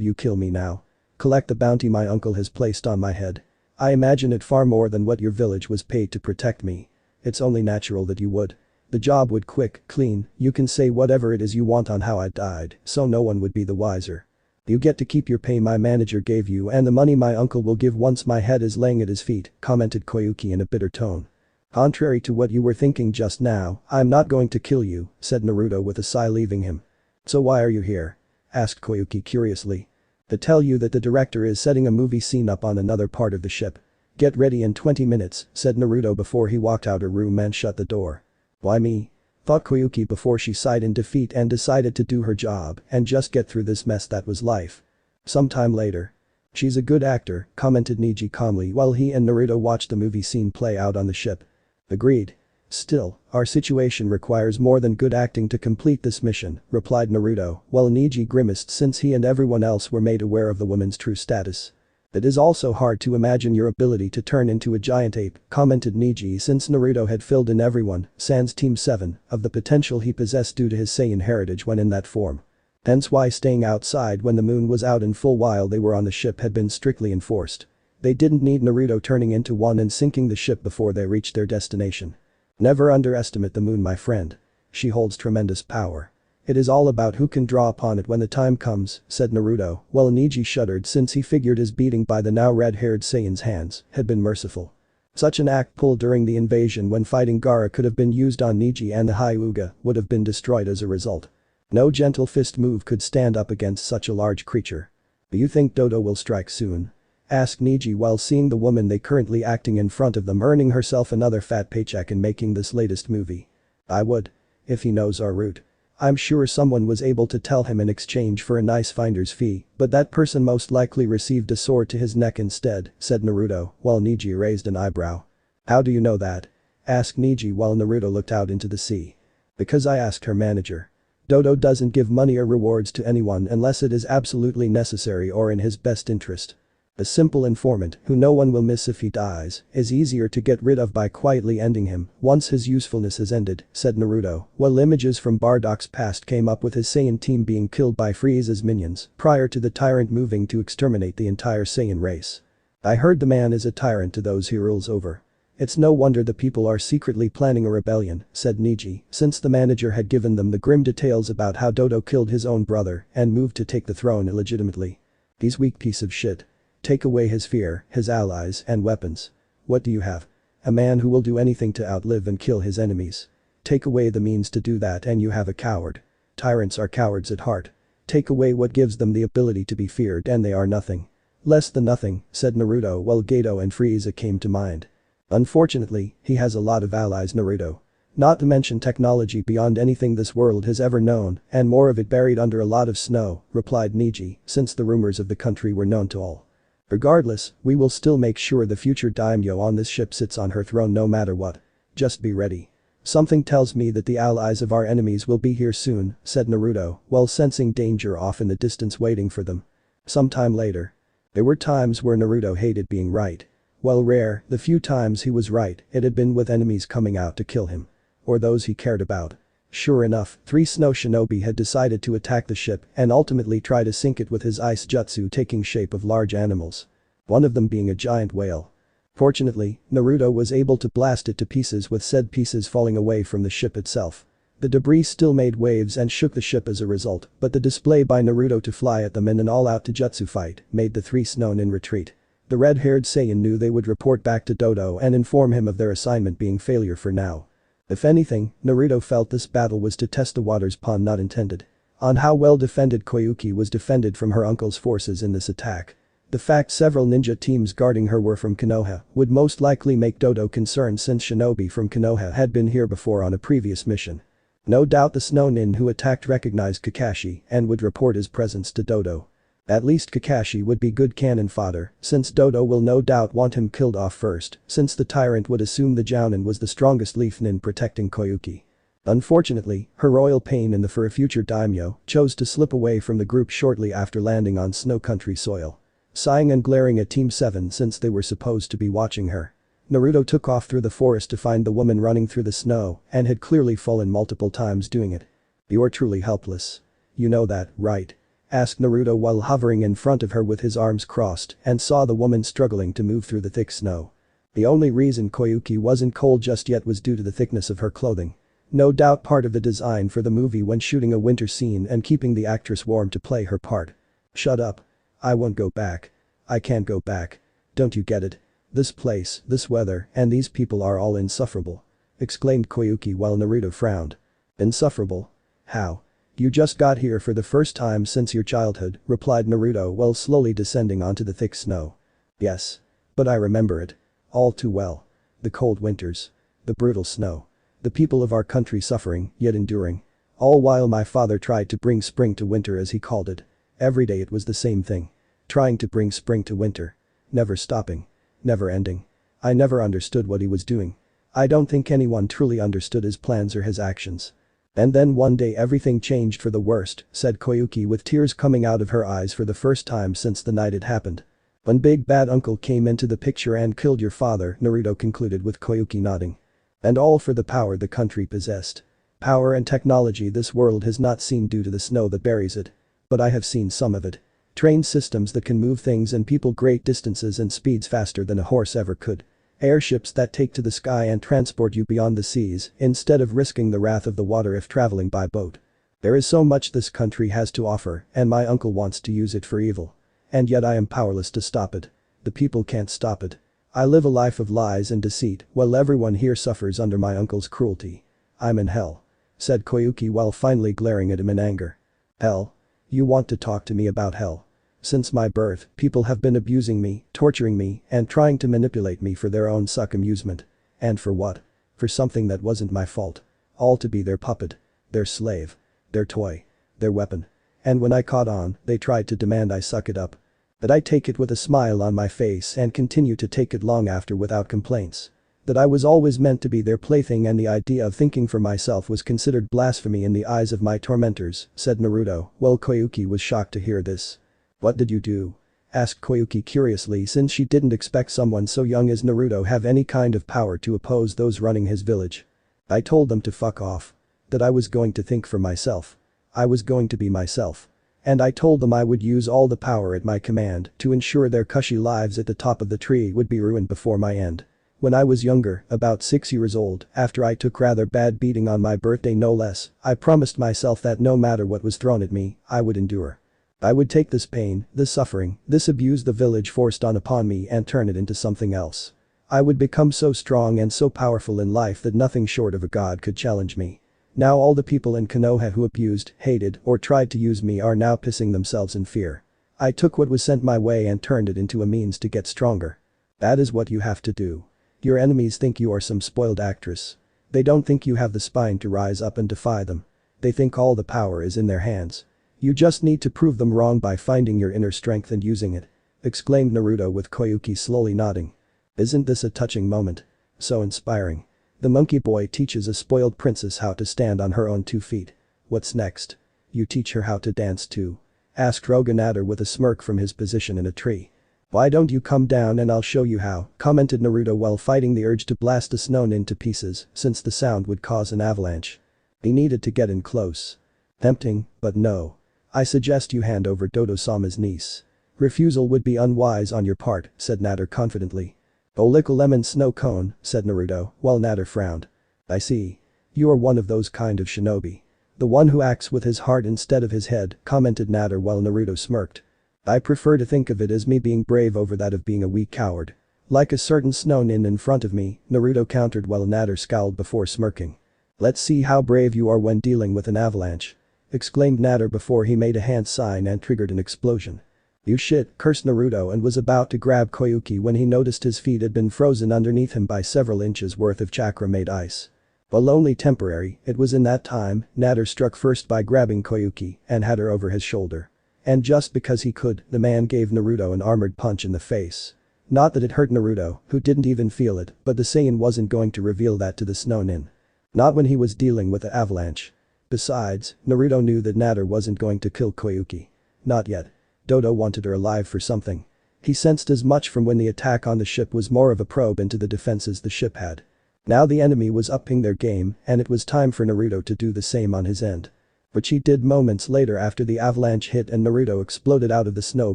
you kill me now? Collect the bounty my uncle has placed on my head. I imagine it far more than what your village was paid to protect me. It's only natural that you would. The job would quick, clean, you can say whatever it is you want on how I died, so no one would be the wiser. You get to keep your pay my manager gave you and the money my uncle will give once my head is laying at his feet, commented Koyuki in a bitter tone. Contrary to what you were thinking just now, I'm not going to kill you, said Naruto with a sigh leaving him. So why are you here? Asked Koyuki curiously. To tell you that the director is setting a movie scene up on another part of the ship. Get ready in 20 minutes, said Naruto before he walked out her room and shut the door. Why me? Thought Koyuki before she sighed in defeat and decided to do her job and just get through this mess that was life. Sometime later. She's a good actor, commented Neji calmly while he and Naruto watched the movie scene play out on the ship. Agreed. Still, our situation requires more than good acting to complete this mission, replied Naruto, while Neji grimaced since he and everyone else were made aware of the woman's true status. It is also hard to imagine your ability to turn into a giant ape, commented Neji since Naruto had filled in everyone, sans Team 7, of the potential he possessed due to his Saiyan heritage when in that form. Hence why staying outside when the moon was out in full while they were on the ship had been strictly enforced. They didn't need Naruto turning into one and sinking the ship before they reached their destination. Never underestimate the moon my friend. She holds tremendous power. It is all about who can draw upon it when the time comes, said Naruto, while Neji shuddered since he figured his beating by the now red-haired Saiyan's hands had been merciful. Such an act pulled during the invasion when fighting Gaara could have been used on Neji and the Hyuga would have been destroyed as a result. No gentle fist move could stand up against such a large creature. Do you think Dodo will strike soon? Asked Neji while seeing the woman they currently acting in front of them earning herself another fat paycheck in making this latest movie. I would. If he knows our route. I'm sure someone was able to tell him in exchange for a nice finder's fee, but that person most likely received a sword to his neck instead, said Naruto, while Neji raised an eyebrow. How do you know that? Asked Neji while Naruto looked out into the sea. Because I asked her manager. Dodo doesn't give money or rewards to anyone unless it is absolutely necessary or in his best interest. A simple informant who no one will miss if he dies is easier to get rid of by quietly ending him once his usefulness has ended, said Naruto, while images from Bardock's past came up with his Saiyan team being killed by Frieza's minions prior to the tyrant moving to exterminate the entire Saiyan race. I heard the man is a tyrant to those he rules over. It's no wonder the people are secretly planning a rebellion, said Niji, since the manager had given them the grim details about how Dodo killed his own brother and moved to take the throne illegitimately. He's weak piece of shit. Take away his fear, his allies, and weapons. What do you have? A man who will do anything to outlive and kill his enemies. Take away the means to do that and you have a coward. Tyrants are cowards at heart. Take away what gives them the ability to be feared and they are nothing. Less than nothing, said Naruto while Gato and Frieza came to mind. Unfortunately, he has a lot of allies Naruto. Not to mention technology beyond anything this world has ever known, and more of it buried under a lot of snow, replied Niji, since the rumors of the country were known to all. Regardless, we will still make sure the future daimyo on this ship sits on her throne no matter what. Just be ready. Something tells me that the allies of our enemies will be here soon, said Naruto, while sensing danger off in the distance waiting for them. Sometime later. There were times where Naruto hated being right. While rare, the few times he was right, it had been with enemies coming out to kill him. Or those he cared about. Sure enough, 3 snow shinobi had decided to attack the ship and ultimately try to sink it with his ice jutsu taking shape of large animals. One of them being a giant whale. Fortunately, Naruto was able to blast it to pieces with said pieces falling away from the ship itself. The debris still made waves and shook the ship as a result, but the display by Naruto to fly at them in an all-out jutsu fight made the 3 Snonin retreat. The red-haired Saiyan knew they would report back to Dodo and inform him of their assignment being failure for now. If anything, Naruto felt this battle was to test the waters pun not intended. On how well defended Koyuki was defended from her uncle's forces in this attack. The fact several ninja teams guarding her were from Konoha would most likely make Dodo concerned since shinobi from Konoha had been here before on a previous mission. No doubt the Snow Nin who attacked recognized Kakashi and would report his presence to Dodo. At least Kakashi would be good cannon fodder, since Dodo will no doubt want him killed off first, since the tyrant would assume the Jounin was the strongest leaf nin protecting Koyuki. Unfortunately, her royal pain in the for a future daimyo chose to slip away from the group shortly after landing on snow country soil. Sighing and glaring at Team 7 since they were supposed to be watching her. Naruto took off through the forest to find the woman running through the snow and had clearly fallen multiple times doing it. You're truly helpless. You know that, right? Asked Naruto while hovering in front of her with his arms crossed and saw the woman struggling to move through the thick snow. The only reason Koyuki wasn't cold just yet was due to the thickness of her clothing. No doubt part of the design for the movie when shooting a winter scene and keeping the actress warm to play her part. Shut up. I won't go back. I can't go back. Don't you get it? This place, this weather, and these people are all insufferable. Exclaimed Koyuki while Naruto frowned. Insufferable? How? You just got here for the first time since your childhood, replied Naruto while slowly descending onto the thick snow. Yes. But I remember it. All too well. The cold winters. The brutal snow. The people of our country suffering, yet enduring. All while my father tried to bring spring to winter as he called it. Every day it was the same thing. Trying to bring spring to winter. Never stopping. Never ending. I never understood what he was doing. I don't think anyone truly understood his plans or his actions. And then one day everything changed for the worst, said Koyuki with tears coming out of her eyes for the first time since the night it happened. When Big Bad Uncle came into the picture and killed your father, Naruto concluded with Koyuki nodding. And all for the power the country possessed. Power and technology this world has not seen due to the snow that buries it. But I have seen some of it. Train systems that can move things and people great distances and speeds faster than a horse ever could. Airships that take to the sky and transport you beyond the seas instead of risking the wrath of the water if traveling by boat. There is so much this country has to offer and my uncle wants to use it for evil. And yet I am powerless to stop it. The people can't stop it. I live a life of lies and deceit while everyone here suffers under my uncle's cruelty. I'm in hell. Said Koyuki while finally glaring at him in anger. Hell? You want to talk to me about hell? Since my birth, people have been abusing me, torturing me, and trying to manipulate me for their own suck amusement. And for what? For something that wasn't my fault. All to be their puppet. Their slave. Their toy. Their weapon. And when I caught on, they tried to demand I suck it up. But I take it with a smile on my face and continue to take it long after without complaints. That I was always meant to be their plaything and the idea of thinking for myself was considered blasphemy in the eyes of my tormentors, said Naruto, while Koyuki was shocked to hear this. What did you do? Asked Koyuki curiously since she didn't expect someone so young as Naruto have any kind of power to oppose those running his village. I told them to fuck off. That I was going to think for myself. I was going to be myself. And I told them I would use all the power at my command to ensure their cushy lives at the top of the tree would be ruined before my end. When I was younger, about 6 years old, after I took rather bad beating on my birthday no less, I promised myself that no matter what was thrown at me, I would endure. I would take this pain, this suffering, this abuse the village forced on upon me and turn it into something else. I would become so strong and so powerful in life that nothing short of a god could challenge me. Now all the people in Konoha who abused, hated, or tried to use me are now pissing themselves in fear. I took what was sent my way and turned it into a means to get stronger. That is what you have to do. Your enemies think you are some spoiled actress. They don't think you have the spine to rise up and defy them. They think all the power is in their hands. You just need to prove them wrong by finding your inner strength and using it. Exclaimed Naruto with Koyuki slowly nodding. Isn't this a touching moment? So inspiring. The monkey boy teaches a spoiled princess how to stand on her own 2 feet. What's next? You teach her how to dance too? Asked Roganator with a smirk from his position in a tree. Why don't you come down and I'll show you how, commented Naruto while fighting the urge to blast the snow nin to pieces since the sound would cause an avalanche. He needed to get in close. Tempting, but no. I suggest you hand over Dodo-sama's niece. Refusal would be unwise on your part, said Natter confidently. Oh, lick a lemon snow cone, said Naruto, while Natter frowned. I see. You are one of those kind of shinobi. The one who acts with his heart instead of his head, commented Natter while Naruto smirked. I prefer to think of it as me being brave over that of being a weak coward. Like a certain snow nin in front of me, Naruto countered while Natter scowled before smirking. Let's see how brave you are when dealing with an avalanche. Exclaimed Natter before he made a hand sign and triggered an explosion. You shit, cursed Naruto and was about to grab Koyuki when he noticed his feet had been frozen underneath him by several inches worth of chakra-made ice. While only temporary, it was in that time, Natter struck first by grabbing Koyuki and had her over his shoulder. And just because he could, the man gave Naruto an armored punch in the face. Not that it hurt Naruto, who didn't even feel it, but the Saiyan wasn't going to reveal that to the snow nin. Not when he was dealing with the avalanche. Besides, Naruto knew that Natter wasn't going to kill Koyuki. Not yet. Dodo wanted her alive for something. He sensed as much from when the attack on the ship was more of a probe into the defenses the ship had. Now the enemy was upping their game and it was time for Naruto to do the same on his end. Which he did moments later after the avalanche hit and Naruto exploded out of the snow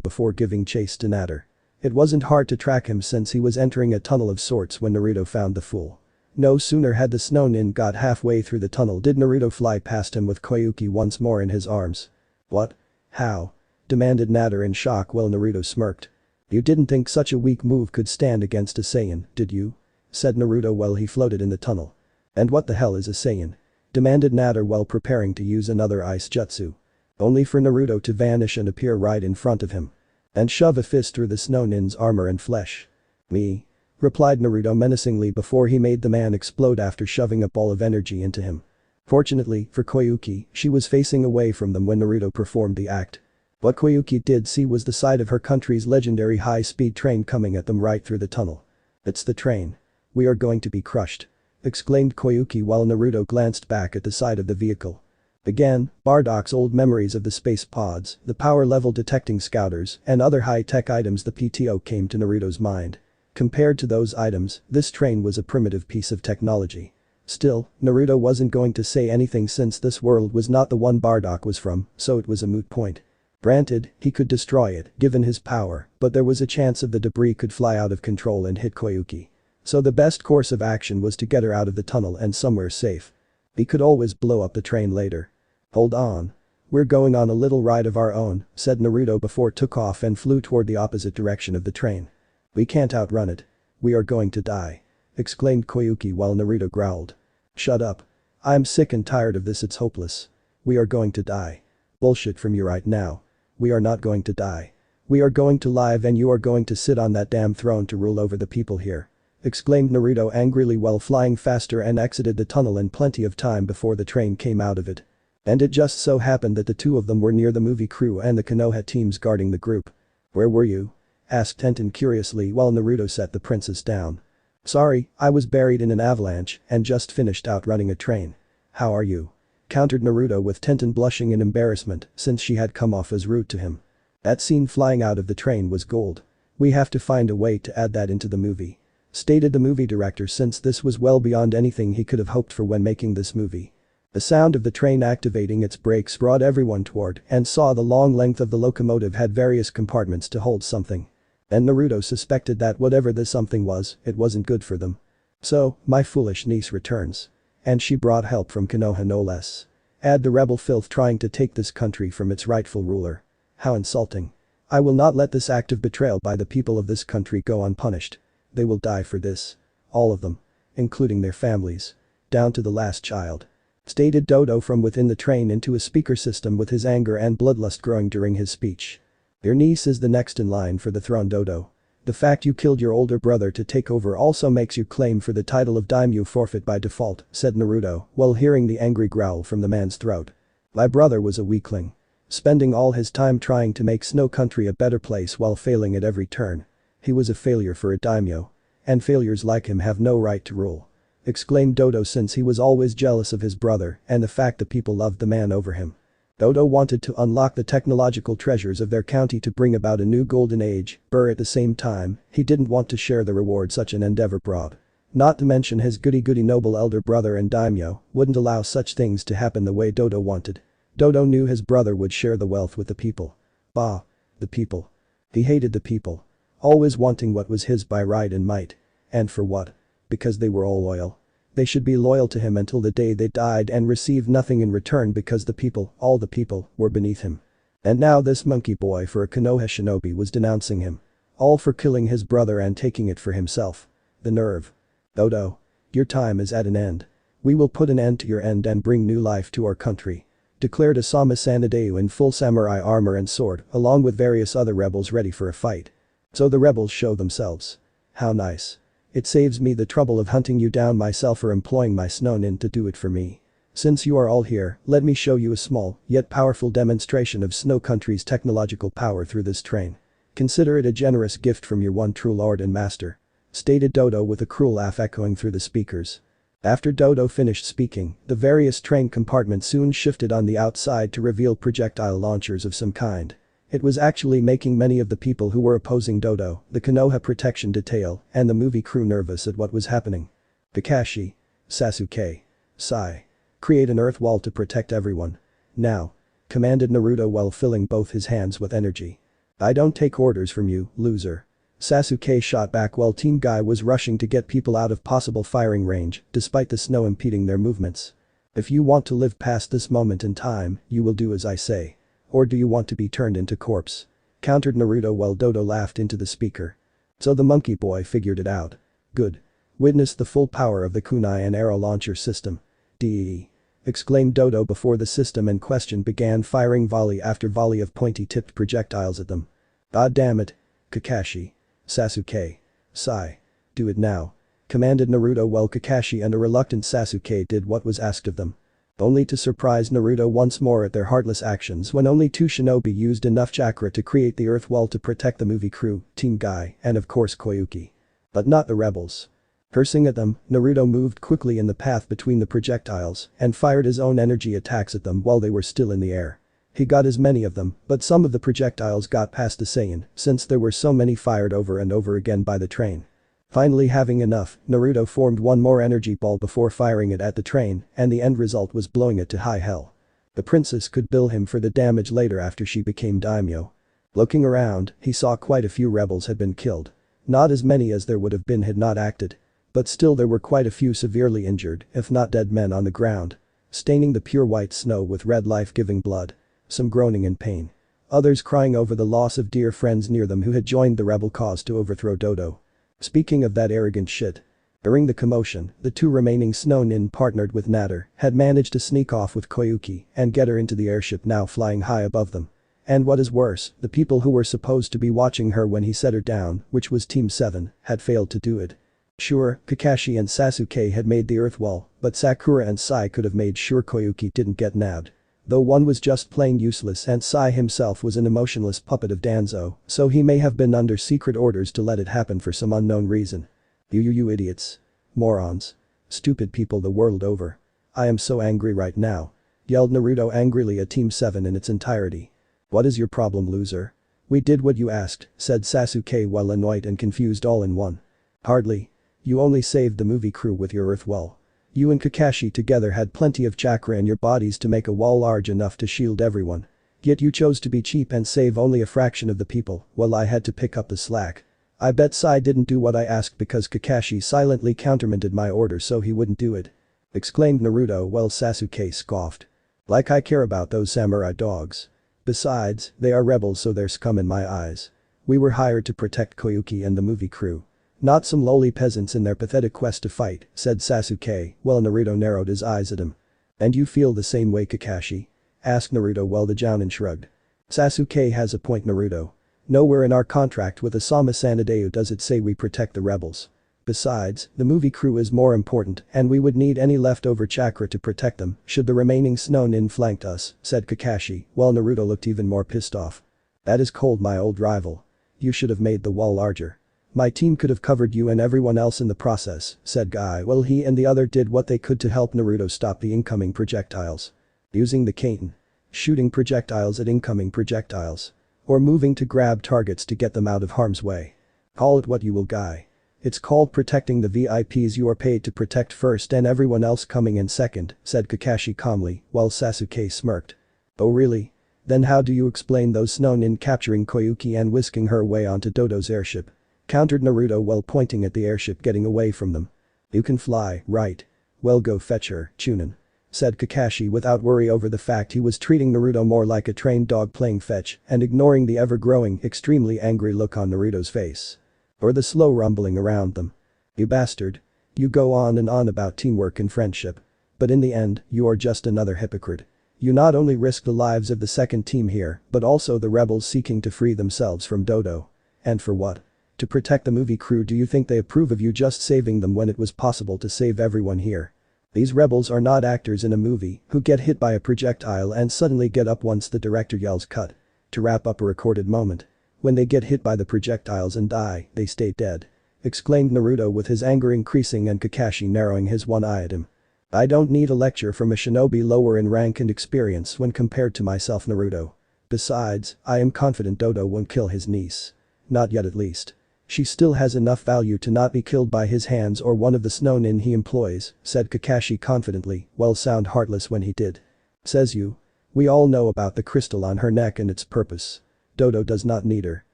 before giving chase to Natter. It wasn't hard to track him since he was entering a tunnel of sorts when Naruto found the fool. No sooner had the snow nin got halfway through the tunnel did Naruto fly past him with Koyuki once more in his arms. What? How? Demanded Natter in shock while Naruto smirked. You didn't think such a weak move could stand against a Saiyan, did you? Said Naruto while he floated in the tunnel. And what the hell is a Saiyan? Demanded Natter while preparing to use another ice jutsu. Only for Naruto to vanish and appear right in front of him. And shove a fist through the snow nin's armor and flesh. Me? Replied Naruto menacingly before he made the man explode after shoving a ball of energy into him. Fortunately, for Koyuki, she was facing away from them when Naruto performed the act. What Koyuki did see was the side of her country's legendary high-speed train coming at them right through the tunnel. It's the train. We are going to be crushed. Exclaimed Koyuki while Naruto glanced back at the side of the vehicle. Again, Bardock's old memories of the space pods, the power level detecting scouters, and other high-tech items the PTO came to Naruto's mind. Compared to those items, this train was a primitive piece of technology. Still, Naruto wasn't going to say anything since this world was not the one Bardock was from, so it was a moot point. Granted, he could destroy it, given his power, but there was a chance of the debris could fly out of control and hit Koyuki. So the best course of action was to get her out of the tunnel and somewhere safe. He could always blow up the train later. Hold on. We're going on a little ride of our own, said Naruto before took off and flew toward the opposite direction of the train. We can't outrun it. We are going to die. Exclaimed Koyuki while Naruto growled. Shut up. I'm sick and tired of this, it's hopeless. We are going to die. Bullshit from you right now. We are not going to die. We are going to live and you are going to sit on that damn throne to rule over the people here. Exclaimed Naruto angrily while flying faster and exited the tunnel in plenty of time before the train came out of it. And it just so happened that the two of them were near the movie crew and the Konoha teams guarding the group. Where were you? Asked Tenten curiously while Naruto set the princess down. Sorry, I was buried in an avalanche and just finished outrunning a train. How are you? Countered Naruto with Tenten blushing in embarrassment since she had come off as rude to him. That scene flying out of the train was gold. We have to find a way to add that into the movie. Stated the movie director since this was well beyond anything he could have hoped for when making this movie. The sound of the train activating its brakes brought everyone toward and saw the long length of the locomotive had various compartments to hold something. And Naruto suspected that whatever the something was, it wasn't good for them. So, my foolish niece returns. And she brought help from Konoha no less. Add the rebel filth trying to take this country from its rightful ruler. How insulting. I will not let this act of betrayal by the people of this country go unpunished. They will die for this. All of them. Including their families. Down to the last child. Stated Dodo from within the train into a speaker system with his anger and bloodlust growing during his speech. Your niece is the next in line for the throne, Dodo. The fact you killed your older brother to take over also makes you claim for the title of daimyo forfeit by default, said Naruto, while hearing the angry growl from the man's throat. My brother was a weakling. Spending all his time trying to make Snow Country a better place while failing at every turn. He was a failure for a daimyo. And failures like him have no right to rule. Exclaimed Dodo since he was always jealous of his brother and the fact that people loved the man over him. Dodo wanted to unlock the technological treasures of their county to bring about a new golden age, but at the same time, he didn't want to share the reward such an endeavor brought. Not to mention his goody-goody noble elder brother and daimyo wouldn't allow such things to happen the way Dodo wanted. Dodo knew his brother would share the wealth with the people. Bah. The people. He hated the people. Always wanting what was his by right and might. And for what? Because they were all loyal. They should be loyal to him until the day they died and receive nothing in return because the people, all the people, were beneath him. And now this monkey boy for a Konoha shinobi was denouncing him. All for killing his brother and taking it for himself. The nerve. Dodo. Your time is at an end. We will put an end to your end and bring new life to our country. Declared Osamu Sanadeu in full samurai armor and sword along with various other rebels ready for a fight. So the rebels show themselves. How nice. It saves me the trouble of hunting you down myself or employing my snow nin to do it for me. Since you are all here, let me show you a small, yet powerful demonstration of Snow Country's technological power through this train. Consider it a generous gift from your one true lord and master. Stated Dodo with a cruel laugh echoing through the speakers. After Dodo finished speaking, the various train compartments soon shifted on the outside to reveal projectile launchers of some kind. It was actually making many of the people who were opposing Dodo, the Konoha protection detail, and the movie crew nervous at what was happening. Kakashi. Sasuke. Sai. Create an earth wall to protect everyone. Now. Commanded Naruto while filling both his hands with energy. I don't take orders from you, loser. Sasuke shot back while Team Guy was rushing to get people out of possible firing range, despite the snow impeding their movements. If you want to live past this moment in time, you will do as I say. Or do you want to be turned into corpse? Countered Naruto while Dodo laughed into the speaker. So the monkey boy figured it out. Good. Witness the full power of the kunai and arrow launcher system. DE. Exclaimed Dodo before the system in question began firing volley after volley of pointy-tipped projectiles at them. God damn it. Kakashi. Sasuke. Sai. Do it now. Commanded Naruto while Kakashi and a reluctant Sasuke did what was asked of them. Only to surprise Naruto once more at their heartless actions when only two shinobi used enough chakra to create the earth wall to protect the movie crew, Team Guy, and of course Koyuki. But not the rebels. Cursing at them, Naruto moved quickly in the path between the projectiles and fired his own energy attacks at them while they were still in the air. He got as many of them, but some of the projectiles got past the Saiyan since there were so many fired over and over again by the train. Finally having enough, Naruto formed one more energy ball before firing it at the train, and the end result was blowing it to high hell. The princess could bill him for the damage later after she became daimyo. Looking around, he saw quite a few rebels had been killed. Not as many as there would have been had not acted. But still there were quite a few severely injured, if not dead men on the ground. Staining the pure white snow with red life-giving blood. Some groaning in pain. Others crying over the loss of dear friends near them who had joined the rebel cause to overthrow Dodo. Speaking of that arrogant shit. During the commotion, the two remaining snow nin partnered with Natter had managed to sneak off with Koyuki and get her into the airship now flying high above them. And what is worse, the people who were supposed to be watching her when he set her down, which was Team 7, had failed to do it. Sure, Kakashi and Sasuke had made the earth wall, but Sakura and Sai could have made sure Koyuki didn't get nabbed. Though one was just plain useless and Sai himself was an emotionless puppet of Danzo, so he may have been under secret orders to let it happen for some unknown reason. You idiots. Morons. Stupid people the world over. I am so angry right now. Yelled Naruto angrily at Team 7 in its entirety. What is your problem, loser? We did what you asked, said Sasuke while annoyed and confused all in one. Hardly. You only saved the movie crew with your earth wall. You and Kakashi together had plenty of chakra in your bodies to make a wall large enough to shield everyone. Yet you chose to be cheap and save only a fraction of the people, while I had to pick up the slack. I bet Sai didn't do what I asked because Kakashi silently countermanded my order so he wouldn't do it. Exclaimed Naruto while Sasuke scoffed. Like I care about those samurai dogs. Besides, they are rebels so they're scum in my eyes. We were hired to protect Koyuki and the movie crew. Not some lowly peasants in their pathetic quest to fight, said Sasuke while Naruto narrowed his eyes at him. And you feel the same way, Kakashi? Asked Naruto while the Jounin shrugged. Sasuke has a point, Naruto. Nowhere in our contract with Osamu Sanadeu does it say we protect the rebels. Besides, the movie crew is more important and we would need any leftover chakra to protect them should the remaining Chunin flanked us, said Kakashi while Naruto looked even more pissed off. That is cold, my old rival. You should have made the wall larger. My team could have covered you and everyone else in the process, said Guy while he and the other did what they could to help Naruto stop the incoming projectiles. Using the cane. Shooting projectiles at incoming projectiles. Or moving to grab targets to get them out of harm's way. Call it what you will, Guy. It's called protecting the VIPs you are paid to protect first and everyone else coming in second, said Kakashi calmly while Sasuke smirked. Oh really? Then how do you explain those Chunin capturing Koyuki and whisking her away onto Dodo's airship? Countered Naruto while pointing at the airship getting away from them. You can fly, right? Well, go fetch her, Chunin. Said Kakashi without worry over the fact he was treating Naruto more like a trained dog playing fetch and ignoring the ever-growing, extremely angry look on Naruto's face. Or the slow rumbling around them. You bastard. You go on and on about teamwork and friendship. But in the end, you are just another hypocrite. You not only risk the lives of the second team here, but also the rebels seeking to free themselves from Dodo. And for what? To protect the movie crew. Do you think they approve of you just saving them when it was possible to save everyone here? These rebels are not actors in a movie who get hit by a projectile and suddenly get up once the director yells cut. To wrap up a recorded moment. When they get hit by the projectiles and die, they stay dead. Exclaimed Naruto with his anger increasing and Kakashi narrowing his one eye at him. I don't need a lecture from a shinobi lower in rank and experience when compared to myself, Naruto. Besides, I am confident Dodo won't kill his niece. Not yet at least. She still has enough value to not be killed by his hands or one of the Chunin he employs, said Kakashi confidently, well sound heartless when he did. Says you. We all know about the crystal on her neck and its purpose. Dodo does not need her.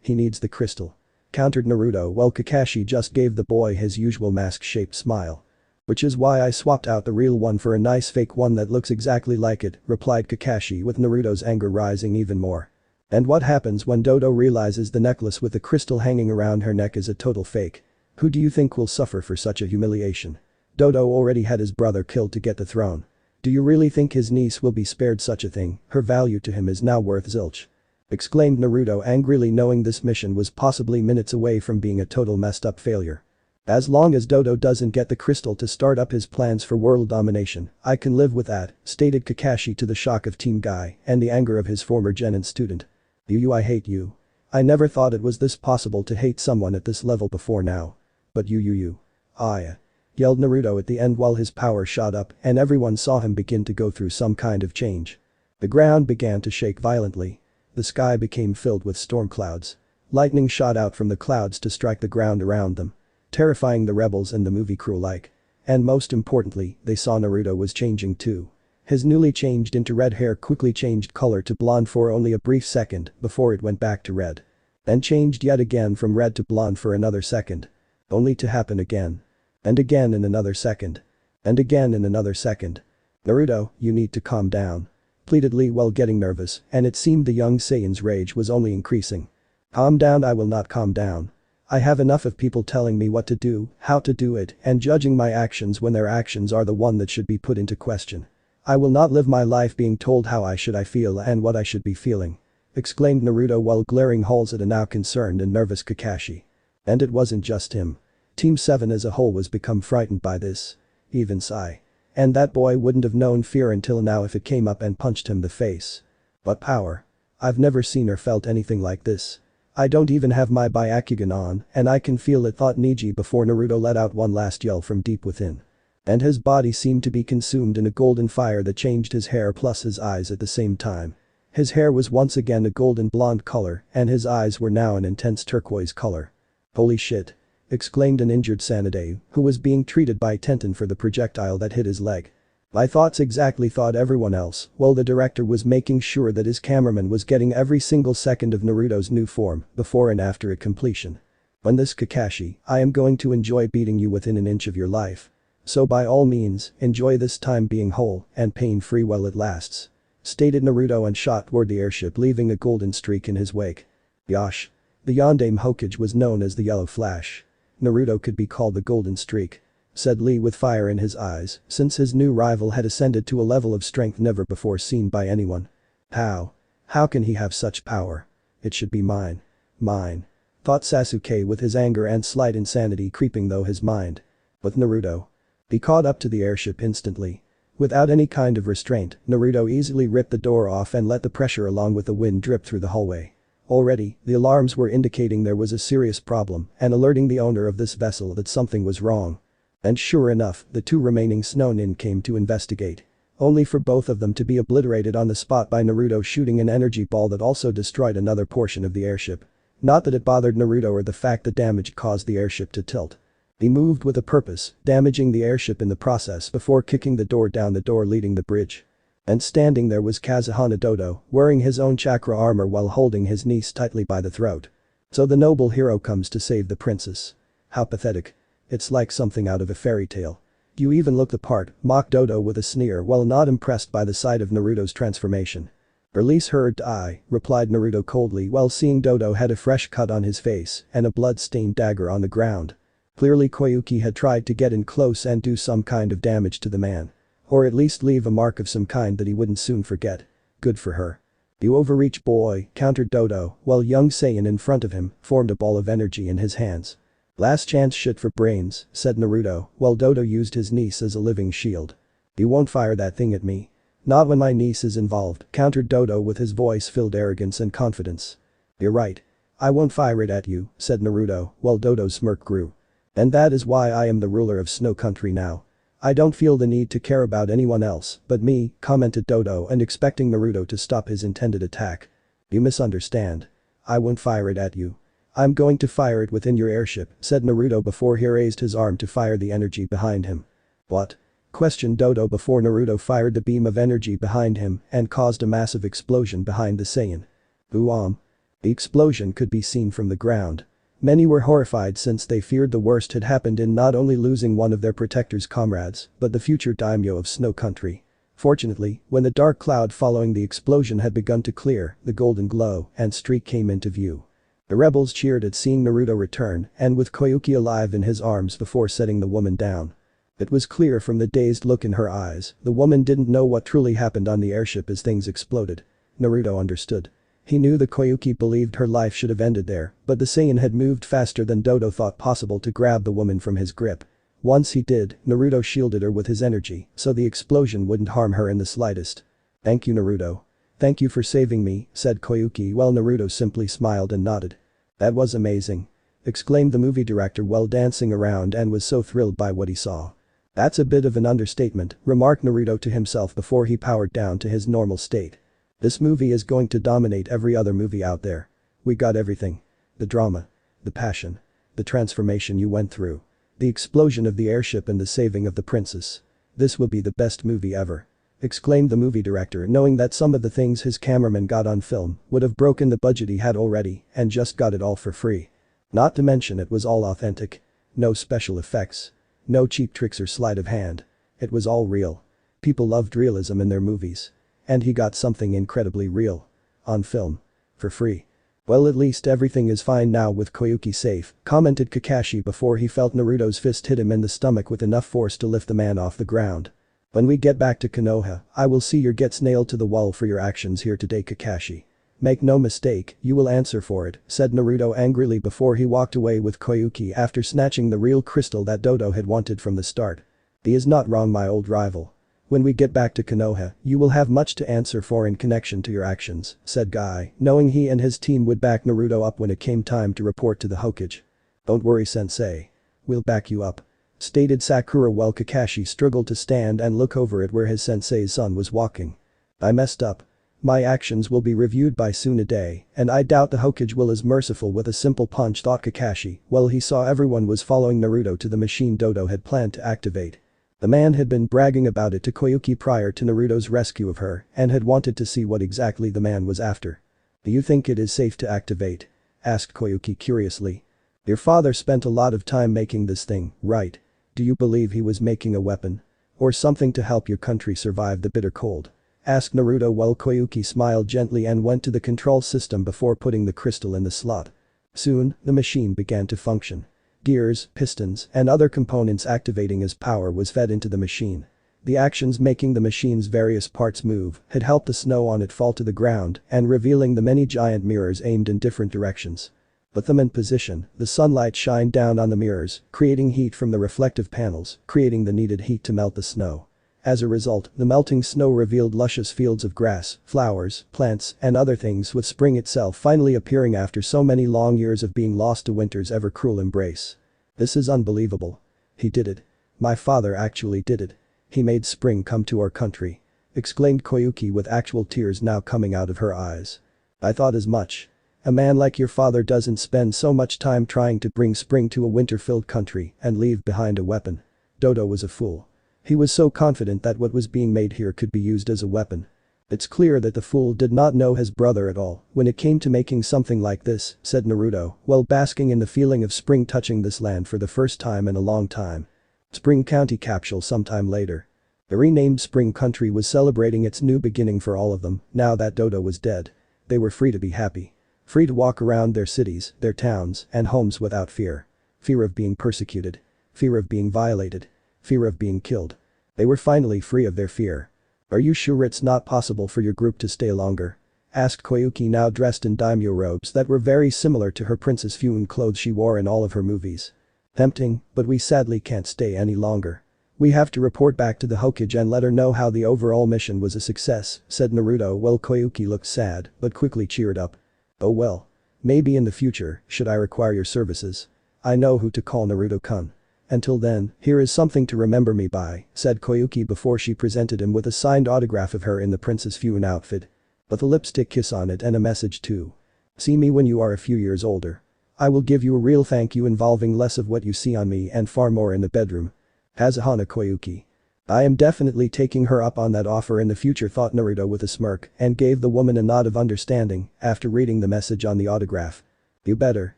He needs the crystal. Countered Naruto while Kakashi just gave the boy his usual mask-shaped smile. Which is why I swapped out the real one for a nice fake one that looks exactly like it, replied Kakashi with Naruto's anger rising even more. And what happens when Dodo realizes the necklace with the crystal hanging around her neck is a total fake? Who do you think will suffer for such a humiliation? Dodo already had his brother killed to get the throne. Do you really think his niece will be spared such a thing? Her value to him is now worth zilch. Exclaimed Naruto angrily knowing this mission was possibly minutes away from being a total messed up failure. As long as Dodo doesn't get the crystal to start up his plans for world domination, I can live with that, stated Kakashi to the shock of Team Guy and the anger of his former Genin student. I hate you. I never thought it was this possible to hate someone at this level before now. But you. I. Yelled Naruto at the end while his power shot up and everyone saw him begin to go through some kind of change. The ground began to shake violently. The sky became filled with storm clouds. Lightning shot out from the clouds to strike the ground around them. Terrifying the rebels and the movie crew alike. And most importantly, they saw Naruto was changing too. His newly changed into red hair quickly changed color to blonde for only a brief second before it went back to red. Then changed yet again from red to blonde for another second. Only to happen again. And again in another second. And again in another second. Naruto, you need to calm down. Pleaded Lee while getting nervous, and it seemed the young Saiyan's rage was only increasing. Calm down, I will not calm down. I have enough of people telling me what to do, how to do it, and judging my actions when their actions are the one that should be put into question. I will not live my life being told how I should feel and what I should be feeling. Exclaimed Naruto while glaring holes at a now concerned and nervous Kakashi. And it wasn't just him. Team 7 as a whole was become frightened by this. Even Sai. And that boy wouldn't have known fear until now if it came up and punched him the face. What power. I've never seen or felt anything like this. I don't even have my Byakugan on and I can feel it, thought Neji before Naruto let out one last yell from deep within. And his body seemed to be consumed in a golden fire that changed his hair plus his eyes at the same time. His hair was once again a golden blonde color and his eyes were now an intense turquoise color. Holy shit. exclaimed an injured Sanade, who was being treated by Tenten for the projectile that hit his leg. "My thoughts exactly," thought everyone else, while the director was making sure that his cameraman was getting every single second of Naruto's new form, before and after its completion. "On this Kakashi, I am going to enjoy beating you within an inch of your life. So by all means, enjoy this time being whole and pain-free while it lasts," stated Naruto and shot toward the airship, leaving a golden streak in his wake. Yosh. The Yondaime Hokage was known as the Yellow Flash. Naruto could be called the Golden Streak, said Lee with fire in his eyes, since his new rival had ascended to a level of strength never before seen by anyone. How? How can he have such power? It should be mine. Mine. Thought Sasuke with his anger and slight insanity creeping through his mind. But Naruto. He caught up to the airship instantly. Without any kind of restraint, Naruto easily ripped the door off and let the pressure along with the wind drip through the hallway. Already, the alarms were indicating there was a serious problem and alerting the owner of this vessel that something was wrong. And sure enough, the two remaining snow nin came to investigate. Only for both of them to be obliterated on the spot by Naruto shooting an energy ball that also destroyed another portion of the airship. Not that it bothered Naruto or the fact that damage caused the airship to tilt. He moved with a purpose, damaging the airship in the process before kicking the door down, the door leading the bridge. And standing there was Kazuhana Dodo, wearing his own chakra armor while holding his niece tightly by the throat. So the noble hero comes to save the princess. How pathetic. It's like something out of a fairy tale. You even look the part, mocked Dodo with a sneer while not impressed by the sight of Naruto's transformation. "Release her to I," replied Naruto coldly while seeing Dodo had a fresh cut on his face and a blood-stained dagger on the ground. Clearly Koyuki had tried to get in close and do some kind of damage to the man. Or at least leave a mark of some kind that he wouldn't soon forget. Good for her. "You overreach, boy," countered Dodo, while young Saiyan in front of him formed a ball of energy in his hands. "Last chance shit for brains," said Naruto, while Dodo used his niece as a living shield. "You won't fire that thing at me." "Not when my niece is involved," countered Dodo with his voice filled arrogance and confidence. "You're right. I won't fire it at you," said Naruto, while Dodo's smirk grew. "And that is why I am the ruler of Snow Country now. I don't feel the need to care about anyone else but me," commented Dodo, and expecting Naruto to stop his intended attack. "You misunderstand. I won't fire it at you. I'm going to fire it within your airship," said Naruto before he raised his arm to fire the energy behind him. "What?" questioned Dodo before Naruto fired the beam of energy behind him and caused a massive explosion behind the Saiyan. The explosion could be seen from the ground. Many were horrified since they feared the worst had happened in not only losing one of their protector's comrades, but the future daimyo of Snow Country. Fortunately, when the dark cloud following the explosion had begun to clear, the golden glow and streak came into view. The rebels cheered at seeing Naruto return and with Koyuki alive in his arms before setting the woman down. It was clear from the dazed look in her eyes, the woman didn't know what truly happened on the airship as things exploded. Naruto understood. He knew the Koyuki believed her life should have ended there, but the Saiyan had moved faster than Dodo thought possible to grab the woman from his grip. Once he did, Naruto shielded her with his energy, so the explosion wouldn't harm her in the slightest. "Thank you, Naruto. Thank you for saving me," said Koyuki while Naruto simply smiled and nodded. "That was amazing," exclaimed the movie director while dancing around and was so thrilled by what he saw. "That's a bit of an understatement," remarked Naruto to himself before he powered down to his normal state. "This movie is going to dominate every other movie out there. We got everything. The drama. The passion. The transformation you went through. The explosion of the airship and the saving of the princess. This will be the best movie ever," exclaimed the movie director, knowing that some of the things his cameraman got on film would have broken the budget he had already and just got it all for free. Not to mention it was all authentic. No special effects. No cheap tricks or sleight of hand. It was all real. People loved realism in their movies. And he got something incredibly real. On film. For free. "Well, at least everything is fine now with Koyuki safe," commented Kakashi before he felt Naruto's fist hit him in the stomach with enough force to lift the man off the ground. "When we get back to Konoha, I will see your gets nailed to the wall for your actions here today, Kakashi. Make no mistake, you will answer for it," said Naruto angrily before he walked away with Koyuki after snatching the real crystal that Dodo had wanted from the start. "He is not wrong, my old rival. When we get back to Konoha, you will have much to answer for in connection to your actions," said Guy, knowing he and his team would back Naruto up when it came time to report to the Hokage. "Don't worry, sensei. We'll back you up," stated Sakura while Kakashi struggled to stand and look over at where his sensei's son was walking. "I messed up. My actions will be reviewed by Tsunade, and I doubt the Hokage will as merciful with a simple punch, thought Kakashi, while he saw everyone was following Naruto to the machine Dodo had planned to activate. The man had been bragging about it to Koyuki prior to Naruto's rescue of her and had wanted to see what exactly the man was after. Do you think it is safe to activate? Asked Koyuki curiously. Your father spent a lot of time making this thing, right? Do you believe he was making a weapon? Or something to help your country survive the bitter cold? Asked Naruto while Koyuki smiled gently and went to the control system before putting the crystal in the slot. Soon, the machine began to function. Gears, pistons, and other components activating as power was fed into the machine. The actions making the machine's various parts move had helped the snow on it fall to the ground and revealing the many giant mirrors aimed in different directions. With them in position, the sunlight shined down on the mirrors, creating heat from the reflective panels, creating the needed heat to melt the snow. As a result, the melting snow revealed luscious fields of grass, flowers, plants, and other things, with spring itself finally appearing after so many long years of being lost to winter's ever-cruel embrace. This is unbelievable. He did it. My father actually did it. He made spring come to our country. Exclaimed Koyuki with actual tears now coming out of her eyes. I thought as much. A man like your father doesn't spend so much time trying to bring spring to a winter-filled country and leave behind a weapon. Dodo was a fool. He was so confident that what was being made here could be used as a weapon. It's clear that the fool did not know his brother at all when it came to making something like this, said Naruto, while basking in the feeling of spring touching this land for the first time in a long time. Spring County capsule sometime later. The renamed Spring Country was celebrating its new beginning for all of them, now that Dodo was dead. They were free to be happy. Free to walk around their cities, their towns, and homes without fear. Fear of being persecuted. Fear of being violated. Fear of being killed. They were finally free of their fear. Are you sure it's not possible for your group to stay longer? Asked Koyuki, now dressed in daimyo robes that were very similar to her Princess Fuin clothes she wore in all of her movies. Tempting, but we sadly can't stay any longer. We have to report back to the Hokage and let her know how the overall mission was a success, said Naruto while Koyuki looked sad but quickly cheered up. Oh well. Maybe in the future, should I require your services. I know who to call, Naruto-kun. Until then, here is something to remember me by, said Koyuki before she presented him with a signed autograph of her in the Princess Fuin outfit. With a lipstick kiss on it and a message too. See me when you are a few years older. I will give you a real thank you involving less of what you see on me and far more in the bedroom. Hazahana Koyuki. I am definitely taking her up on that offer in the future, thought Naruto with a smirk and gave the woman a nod of understanding after reading the message on the autograph. You better.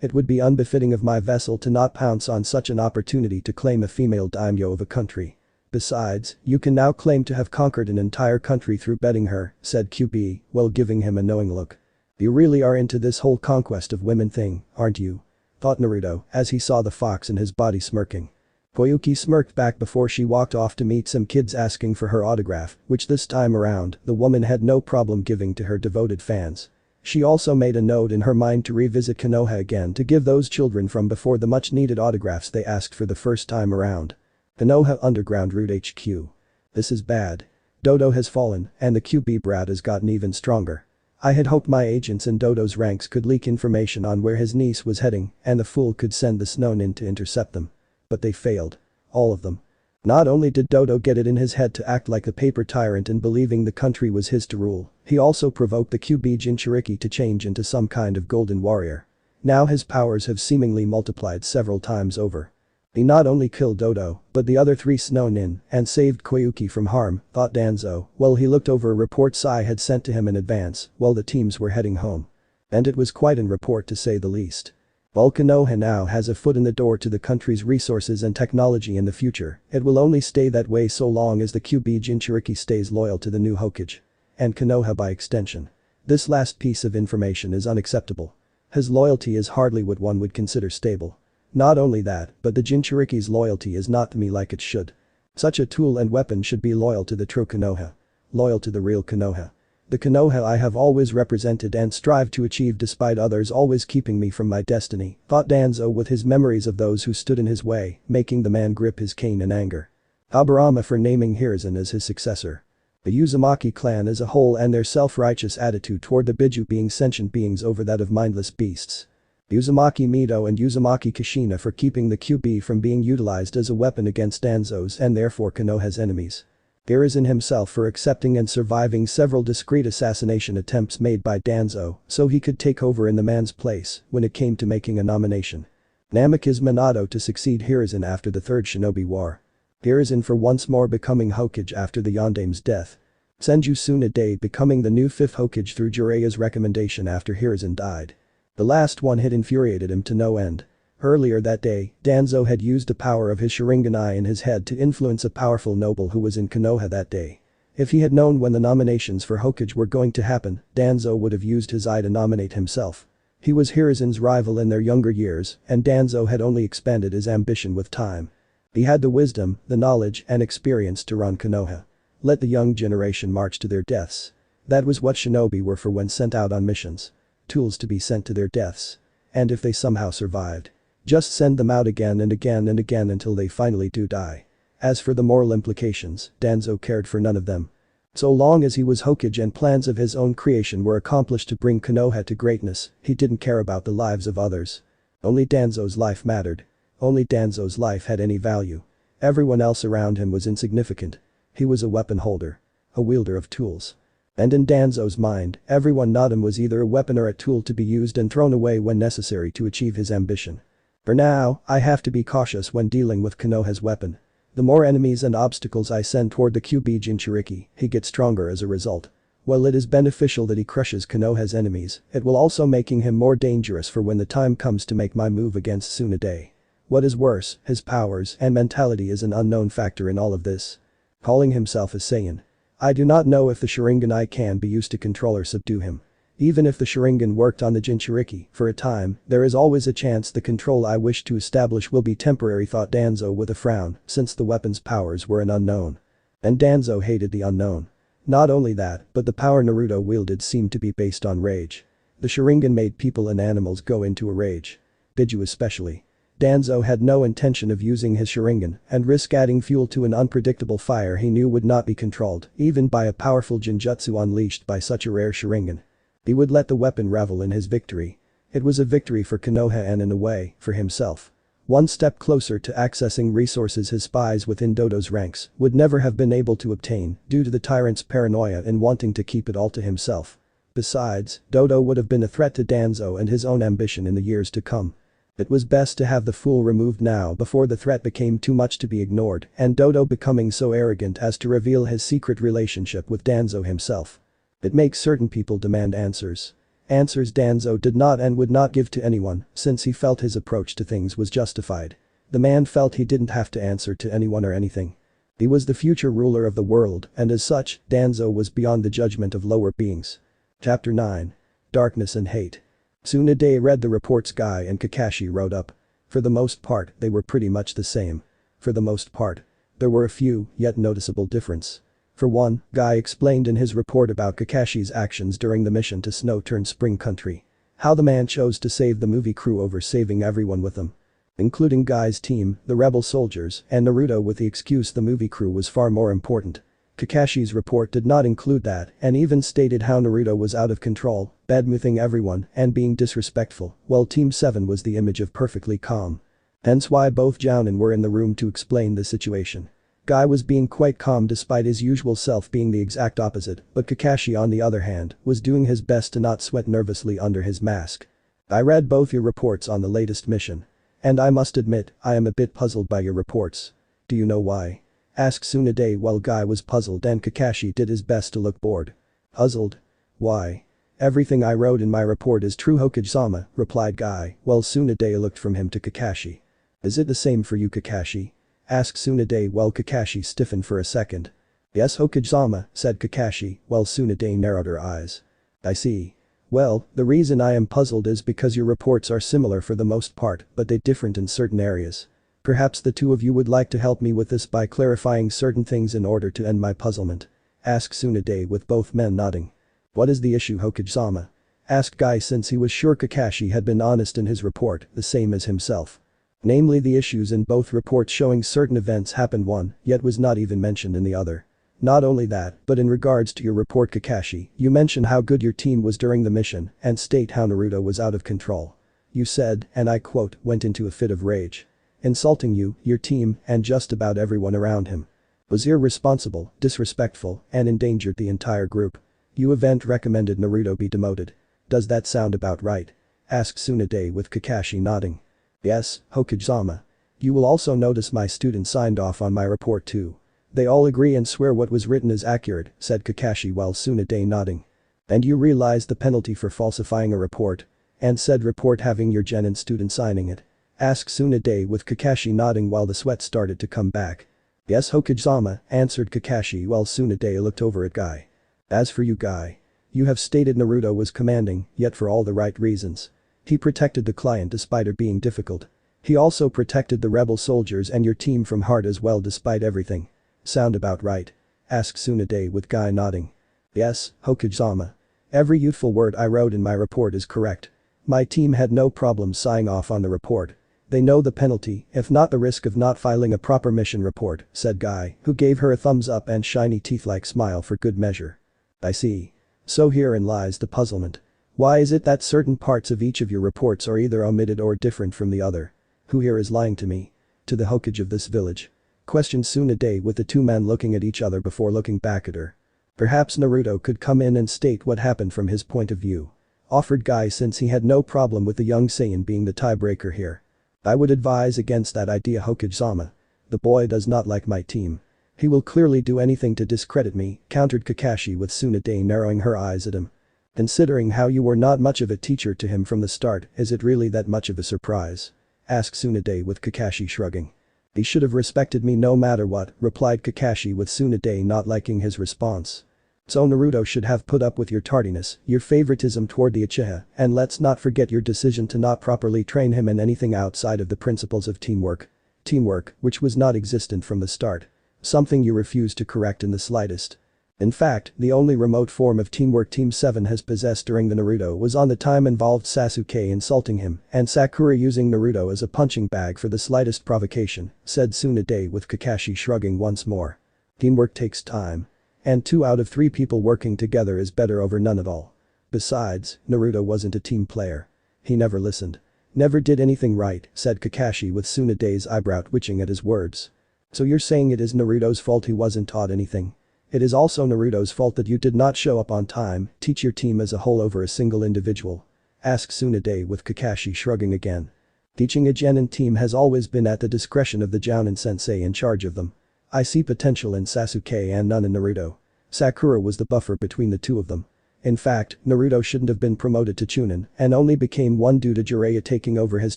It would be unbefitting of my vessel to not pounce on such an opportunity to claim a female daimyo of a country. Besides, you can now claim to have conquered an entire country through bedding her, said QB, while giving him a knowing look. You really are into this whole conquest of women thing, aren't you? Thought Naruto as he saw the fox in his body smirking. Koyuki smirked back before she walked off to meet some kids asking for her autograph, which this time around, the woman had no problem giving to her devoted fans. She also made a note in her mind to revisit Konoha again to give those children from before the much-needed autographs they asked for the first time around. Konoha Underground Route HQ. This is bad. Dodo has fallen, and the QB brat has gotten even stronger. I had hoped my agents in Dodo's ranks could leak information on where his niece was heading, and the fool could send the Snownin to intercept them. But they failed. All of them. Not only did Dodo get it in his head to act like a paper tyrant and believing the country was his to rule, he also provoked the QB Jinchuriki to change into some kind of golden warrior. Now his powers have seemingly multiplied several times over. He not only killed Dodo, but the other 3 Snownin and saved Koyuki from harm, thought Danzo, while he looked over a report Sai had sent to him in advance while the teams were heading home. And it was quite an report to say the least. While Konoha now has a foot in the door to the country's resources and technology in the future, it will only stay that way so long as the QB Jinchuriki stays loyal to the new Hokage. And Konoha by extension. This last piece of information is unacceptable. His loyalty is hardly what one would consider stable. Not only that, but the Jinchuriki's loyalty is not to me like it should. Such a tool and weapon should be loyal to the true Konoha. Loyal to the real Konoha. The Konoha I have always represented and strived to achieve despite others always keeping me from my destiny, thought Danzo with his memories of those who stood in his way, making the man grip his cane in anger. Aburama for naming Hiruzen as his successor. The Uzumaki clan as a whole and their self-righteous attitude toward the Biju being sentient beings over that of mindless beasts. Uzumaki Mido and Uzumaki Kushina for keeping the QB from being utilized as a weapon against Danzo's and therefore Konoha's enemies. Hiruzen himself for accepting and surviving several discreet assassination attempts made by Danzo so he could take over in the man's place when it came to making a nomination. Namikaze Minato to succeed Hiruzen after the Third Shinobi War. Hiruzen for once more becoming Hokage after the Yondame's death. Senju Tsunade becoming the new 5th Hokage through Jiraiya's recommendation after Hiruzen died. The last one hit infuriated him to no end. Earlier that day, Danzo had used the power of his Sharingan eye in his head to influence a powerful noble who was in Konoha that day. If he had known when the nominations for Hokage were going to happen, Danzo would have used his eye to nominate himself. He was Hiruzen's rival in their younger years, and Danzo had only expanded his ambition with time. He had the wisdom, the knowledge, and experience to run Konoha. Let the young generation march to their deaths. That was what shinobi were for when sent out on missions. Tools to be sent to their deaths. And if they somehow survived, just send them out again and again and again until they finally do die. As for the moral implications, Danzo cared for none of them. So long as he was Hokage and plans of his own creation were accomplished to bring Konoha to greatness, he didn't care about the lives of others. Only Danzo's life mattered. Only Danzo's life had any value. Everyone else around him was insignificant. He was a weapon holder. A wielder of tools. And in Danzo's mind, everyone not him was either a weapon or a tool to be used and thrown away when necessary to achieve his ambition. For now, I have to be cautious when dealing with Konoha's weapon. The more enemies and obstacles I send toward the QB Jinchuriki, he gets stronger as a result. While it is beneficial that he crushes Konoha's enemies, it will also making him more dangerous for when the time comes to make my move against Tsunade. What is worse, his powers and mentality is an unknown factor in all of this. Calling himself a Saiyan. I do not know if the Sharingan eye can be used to control or subdue him. Even if the Sharingan worked on the Jinchuriki for a time, there is always a chance the control I wish to establish will be temporary, thought Danzo with a frown, since the weapon's powers were an unknown. And Danzo hated the unknown. Not only that, but the power Naruto wielded seemed to be based on rage. The Sharingan made people and animals go into a rage. Biju especially. Danzo had no intention of using his Sharingan and risk adding fuel to an unpredictable fire he knew would not be controlled, even by a powerful Jinjutsu unleashed by such a rare Sharingan. He would let the weapon revel in his victory. It was a victory for Konoha and in a way, for himself. One step closer to accessing resources his spies within Dodo's ranks would never have been able to obtain due to the tyrant's paranoia in wanting to keep it all to himself. Besides, Dodo would have been a threat to Danzo and his own ambition in the years to come. It was best to have the fool removed now before the threat became too much to be ignored and Dodo becoming so arrogant as to reveal his secret relationship with Danzo himself. It makes certain people demand answers. Answers Danzo did not and would not give to anyone since he felt his approach to things was justified. The man felt he didn't have to answer to anyone or anything. He was the future ruler of the world and as such, Danzo was beyond the judgment of lower beings. Chapter 9. Darkness and Hate. Tsunade read the reports Guy and Kakashi wrote up. For the most part, they were pretty much the same. For the most part. There were a few, yet noticeable difference. For one, Guy explained in his report about Kakashi's actions during the mission to Snow-Spring Country. How the man chose to save the movie crew over saving everyone with them. Including Guy's team, the rebel soldiers, and Naruto with the excuse the movie crew was far more important. Kakashi's report did not include that and even stated how Naruto was out of control, badmouthing everyone and being disrespectful, while Team 7 was the image of perfectly calm. Hence why both Jounin were in the room to explain the situation. Guy was being quite calm despite his usual self being the exact opposite, but Kakashi on the other hand was doing his best to not sweat nervously under his mask. I read both your reports on the latest mission. And I must admit, I am a bit puzzled by your reports. Do you know why? Asked Tsunade while Guy was puzzled and Kakashi did his best to look bored. Puzzled? Why? Everything I wrote in my report is true, Hokage-sama, replied Guy while Tsunade looked from him to Kakashi. Is it the same for you, Kakashi? Asked Tsunade while Kakashi stiffened for a second. Yes, Hokage-sama, said Kakashi while Tsunade narrowed her eyes. I see. Well, the reason I am puzzled is because your reports are similar for the most part, but they different in certain areas. Perhaps the two of you would like to help me with this by clarifying certain things in order to end my puzzlement. Asked Tsunade with both men nodding. What is the issue, Hokage-sama? Asked Guy since he was sure Kakashi had been honest in his report, the same as himself. Namely the issues in both reports showing certain events happened one, yet was not even mentioned in the other. Not only that, but in regards to your report, Kakashi, you mention how good your team was during the mission and state how Naruto was out of control. You said, and I quote, went into a fit of rage. Insulting you, your team, and just about everyone around him. Was irresponsible, disrespectful, and endangered the entire group. You event recommended Naruto be demoted. Does that sound about right? Asked Tsunade with Kakashi nodding. Yes, Hokage-sama. You will also notice my student signed off on my report too. They all agree and swear what was written is accurate, said Kakashi while Tsunade nodding. And you realize the penalty for falsifying a report? And said report having your genin student signing it? Asked Tsunade with Kakashi nodding while the sweat started to come back. Yes, Hokage-sama, answered Kakashi while Tsunade looked over at Guy. As for you, Guy. You have stated Naruto was commanding, yet for all the right reasons. He protected the client despite her being difficult. He also protected the rebel soldiers and your team from heart as well despite everything. Sound about right? Asked Tsunade with Guy nodding. Yes, Hokage-sama. Every youthful word I wrote in my report is correct. My team had no problem signing off on the report. They know the penalty, if not the risk of not filing a proper mission report, said Guy, who gave her a thumbs up and shiny teeth-like smile for good measure. I see. So herein lies the puzzlement. Why is it that certain parts of each of your reports are either omitted or different from the other? Who here is lying to me? To the Hokage of this village? Questioned Tsunade with the two men looking at each other before looking back at her. Perhaps Naruto could come in and state what happened from his point of view. Offered Guy since he had no problem with the young Saiyan being the tiebreaker here. I would advise against that idea, Hokage-sama. The boy does not like my team. He will clearly do anything to discredit me, countered Kakashi with Tsunade narrowing her eyes at him. Considering how you were not much of a teacher to him from the start, is it really that much of a surprise? Asked Tsunade with Kakashi shrugging. He should have respected me no matter what, replied Kakashi with Tsunade not liking his response. So Naruto should have put up with your tardiness, your favoritism toward the Uchiha, and let's not forget your decision to not properly train him in anything outside of the principles of teamwork. Teamwork, which was not existent from the start. Something you refused to correct in the slightest. In fact, the only remote form of teamwork Team 7 has possessed during the Naruto was on the time involved Sasuke insulting him and Sakura using Naruto as a punching bag for the slightest provocation, said Tsunade with Kakashi shrugging once more. Teamwork takes time. And 2 out of 3 people working together is better over none at all. Besides, Naruto wasn't a team player. He never listened. Never did anything right, said Kakashi with Tsunade's eyebrow twitching at his words. So you're saying it is Naruto's fault he wasn't taught anything? It is also Naruto's fault that you did not show up on time, teach your team as a whole over a single individual? Asked Tsunade with Kakashi shrugging again. Teaching a genin team has always been at the discretion of the Jounin sensei in charge of them. I see potential in Sasuke and none in Naruto. Sakura was the buffer between the two of them. In fact, Naruto shouldn't have been promoted to Chunin and only became one due to Jiraiya taking over his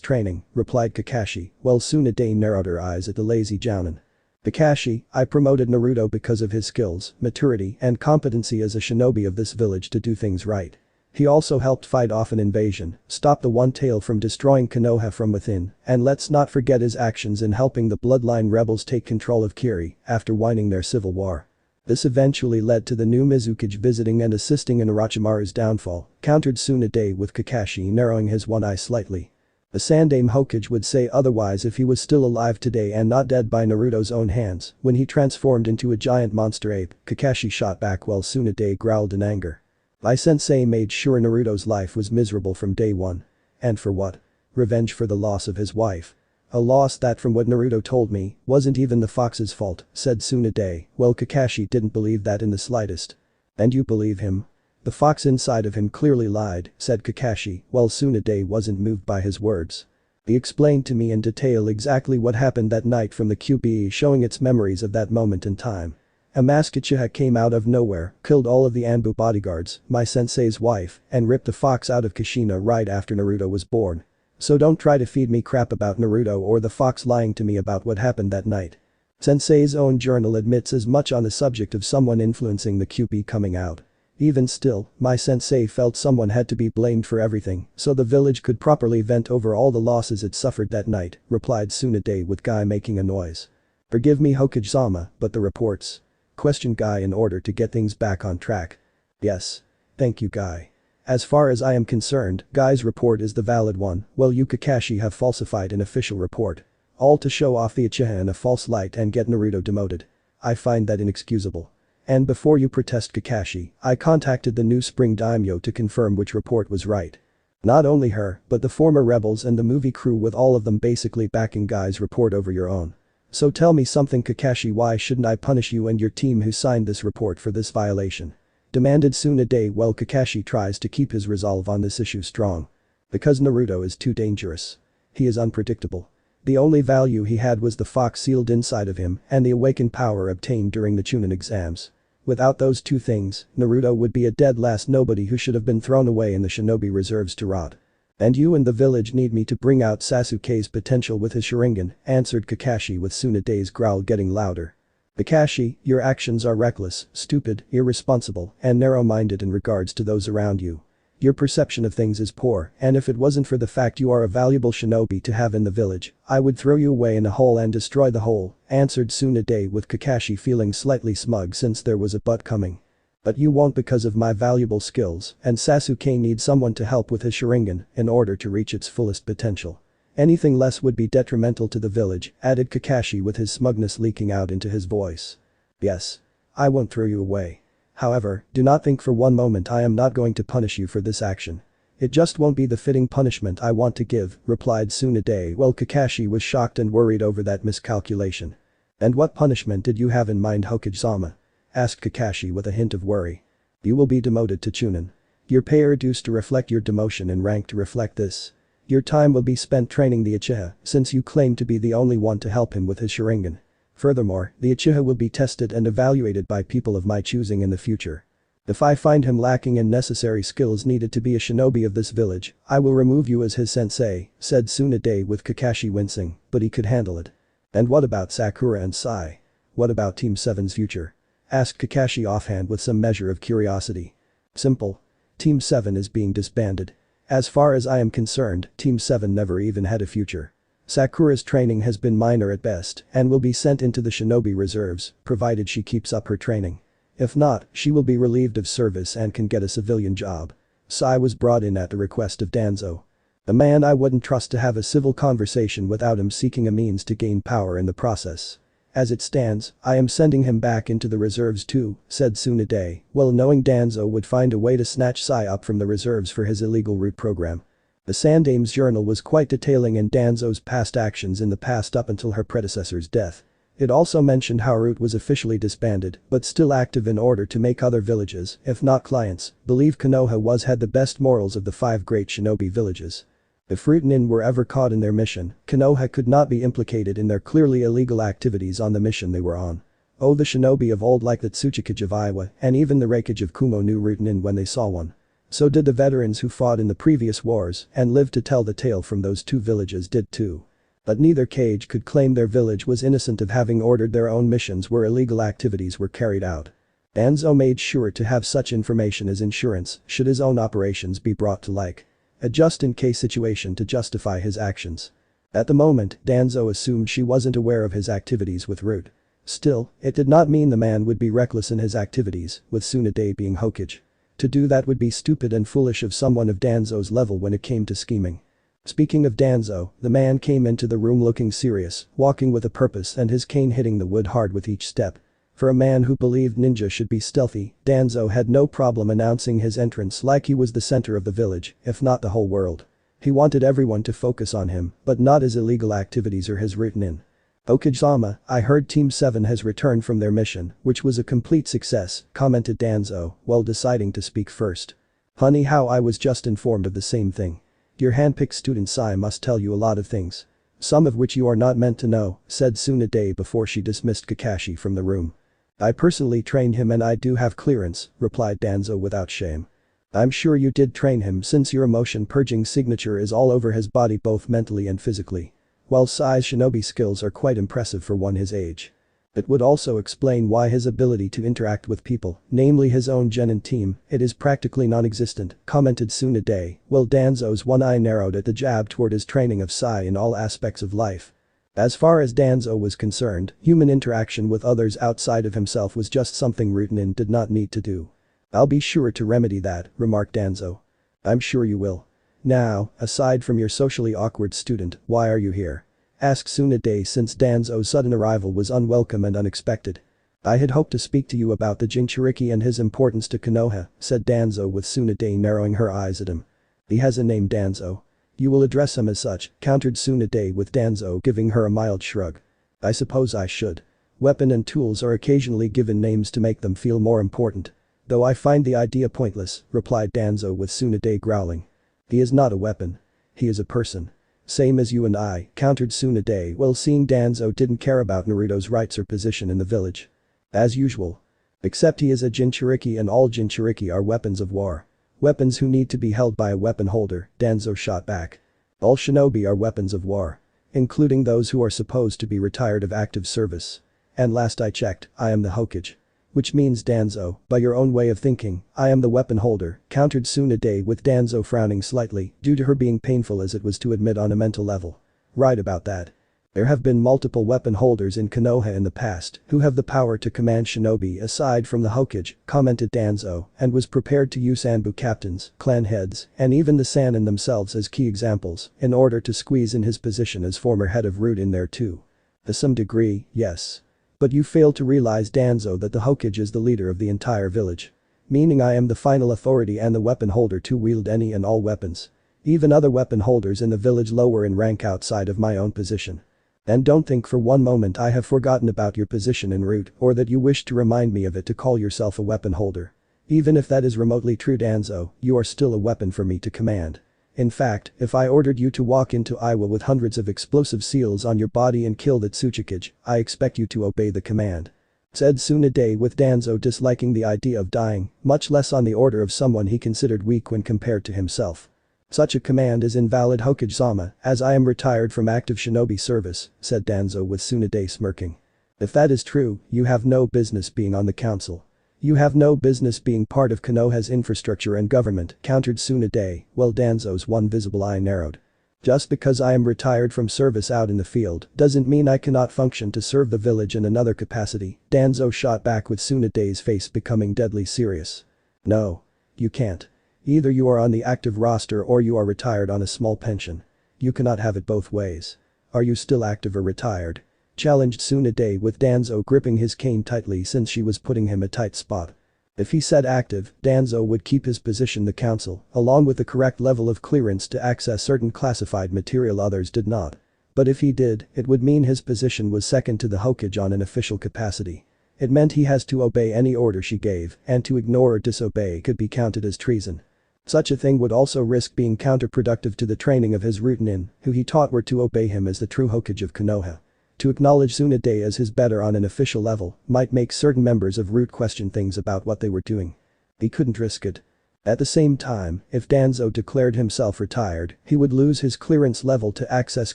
training, replied Kakashi, while Tsunade narrowed her eyes at the lazy Jounin. Kakashi, I promoted Naruto because of his skills, maturity, and competency as a shinobi of this village to do things right. He also helped fight off an invasion, stop the One Tail from destroying Konoha from within, and let's not forget his actions in helping the Bloodline rebels take control of Kiri after winning their civil war. This eventually led to the new Mizukage visiting and assisting in Orochimaru's downfall, countered Tsunade with Kakashi narrowing his one eye slightly. The Sandaime Hokage would say otherwise if he was still alive today and not dead by Naruto's own hands when he transformed into a giant monster ape, Kakashi shot back while Tsunade growled in anger. My sensei made sure Naruto's life was miserable from day one. And for what? Revenge for the loss of his wife. A loss that from what Naruto told me, wasn't even the fox's fault, said Tsunade, while Kakashi didn't believe that in the slightest. And you believe him? The fox inside of him clearly lied, said Kakashi, while Tsunade wasn't moved by his words. He explained to me in detail exactly what happened that night from the QBE showing its memories of that moment in time. A masked Uchiha came out of nowhere, killed all of the Anbu bodyguards, my sensei's wife, and ripped the fox out of Kushina right after Naruto was born. So don't try to feed me crap about Naruto or the fox lying to me about what happened that night. Sensei's own journal admits as much on the subject of someone influencing the QB coming out. Even still, my sensei felt someone had to be blamed for everything so the village could properly vent over all the losses it suffered that night, replied Tsunade with Guy making a noise. Forgive me Hokage-sama, but the reports? Questioned Guy in order to get things back on track. Yes. Thank you Guy. As far as I am concerned, Guy's report is the valid one, while you Kakashi have falsified an official report. All to show off the Uchiha in a false light and get Naruto demoted. I find that inexcusable. And before you protest Kakashi, I contacted the new Spring Daimyo to confirm which report was right. Not only her, but the former rebels and the movie crew with all of them basically backing Guy's report over your own. So tell me something, Kakashi, why shouldn't I punish you and your team who signed this report for this violation? Demanded Tsunade while Kakashi tries to keep his resolve on this issue strong. Because Naruto is too dangerous. He is unpredictable. The only value he had was the fox sealed inside of him and the awakened power obtained during the Chunin exams. Without those two things, Naruto would be a dead last nobody who should have been thrown away in the shinobi reserves to rot. And you and the village need me to bring out Sasuke's potential with his Sharingan, answered Kakashi with Tsunade's growl getting louder. Kakashi, your actions are reckless, stupid, irresponsible, and narrow-minded in regards to those around you. Your perception of things is poor, and if it wasn't for the fact you are a valuable shinobi to have in the village, I would throw you away in a hole and destroy the hole, answered Tsunade with Kakashi feeling slightly smug since there was a but coming. But you won't because of my valuable skills, and Sasuke needs someone to help with his Sharingan in order to reach its fullest potential. Anything less would be detrimental to the village, added Kakashi with his smugness leaking out into his voice. Yes. I won't throw you away. However, do not think for one moment I am not going to punish you for this action. It just won't be the fitting punishment I want to give, replied Tsunade while Kakashi was shocked and worried over that miscalculation. And what punishment did you have in mind, Hokage-sama? Asked Kakashi with a hint of worry. You will be demoted to Chunin. Your pay reduced to reflect your demotion and rank to reflect this. Your time will be spent training the Uchiha, since you claim to be the only one to help him with his Sharingan. Furthermore, the Uchiha will be tested and evaluated by people of my choosing in the future. If I find him lacking in necessary skills needed to be a shinobi of this village, I will remove you as his sensei, said Tsunade with Kakashi wincing, but he could handle it. And what about Sakura and Sai? What about Team 7's future? Asked Kakashi offhand with some measure of curiosity. Simple. Team 7 is being disbanded. As far as I am concerned, Team 7 never even had a future. Sakura's training has been minor at best and will be sent into the shinobi reserves, provided she keeps up her training. If not, she will be relieved of service and can get a civilian job. Sai was brought in at the request of Danzo. A man I wouldn't trust to have a civil conversation without him seeking a means to gain power in the process. As it stands, I am sending him back into the reserves too, said Tsunade, well knowing Danzo would find a way to snatch Sai up from the reserves for his illegal route program. The Sandame's journal was quite detailing in Danzo's past actions in the past up until her predecessor's death. It also mentioned how Root was officially disbanded but still active in order to make other villages, if not clients, believe Konoha had the best morals of the 5 great shinobi villages. If Rootin were ever caught in their mission, Konoha could not be implicated in their clearly illegal activities on the mission they were on. Oh, the shinobi of old like the Tsuchikage of Iowa and even the Reikage of Kumo knew Rootin when they saw one. So did the veterans who fought in the previous wars and lived to tell the tale from those 2 villages did too. But neither Cage could claim their village was innocent of having ordered their own missions where illegal activities were carried out. Danzo made sure to have such information as insurance should his own operations be brought to light. A just-in-case situation to justify his actions. At the moment, Danzo assumed she wasn't aware of his activities with Root. Still, it did not mean the man would be reckless in his activities, with Tsunade being Hokage. To do that would be stupid and foolish of someone of Danzo's level when it came to scheming. Speaking of Danzo, the man came into the room looking serious, walking with a purpose and his cane hitting the wood hard with each step. For a man who believed ninja should be stealthy, Danzo had no problem announcing his entrance like he was the center of the village, if not the whole world. He wanted everyone to focus on him, but not his illegal activities or his Rootin. Hokage-sama, I heard Team 7 has returned from their mission, which was a complete success, commented Danzo, while deciding to speak first. Honey, how I was just informed of the same thing. Your handpicked student Sai must tell you a lot of things. Some of which you are not meant to know, said Tsunade before she dismissed Kakashi from the room. I personally trained him and I do have clearance, replied Danzo without shame. I'm sure you did train him since your emotion purging signature is all over his body both mentally and physically. While Sai's shinobi skills are quite impressive for one his age. It would also explain why his ability to interact with people, namely his own genin team, it is practically non-existent, commented Tsunade, while Danzo's one eye narrowed at the jab toward his training of Sai in all aspects of life. As far as Danzo was concerned, human interaction with others outside of himself was just something Rootin did not need to do. I'll be sure to remedy that, remarked Danzo. I'm sure you will. Now, aside from your socially awkward student, why are you here? Asked Tsunade since Danzo's sudden arrival was unwelcome and unexpected. I had hoped to speak to you about the Jinchuriki and his importance to Konoha, said Danzo with Tsunade narrowing her eyes at him. He has a name, Danzo. You will address him as such, countered Tsunade with Danzo giving her a mild shrug. I suppose I should. Weapon and tools are occasionally given names to make them feel more important. Though I find the idea pointless, replied Danzo with Tsunade growling. He is not a weapon. He is a person. Same as you and I, countered Tsunade while seeing Danzo didn't care about Naruto's rights or position in the village. As usual. Except he is a Jinchuriki and all Jinchuriki are weapons of war. Weapons who need to be held by a weapon holder, Danzo shot back. All shinobi are weapons of war. Including those who are supposed to be retired of active service. And last I checked, I am the Hokage. Which means Danzo, by your own way of thinking, I am the weapon holder, countered Tsunade with Danzo frowning slightly due to her being painful as it was to admit on a mental level. Right about that. There have been multiple weapon holders in Konoha in the past who have the power to command shinobi aside from the Hokage, commented Danzo, and was prepared to use Anbu captains, clan heads, and even the Sannin themselves as key examples in order to squeeze in his position as former head of Root in there too. To some degree, yes. But you fail to realize Danzo that the Hokage is the leader of the entire village. Meaning I am the final authority and the weapon holder to wield any and all weapons. Even other weapon holders in the village lower in rank outside of my own position. And don't think for one moment I have forgotten about your position in Root or that you wish to remind me of it to call yourself a weapon holder. Even if that is remotely true Danzo, you are still a weapon for me to command. In fact, if I ordered you to walk into Iwa with hundreds of explosive seals on your body and kill that Tsuchikage, I expect you to obey the command. Said Tsunade with Danzo disliking the idea of dying, much less on the order of someone he considered weak when compared to himself. Such a command is invalid Hokage-sama, as I am retired from active shinobi service, said Danzo with Tsunade smirking. If that is true, you have no business being on the council. You have no business being part of Konoha's infrastructure and government, countered Tsunade, while Danzo's one visible eye narrowed. Just because I am retired from service out in the field doesn't mean I cannot function to serve the village in another capacity, Danzo shot back with Tsunade's face becoming deadly serious. No. You can't. Either you are on the active roster or you are retired on a small pension. You cannot have it both ways. Are you still active or retired? Challenged Tsunade with Danzo gripping his cane tightly since she was putting him a tight spot. If he said active, Danzo would keep his position in the council, along with the correct level of clearance to access certain classified material others did not. But if he did, it would mean his position was second to the Hokage on an official capacity. It meant he has to obey any order she gave, and to ignore or disobey could be counted as treason. Such a thing would also risk being counterproductive to the training of his Rootenin, who he taught were to obey him as the true Hokage of Konoha. To acknowledge Tsunade as his better on an official level might make certain members of Root question things about what they were doing. He couldn't risk it. At the same time, if Danzo declared himself retired, he would lose his clearance level to access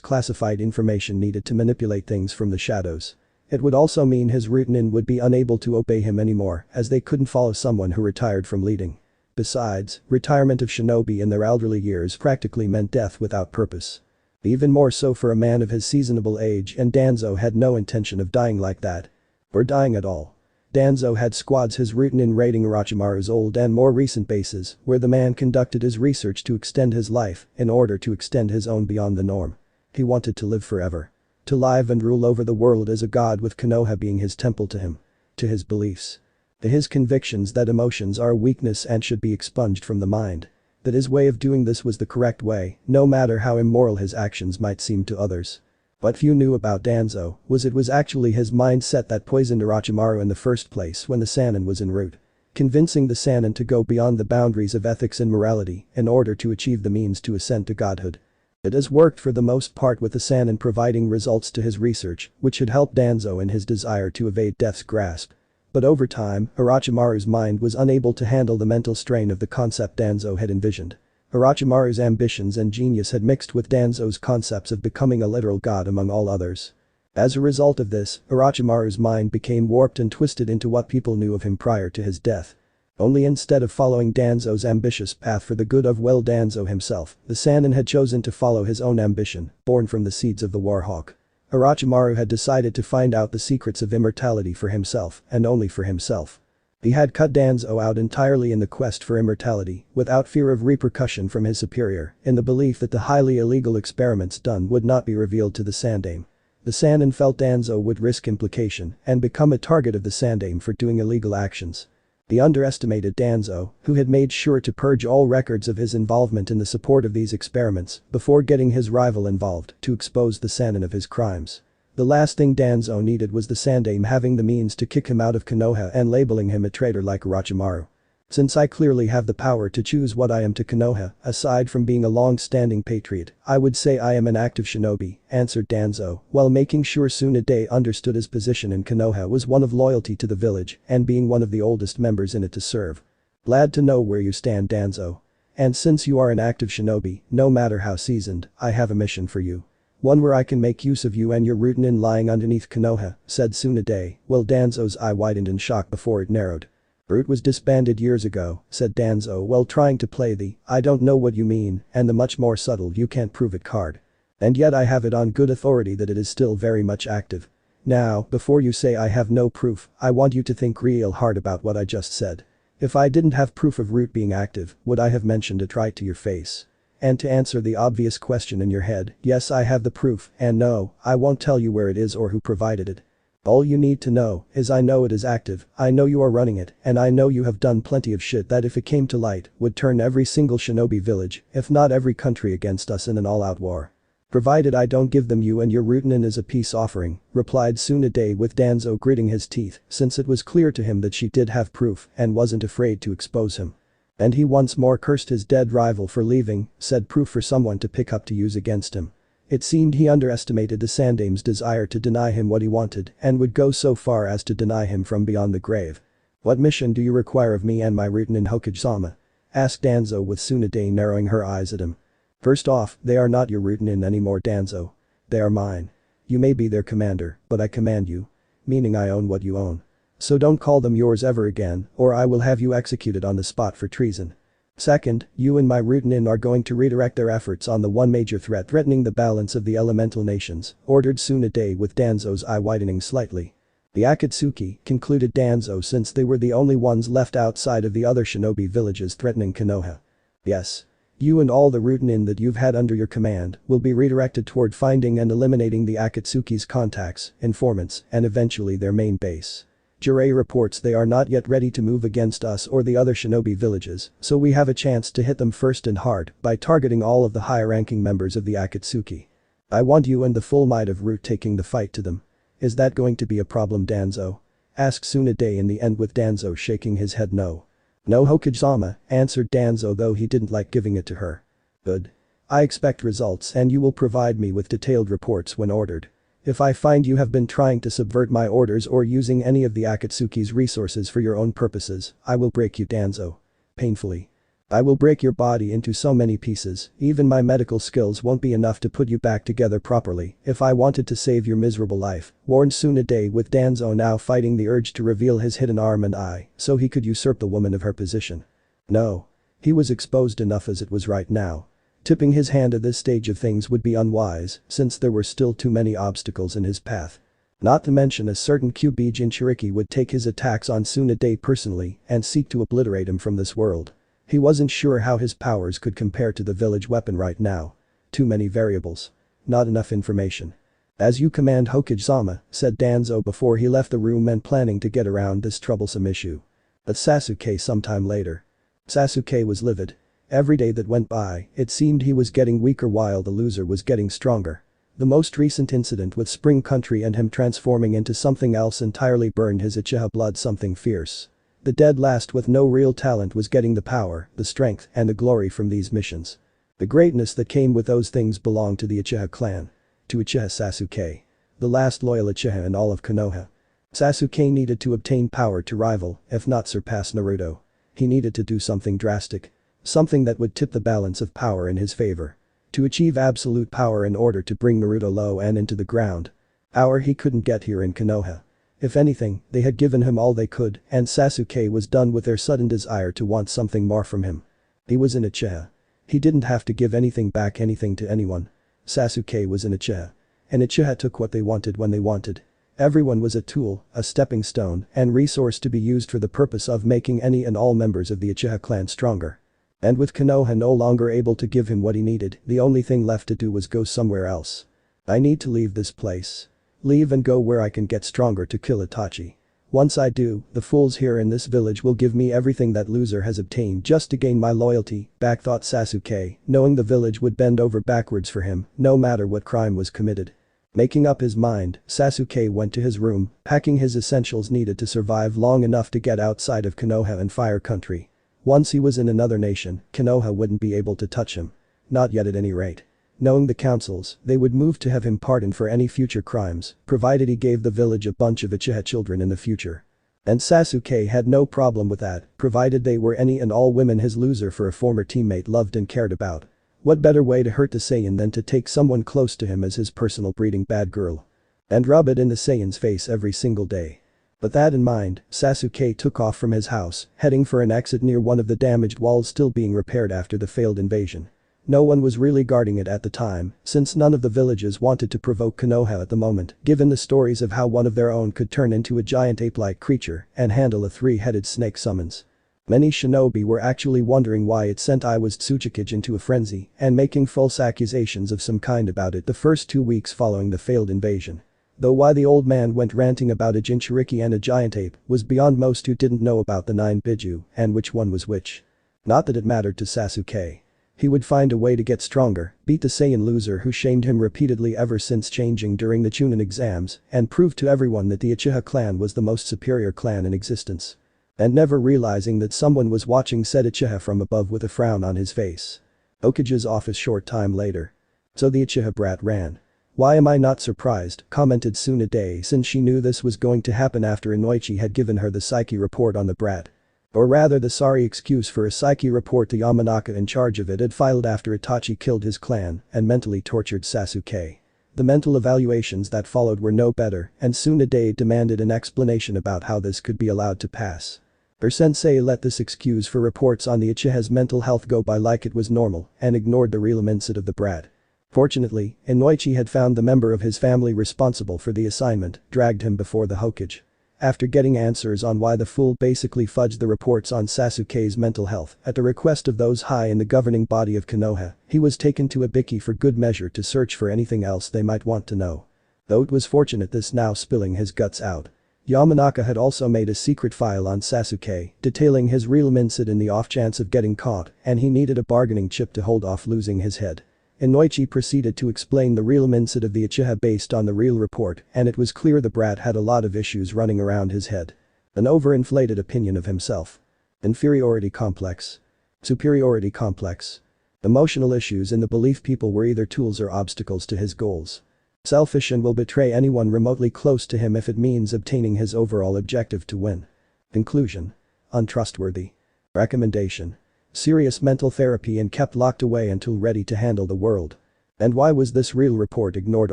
classified information needed to manipulate things from the shadows. It would also mean his Rootenin would be unable to obey him anymore, as they couldn't follow someone who retired from leading. Besides, retirement of shinobi in their elderly years practically meant death without purpose. Even more so for a man of his seasonable age, and Danzo had no intention of dying like that. Or dying at all. Danzo had squads his Rootenin raiding Orochimaru's old and more recent bases, where the man conducted his research to extend his life in order to extend his own beyond the norm. He wanted to live forever. To live and rule over the world as a god with Konoha being his temple to him. To his beliefs. To his convictions that emotions are a weakness and should be expunged from the mind. That his way of doing this was the correct way, no matter how immoral his actions might seem to others. What few knew about Danzo was it was actually his mindset that poisoned Orochimaru in the first place when the Sannin was en route. Convincing the Sannin to go beyond the boundaries of ethics and morality in order to achieve the means to ascend to godhood. It has worked for the most part with the Sannin providing results to his research, which had helped Danzo in his desire to evade death's grasp. But over time, Orochimaru's mind was unable to handle the mental strain of the concept Danzo had envisioned. Orochimaru's ambitions and genius had mixed with Danzo's concepts of becoming a literal god among all others. As a result of this, Orochimaru's mind became warped and twisted into what people knew of him prior to his death. Only instead of following Danzo's ambitious path for the good of Danzo himself, the Sannin had chosen to follow his own ambition, born from the seeds of the Warhawk. Orochimaru had decided to find out the secrets of immortality for himself, and only for himself. He had cut Danzo out entirely in the quest for immortality, without fear of repercussion from his superior, in the belief that the highly illegal experiments done would not be revealed to the Sandaime. The Sannin felt Danzo would risk implication and become a target of the Sandaime for doing illegal actions. He underestimated Danzo, who had made sure to purge all records of his involvement in the support of these experiments before getting his rival involved to expose the Sannin of his crimes. The last thing Danzo needed was the Sandaime having the means to kick him out of Konoha and labeling him a traitor like Orochimaru. Since I clearly have the power to choose what I am to Konoha, aside from being a long-standing patriot, I would say I am an active shinobi, answered Danzo, while making sure Tsunade understood his position in Konoha was one of loyalty to the village and being one of the oldest members in it to serve. Glad to know where you stand, Danzo. And since you are an active shinobi, no matter how seasoned, I have a mission for you. One where I can make use of you and your Rootinin lying underneath Konoha, said Tsunade, while Danzo's eye widened in shock before it narrowed. Root was disbanded years ago, said Danzo while trying to play the "I don't know what you mean" and the much more subtle "you can't prove it" card. And yet I have it on good authority that it is still very much active. Now, before you say I have no proof, I want you to think real hard about what I just said. If I didn't have proof of Root being active, would I have mentioned it right to your face? And to answer the obvious question in your head, yes, I have the proof, and no, I won't tell you where it is or who provided it. All you need to know is I know it is active, I know you are running it, and I know you have done plenty of shit that if it came to light would turn every single shinobi village, if not every country against us in an all-out war. Provided I don't give them you and your Rootinin as a peace offering, replied Tsunade with Danzo gritting his teeth since it was clear to him that she did have proof and wasn't afraid to expose him. And he once more cursed his dead rival for leaving, said proof for someone to pick up to use against him. It seemed he underestimated the Sandaime's desire to deny him what he wanted and would go so far as to deny him from beyond the grave. What mission do you require of me and my Rootinin Hokage-sama? Asked Danzo with Tsunade narrowing her eyes at him. First off, they are not your Rootinin anymore, Danzo. They are mine. You may be their commander, but I command you. Meaning I own what you own. So don't call them yours ever again, or I will have you executed on the spot for treason. Second, you and my Rootinin are going to redirect their efforts on the one major threat threatening the balance of the elemental nations, ordered Tsunade with Danzo's eye widening slightly. The Akatsuki, concluded Danzo since they were the only ones left outside of the other shinobi villages threatening Konoha. Yes. You and all the Rootinin that you've had under your command will be redirected toward finding and eliminating the Akatsuki's contacts, informants, and eventually their main base. Jiraiya reports they are not yet ready to move against us or the other shinobi villages, so we have a chance to hit them first and hard by targeting all of the higher-ranking members of the Akatsuki. I want you and the full might of Root taking the fight to them. Is that going to be a problem, Danzo? Asked Tsunade in the end with Danzo shaking his head no. No, Hokage-sama, answered Danzo, though he didn't like giving it to her. Good. I expect results and you will provide me with detailed reports when ordered. If I find you have been trying to subvert my orders or using any of the Akatsuki's resources for your own purposes, I will break you, Danzo. Painfully. I will break your body into so many pieces, even my medical skills won't be enough to put you back together properly if I wanted to save your miserable life, warned Tsunade with Danzo now fighting the urge to reveal his hidden arm and eye so he could usurp the woman of her position. No. He was exposed enough as it was right now. Tipping his hand at this stage of things would be unwise since there were still too many obstacles in his path. Not to mention a certain Kyuubi Jinchuriki would take his attacks on Tsunade personally and seek to obliterate him from this world. He wasn't sure how his powers could compare to the village weapon right now. Too many variables. Not enough information. As you command, Hokage-sama, said Danzo before he left the room and planning to get around this troublesome issue. But Sasuke sometime later. Sasuke was livid. Every day that went by, it seemed he was getting weaker while the loser was getting stronger. The most recent incident with Spring Country and him transforming into something else entirely burned his Uchiha blood something fierce. The dead last with no real talent was getting the power, the strength, and the glory from these missions. The greatness that came with those things belonged to the Uchiha clan. To Uchiha Sasuke. The last loyal Uchiha in all of Konoha. Sasuke needed to obtain power to rival, if not surpass Naruto. He needed to do something drastic. Something that would tip the balance of power in his favor. To achieve absolute power in order to bring Naruto low and into the ground. Power he couldn't get here in Konoha. If anything, they had given him all they could and Sasuke was done with their sudden desire to want something more from him. He was an Uchiha. He didn't have to give anything back anything to anyone. Sasuke was an Uchiha. And Uchiha took what they wanted when they wanted. Everyone was a tool, a stepping stone, and resource to be used for the purpose of making any and all members of the Uchiha clan stronger. And with Konoha no longer able to give him what he needed, the only thing left to do was go somewhere else. I need to leave this place. Leave and go where I can get stronger to kill Itachi. Once I do, the fools here in this village will give me everything that loser has obtained just to gain my loyalty, back thought Sasuke, knowing the village would bend over backwards for him, no matter what crime was committed. Making up his mind, Sasuke went to his room, packing his essentials needed to survive long enough to get outside of Konoha and Fire Country. Once he was in another nation, Konoha wouldn't be able to touch him. Not yet at any rate. Knowing the councils, they would move to have him pardoned for any future crimes, provided he gave the village a bunch of Uchiha children in the future. And Sasuke had no problem with that, provided they were any and all women his loser for a former teammate loved and cared about. What better way to hurt the Saiyan than to take someone close to him as his personal breeding bad girl? And rub it in the Saiyan's face every single day. With that in mind, Sasuke took off from his house, heading for an exit near one of the damaged walls still being repaired after the failed invasion. No one was really guarding it at the time, since none of the villages wanted to provoke Konoha at the moment, given the stories of how one of their own could turn into a giant ape-like creature and handle a three-headed snake summons. Many shinobi were actually wondering why it sent Iwa's Tsuchikage into a frenzy and making false accusations of some kind about it the first 2 weeks following the failed invasion. Though why the old man went ranting about a Jinchuriki and a giant ape was beyond most who didn't know about the 9 Biju and which one was which. Not that it mattered to Sasuke. He would find a way to get stronger, beat the Saiyan loser who shamed him repeatedly ever since changing during the Chunin exams, and prove to everyone that the Uchiha clan was the most superior clan in existence. And never realizing that someone was watching said Uchiha from above with a frown on his face. Hokage's office short time later. So the Uchiha brat ran. "Why am I not surprised," commented Tsunade since she knew this was going to happen after Inoichi had given her the psyche report on the brat. Or rather the sorry excuse for a psyche report the Yamanaka in charge of it had filed after Itachi killed his clan and mentally tortured Sasuke. The mental evaluations that followed were no better and Tsunade demanded an explanation about how this could be allowed to pass. Her sensei let this excuse for reports on the Uchiha's mental health go by like it was normal and ignored the real incident of the brat. Fortunately, Inoichi had found the member of his family responsible for the assignment, dragged him before the Hokage. After getting answers on why the fool basically fudged the reports on Sasuke's mental health at the request of those high in the governing body of Konoha, he was taken to Ibiki for good measure to search for anything else they might want to know. Though it was fortunate this now spilling his guts out. Yamanaka had also made a secret file on Sasuke, detailing his real mindset in the off chance of getting caught, and he needed a bargaining chip to hold off losing his head. Inoichi proceeded to explain the real mindset of the Uchiha based on the real report, and it was clear the brat had a lot of issues running around his head. An overinflated opinion of himself. Inferiority complex. Superiority complex. Emotional issues in the belief people were either tools or obstacles to his goals. Selfish and will betray anyone remotely close to him if it means obtaining his overall objective to win. Conclusion. Untrustworthy. Recommendation. Serious mental therapy and kept locked away until ready to handle the world. And why was this real report ignored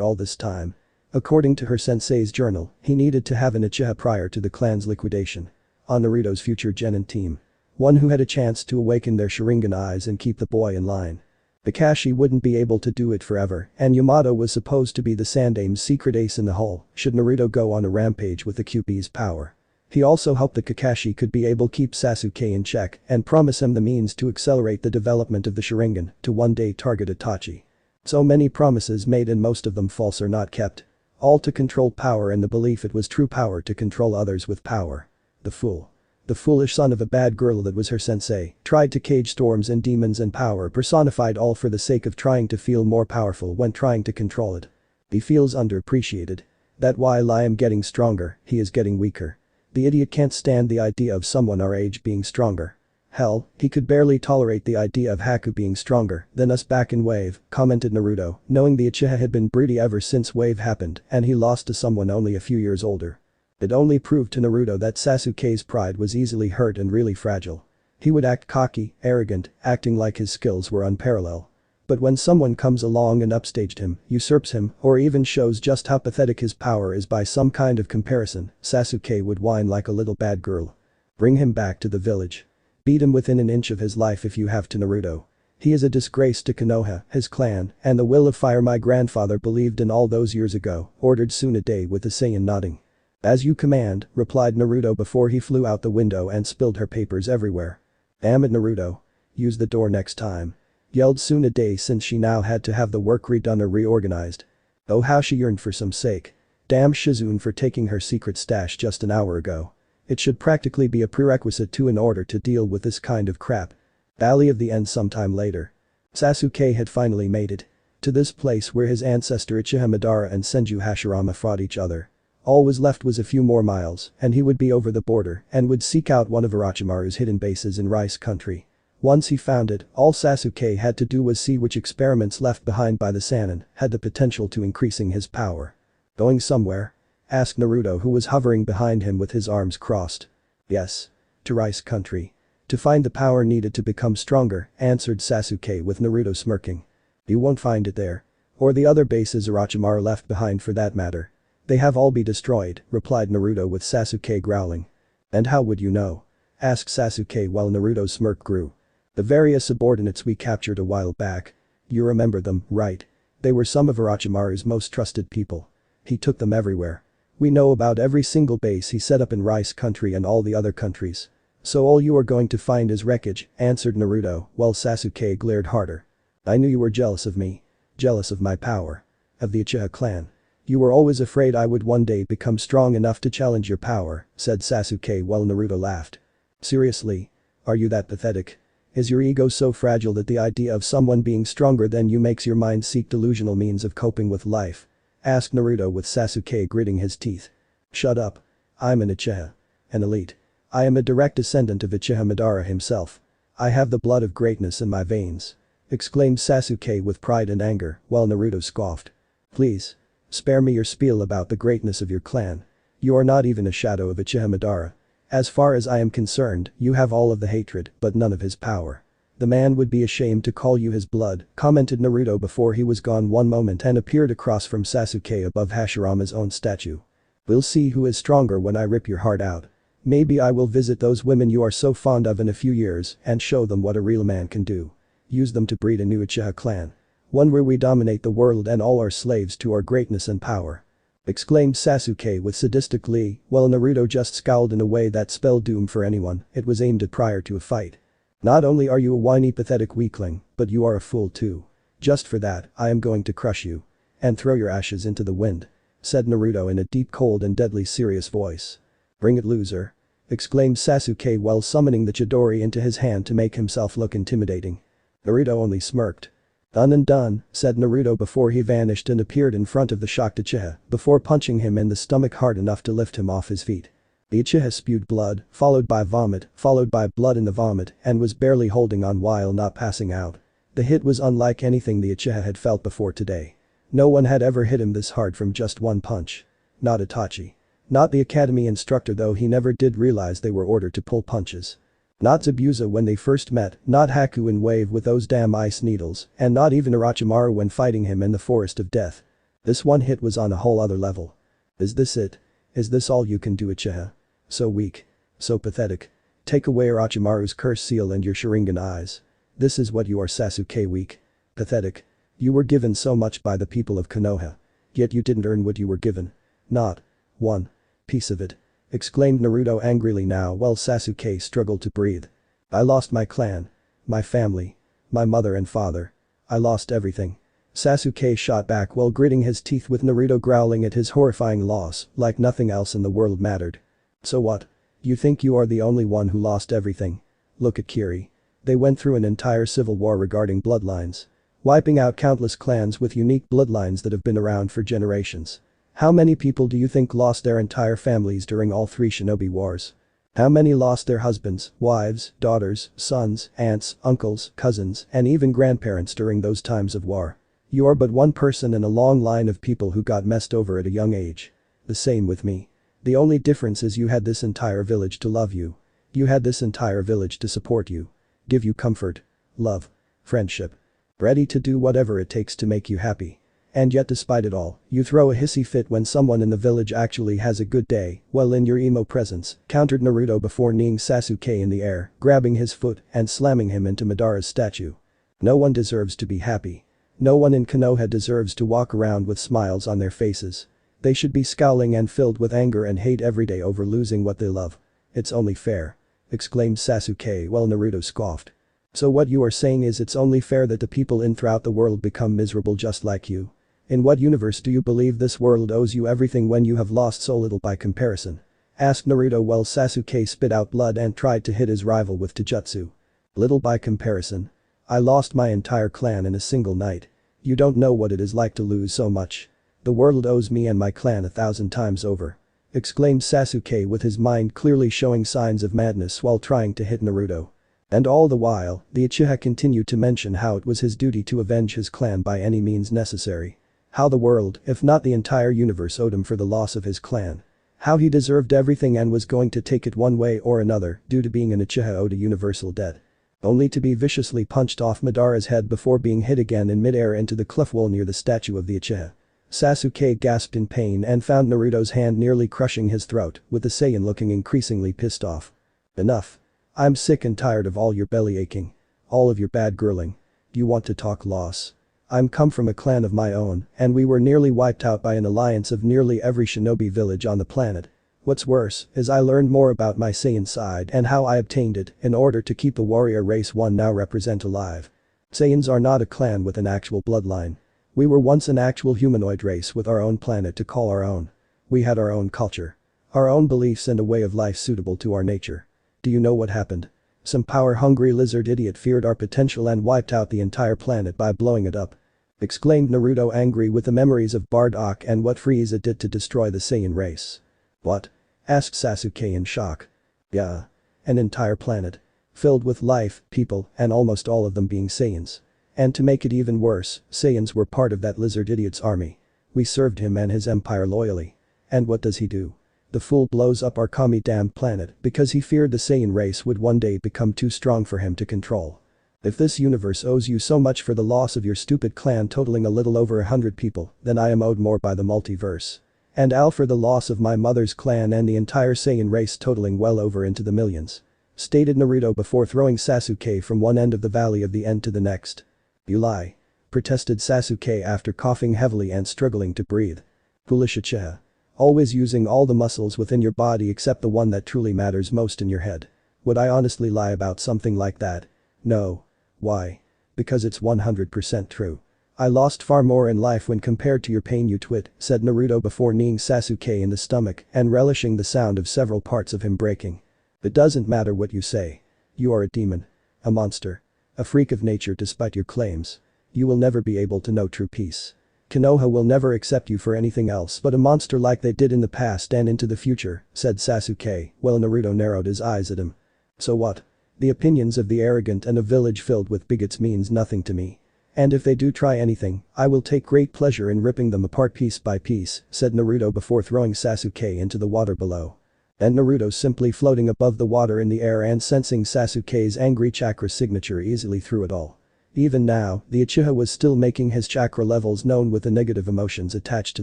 all this time? According to her sensei's journal, he needed to have an Uchiha prior to the clan's liquidation. On Naruto's future genin team. One who had a chance to awaken their Sharingan eyes and keep the boy in line. Kakashi wouldn't be able to do it forever, and Yamato was supposed to be the Sandame's secret ace in the hole should Naruto go on a rampage with the QP's power. He also hoped that Kakashi could be able to keep Sasuke in check and promise him the means to accelerate the development of the Sharingan to one day target Itachi. So many promises made and most of them false or not kept. All to control power and the belief it was true power to control others with power. The fool. The foolish son of a bad girl that was her sensei, tried to cage storms and demons and power personified all for the sake of trying to feel more powerful when trying to control it. He feels underappreciated. That while I am getting stronger, he is getting weaker. The idiot can't stand the idea of someone our age being stronger. Hell, he could barely tolerate the idea of Haku being stronger than us back in Wave, commented Naruto, knowing the Uchiha had been broody ever since Wave happened and he lost to someone only a few years older. It only proved to Naruto that Sasuke's pride was easily hurt and really fragile. He would act cocky, arrogant, acting like his skills were unparalleled. But when someone comes along and upstaged him, usurps him, or even shows just how pathetic his power is by some kind of comparison, Sasuke would whine like a little bad girl. Bring him back to the village. Beat him within an inch of his life if you have to, Naruto. He is a disgrace to Konoha, his clan, and the will of fire my grandfather believed in all those years ago, ordered Tsunade with the Saiyan nodding. As you command, replied Naruto before he flew out the window and spilled her papers everywhere. Damn it, Naruto. Use the door next time. Yelled Tsunade since she now had to have the work redone or reorganized. Oh how she yearned for some sake. Damn Shizune for taking her secret stash just an hour ago. It should practically be a prerequisite to in order to deal with this kind of crap. Valley of the End sometime later. Sasuke had finally made it. to this place where his ancestor Uchiha Madara and Senju Hashirama fought each other. All was left was a few more miles, and he would be over the border and would seek out one of Orochimaru's hidden bases in Rice Country. Once he found it, all Sasuke had to do was see which experiments left behind by the Sannin had the potential to increasing his power. Going somewhere? Asked Naruto, who was hovering behind him with his arms crossed. Yes. To Rice Country. To find the power needed to become stronger, answered Sasuke with Naruto smirking. You won't find it there. Or the other bases Orochimaru left behind for that matter. They have all been destroyed, replied Naruto with Sasuke growling. And how would you know? Asked Sasuke while Naruto's smirk grew. The various subordinates we captured a while back. You remember them, right? They were some of Orochimaru's most trusted people. He took them everywhere. We know about every single base he set up in Rice Country and all the other countries. So all you are going to find is wreckage, answered Naruto, while Sasuke glared harder. I knew you were jealous of me. Jealous of my power. Of the Uchiha clan. You were always afraid I would one day become strong enough to challenge your power, said Sasuke while Naruto laughed. Seriously? Are you that pathetic? Is your ego so fragile that the idea of someone being stronger than you makes your mind seek delusional means of coping with life? Asked Naruto with Sasuke gritting his teeth. Shut up. I'm an Uchiha. An elite. I am a direct descendant of Uchiha Madara himself. I have the blood of greatness in my veins. Exclaimed Sasuke with pride and anger, while Naruto scoffed. Please. Spare me your spiel about the greatness of your clan. You are not even a shadow of Uchiha Madara. As far as I am concerned, you have all of the hatred, but none of his power. The man would be ashamed to call you his blood, commented Naruto before he was gone one moment and appeared across from Sasuke above Hashirama's own statue. We'll see who is stronger when I rip your heart out. Maybe I will visit those women you are so fond of in a few years and show them what a real man can do. Use them to breed a new Uchiha clan. One where we dominate the world and all are slaves to our greatness and power. Exclaimed Sasuke with sadistic glee, while Naruto just scowled in a way that spelled doom for anyone it was aimed at prior to a fight. Not only are you a whiny pathetic weakling, but you are a fool too. Just for that, I am going to crush you. And throw your ashes into the wind. Said Naruto in a deep cold and deadly serious voice. Bring it, loser. Exclaimed Sasuke while summoning the Chidori into his hand to make himself look intimidating. Naruto only smirked. Done and done, said Naruto before he vanished and appeared in front of the shocked Uchiha before punching him in the stomach hard enough to lift him off his feet. The Uchiha spewed blood, followed by vomit, followed by blood in the vomit and was barely holding on while not passing out. The hit was unlike anything the Uchiha had felt before today. No one had ever hit him this hard from just one punch. Not Itachi. Not the academy instructor, though he never did realize they were ordered to pull punches. Not Zabuza when they first met, not Haku in Wave with those damn ice needles, and not even Orochimaru when fighting him in the Forest of Death. This one hit was on a whole other level. Is this it? Is this all you can do, Uchiha? So weak. So pathetic. Take away Orochimaru's curse seal and your Sharingan eyes. This is what you are, Sasuke, weak. Pathetic. You were given so much by the people of Konoha. Yet you didn't earn what you were given. Not one piece of it. Exclaimed Naruto angrily now while Sasuke struggled to breathe. I lost my clan. My family. My mother and father. I lost everything. Sasuke shot back while gritting his teeth with Naruto growling at his horrifying loss like nothing else in the world mattered. So what? You think you are the only one who lost everything? Look at Kiri. They went through an entire civil war regarding bloodlines. Wiping out countless clans with unique bloodlines that have been around for generations. How many people do you think lost their entire families during all three shinobi wars? How many lost their husbands, wives, daughters, sons, aunts, uncles, cousins, and even grandparents during those times of war? You are but one person in a long line of people who got messed over at a young age. The same with me. The only difference is you had this entire village to love you. You had this entire village to support you. Give you comfort, love, friendship. Ready to do whatever it takes to make you happy. And yet despite it all, you throw a hissy fit when someone in the village actually has a good day, while in your emo presence, countered Naruto before kneeing Sasuke in the air, grabbing his foot and slamming him into Madara's statue. No one deserves to be happy. No one in Konoha deserves to walk around with smiles on their faces. They should be scowling and filled with anger and hate every day over losing what they love. It's only fair. Exclaimed Sasuke while Naruto scoffed. So what you are saying is it's only fair that the people in throughout the world become miserable just like you? In what universe do you believe this world owes you everything when you have lost so little by comparison? Asked Naruto while Sasuke spit out blood and tried to hit his rival with Taijutsu. Little by comparison. I lost my entire clan in a single night. You don't know what it is like to lose so much. The world owes me and my clan 1,000 times over. Exclaimed Sasuke with his mind clearly showing signs of madness while trying to hit Naruto. And all the while, the Uchiha continued to mention how it was his duty to avenge his clan by any means necessary. How the world, if not the entire universe, owed him for the loss of his clan. How he deserved everything and was going to take it one way or another due to being an Uchiha owed a universal debt. Only to be viciously punched off Madara's head before being hit again in midair into the cliff wall near the statue of the Uchiha. Sasuke gasped in pain and found Naruto's hand nearly crushing his throat, with the Saiyan looking increasingly pissed off. Enough. I'm sick and tired of all your belly aching. All of your bad girling. You want to talk loss? I'm come from a clan of my own, and we were nearly wiped out by an alliance of nearly every shinobi village on the planet. What's worse is I learned more about my Saiyan side and how I obtained it in order to keep the warrior race one now represent alive. Saiyans are not a clan with an actual bloodline. We were once an actual humanoid race with our own planet to call our own. We had our own culture. Our own beliefs and a way of life suitable to our nature. Do you know what happened? Some power-hungry lizard idiot feared our potential and wiped out the entire planet by blowing it up. Exclaimed Naruto, angry with the memories of Bardock and what Frieza did to destroy the Saiyan race. What? Asked Sasuke in shock. Yeah. An entire planet. Filled with life, people, and almost all of them being Saiyans. And to make it even worse, Saiyans were part of that lizard idiot's army. We served him and his empire loyally. And what does he do? The fool blows up our Kami-damned planet because he feared the Saiyan race would one day become too strong for him to control. If this universe owes you so much for the loss of your stupid clan totaling a little over 100 people, then I am owed more by the multiverse. And I'll for the loss of my mother's clan and the entire Saiyan race totaling well over into the millions. Stated Naruto before throwing Sasuke from one end of the valley of the end to the next. You lie. Protested Sasuke after coughing heavily and struggling to breathe. Foolish Uchiha. Always using all the muscles within your body except the one that truly matters most in your head. Would I honestly lie about something like that? No. Why? Because it's 100% true. I lost far more in life when compared to your pain, you twit, said Naruto before kneeing Sasuke in the stomach and relishing the sound of several parts of him breaking. It doesn't matter what you say. You are a demon. A monster. A freak of nature despite your claims. You will never be able to know true peace. Konoha will never accept you for anything else but a monster like they did in the past and into the future, said Sasuke, while Naruto narrowed his eyes at him. So what? The opinions of the arrogant and a village filled with bigots means nothing to me. And if they do try anything, I will take great pleasure in ripping them apart piece by piece, said Naruto before throwing Sasuke into the water below. And Naruto simply floating above the water in the air and sensing Sasuke's angry chakra signature easily through it all. Even now, the Uchiha was still making his chakra levels known with the negative emotions attached to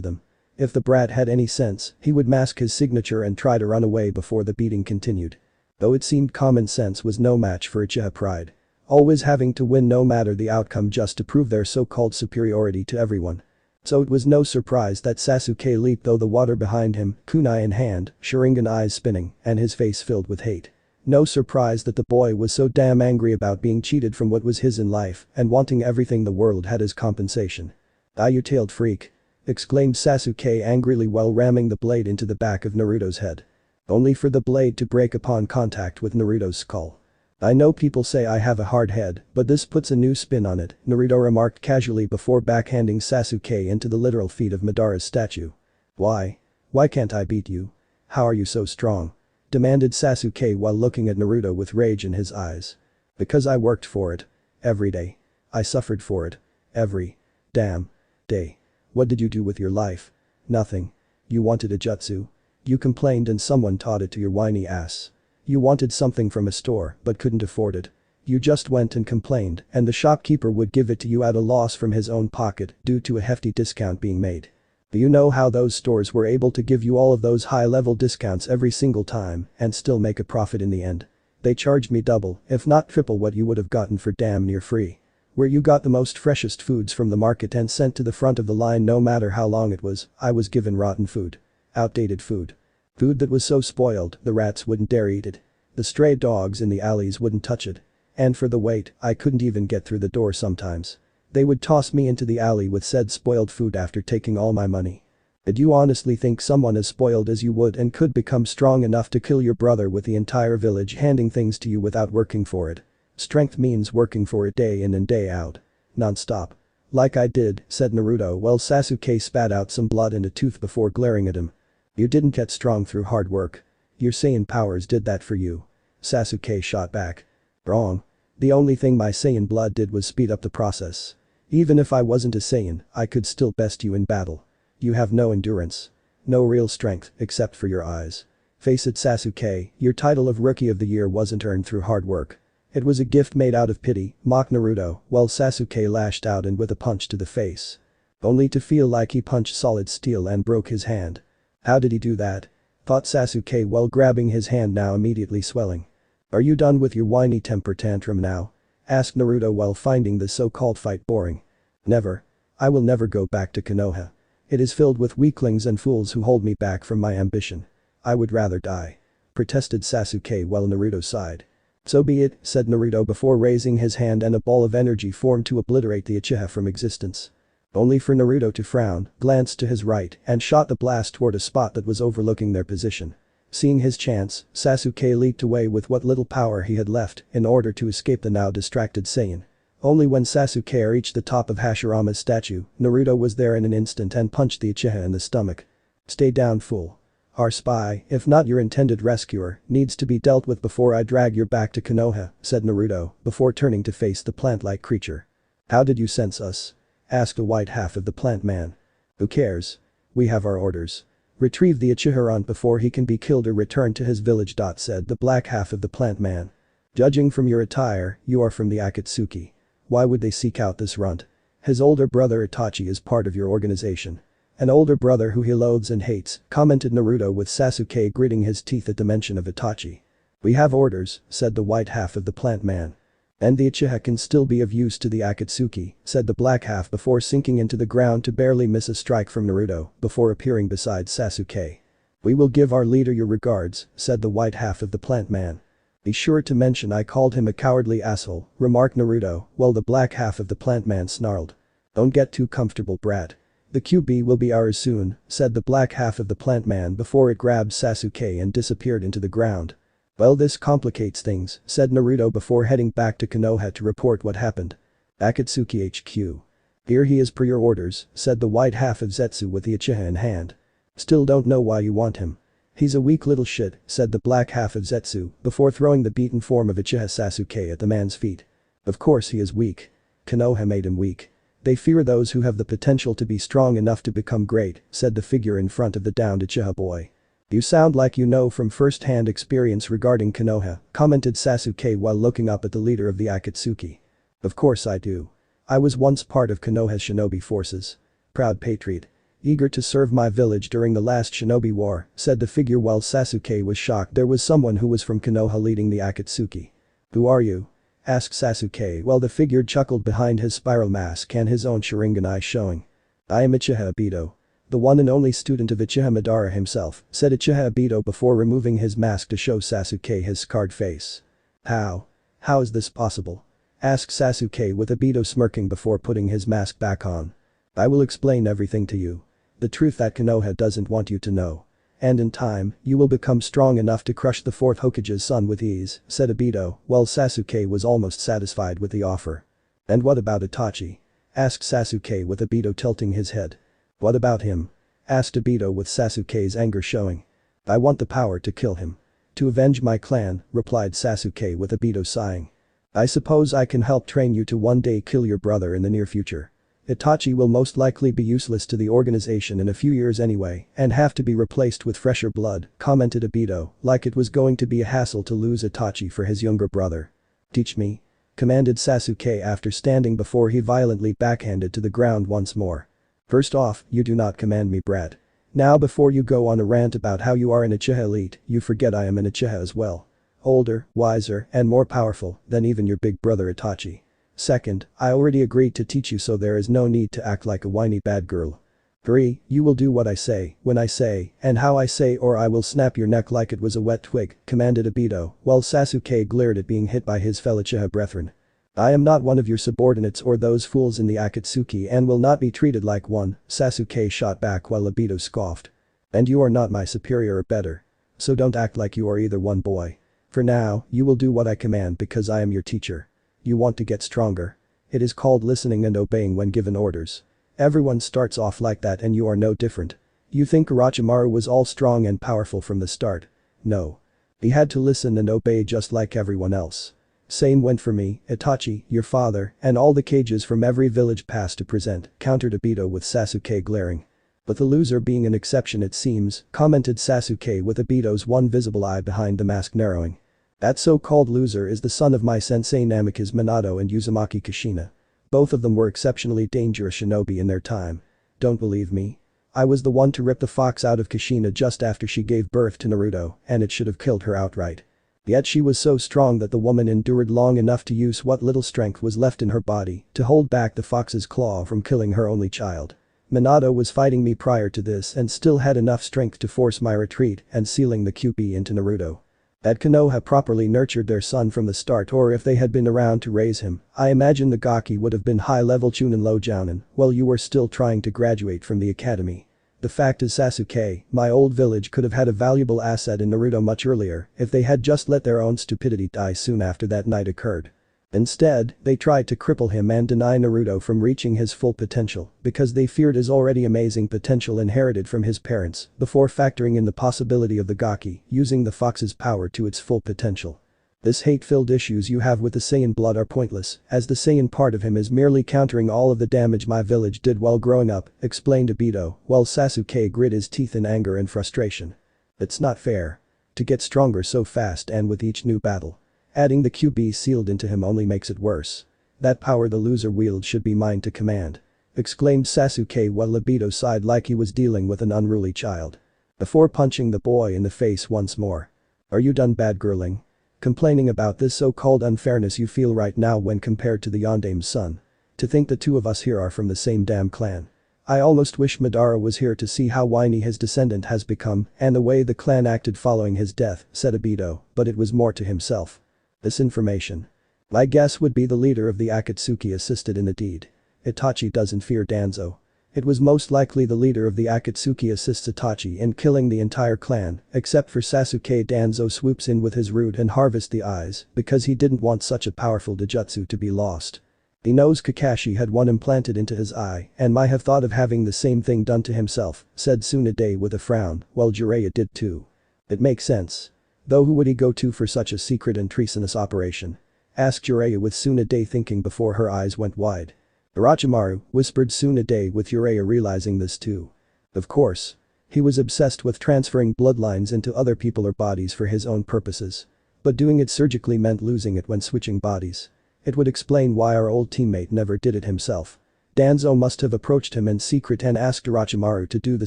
them. If the brat had any sense, he would mask his signature and try to run away before the beating continued. Though it seemed common sense was no match for Uchiha pride. Always having to win no matter the outcome just to prove their so-called superiority to everyone. So it was no surprise that Sasuke leaped through the water behind him, kunai in hand, Sharingan eyes spinning, and his face filled with hate. No surprise that the boy was so damn angry about being cheated from what was his in life and wanting everything the world had as compensation. "Ah, you tailed freak!" exclaimed Sasuke angrily while ramming the blade into the back of Naruto's head. Only for the blade to break upon contact with Naruto's skull. "I know people say I have a hard head, but this puts a new spin on it," Naruto remarked casually before backhanding Sasuke into the literal feet of Madara's statue. "Why? Why can't I beat you? How are you so strong?" demanded Sasuke while looking at Naruto with rage in his eyes. "Because I worked for it. Every day. I suffered for it. Every damn day. What did you do with your life? Nothing. You wanted a jutsu. You complained and someone taught it to your whiny ass. You wanted something from a store but couldn't afford it. You just went and complained and the shopkeeper would give it to you at a loss from his own pocket due to a hefty discount being made. Do you know how those stores were able to give you all of those high-level discounts every single time and still make a profit in the end? They charged me double, if not triple what you would have gotten for damn near free. Where you got the most freshest foods from the market and sent to the front of the line no matter how long it was, I was given rotten food. Outdated food. Food that was so spoiled the rats wouldn't dare eat it. The stray dogs in the alleys wouldn't touch it. And for the wait, I couldn't even get through the door sometimes. They would toss me into the alley with said spoiled food after taking all my money. Did you honestly think someone as spoiled as you would and could become strong enough to kill your brother with the entire village handing things to you without working for it? Strength means working for it day in and day out. Non-stop. Like I did, said Naruto while Sasuke spat out some blood and a tooth before glaring at him. You didn't get strong through hard work. Your Saiyan powers did that for you. Sasuke shot back. Wrong. The only thing my Saiyan blood did was speed up the process. Even if I wasn't a Saiyan, I could still best you in battle. You have no endurance. No real strength, except for your eyes. Face it, Sasuke, your title of Rookie of the Year wasn't earned through hard work. It was a gift made out of pity, mocked Naruto, while Sasuke lashed out and with a punch to the face. Only to feel like he punched solid steel and broke his hand. How did he do that? Thought Sasuke while grabbing his hand now immediately swelling. Are you done with your whiny temper tantrum now? Asked Naruto while finding the so-called fight boring. Never. I will never go back to Konoha. It is filled with weaklings and fools who hold me back from my ambition. I would rather die. Protested Sasuke while Naruto sighed. So be it, said Naruto before raising his hand and a ball of energy formed to obliterate the Uchiha from existence. Only for Naruto to frown, glanced to his right, and shot the blast toward a spot that was overlooking their position. Seeing his chance, Sasuke leaped away with what little power he had left in order to escape the now distracted Saiyan. Only when Sasuke reached the top of Hashirama's statue, Naruto was there in an instant and punched the Uchiha in the stomach. Stay down, fool. Our spy, if not your intended rescuer, needs to be dealt with before I drag your back to Konoha, said Naruto, before turning to face the plant-like creature. How did you sense us? Asked the white half of the plant man. Who cares? We have our orders. Retrieve the Ichiharan before he can be killed or return to his village. Said the black half of the plant man. Judging from your attire, you are from the Akatsuki. Why would they seek out this runt? His older brother Itachi is part of your organization. An older brother who he loathes and hates, commented Naruto with Sasuke gritting his teeth at the mention of Itachi. We have orders, said the white half of the plant man. And the Uchiha can still be of use to the Akatsuki, said the black half before sinking into the ground to barely miss a strike from Naruto, before appearing beside Sasuke. We will give our leader your regards, said the white half of the plant man. Be sure to mention I called him a cowardly asshole, remarked Naruto, while the black half of the plant man snarled. Don't get too comfortable, brat. The QB will be ours soon, said the black half of the plant man before it grabbed Sasuke and disappeared into the ground. Well, this complicates things, said Naruto before heading back to Konoha to report what happened. Akatsuki HQ. Here he is per your orders, said the white half of Zetsu with the Uchiha in hand. Still don't know why you want him. He's a weak little shit, said the black half of Zetsu before throwing the beaten form of Uchiha Sasuke at the man's feet. Of course he is weak. Konoha made him weak. They fear those who have the potential to be strong enough to become great, said the figure in front of the downed Uchiha boy. You sound like you know from first-hand experience regarding Konoha, commented Sasuke while looking up at the leader of the Akatsuki. Of course I do. I was once part of Konoha's shinobi forces. Proud patriot. Eager to serve my village during the last shinobi war, said the figure while Sasuke was shocked there was someone who was from Konoha leading the Akatsuki. Who are you? Asked Sasuke while the figure chuckled behind his spiral mask and his own Sharingan eye showing. I am Uchiha Obito. The one and only student of Uchiha Madara himself, said Uchiha Obito before removing his mask to show Sasuke his scarred face. How? How is this possible? Asked Sasuke with Obito smirking before putting his mask back on. I will explain everything to you. The truth that Konoha doesn't want you to know. And in time, you will become strong enough to crush the fourth Hokage's son with ease, said Obito, while Sasuke was almost satisfied with the offer. And what about Itachi? Asked Sasuke with Obito tilting his head. What about him? Asked Obito with Sasuke's anger showing. I want the power to kill him. To avenge my clan, replied Sasuke with Obito sighing. I suppose I can help train you to one day kill your brother in the near future. Itachi will most likely be useless to the organization in a few years anyway and have to be replaced with fresher blood, commented Obito, like it was going to be a hassle to lose Itachi for his younger brother. Teach me? Commanded Sasuke after standing before he violently backhanded to the ground once more. First off, you do not command me, brat. Now before you go on a rant about how you are an Uchiha elite, you forget I am an Uchiha as well. Older, wiser, and more powerful than even your big brother Itachi. Second, I already agreed to teach you so there is no need to act like a whiny bad girl. 3. You will do what I say, when I say, and how I say or I will snap your neck like it was a wet twig, commanded Obito, while Sasuke glared at being hit by his fellow Uchiha brethren. I am not one of your subordinates or those fools in the Akatsuki and will not be treated like one, Sasuke shot back while Obito scoffed. And you are not my superior or better. So don't act like you are either one, boy. For now, you will do what I command because I am your teacher. You want to get stronger. It is called listening and obeying when given orders. Everyone starts off like that and you are no different. You think Orochimaru was all strong and powerful from the start? No. He had to listen and obey just like everyone else. Same went for me, Itachi, your father, and all the cages from every village past to present, countered Obito with Sasuke glaring. But the loser being an exception it seems, commented Sasuke with Obito's one visible eye behind the mask narrowing. That so-called loser is the son of my sensei Namikaze Minato and Uzumaki Kushina. Both of them were exceptionally dangerous shinobi in their time. Don't believe me? I was the one to rip the fox out of Kushina just after she gave birth to Naruto, and it should have killed her outright. Yet she was so strong that the woman endured long enough to use what little strength was left in her body to hold back the fox's claw from killing her only child. Minato was fighting me prior to this and still had enough strength to force my retreat and sealing the QP into Naruto. Had Konoha properly nurtured their son from the start, or if they had been around to raise him, I imagine the Gaki would have been high-level Chunin low Jounin while you were still trying to graduate from the academy. The fact is Sasuke, my old village could have had a valuable asset in Naruto much earlier if they had just let their own stupidity die soon after that night occurred. Instead, they tried to cripple him and deny Naruto from reaching his full potential because they feared his already amazing potential inherited from his parents before factoring in the possibility of the Gaki using the fox's power to its full potential. This hate-filled issues you have with the Saiyan blood are pointless, as the Saiyan part of him is merely countering all of the damage my village did while growing up, explained Obito, while Sasuke grit his teeth in anger and frustration. It's not fair. To get stronger so fast and with each new battle. Adding the QB sealed into him only makes it worse. That power the loser wields should be mine to command. Exclaimed Sasuke while Obito sighed like he was dealing with an unruly child. Before punching the boy in the face once more. Are you done bad girling? Complaining about this so-called unfairness you feel right now when compared to the Yondame's son. To think the two of us here are from the same damn clan. I almost wish Madara was here to see how whiny his descendant has become and the way the clan acted following his death, said Obito, but it was more to himself. This information. My guess would be the leader of the Akatsuki assisted in the deed. Itachi doesn't fear Danzo. It was most likely the leader of the Akatsuki assists Itachi in killing the entire clan, except for Sasuke. Danzo swoops in with his root and harvests the eyes because he didn't want such a powerful Dojutsu to be lost. He knows Kakashi had one implanted into his eye and might have thought of having the same thing done to himself, said Tsunade with a frown, while Jiraiya did too. It makes sense. Though who would he go to for such a secret and treasonous operation? Asked Jiraiya with Tsunade thinking before her eyes went wide. Orochimaru, whispered Tsunade with Jiraiya realizing this too. Of course. He was obsessed with transferring bloodlines into other people or bodies for his own purposes. But doing it surgically meant losing it when switching bodies. It would explain why our old teammate never did it himself. Danzo must have approached him in secret and asked Orochimaru to do the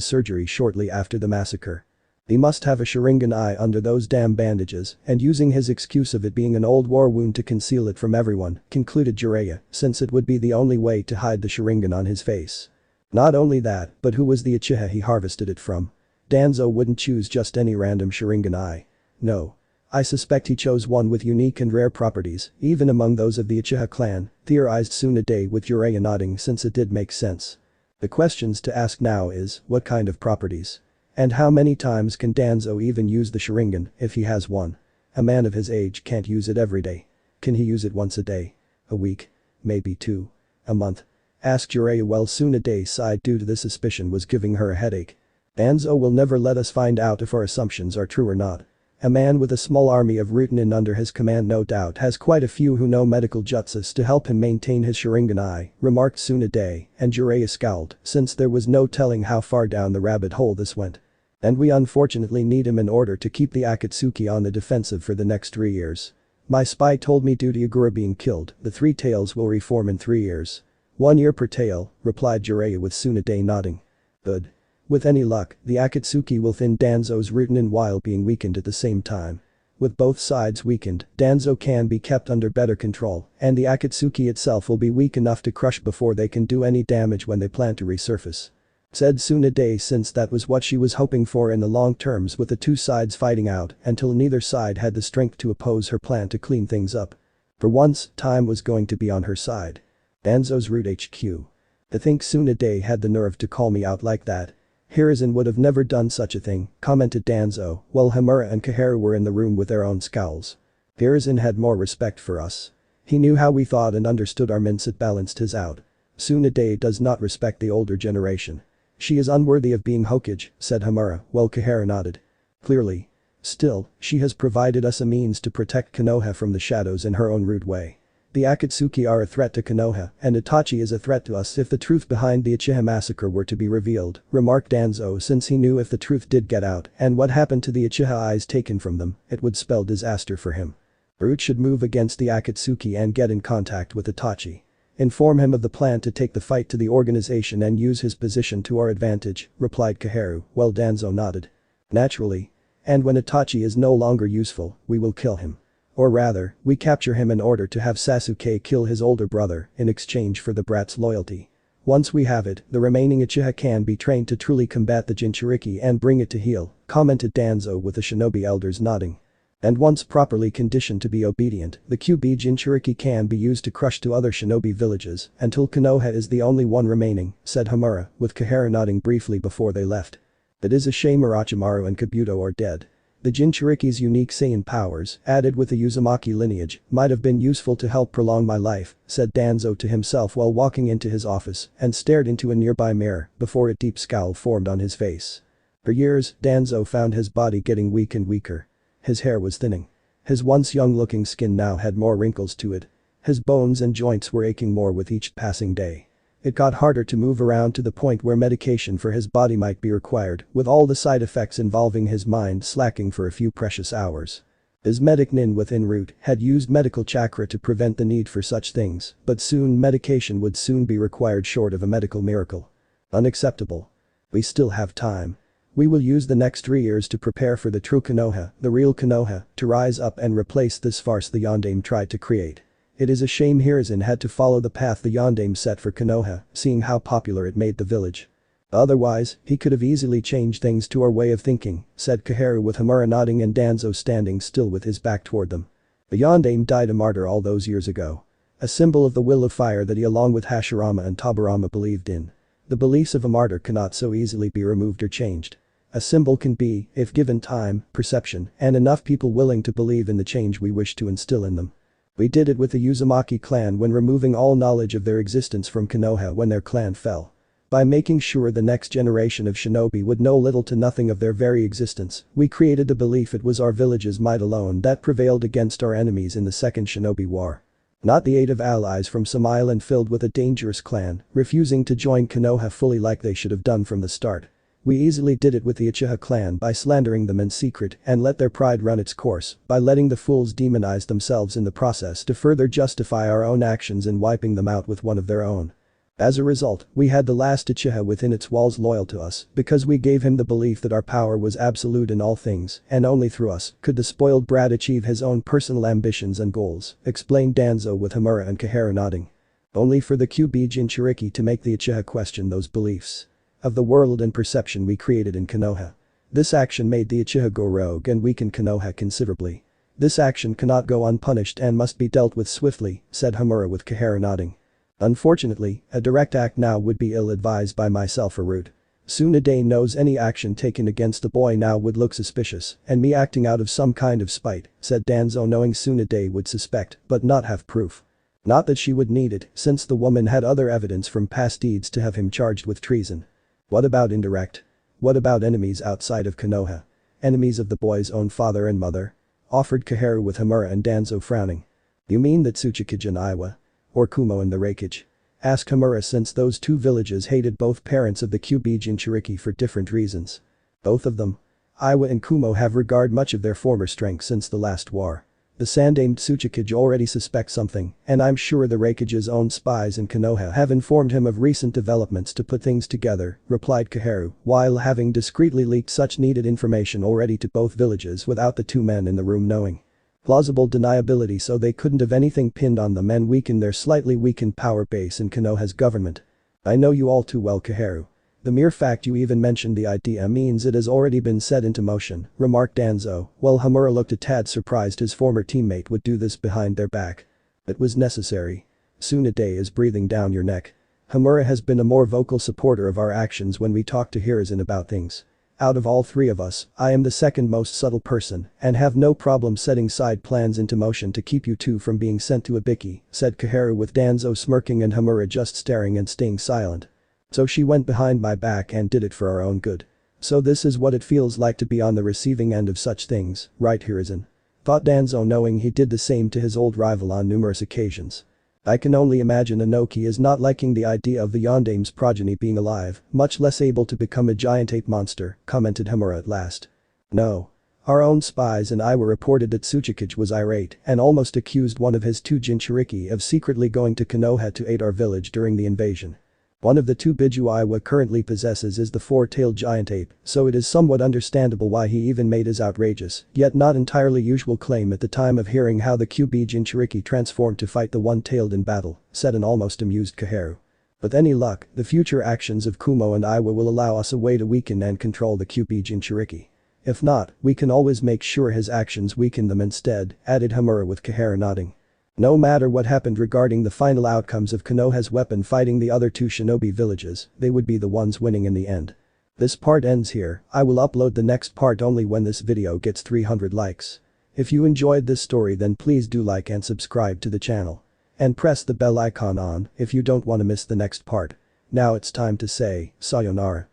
surgery shortly after the massacre. He must have a Sharingan eye under those damn bandages and using his excuse of it being an old war wound to conceal it from everyone, concluded Jiraiya, since it would be the only way to hide the Sharingan on his face. Not only that, but who was the Uchiha he harvested it from? Danzo wouldn't choose just any random Sharingan eye. No. I suspect he chose one with unique and rare properties, even among those of the Uchiha clan, theorized Tsunade with Jiraiya nodding since it did make sense. The questions to ask now is, what kind of properties? And how many times can Danzo even use the Sharingan if he has one? A man of his age can't use it every day. Can he use it once a day? A week? Maybe 2? A month? Asked Jiraiya while Tsunade sighed due to the suspicion was giving her a headache. Danzo will never let us find out if our assumptions are true or not. A man with a small army of Rootinin under his command no doubt has quite a few who know medical jutsus to help him maintain his Sharingan eye, remarked Tsunade, and Jiraiya scowled since there was no telling how far down the rabbit hole this went. And we unfortunately need him in order to keep the Akatsuki on the defensive for the next 3 years. My spy told me due to Yagura being killed, the 3 tails will reform in 3 years. 1 year per tail, replied Jiraiya with Tsunade nodding. Good. With any luck, the Akatsuki will thin Danzo's Rootinin while being weakened at the same time. With both sides weakened, Danzo can be kept under better control, and the Akatsuki itself will be weak enough to crush before they can do any damage when they plan to resurface. Said Tsunade since that was what she was hoping for in the long terms with the 2 sides fighting out until neither side had the strength to oppose her plan to clean things up. For once, time was going to be on her side. Danzo's Root HQ. To think Tsunade had the nerve to call me out like that. Hiruzen would have never done such a thing, commented Danzo, while Hamura and Kaharu were in the room with their own scowls. Hiruzen had more respect for us. He knew how we thought and understood our minds. It balanced his out. Tsunade does not respect the older generation. She is unworthy of being Hokage, said Hamura, while Kahara nodded. Clearly. Still, she has provided us a means to protect Konoha from the shadows in her own rude way. The Akatsuki are a threat to Konoha, and Itachi is a threat to us if the truth behind the Uchiha massacre were to be revealed, remarked Danzo, since he knew if the truth did get out and what happened to the Uchiha eyes taken from them, it would spell disaster for him. Root should move against the Akatsuki and get in contact with Itachi. Inform him of the plan to take the fight to the organization and use his position to our advantage, replied Kaharu, while Danzo nodded. Naturally. And when Itachi is no longer useful, we will kill him. Or rather, we capture him in order to have Sasuke kill his older brother in exchange for the brat's loyalty. Once we have it, the remaining Uchiha can be trained to truly combat the Jinchuriki and bring it to heel, commented Danzo with the shinobi elders nodding. And once properly conditioned to be obedient, the QB Jinchuriki can be used to crush to other shinobi villages until Konoha is the only one remaining, said Hamura, with Kahara nodding briefly before they left. It is a shame Orochimaru and Kabuto are dead. The Jinchuriki's unique Saiyan powers, added with the Uzumaki lineage, might have been useful to help prolong my life, said Danzo to himself while walking into his office and stared into a nearby mirror before a deep scowl formed on his face. For years, Danzo found his body getting weak and weaker. His hair was thinning. His once young-looking skin now had more wrinkles to it. His bones and joints were aching more with each passing day. It got harder to move around to the point where medication for his body might be required, with all the side effects involving his mind slacking for a few precious hours. His medic Nin within Root had used medical chakra to prevent the need for such things, but soon medication would soon be required short of a medical miracle. Unacceptable. We still have time. We will use the next 3 years to prepare for the true Konoha, the real Konoha, to rise up and replace this farce the Yondaime tried to create. It is a shame Hiruzen had to follow the path the Yondaime set for Konoha, seeing how popular it made the village. Otherwise, he could have easily changed things to our way of thinking, said Kaharu with Hamura nodding and Danzo standing still with his back toward them. The Yondaime died a martyr all those years ago. A symbol of the will of fire that he along with Hashirama and Tobirama believed in. The beliefs of a martyr cannot so easily be removed or changed. A symbol can be, if given time, perception, and enough people willing to believe in the change we wish to instill in them. We did it with the Uzumaki clan when removing all knowledge of their existence from Konoha when their clan fell. By making sure the next generation of shinobi would know little to nothing of their very existence, we created the belief it was our village's might alone that prevailed against our enemies in the Second Shinobi War. Not the aid of allies from some island filled with a dangerous clan, refusing to join Konoha fully like they should have done from the start. We easily did it with the Uchiha clan by slandering them in secret and let their pride run its course by letting the fools demonize themselves in the process to further justify our own actions in wiping them out with one of their own. As a result, we had the last Uchiha within its walls loyal to us because we gave him the belief that our power was absolute in all things and only through us could the spoiled brat achieve his own personal ambitions and goals, explained Danzo with Hamura and Kahara nodding. Only for the QB Jinchuriki to make the Uchiha question those beliefs. Of the world and perception we created in Konoha. This action made the Uchiha go rogue and weaken Konoha considerably. This action cannot go unpunished and must be dealt with swiftly, said Hamura with Kahara nodding. Unfortunately, a direct act now would be ill-advised by myself or Root. Tsunade knows any action taken against the boy now would look suspicious and me acting out of some kind of spite, said Danzo knowing Tsunade would suspect but not have proof. Not that she would need it since the woman had other evidence from past deeds to have him charged with treason. What about indirect? What about enemies outside of Konoha? Enemies of the boy's own father and mother? Offered Kaharu with Hamura and Danzo frowning. You mean the Tsuchikage and Iwa? Or Kumo and the Reikage? Asked Hamura since those two villages hated both parents of the QB Jinchuriki for different reasons. Both of them. Iwa and Kumo have regarded much of their former strength since the last war. The Sandaime Tsuchikage already suspects something, and I'm sure the Reikage's own spies in Konoha have informed him of recent developments to put things together, replied Kaharu, while having discreetly leaked such needed information already to both villages without the two men in the room knowing. Plausible deniability so they couldn't have anything pinned on them and weaken their slightly weakened power base in Konoha's government. I know you all too well, Kaharu. The mere fact you even mentioned the idea means it has already been set into motion, remarked Danzo, while Hamura looked a tad surprised his former teammate would do this behind their back. It was necessary. Tsunade is breathing down your neck. Hamura has been a more vocal supporter of our actions when we talk to Hiruzen about things. Out of all three of us, I am the second most subtle person and have no problem setting side plans into motion to keep you two from being sent to Ibiki, said Kaharu with Danzo smirking and Hamura just staring and staying silent. So she went behind my back and did it for our own good. So this is what it feels like to be on the receiving end of such things, right Hiruzen? Thought Danzo knowing he did the same to his old rival on numerous occasions. I can only imagine Inoki is not liking the idea of the Yondame's progeny being alive, much less able to become a giant ape monster, commented Hamura at last. No. Our own spies and I were reported that Tsuchikage was irate and almost accused one of his two Jinchuriki of secretly going to Konoha to aid our village during the invasion. One of the two Biju Iwa currently possesses is the four-tailed giant ape, so it is somewhat understandable why he even made his outrageous, yet not entirely usual claim at the time of hearing how the QB Jinchuriki transformed to fight the one-tailed in battle, said an almost amused Kaharu. With any luck, the future actions of Kumo and Iwa will allow us a way to weaken and control the QB Jinchuriki. If not, we can always make sure his actions weaken them instead, added Hamura with Kaharu nodding. No matter what happened regarding the final outcomes of Konoha's weapon fighting the other two shinobi villages, they would be the ones winning in the end. This part ends here. I will upload the next part only when this video gets 300 likes. If you enjoyed this story then please do like and subscribe to the channel. And press the bell icon on if you don't want to miss the next part. Now it's time to say sayonara.